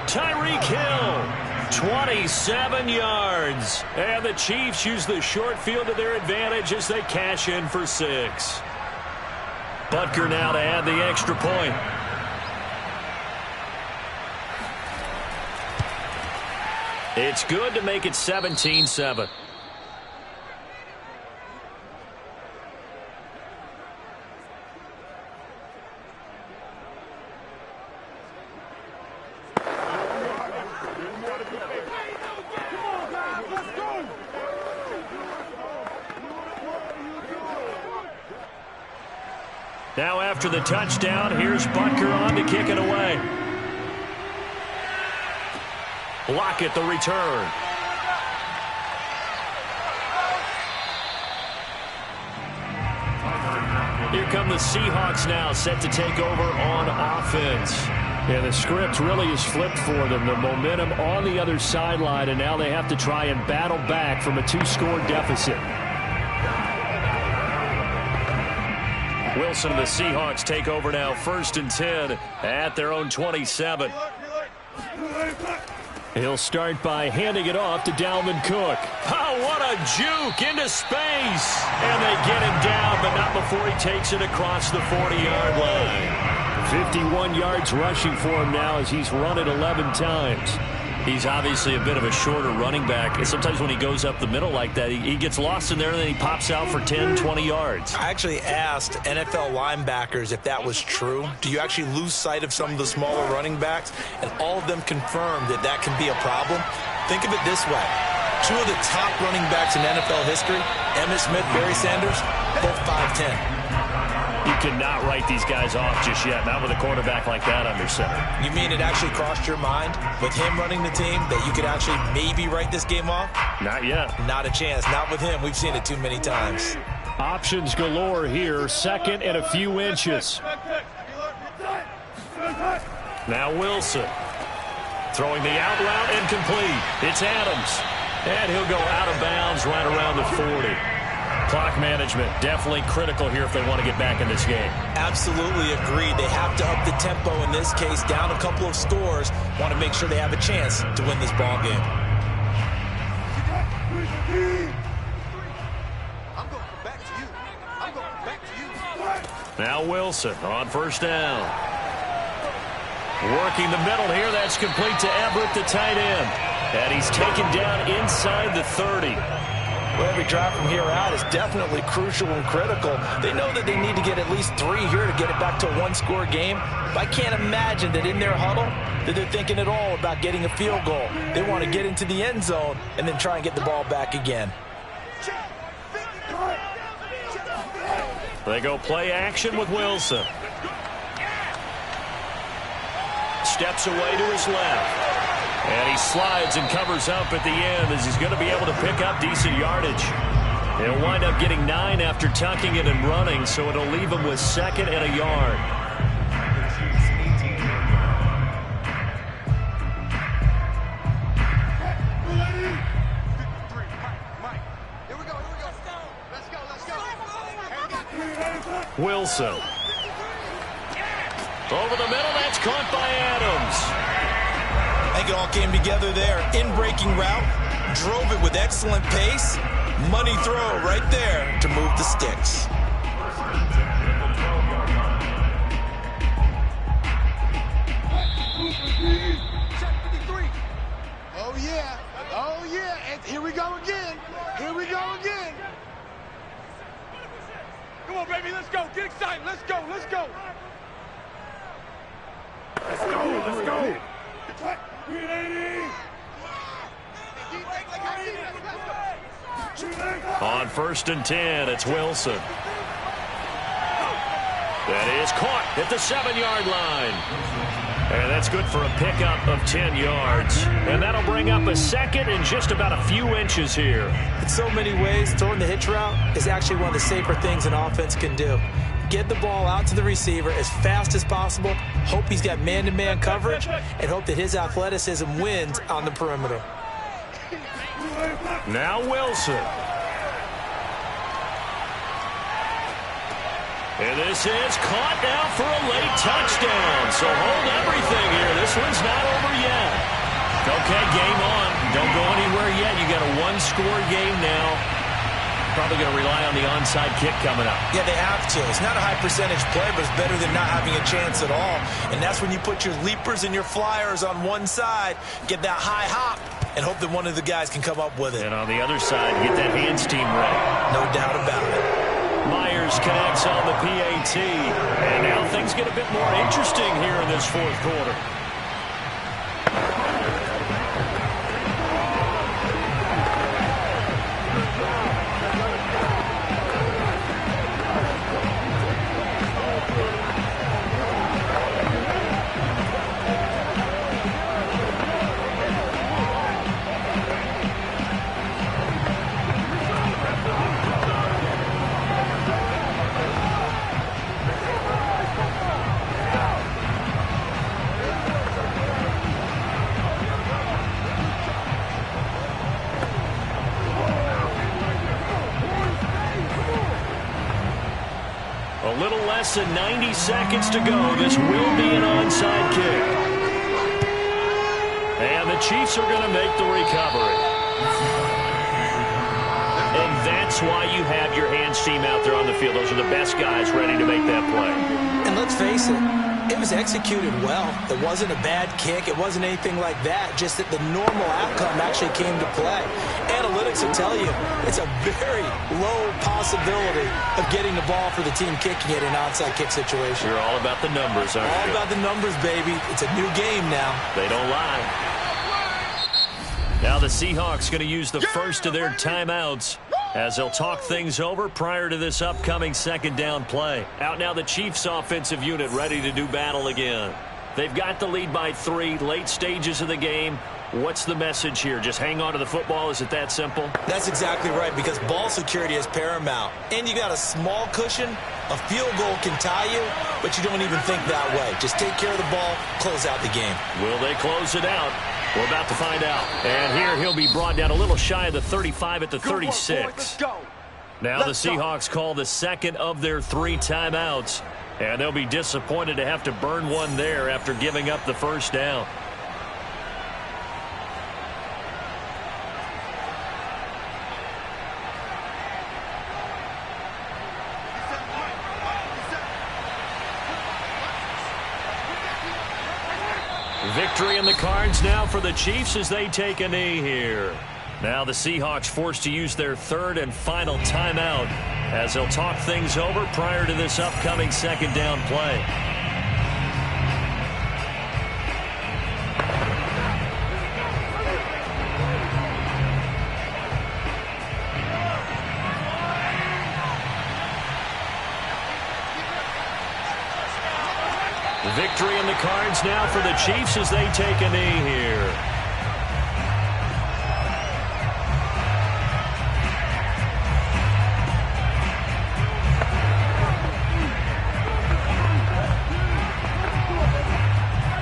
Tyreek Hill, 27 yards. And the Chiefs use the short field to their advantage as they cash in for 6. Butker now to add the extra point. It's good to make it 17-7. Now after the touchdown, here's Butker on to kick it away. Lockett the return. Here come the Seahawks now, set to take over on offense. Yeah, the script really is flipped for them. The momentum on the other sideline, and now they have to try and battle back from a 2-score deficit. Wilson and the Seahawks take over now, 1st and 10 at their own 27. He'll start by handing it off to Dalvin Cook. Oh, what a juke into space. And they get him down, but not before he takes it across the 40-yard line. 51 yards rushing for him now as he's run it 11 times. He's obviously a bit of a shorter running back. And sometimes when he goes up the middle like that, he gets lost in there and then he pops out for 10, 20 yards. I actually asked NFL linebackers if that was true. Do you actually lose sight of some of the smaller running backs? And all of them confirmed that that can be a problem. Think of it this way. 2 of the top running backs in NFL history, Emmitt Smith, Barry Sanders, both 5'10". You cannot write these guys off just yet, not with a quarterback like that under center. You mean it actually crossed your mind with him running the team that you could actually maybe write this game off? Not yet. Not a chance. Not with him. We've seen it too many times. Options galore here. 2nd and a few inches. Now Wilson. Throwing the out route incomplete. It's Adams. And he'll go out of bounds right around the 40. Clock management definitely critical here if they want to get back in this game. Absolutely agreed. They have to up the tempo in this case, down a couple of scores. Want to make sure they have a chance to win this ball game. I'm going back to you. I'm going back to you. Now Wilson on 1st down. Working the middle here. That's complete to Everett, the tight end. And he's taken down inside the 30. Well, every drive from here out is definitely crucial and critical. They know that they need to get at least 3 here to get it back to a 1-score game. But I can't imagine that in their huddle that they're thinking at all about getting a field goal. They want to get into the end zone and then try and get the ball back again. They go play action with Wilson. Steps away to his left. And he slides and covers up at the end as he's going to be able to pick up decent yardage. He'll wind up getting 9 after tucking it and running, so it'll leave him with 2nd and a yard. Wilson. Over the middle, that's caught by Adams. I think it all came together there. In-breaking route, drove it with excellent pace. Money throw right there to move the sticks. Oh, yeah. Oh, yeah. And here we go again. Here we go again. Come on, baby. Let's go. Get excited. Let's go. Let's go. Let's go. Let's go. On 1st and 10, it's Wilson. That is caught at the 7-yard line. And that's good for a pickup of 10 yards. And that'll bring up a 2nd and just about a few inches here. In so many ways, throwing the hitch route is actually one of the safer things an offense can do. Get the ball out to the receiver as fast as possible, hope he's got man-to-man coverage, and hope that his athleticism wins on the perimeter. Now Wilson. And this is caught now for a late touchdown. So hold everything here. This one's not over yet. Okay, game on. Don't go anywhere yet. You got a 1-score game now. Probably going to rely on the onside kick coming up. Yeah, they have to. It's not a high percentage play, but it's better than not having a chance at all. And that's when you put your leapers and your flyers on one side, get that high hop, and hope that one of the guys can come up with it. And on the other side, get that hands team ready. No doubt about it. Myers connects on the PAT. And now things get a bit more interesting here in this 4th quarter. less than 90 seconds to go. This will be an onside kick. And the Chiefs are going to make the recovery. And that's why you have your hands team out there on the field. Those are the best guys ready to make that play. And let's face it was executed well. It wasn't a bad kick. It wasn't anything like that. Just that the normal outcome actually came to play. Analytics will tell you it's a very low possibility of getting the ball for the team kicking it in an onside kick situation. You're all about the numbers, aren't you? All about the numbers, baby. It's a new game now. They don't lie. Now the Seahawks going to use the first of their timeouts as they'll talk things over prior to this upcoming second down play. Out now the Chiefs offensive unit ready to do battle again. They've got the lead by 3, late stages of the game. What's the message here? Just hang on to the football? Is it that simple? That's exactly right, because ball security is paramount. And you got a small cushion. A field goal can tie you, but you don't even think that way. Just take care of the ball, close out the game. Will they close it out? We're about to find out. And here he'll be brought down a little shy of the 35 at the 36. Now the Seahawks call the second of their 3 timeouts. And they'll be disappointed to have to burn one there after giving up the first down. Victory in the cards now for the Chiefs as they take a knee here. Now the Seahawks forced to use their 3rd and final timeout as they'll talk things over prior to this upcoming second down play. Victory in the cards now for the Chiefs as they take a knee here.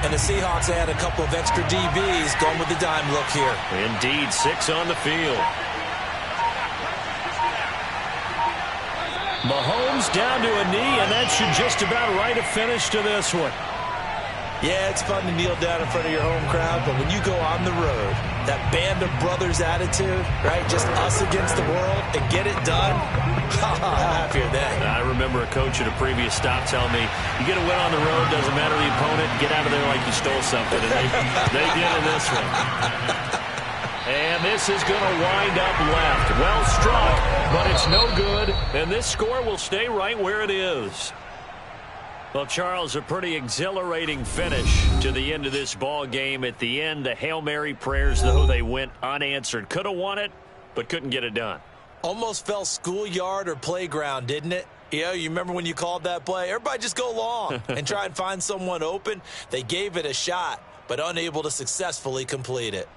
And the Seahawks add a couple of extra DBs going with the dime look here. Indeed, 6 on the field. Mahomes down to a knee, and that should just about write a finish to this one. Yeah, it's fun to kneel down in front of your home crowd, but when you go on the road, that band of brothers attitude, right, just us against the world, and get it done, how happy are they? I remember a coach at a previous stop telling me, you get a win on the road, doesn't matter the opponent, get out of there like you stole something, and they did in this one. And this is going to wind up left. Well struck, but it's no good. And this score will stay right where it is. Well, Charles, a pretty exhilarating finish to the end of this ball game. At the end, the Hail Mary prayers, though, they went unanswered. Could have won it, but couldn't get it done. Almost felt schoolyard or playground, didn't it? Yeah, you remember when you called that play? Everybody just go long and try and find someone open. They gave it a shot, but unable to successfully complete it.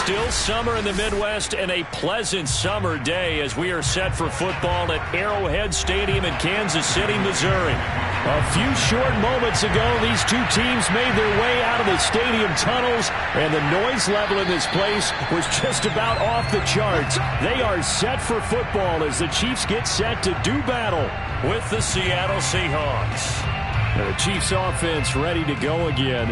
Still summer in the Midwest and a pleasant summer day as we are set for football at Arrowhead Stadium in Kansas City, Missouri. A few short moments ago, these two teams made their way out of the stadium tunnels, and the noise level in this place was just about off the charts. They are set for football as the Chiefs get set to do battle with the Seattle Seahawks. The Chiefs offense ready to go again.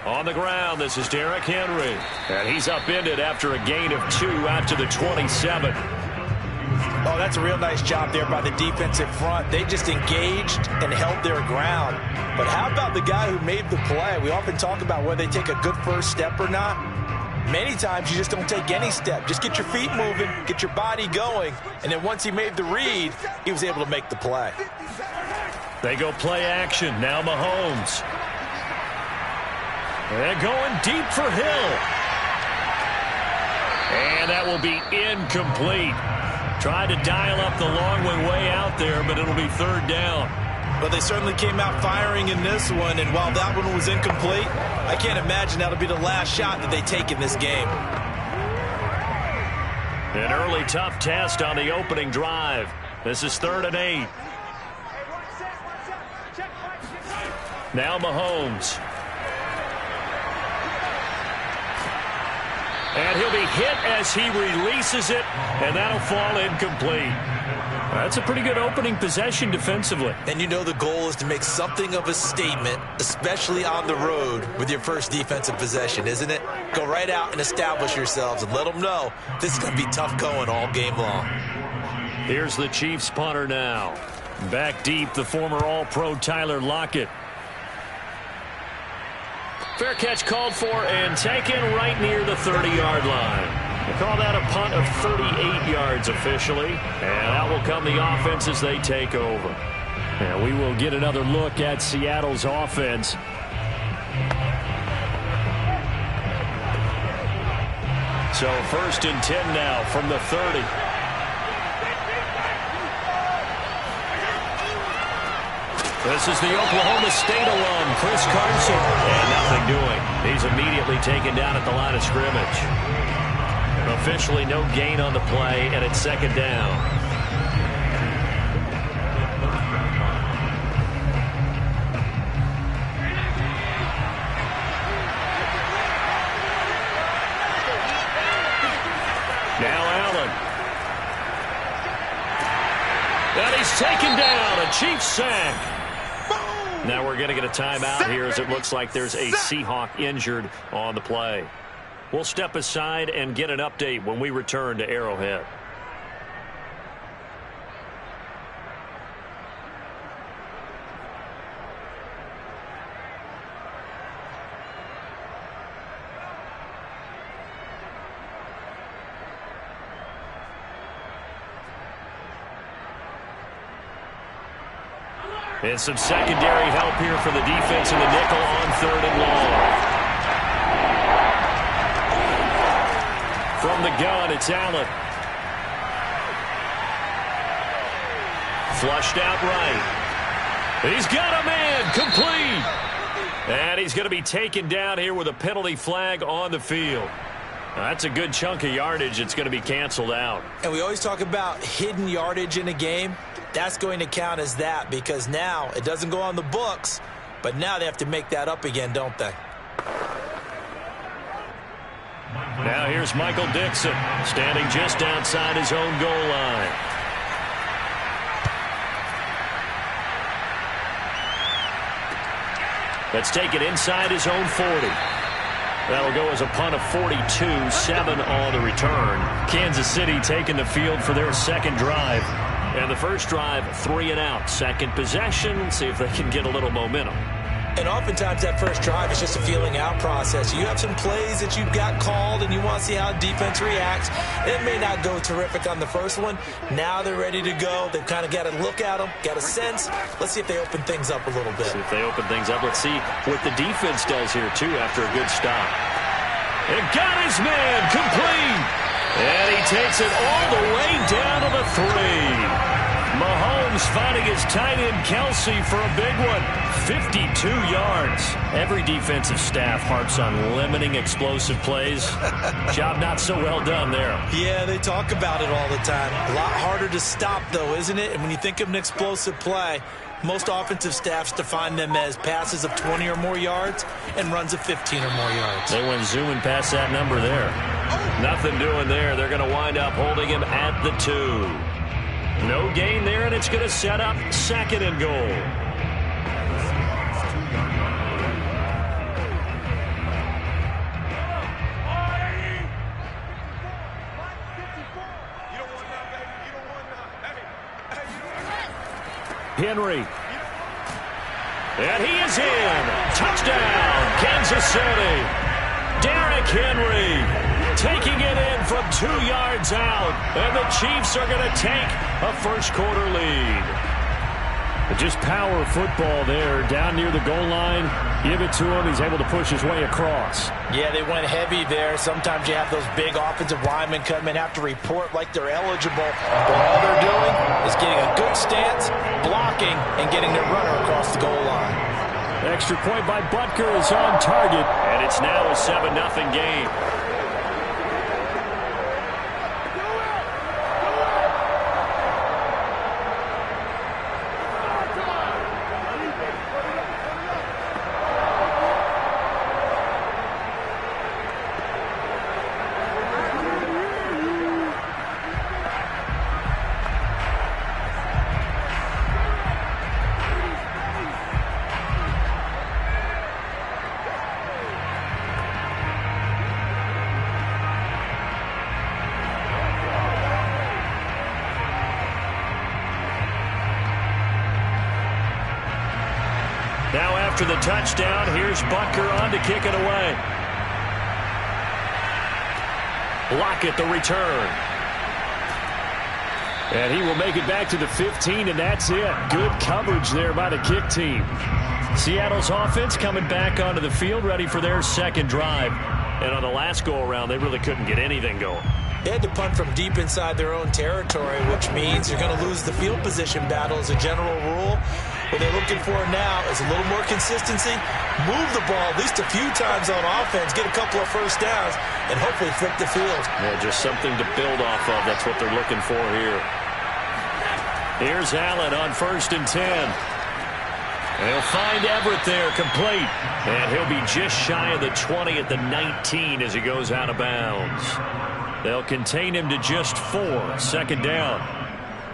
On the ground, this is Derrick Henry. And he's upended after a gain of 2 out to the 27. Oh, that's a real nice job there by the defensive front. They just engaged and held their ground. But how about the guy who made the play? We often talk about whether they take a good first step or not. Many times you just don't take any step. Just get your feet moving, get your body going, and then once he made the read, he was able to make the play. They go play action. Now Mahomes. They're going deep for Hill. And that will be incomplete. Tried to dial up the long way out there, but it'll be third down. But they certainly came out firing in this one, and while that one was incomplete, I can't imagine that'll be the last shot that they take in this game. An early tough test on the opening drive. This is 3rd and 8. Now Mahomes. And he'll be hit as he releases it, and that'll fall incomplete. That's a pretty good opening possession defensively. And you know the goal is to make something of a statement, especially on the road with your first defensive possession, isn't it? Go right out and establish yourselves and let them know this is going to be tough going all game long. Here's the Chiefs punter now. Back deep, the former All-Pro Tyler Lockett. Fair catch called for and taken right near the 30-yard line. They call that a punt of 38 yards officially. And out will come the offense as they take over. And we will get another look at Seattle's offense. So 1st and 10 now from the 30. This is the Oklahoma State alum, Chris Carson. And nothing doing. He's immediately taken down at the line of scrimmage. Officially no gain on the play, and it's 2nd down. Now Allen. And he's taken down, a Chiefs sack. Now we're going to get a timeout here as it looks like there's a Seahawk injured on the play. We'll step aside and get an update when we return to Arrowhead. And some secondary help here for the defense in the nickel on 3rd and long. From the gun, it's Allen. Flushed out right. He's got a man, complete. And he's going to be taken down here with a penalty flag on the field. That's a good chunk of yardage. It's going to be canceled out. And we always talk about hidden yardage in a game. That's going to count as that because now it doesn't go on the books, but now they have to make that up again, don't they? Now here's Michael Dixon standing just outside his own goal line. Let's take it inside his own 40. That'll go as a punt of 42, 7 on the return. Kansas City taking the field for their second drive. And the first drive, 3 and out. Second possession, see if they can get a little momentum. And oftentimes that first drive is just a feeling out process. You have some plays that you've got called and you want to see how defense reacts. It may not go terrific on the first one. Now they're ready to go. They've kind of got to look at them, got a sense. Let's see if they open things up a little bit. See if they open things up. Let's see what the defense does here, too, after a good stop. And got his man complete. And he takes it all the way down to the 3. Mahomes finding his tight end Kelsey for a big one. 52 yards. Every defensive staff harps on limiting explosive plays. Job not so well done there. Yeah, they talk about it all the time. A lot harder to stop, though, isn't it? And when you think of an explosive play, most offensive staffs define them as passes of 20 or more yards and runs of 15 or more yards. They went zooming past that number there. Nothing doing there. They're going to wind up holding him at the 2. No gain there, and it's going to set up 2nd and goal. Henry. And he is in. Touchdown, Kansas City. Derrick Henry taking it in from 2 yards out. And the Chiefs are going to take a first-quarter lead. Just power football there. Down near the goal line. Give it to him. He's able to push his way across. Yeah, they went heavy there. Sometimes you have those big offensive linemen come in, have to report like they're eligible. But all they're doing is getting a good stance, blocking, and getting their runner across the goal line. Extra point by Butker is on target. And it's now a 7-0 game. Now after the touchdown, here's Butker on to kick it away. Lockett the return. And he will make it back to the 15, and that's it. Good coverage there by the kick team. Seattle's offense coming back onto the field, ready for their second drive. And on the last go-around, they really couldn't get anything going. They had to punt from deep inside their own territory, which means you're going to lose the field position battle as a general rule. What they're looking for now is a little more consistency, move the ball at least a few times on offense, get a couple of first downs, and hopefully flip the field. Yeah, just something to build off of. That's what they're looking for here. Here's Allen on 1st and 10. And he'll find Everett there, complete. And he'll be just shy of the 20 at the 19 as he goes out of bounds. They'll contain him to just 4, 2nd down.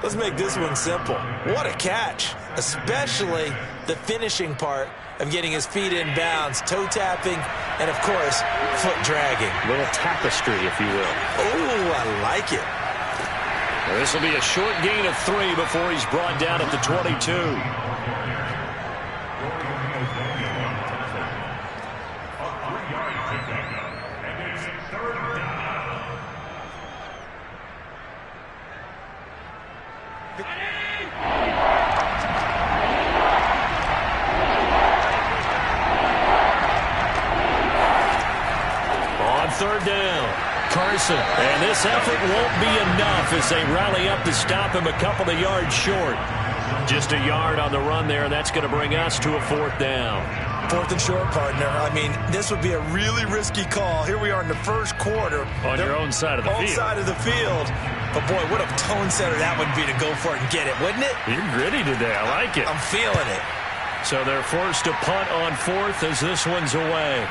Let's make this one simple. What a catch, especially the finishing part of getting his feet in bounds, toe tapping, and, of course, foot dragging. A little tapestry, if you will. Oh, I like it. Well, this will be a short gain of 3 before he's brought down at the 22. Third down. Carson. And this effort won't be enough as they rally up to stop him a couple of yards short. Just a yard on the run there. That's going to bring us to a 4th down. 4th and short, partner. I mean, this would be a really risky call. Here we are in the first quarter. On your own side of the field. Own side of the field. But, boy, what a tone setter that would be to go for it and get it, wouldn't it? You're gritty today. I like it. I'm feeling it. So they're forced to punt on 4th as this one's away.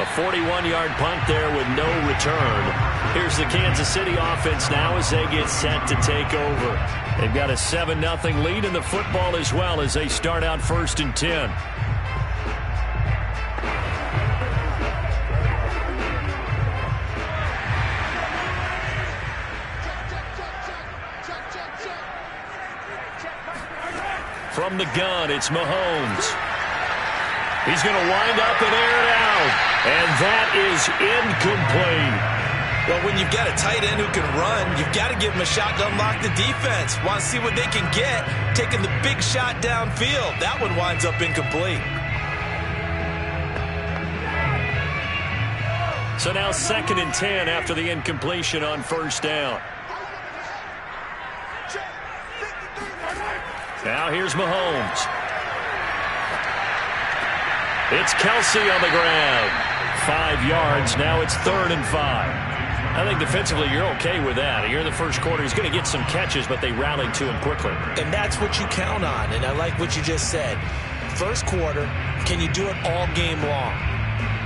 A 41-yard punt there with no return. Here's the Kansas City offense now as they get set to take over. They've got a 7-0 lead in the football as well as they start out 1st and 10. From the gun, it's Mahomes. He's going to wind up and air it out. And that is incomplete. Well, when you've got a tight end who can run, you've got to give him a shot to unlock the defense. Want to see what they can get, taking the big shot downfield. That one winds up incomplete. So now 2nd and 10 after the incompletion on first down. Now here's Mahomes. It's Kelsey on the ground. 5 yards. Now it's 3rd and 5. I think defensively you're okay with that. Here in the first quarter, he's going to get some catches, but they rallied to him quickly. And that's what you count on, and I like what you just said. First quarter, can you do it all game long?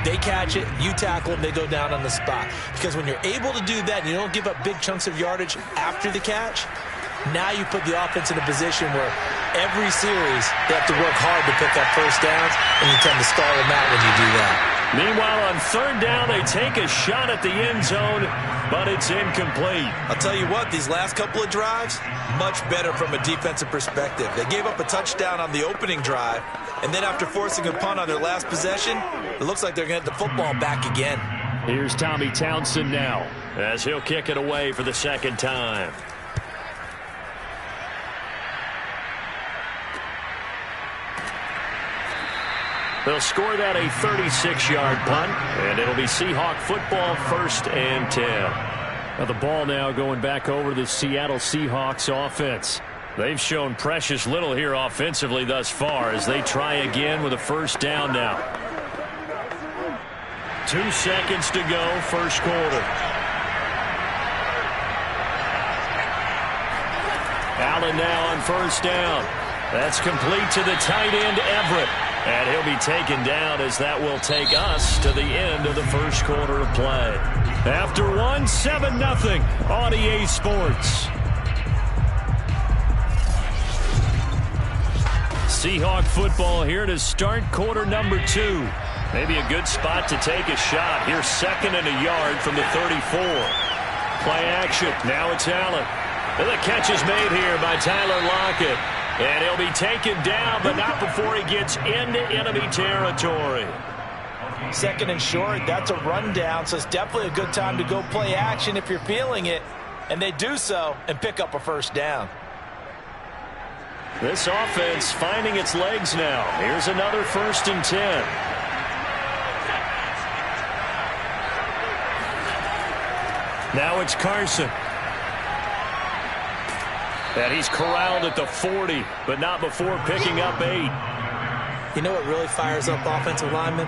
They catch it, you tackle them, they go down on the spot. Because when you're able to do that and you don't give up big chunks of yardage after the catch, now you put the offense in a position where every series they have to work hard to pick up first downs, and you tend to stall them out when you do that. Meanwhile, on 3rd down, they take a shot at the end zone, but it's incomplete. I'll tell you what, these last couple of drives, much better from a defensive perspective. They gave up a touchdown on the opening drive, and then after forcing a punt on their last possession, it looks like they're going to get the football back again. Here's Tommy Townsend now, as he'll kick it away for the 2nd time. They'll score that a 36-yard punt, and it'll be Seahawk football, 1st and 10. Now the ball now going back over to the Seattle Seahawks offense. They've shown precious little here offensively thus far as they try again with a 1st down now. 2 seconds to go, first quarter. Allen now on 1st down. That's complete to the tight end, Everett. And he'll be taken down as that will take us to the end of the first quarter of play. After 7-0 on EA Sports. Seahawk football here to start quarter number 2. Maybe a good spot to take a shot. Here's 2nd and a yard from the 34. Play action. Now it's Allen. And the catch is made here by Tyler Lockett. And he'll be taken down, but not before he gets into enemy territory. 2nd and short, that's a rundown, so it's definitely a good time to go play action if you're feeling it. And they do so and pick up a 1st down. This offense finding its legs now. Here's another 1st and 10. Now it's Carson. And he's corralled at the 40, but not before picking up 8. You know what really fires up offensive linemen?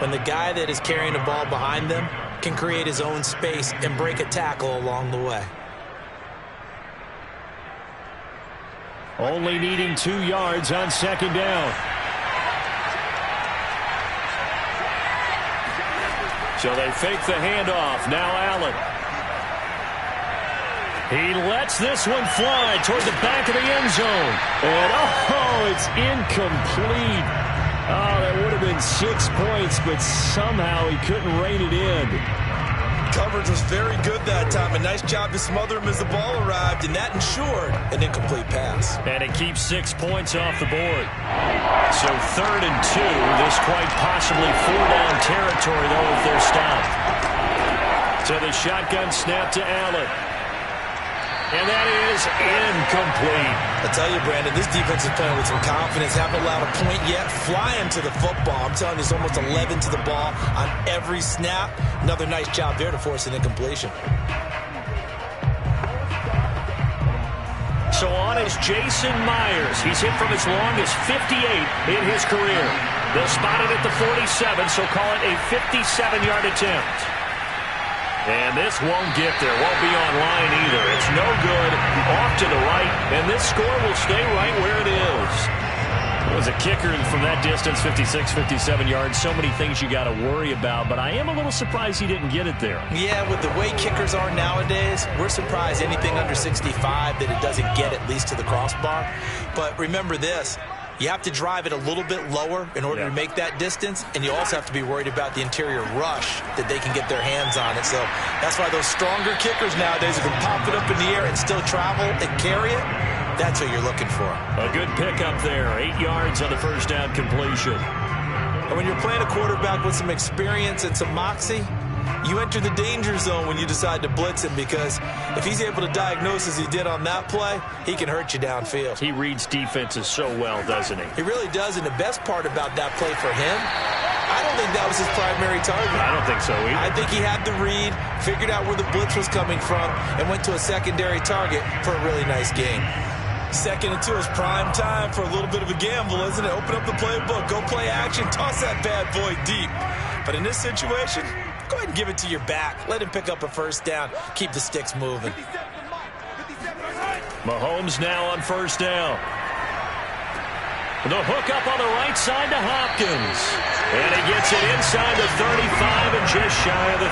When the guy that is carrying the ball behind them can create his own space and break a tackle along the way. Only needing 2 yards on 2nd down. So they fake the handoff. Now Allen. He lets this one fly toward the back of the end zone. And, it's incomplete. Oh, that would have been 6 points, but somehow he couldn't rein it in. Coverage was very good that time. A nice job to smother him as the ball arrived, and that ensured an incomplete pass. And it keeps 6 points off the board. So 3rd and 2. This quite possibly 4-down territory, though, if they're stopped. So the shotgun snap to Allen. And that is incomplete. I tell you, Brandon, this defense is playing with some confidence. Haven't allowed a point yet. Flying to the football. I'm telling you, it's almost 11 to the ball on every snap. Another nice job there to force an incompletion. So on is Jason Myers. He's hit from as long as 58 in his career. They'll spot it at the 47, so call it a 57-yard attempt. And this won't get there. Won't be online either. It's no good. Off to the right. And this score will stay right where it is. It was a kicker from that distance, 56, 57 yards. So many things you got to worry about. But I am a little surprised he didn't get it there. Yeah, with the way kickers are nowadays, we're surprised anything under 65 that it doesn't get at least to the crossbar. But remember this. You have to drive it a little bit lower in order to make that distance, and you also have to be worried about the interior rush that they can get their hands on it. So that's why those stronger kickers nowadays who can pop it up in the air and still travel and carry it, that's what you're looking for. A good pickup there. 8 yards on the 1st down completion. And when you're playing a quarterback with some experience and some moxie, you enter the danger zone when you decide to blitz him, because if he's able to diagnose as he did on that play, he can hurt you downfield. He reads defenses so well, doesn't he? He really does, and the best part about that play for him, I don't think that was his primary target. I don't think so either. I think he had the read, figured out where the blitz was coming from, and went to a secondary target for a really nice gain. 2nd and 2 is prime time for a little bit of a gamble, isn't it? Open up the playbook, go play action, toss that bad boy deep. But in this situation, go ahead and give it to your back. Let him pick up a first down. Keep the sticks moving. Mahomes now on first down. The hook up on the right side to Hopkins. And he gets it inside the 35 and just shy of the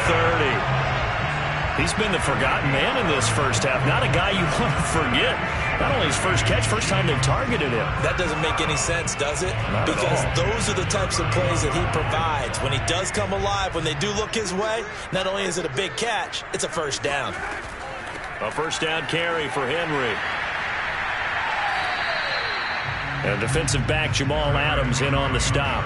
30. He's been the forgotten man in this first half. Not a guy you want to forget. Not only his first catch, first time they've targeted him. That doesn't make any sense, does it? Not because at all. those are the types of plays that he provides. When he does come alive, when they do look his way, not only is it a big catch, it's a first down. A first down carry for Henry. And defensive back Jamal Adams in on the stop.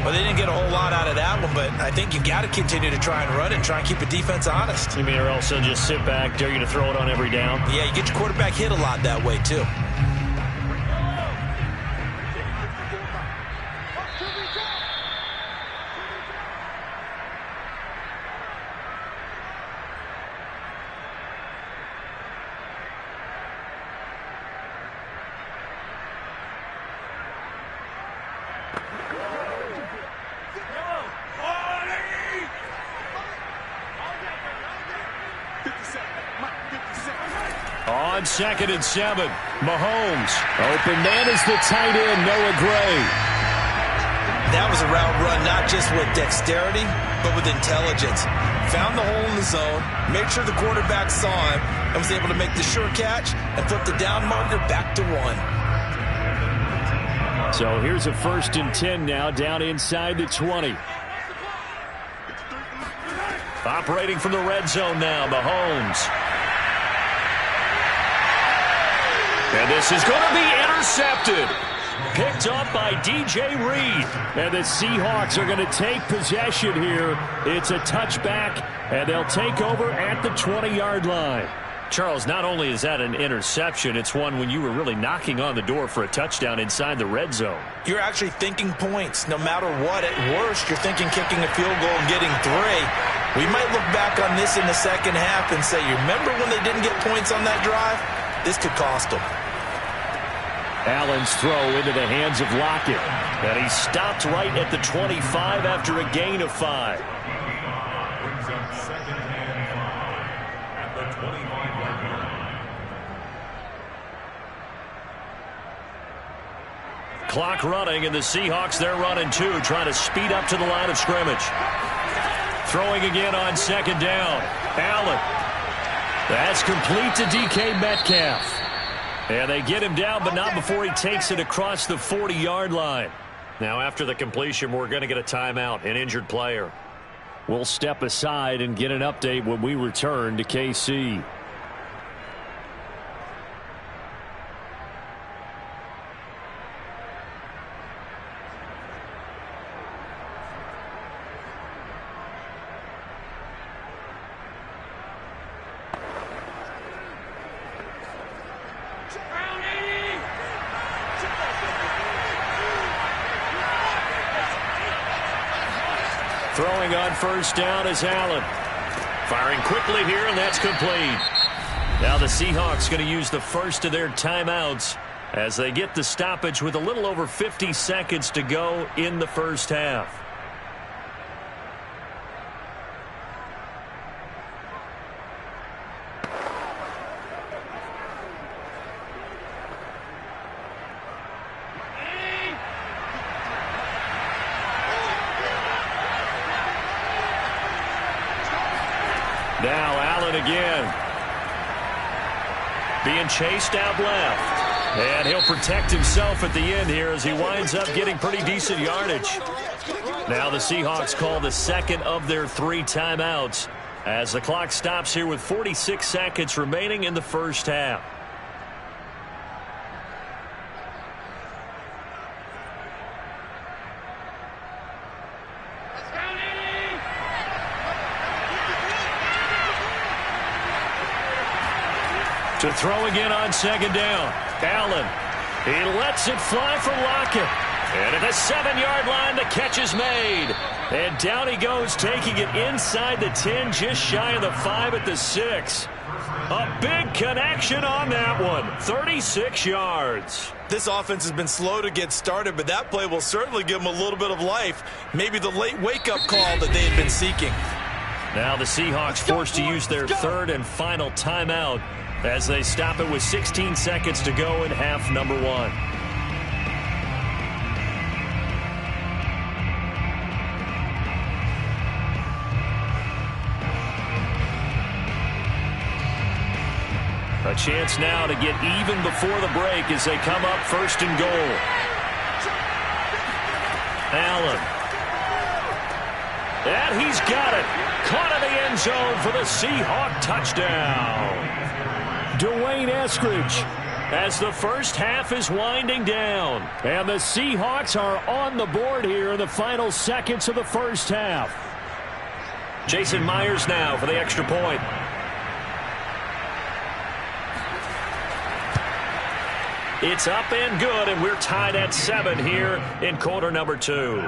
Well, they didn't get a whole lot out of that one, but I think you've got to continue to try and run and try and keep the defense honest. You mean or else they'll just sit back, dare you to throw it on every down? Yeah, you get your quarterback hit a lot that way, too. On 2nd and 7, Mahomes. Open man is the tight end, Noah Gray. That was a route run not just with dexterity, but with intelligence. Found the hole in the zone, made sure the quarterback saw him, and was able to make the sure catch and flip the down marker back to 1. So here's a 1st and 10 now, down inside the 20. Operating from the red zone now, Mahomes. And this is going to be intercepted. Picked up by DJ Reed. And the Seahawks are going to take possession here. It's a touchback, and they'll take over at the 20-yard line. Charles, not only is that an interception, it's one when you were really knocking on the door for a touchdown inside the red zone. You're actually thinking points. No matter what, at worst, you're thinking kicking a field goal and getting 3. We might look back on this in the second half and say, you remember when they didn't get points on that drive? This could cost them. Allen's throw into the hands of Lockett. And he stopped right at the 25 after a gain of 5. Brings up 2nd and 5 at the 25-yard line. Clock running, and the Seahawks, they're running too, trying to speed up to the line of scrimmage. Throwing again on 2nd down. Allen. That's complete to DK Metcalf. And they get him down, but not before he takes it across the 40-yard line. Now, after the completion, we're going to get a timeout, an injured player. We'll step aside and get an update when we return to KC. Throwing on 1st down is Allen. Firing quickly here, and that's complete. Now the Seahawks going to use the first of their timeouts as they get the stoppage with a little over 50 seconds to go in the first half. Now Allen again. Being chased out left. And he'll protect himself at the end here as he winds up getting pretty decent yardage. Now the Seahawks call the 2nd of their 3 timeouts as the clock stops here with 46 seconds remaining in the first half. To throw again on 2nd down. Allen. He lets it fly for Lockett. And at the 7-yard line, the catch is made. And down he goes, taking it inside the 10, just shy of the 5 at the 6. A big connection on that one. 36 yards. This offense has been slow to get started, but that play will certainly give them a little bit of life. Maybe the late wake-up call that they had been seeking. Now the Seahawks forced to use their third and final timeout as they stop it with 16 seconds to go in half number 1. A chance now to get even before the break as they come up first and goal. Allen. And he's got it. Caught in the end zone for the Seahawk touchdown. Dwayne Eskridge as the first half is winding down. And the Seahawks are on the board here in the final seconds of the first half. Jason Myers now for the extra point. It's up and good, and we're tied at 7 here in quarter number 2.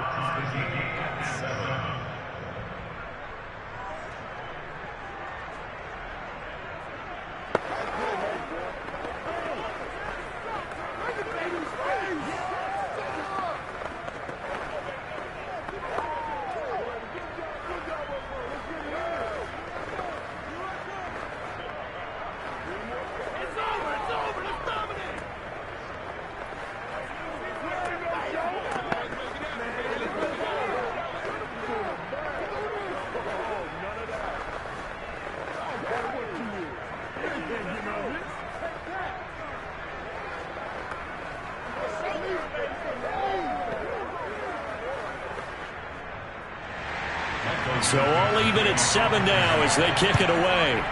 So all even at 7 now as they kick it away.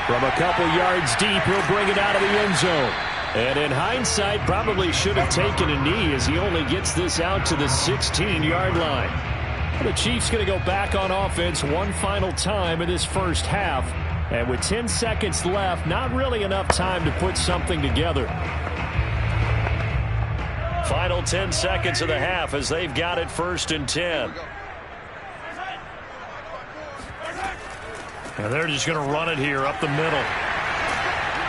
From a couple yards deep, he'll bring it out of the end zone. And in hindsight, probably should have taken a knee as he only gets this out to the 16-yard line. The Chiefs going to go back on offense one final time in this first half. And with 10 seconds left, not really enough time to put something together. Final 10 seconds of the half as they've got it first and 10. And they're just going to run it here up the middle.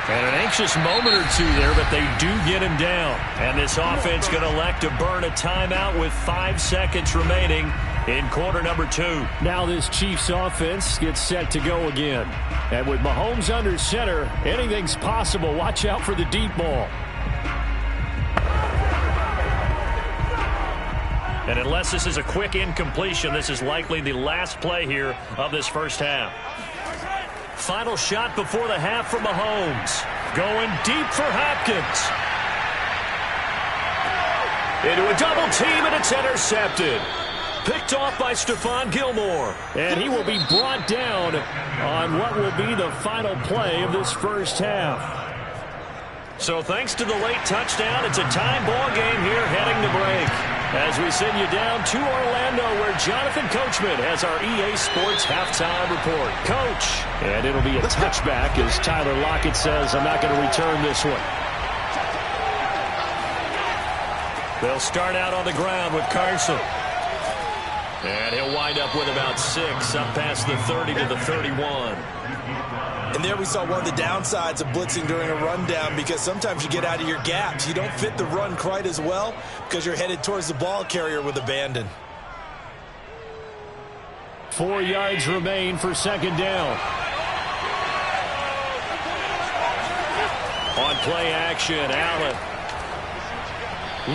And an anxious moment or two there, but they do get him down. And this offense going to elect to burn a timeout with 5 seconds remaining in quarter number 2. Now this Chiefs offense gets set to go again. And with Mahomes under center, anything's possible. Watch out for the deep ball. And unless this is a quick incompletion, this is likely the last play here of this first half. Final shot before the half for Mahomes. Going deep for Hopkins. Into a double team, and it's intercepted. Picked off by Stephon Gilmore. And he will be brought down on what will be the final play of this first half. So thanks to the late touchdown, it's a tie ball game here heading to break. As we send you down to Orlando, where Jonathan Coachman has our EA Sports halftime report. Coach. And it'll be a touchback as Tyler Lockett says, I'm not going to return this one. They'll start out on the ground with Carson. And he'll wind up with about 6, up past the 30 to the 31. And there we saw one of the downsides of blitzing during a rundown, because sometimes you get out of your gaps. You don't fit the run quite as well because you're headed towards the ball carrier with abandon. 4 yards remain for second down. On play action, Allen.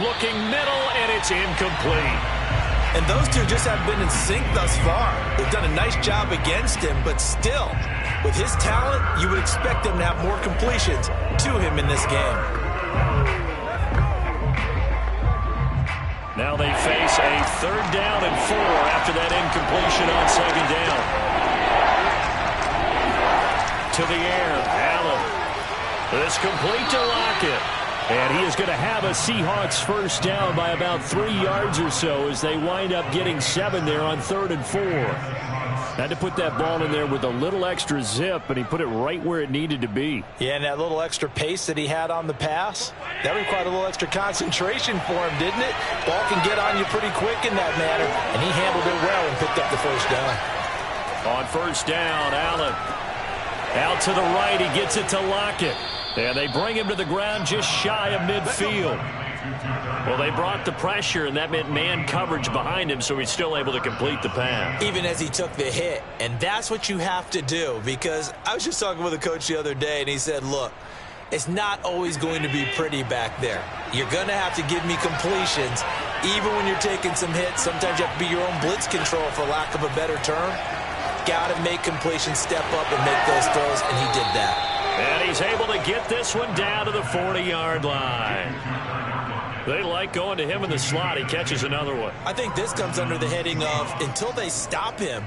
Looking middle, and it's incomplete. And those two just haven't been in sync thus far. They've done a nice job against him, but still, with his talent, you would expect him to have more completions to him in this game. Now they face a 3rd down and 4 after that incompletion on second down. To the air, Allen. This complete to Lockett. And he is going to have a Seahawks first down by about 3 yards or so as they wind up getting 7 there on 3rd and 4. Had to put that ball in there with a little extra zip, and he put it right where it needed to be. Yeah, and that little extra pace that he had on the pass, that required a little extra concentration for him, didn't it? Ball can get on you pretty quick in that manner, and he handled it well and picked up the first down. On first down, Allen. Out to the right, he gets it to Lockett. And they bring him to the ground just shy of midfield. Well, they brought the pressure, and that meant man coverage behind him, so he's still able to complete the pass. Even as he took the hit, and that's what you have to do, because I was just talking with a coach the other day, and he said, look, it's not always going to be pretty back there. You're going to have to give me completions, even when you're taking some hits. Sometimes you have to be your own blitz control, for lack of a better term. Got to make completions, step up, and make those throws, and he did that. And he's able to get this one down to the 40-yard line. They like going to him in the slot. He catches another one. I think this comes under the heading of, until they stop him,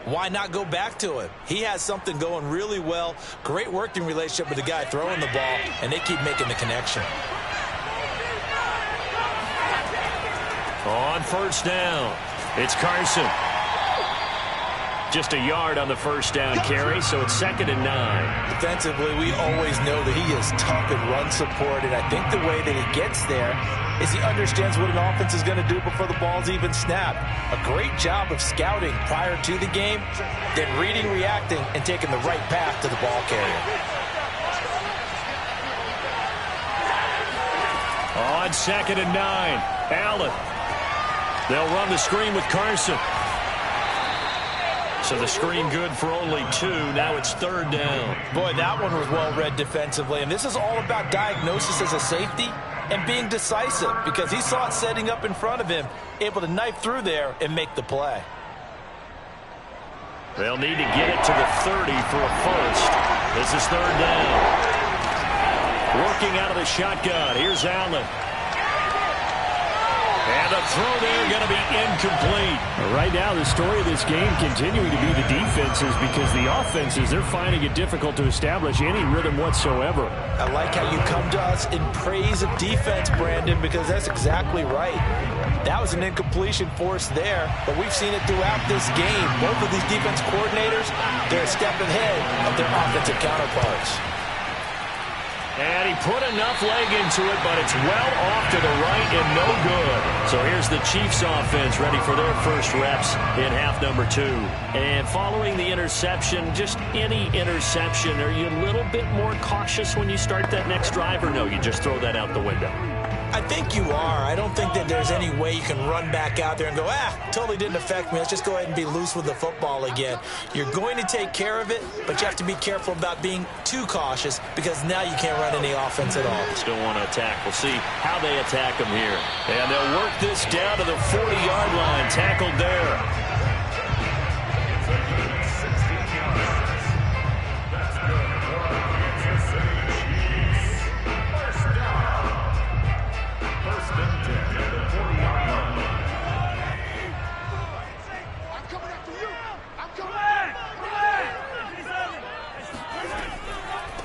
why not go back to him? He has something going really well. Great working relationship with the guy throwing the ball, and they keep making the connection. On first down, it's Carson. Just a yard on the first down carry, so it's 2nd and 9. Defensively, we always know that he is tough in run support, and I think the way that he gets there is he understands what an offense is going to do before the ball's even snapped. A great job of scouting prior to the game, then reading, reacting, and taking the right path to the ball carrier. On 2nd and 9, Allen. They'll run the screen with Carson. So the screen good for only 2. Now it's 3rd down. Boy, that one was well read defensively. And this is all about diagnosis as a safety and being decisive, because he saw it setting up in front of him, able to knife through there and make the play. They'll need to get it to the 30 for a first. This is 3rd down. Working out of the shotgun. Here's Allen. And the throw there going to be incomplete. Right now, the story of this game continuing to be the defenses, because the offenses, they're finding it difficult to establish any rhythm whatsoever. I like how you come to us in praise of defense, Brandon, because that's exactly right. That was an incompletion forced there, but we've seen it throughout this game. Both of these defense coordinators, they're a step ahead of their offensive counterparts. And he put enough leg into it, but it's well off to the right and no good. So here's the Chiefs offense ready for their first reps in half number 2. And following the interception, just any interception, are you a little bit more cautious when you start that next drive, or no, you just throw that out the window? I think you are. I don't think that there's any way you can run back out there and go, totally didn't affect me. Let's just go ahead and be loose with the football again. You're going to take care of it, but you have to be careful about being too cautious, because now you can't run any offense at all. Still want to attack. We'll see how they attack them here. And they'll work this down to the 40-yard line. Tackled there.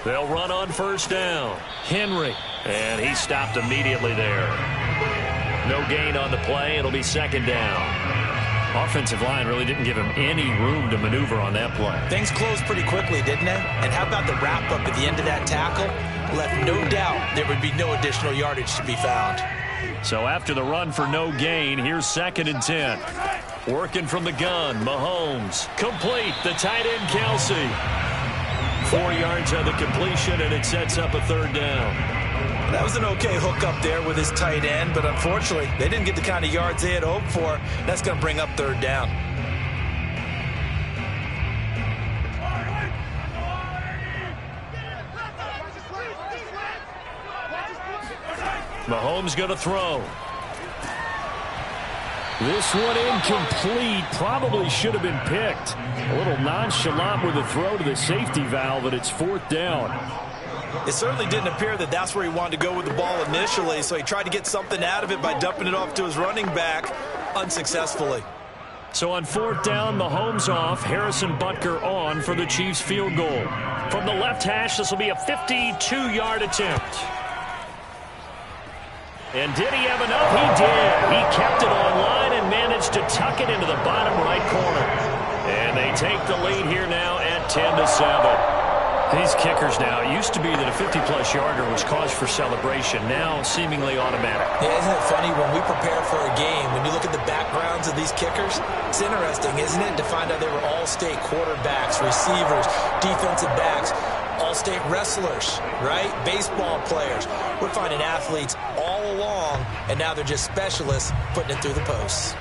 They'll run on first down. Henry. And he stopped immediately there. No gain on the play. It'll be 2nd down. Offensive line really didn't give him any room to maneuver on that play. Things closed pretty quickly, didn't they? And how about the wrap-up at the end of that tackle? Left no doubt there would be no additional yardage to be found. So after the run for no gain, here's 2nd and 10. Working from the gun, Mahomes. Complete, the tight end, Kelsey. 4 yards on the completion, and it sets up a 3rd down. That was an okay hook up there with his tight end, but unfortunately, they didn't get the kind of yards they had hoped for. That's going to bring up 3rd down. Mahomes going to throw. This one incomplete. Probably should have been picked. A little nonchalant with the throw to the safety valve, and it's 4th down. It certainly didn't appear that that's where he wanted to go with the ball initially, so he tried to get something out of it by dumping it off to his running back unsuccessfully. So on 4th down, Mahomes off, Harrison Butker on for the Chiefs field goal. From the left hash, this will be a 52-yard attempt. And did he have enough? He did. He kept it on line and managed to tuck it into the bottom right corner. And they take the lead here now at 10-7. These kickers now, it used to be that a 50-plus yarder was cause for celebration. Now, seemingly automatic. Yeah, isn't it funny when we prepare for a game, when you look at the backgrounds of these kickers, it's interesting, isn't it, to find out they were all-state quarterbacks, receivers, defensive backs, all-state wrestlers, right? Baseball players. We're finding athletes all along, and now they're just specialists putting it through the posts.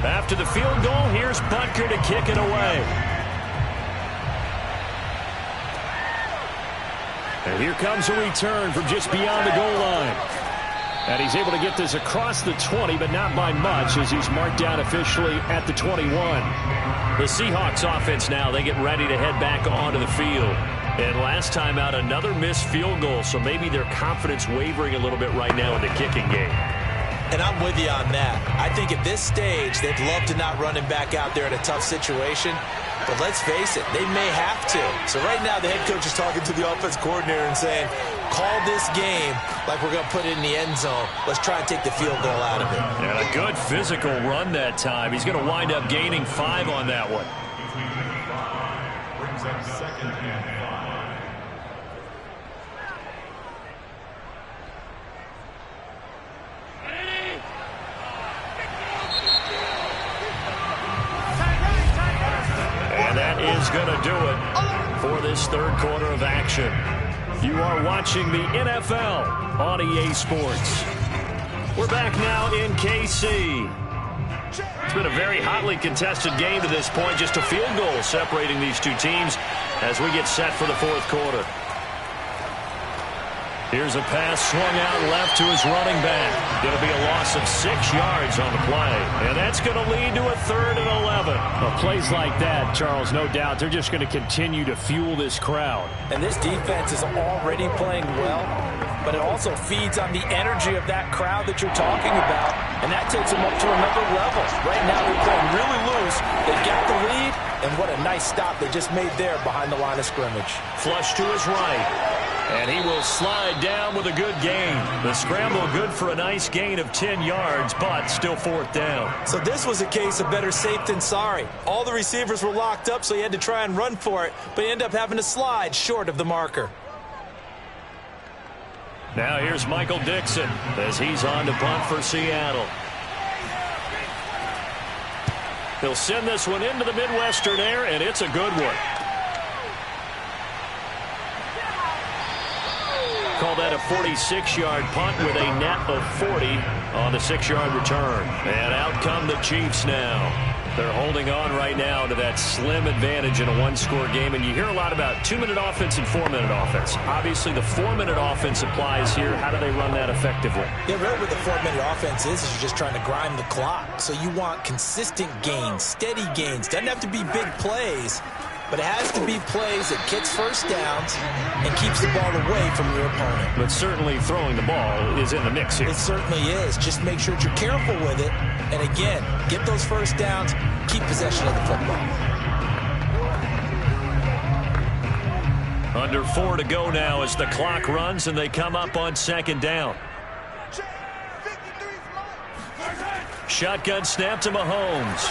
After the field goal, here's Butker to kick it away. And here comes a return from just beyond the goal line. And he's able to get this across the 20, but not by much, as he's marked down officially at the 21. The Seahawks offense now, they get ready to head back onto the field. And last time out, another missed field goal, so maybe their confidence wavering a little bit right now in the kicking game. And I'm with you on that. I think at this stage, they'd love to not run him back out there in a tough situation. But let's face it, they may have to. So right now, the head coach is talking to the offense coordinator and saying, call this game like we're going to put it in the end zone. Let's try and take the field goal out of it. And a good physical run that time. He's going to wind up gaining 5 on that one. Brings up second and 5. Is going to do it for this third quarter of action. You are watching the NFL on EA Sports. We're back now in KC. It's been a very hotly contested game to this point. Just a field goal separating these two teams as we get set for the fourth quarter. Here's a pass swung out left to his running back. Going to be a loss of 6 yards on the play. And that's going to lead to a 3rd and 11. Well, plays like that, Charles, no doubt, they're just going to continue to fuel this crowd. And this defense is already playing well, but it also feeds on the energy of that crowd that you're talking about, and that takes them up to another level. Right now they're playing really loose. They've got the lead, and what a nice stop they just made there behind the line of scrimmage. Flush to his right. And he will slide down with a good gain. The scramble good for a nice gain of 10 yards, but still 4th down. So this was a case of better safe than sorry. All the receivers were locked up, so he had to try and run for it, but he ended up having to slide short of the marker. Now here's Michael Dixon as he's on to punt for Seattle. He'll send this one into the Midwestern air, and it's a good one. Call that a 46-yard punt with a net of 40 on the 6-yard return. And out come the Chiefs now. They're holding on right now to that slim advantage in a one-score game. And you hear a lot about 2-minute offense and 4-minute offense. Obviously, the 4-minute offense applies here. How do they run that effectively? Yeah, really what the 4-minute offense is you're just trying to grind the clock. So you want consistent gains, steady gains. Doesn't have to be big plays, but it has to be plays that gets first downs and keeps the ball away from your opponent. But certainly throwing the ball is in the mix here. It certainly is. Just make sure that you're careful with it. And again, get those first downs, keep possession of the football. Under 4 to go now as the clock runs and they come up on 2nd down. Shotgun snap to Mahomes.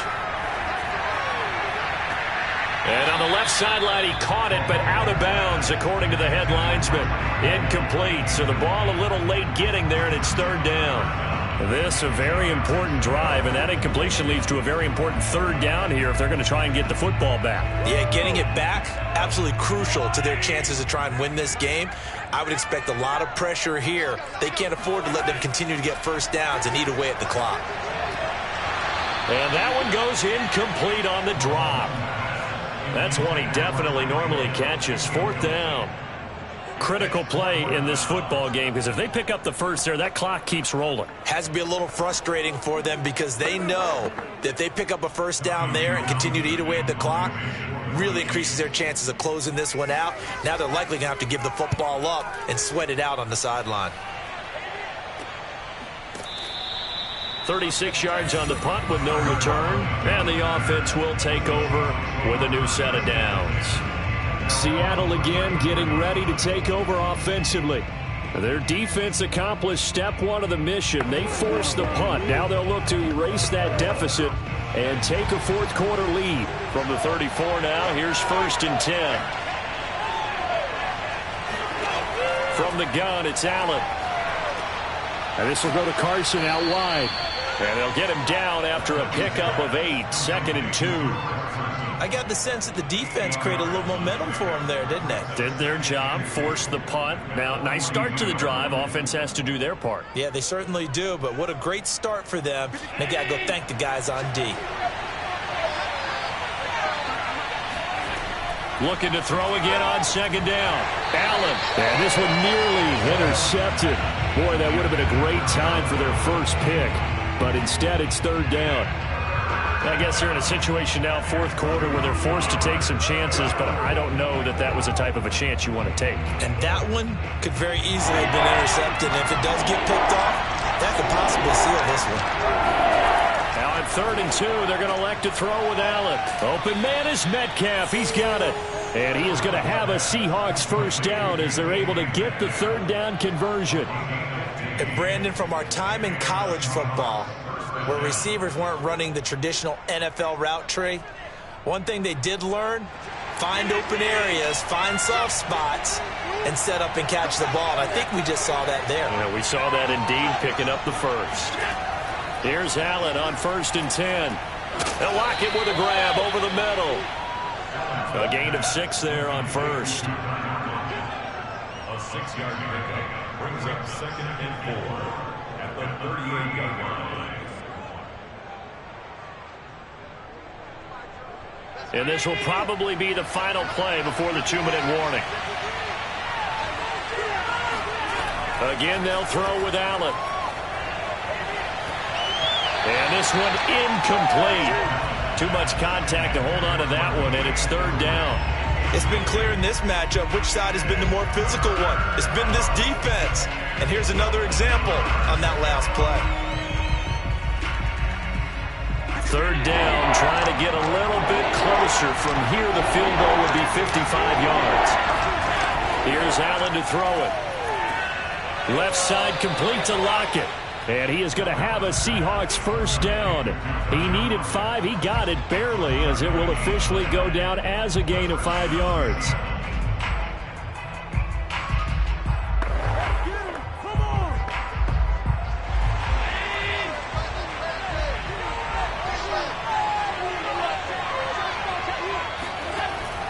And on the left sideline, he caught it, but out of bounds, according to the head linesman. Incomplete, so the ball a little late getting there, and it's 3rd down. This a very important drive, and that incompletion leads to a very important 3rd down here if they're going to try and get the football back. Yeah, getting it back, absolutely crucial to their chances to try and win this game. I would expect a lot of pressure here. They can't afford to let them continue to get first downs and eat away at the clock. And that one goes incomplete on the drop. That's one he definitely normally catches. 4th down. Critical play in this football game because if they pick up the first there, that clock keeps rolling. Has to be a little frustrating for them because they know that if they pick up a first down there and continue to eat away at the clock, really increases their chances of closing this one out. Now they're likely going to have to give the football up and sweat it out on the sideline. 36 yards on the punt with no return. And the offense will take over with a new set of downs. Seattle again getting ready to take over offensively. Their defense accomplished step one of the mission. They forced the punt. Now they'll look to erase that deficit and take a fourth quarter lead. From the 34 now, here's 1st and 10. From the gun, it's Allen. And this will go to Carson out wide. And they'll get him down after a pickup of 8, 2nd and 2. I got the sense that the defense created a little momentum for them there, didn't they? Did their job, forced the punt. Now, nice start to the drive. Offense has to do their part. Yeah, they certainly do, but what a great start for them. They got to go thank the guys on D. Looking to throw again on 2nd down. Allen. And this one nearly intercepted. Boy, that would have been a great time for their first pick. But instead, it's 3rd down. I guess they're in a situation now, 4th quarter, where they're forced to take some chances, but I don't know that that was a type of a chance you want to take. And that one could very easily have been intercepted. And if it does get picked off, that could possibly seal this one. Now on 3rd and 2, they're going to elect to throw with Allen. Open man is Metcalf. He's got it. And he is going to have a Seahawks 1st down as they're able to get the 3rd down conversion. And Brandon, from our time in college football, where receivers weren't running the traditional NFL route tree, one thing they did learn, find open areas, find soft spots, and set up and catch the ball. And I think we just saw that there. Yeah, we saw that indeed, picking up the 1st. Here's Allen on 1st and 10. They'll lock it with a grab over the middle. A gain of 6 there on 1st. A 6-yard pickup brings up 2nd and 4 at the 38-yard line. And this will probably be the final play before the 2-minute warning. Again, they'll throw with Allen. And this one incomplete. Too much contact to hold on to that one, and it's 3rd down. It's been clear in this matchup which side has been the more physical one. It's been this defense. And here's another example on that last play. 3rd down, trying to get a little bit closer. From here, the field goal would be 55 yards. Here's Allen to throw it. Left side complete to Lockett. And he is going to have a Seahawks 1st down. He needed 5. He got it barely, as it will officially go down as a gain of 5 yards.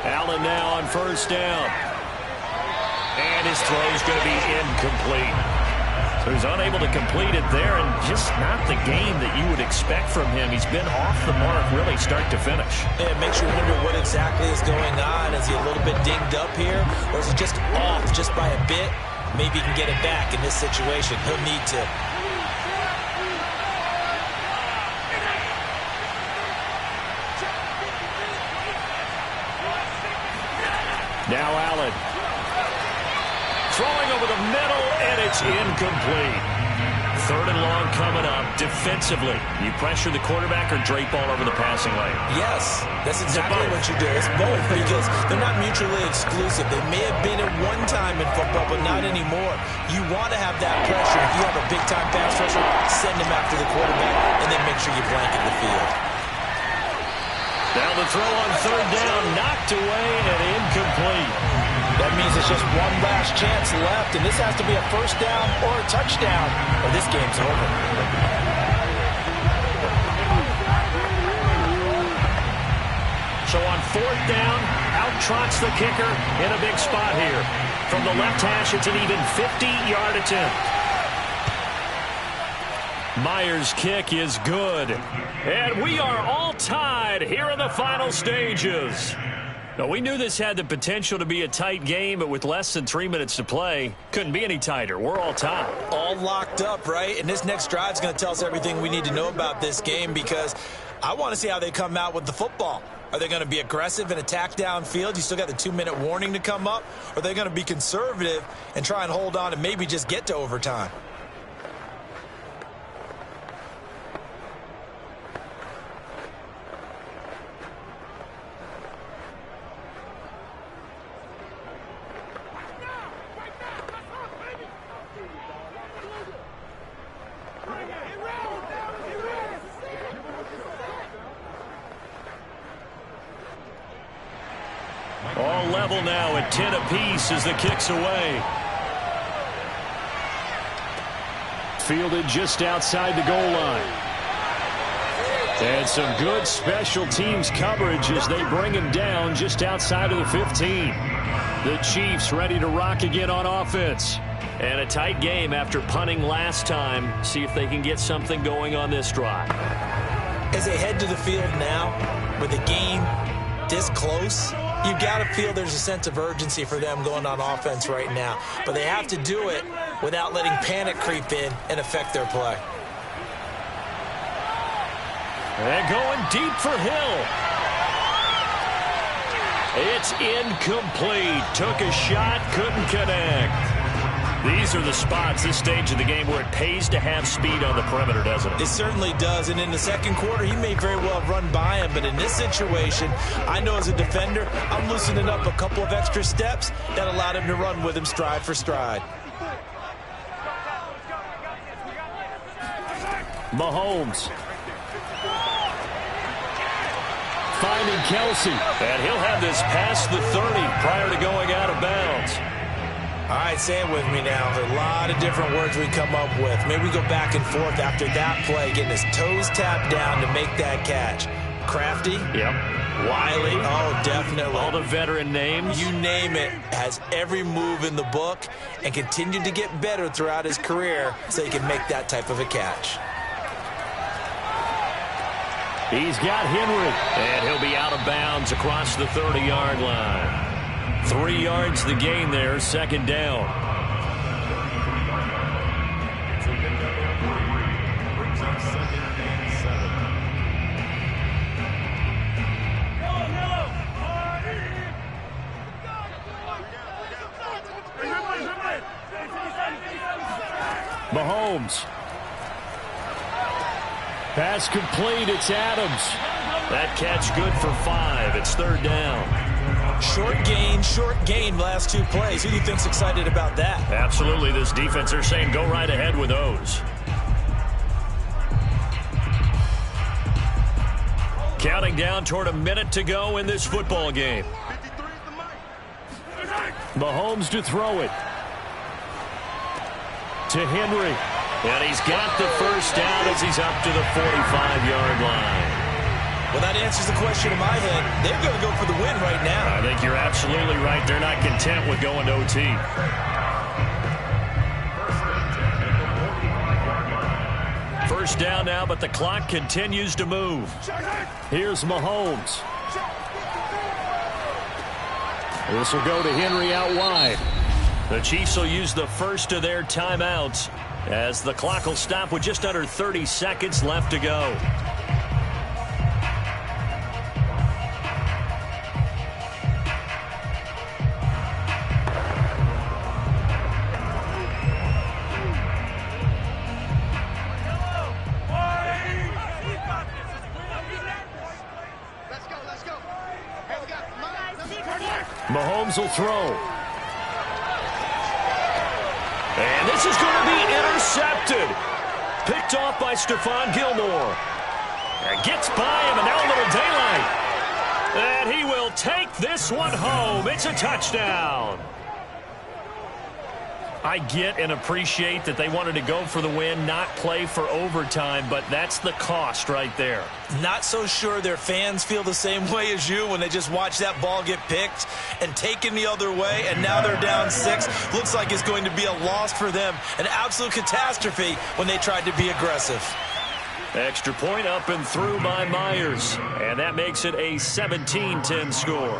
Allen now on 1st down. And his throw is going to be incomplete. So he's unable to complete it there, and just not the game that you would expect from him. He's been off the mark really start to finish. And it makes you wonder what exactly is going on. Is he a little bit dinged up here, or is he just off just by a bit? Maybe he can get it back in this situation. He'll need to. Now Allen. Throwing over the middle, and it's incomplete. 3rd and long coming up. Defensively, you pressure the quarterback or drape all over the passing lane? Yes, that's exactly what you do. It's both, because they're not mutually exclusive. They may have been at one time in football, but not anymore. You want to have that pressure. If you have a big-time pass rusher, send him after the quarterback, and then make sure you blanket the field. Now the throw on 3rd down, knocked away and incomplete. That means it's just one last chance left, and this has to be a 1st down or a touchdown, or this game's over. So on 4th down, out trots the kicker in a big spot here. From the left hash, it's an even 50-yard attempt. Myers' kick is good. And we are all tied here in the final stages. Now, we knew this had the potential to be a tight game, but with less than 3 minutes to play, couldn't be any tighter. We're all tied. All locked up, right? And this next drive is going to tell us everything we need to know about this game, because I want to see how they come out with the football. Are they going to be aggressive and attack downfield? You still got the 2-minute warning to come up. Or are they going to be conservative and try and hold on and maybe just get to overtime? All level now at 10 apiece as the kick's away. Fielded just outside the goal line. And some good special teams coverage as they bring him down just outside of the 15. The Chiefs ready to rock again on offense. And a tight game after punting last time. See if they can get something going on this drive. As they head to the field now, with the game this close, you've got to feel there's a sense of urgency for them going on offense right now. But they have to do it without letting panic creep in and affect their play. And going deep for Hill. It's incomplete. Took a shot, couldn't connect. These are the spots, this stage of the game, where it pays to have speed on the perimeter, doesn't it? It certainly does, and in the second quarter, he may very well have run by him, but in this situation, I know as a defender, I'm loosening up a couple of extra steps that allowed him to run with him stride for stride. Mahomes. Finding Kelsey. And he'll have this past the 30 prior to going out of bounds. All right, say it with me now. There's a lot of different words we come up with. Maybe we go back and forth after that play, getting his toes tapped down to make that catch. Crafty? Yep. Wiley? Oh, definitely. All the veteran names. You name it. Has every move in the book and continued to get better throughout his career so he can make that type of a catch. He's got Henry. And he'll be out of bounds across the 30-yard line. 3 yards the gain there, second down. Mahomes. Pass complete. It's Adams. That catch good for 5. It's third down. Short gain last 2 plays. Who do you think's excited about that? Absolutely. This defense, they're saying go right ahead with those. Counting down toward a minute to go in this football game. Mahomes to throw it. To Henry. And he's got the first down as he's up to the 45-yard line. Well, that answers the question in my head. They're going to go for the win right now. I think you're absolutely right. They're not content with going to OT. First down now, but the clock continues to move. Here's Mahomes. This will go to Henry out wide. The Chiefs will use the first of their timeouts as the clock will stop with just under 30 seconds left to go. Mahomes will throw. And this is going to be intercepted. Picked off by Stephon Gilmore. And gets by him, and now a little daylight. And he will take this one home. It's a touchdown. I get and appreciate that they wanted to go for the win, not play for overtime, but that's the cost right there. Not so sure their fans feel the same way as you when they just watch that ball get picked and taken the other way, and now they're down 6. Looks like it's going to be a loss for them, an absolute catastrophe when they tried to be aggressive. Extra point up and through by Myers, and that makes it a 17-10 score.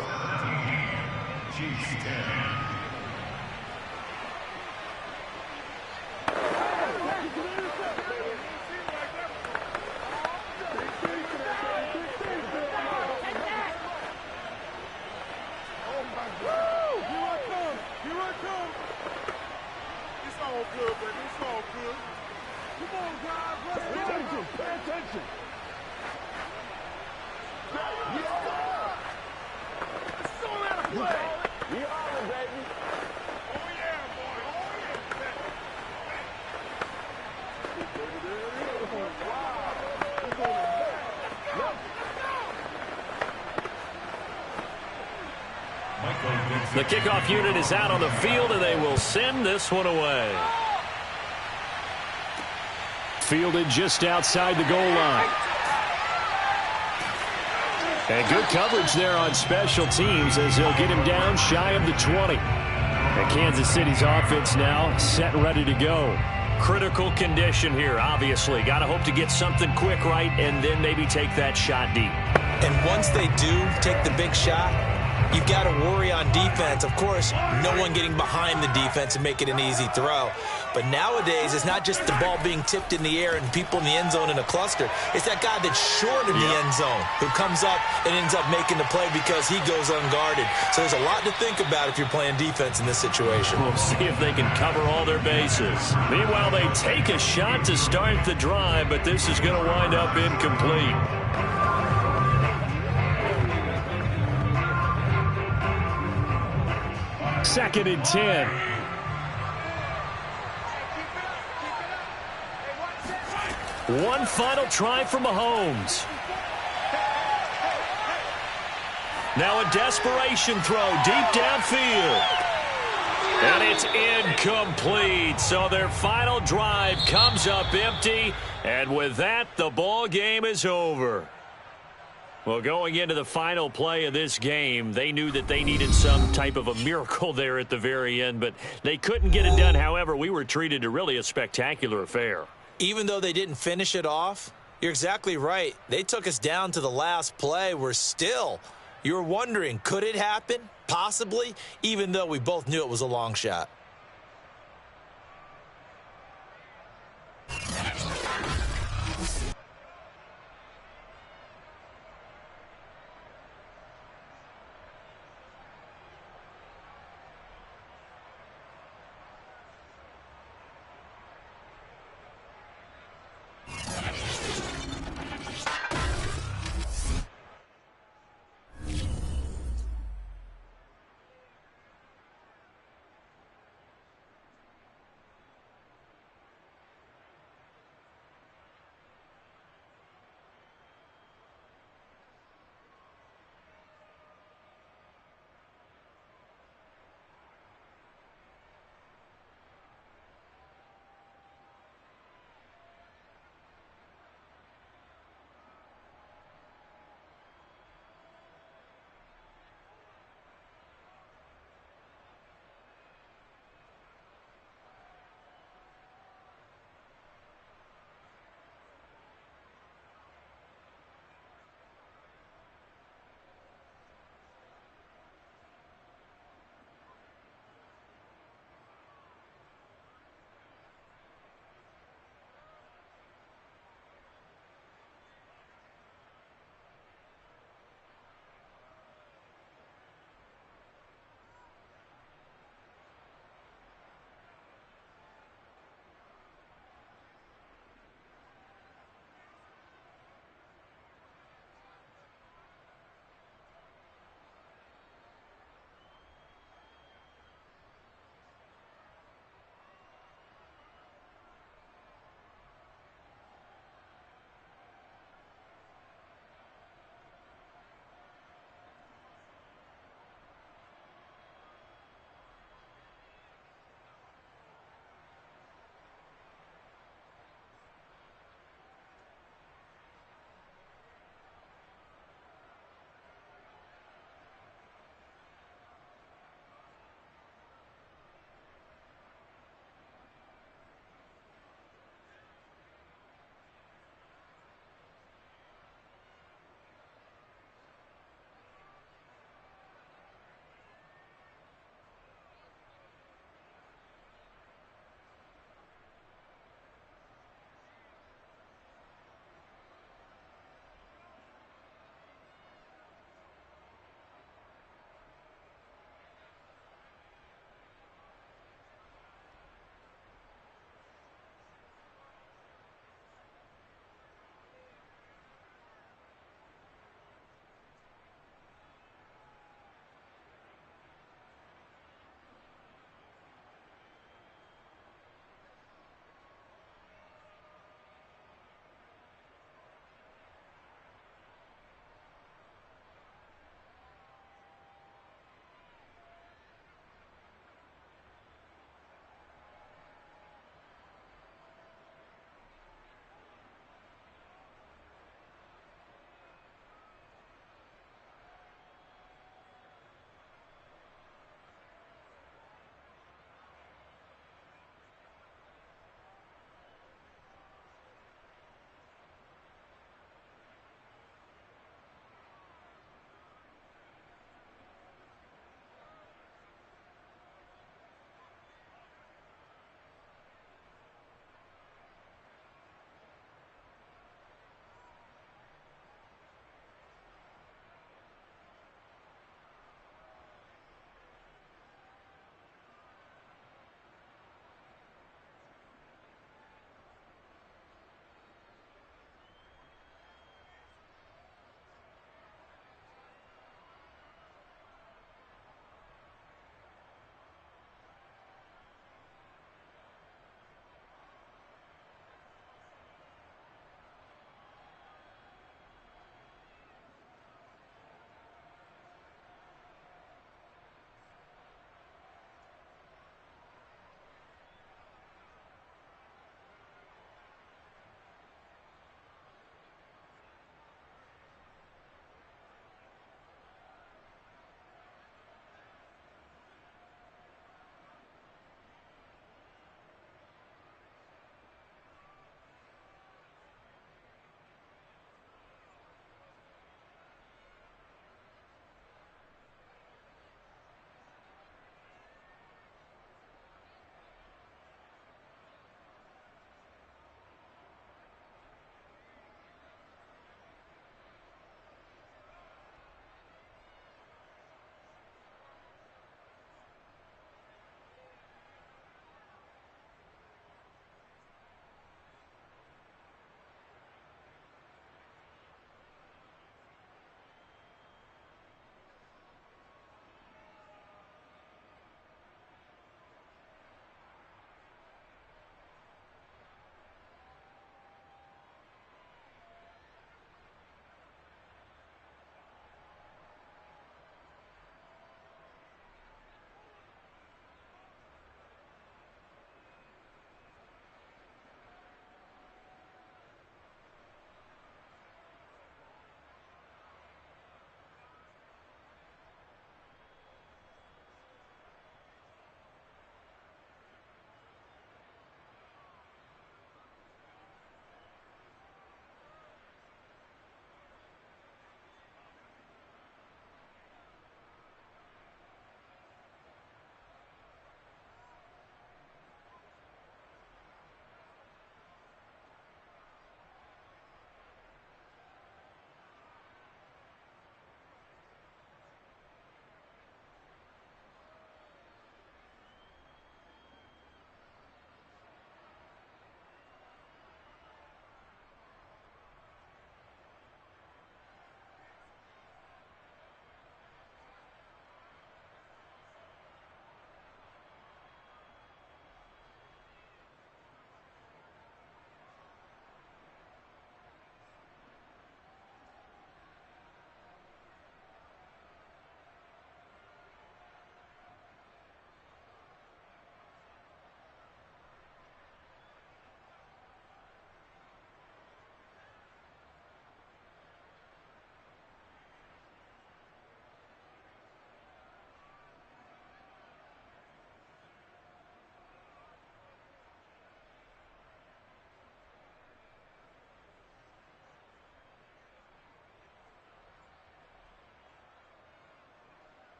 The kickoff unit is out on the field, and they will send this one away. Fielded just outside the goal line. And good coverage there on special teams as he'll get him down shy of the 20. And Kansas City's offense now set and ready to go. Critical condition here, obviously. Got to hope to get something quick right and then maybe take that shot deep. And once they do take the big shot, you've got to worry on defense. Of course, no one getting behind the defense and make it an easy throw. But nowadays, it's not just the ball being tipped in the air and people in the end zone in a cluster. It's that guy that's short of the end zone who comes up and ends up making the play because he goes unguarded. So there's a lot to think about if you're playing defense in this situation. We'll see if they can cover all their bases. Meanwhile, they take a shot to start the drive, but this is going to wind up incomplete. Second and 10. One final try for Mahomes. Now a desperation throw deep downfield. And it's incomplete. So their final drive comes up empty. And with that, the ball game is over. Well, going into the final play of this game, they knew that they needed some type of a miracle there at the very end, but they couldn't get it done. However, we were treated to really a spectacular affair. Even though they didn't finish it off, you're exactly right. They took us down to the last play. You're wondering, could it happen? Possibly, even though we both knew it was a long shot.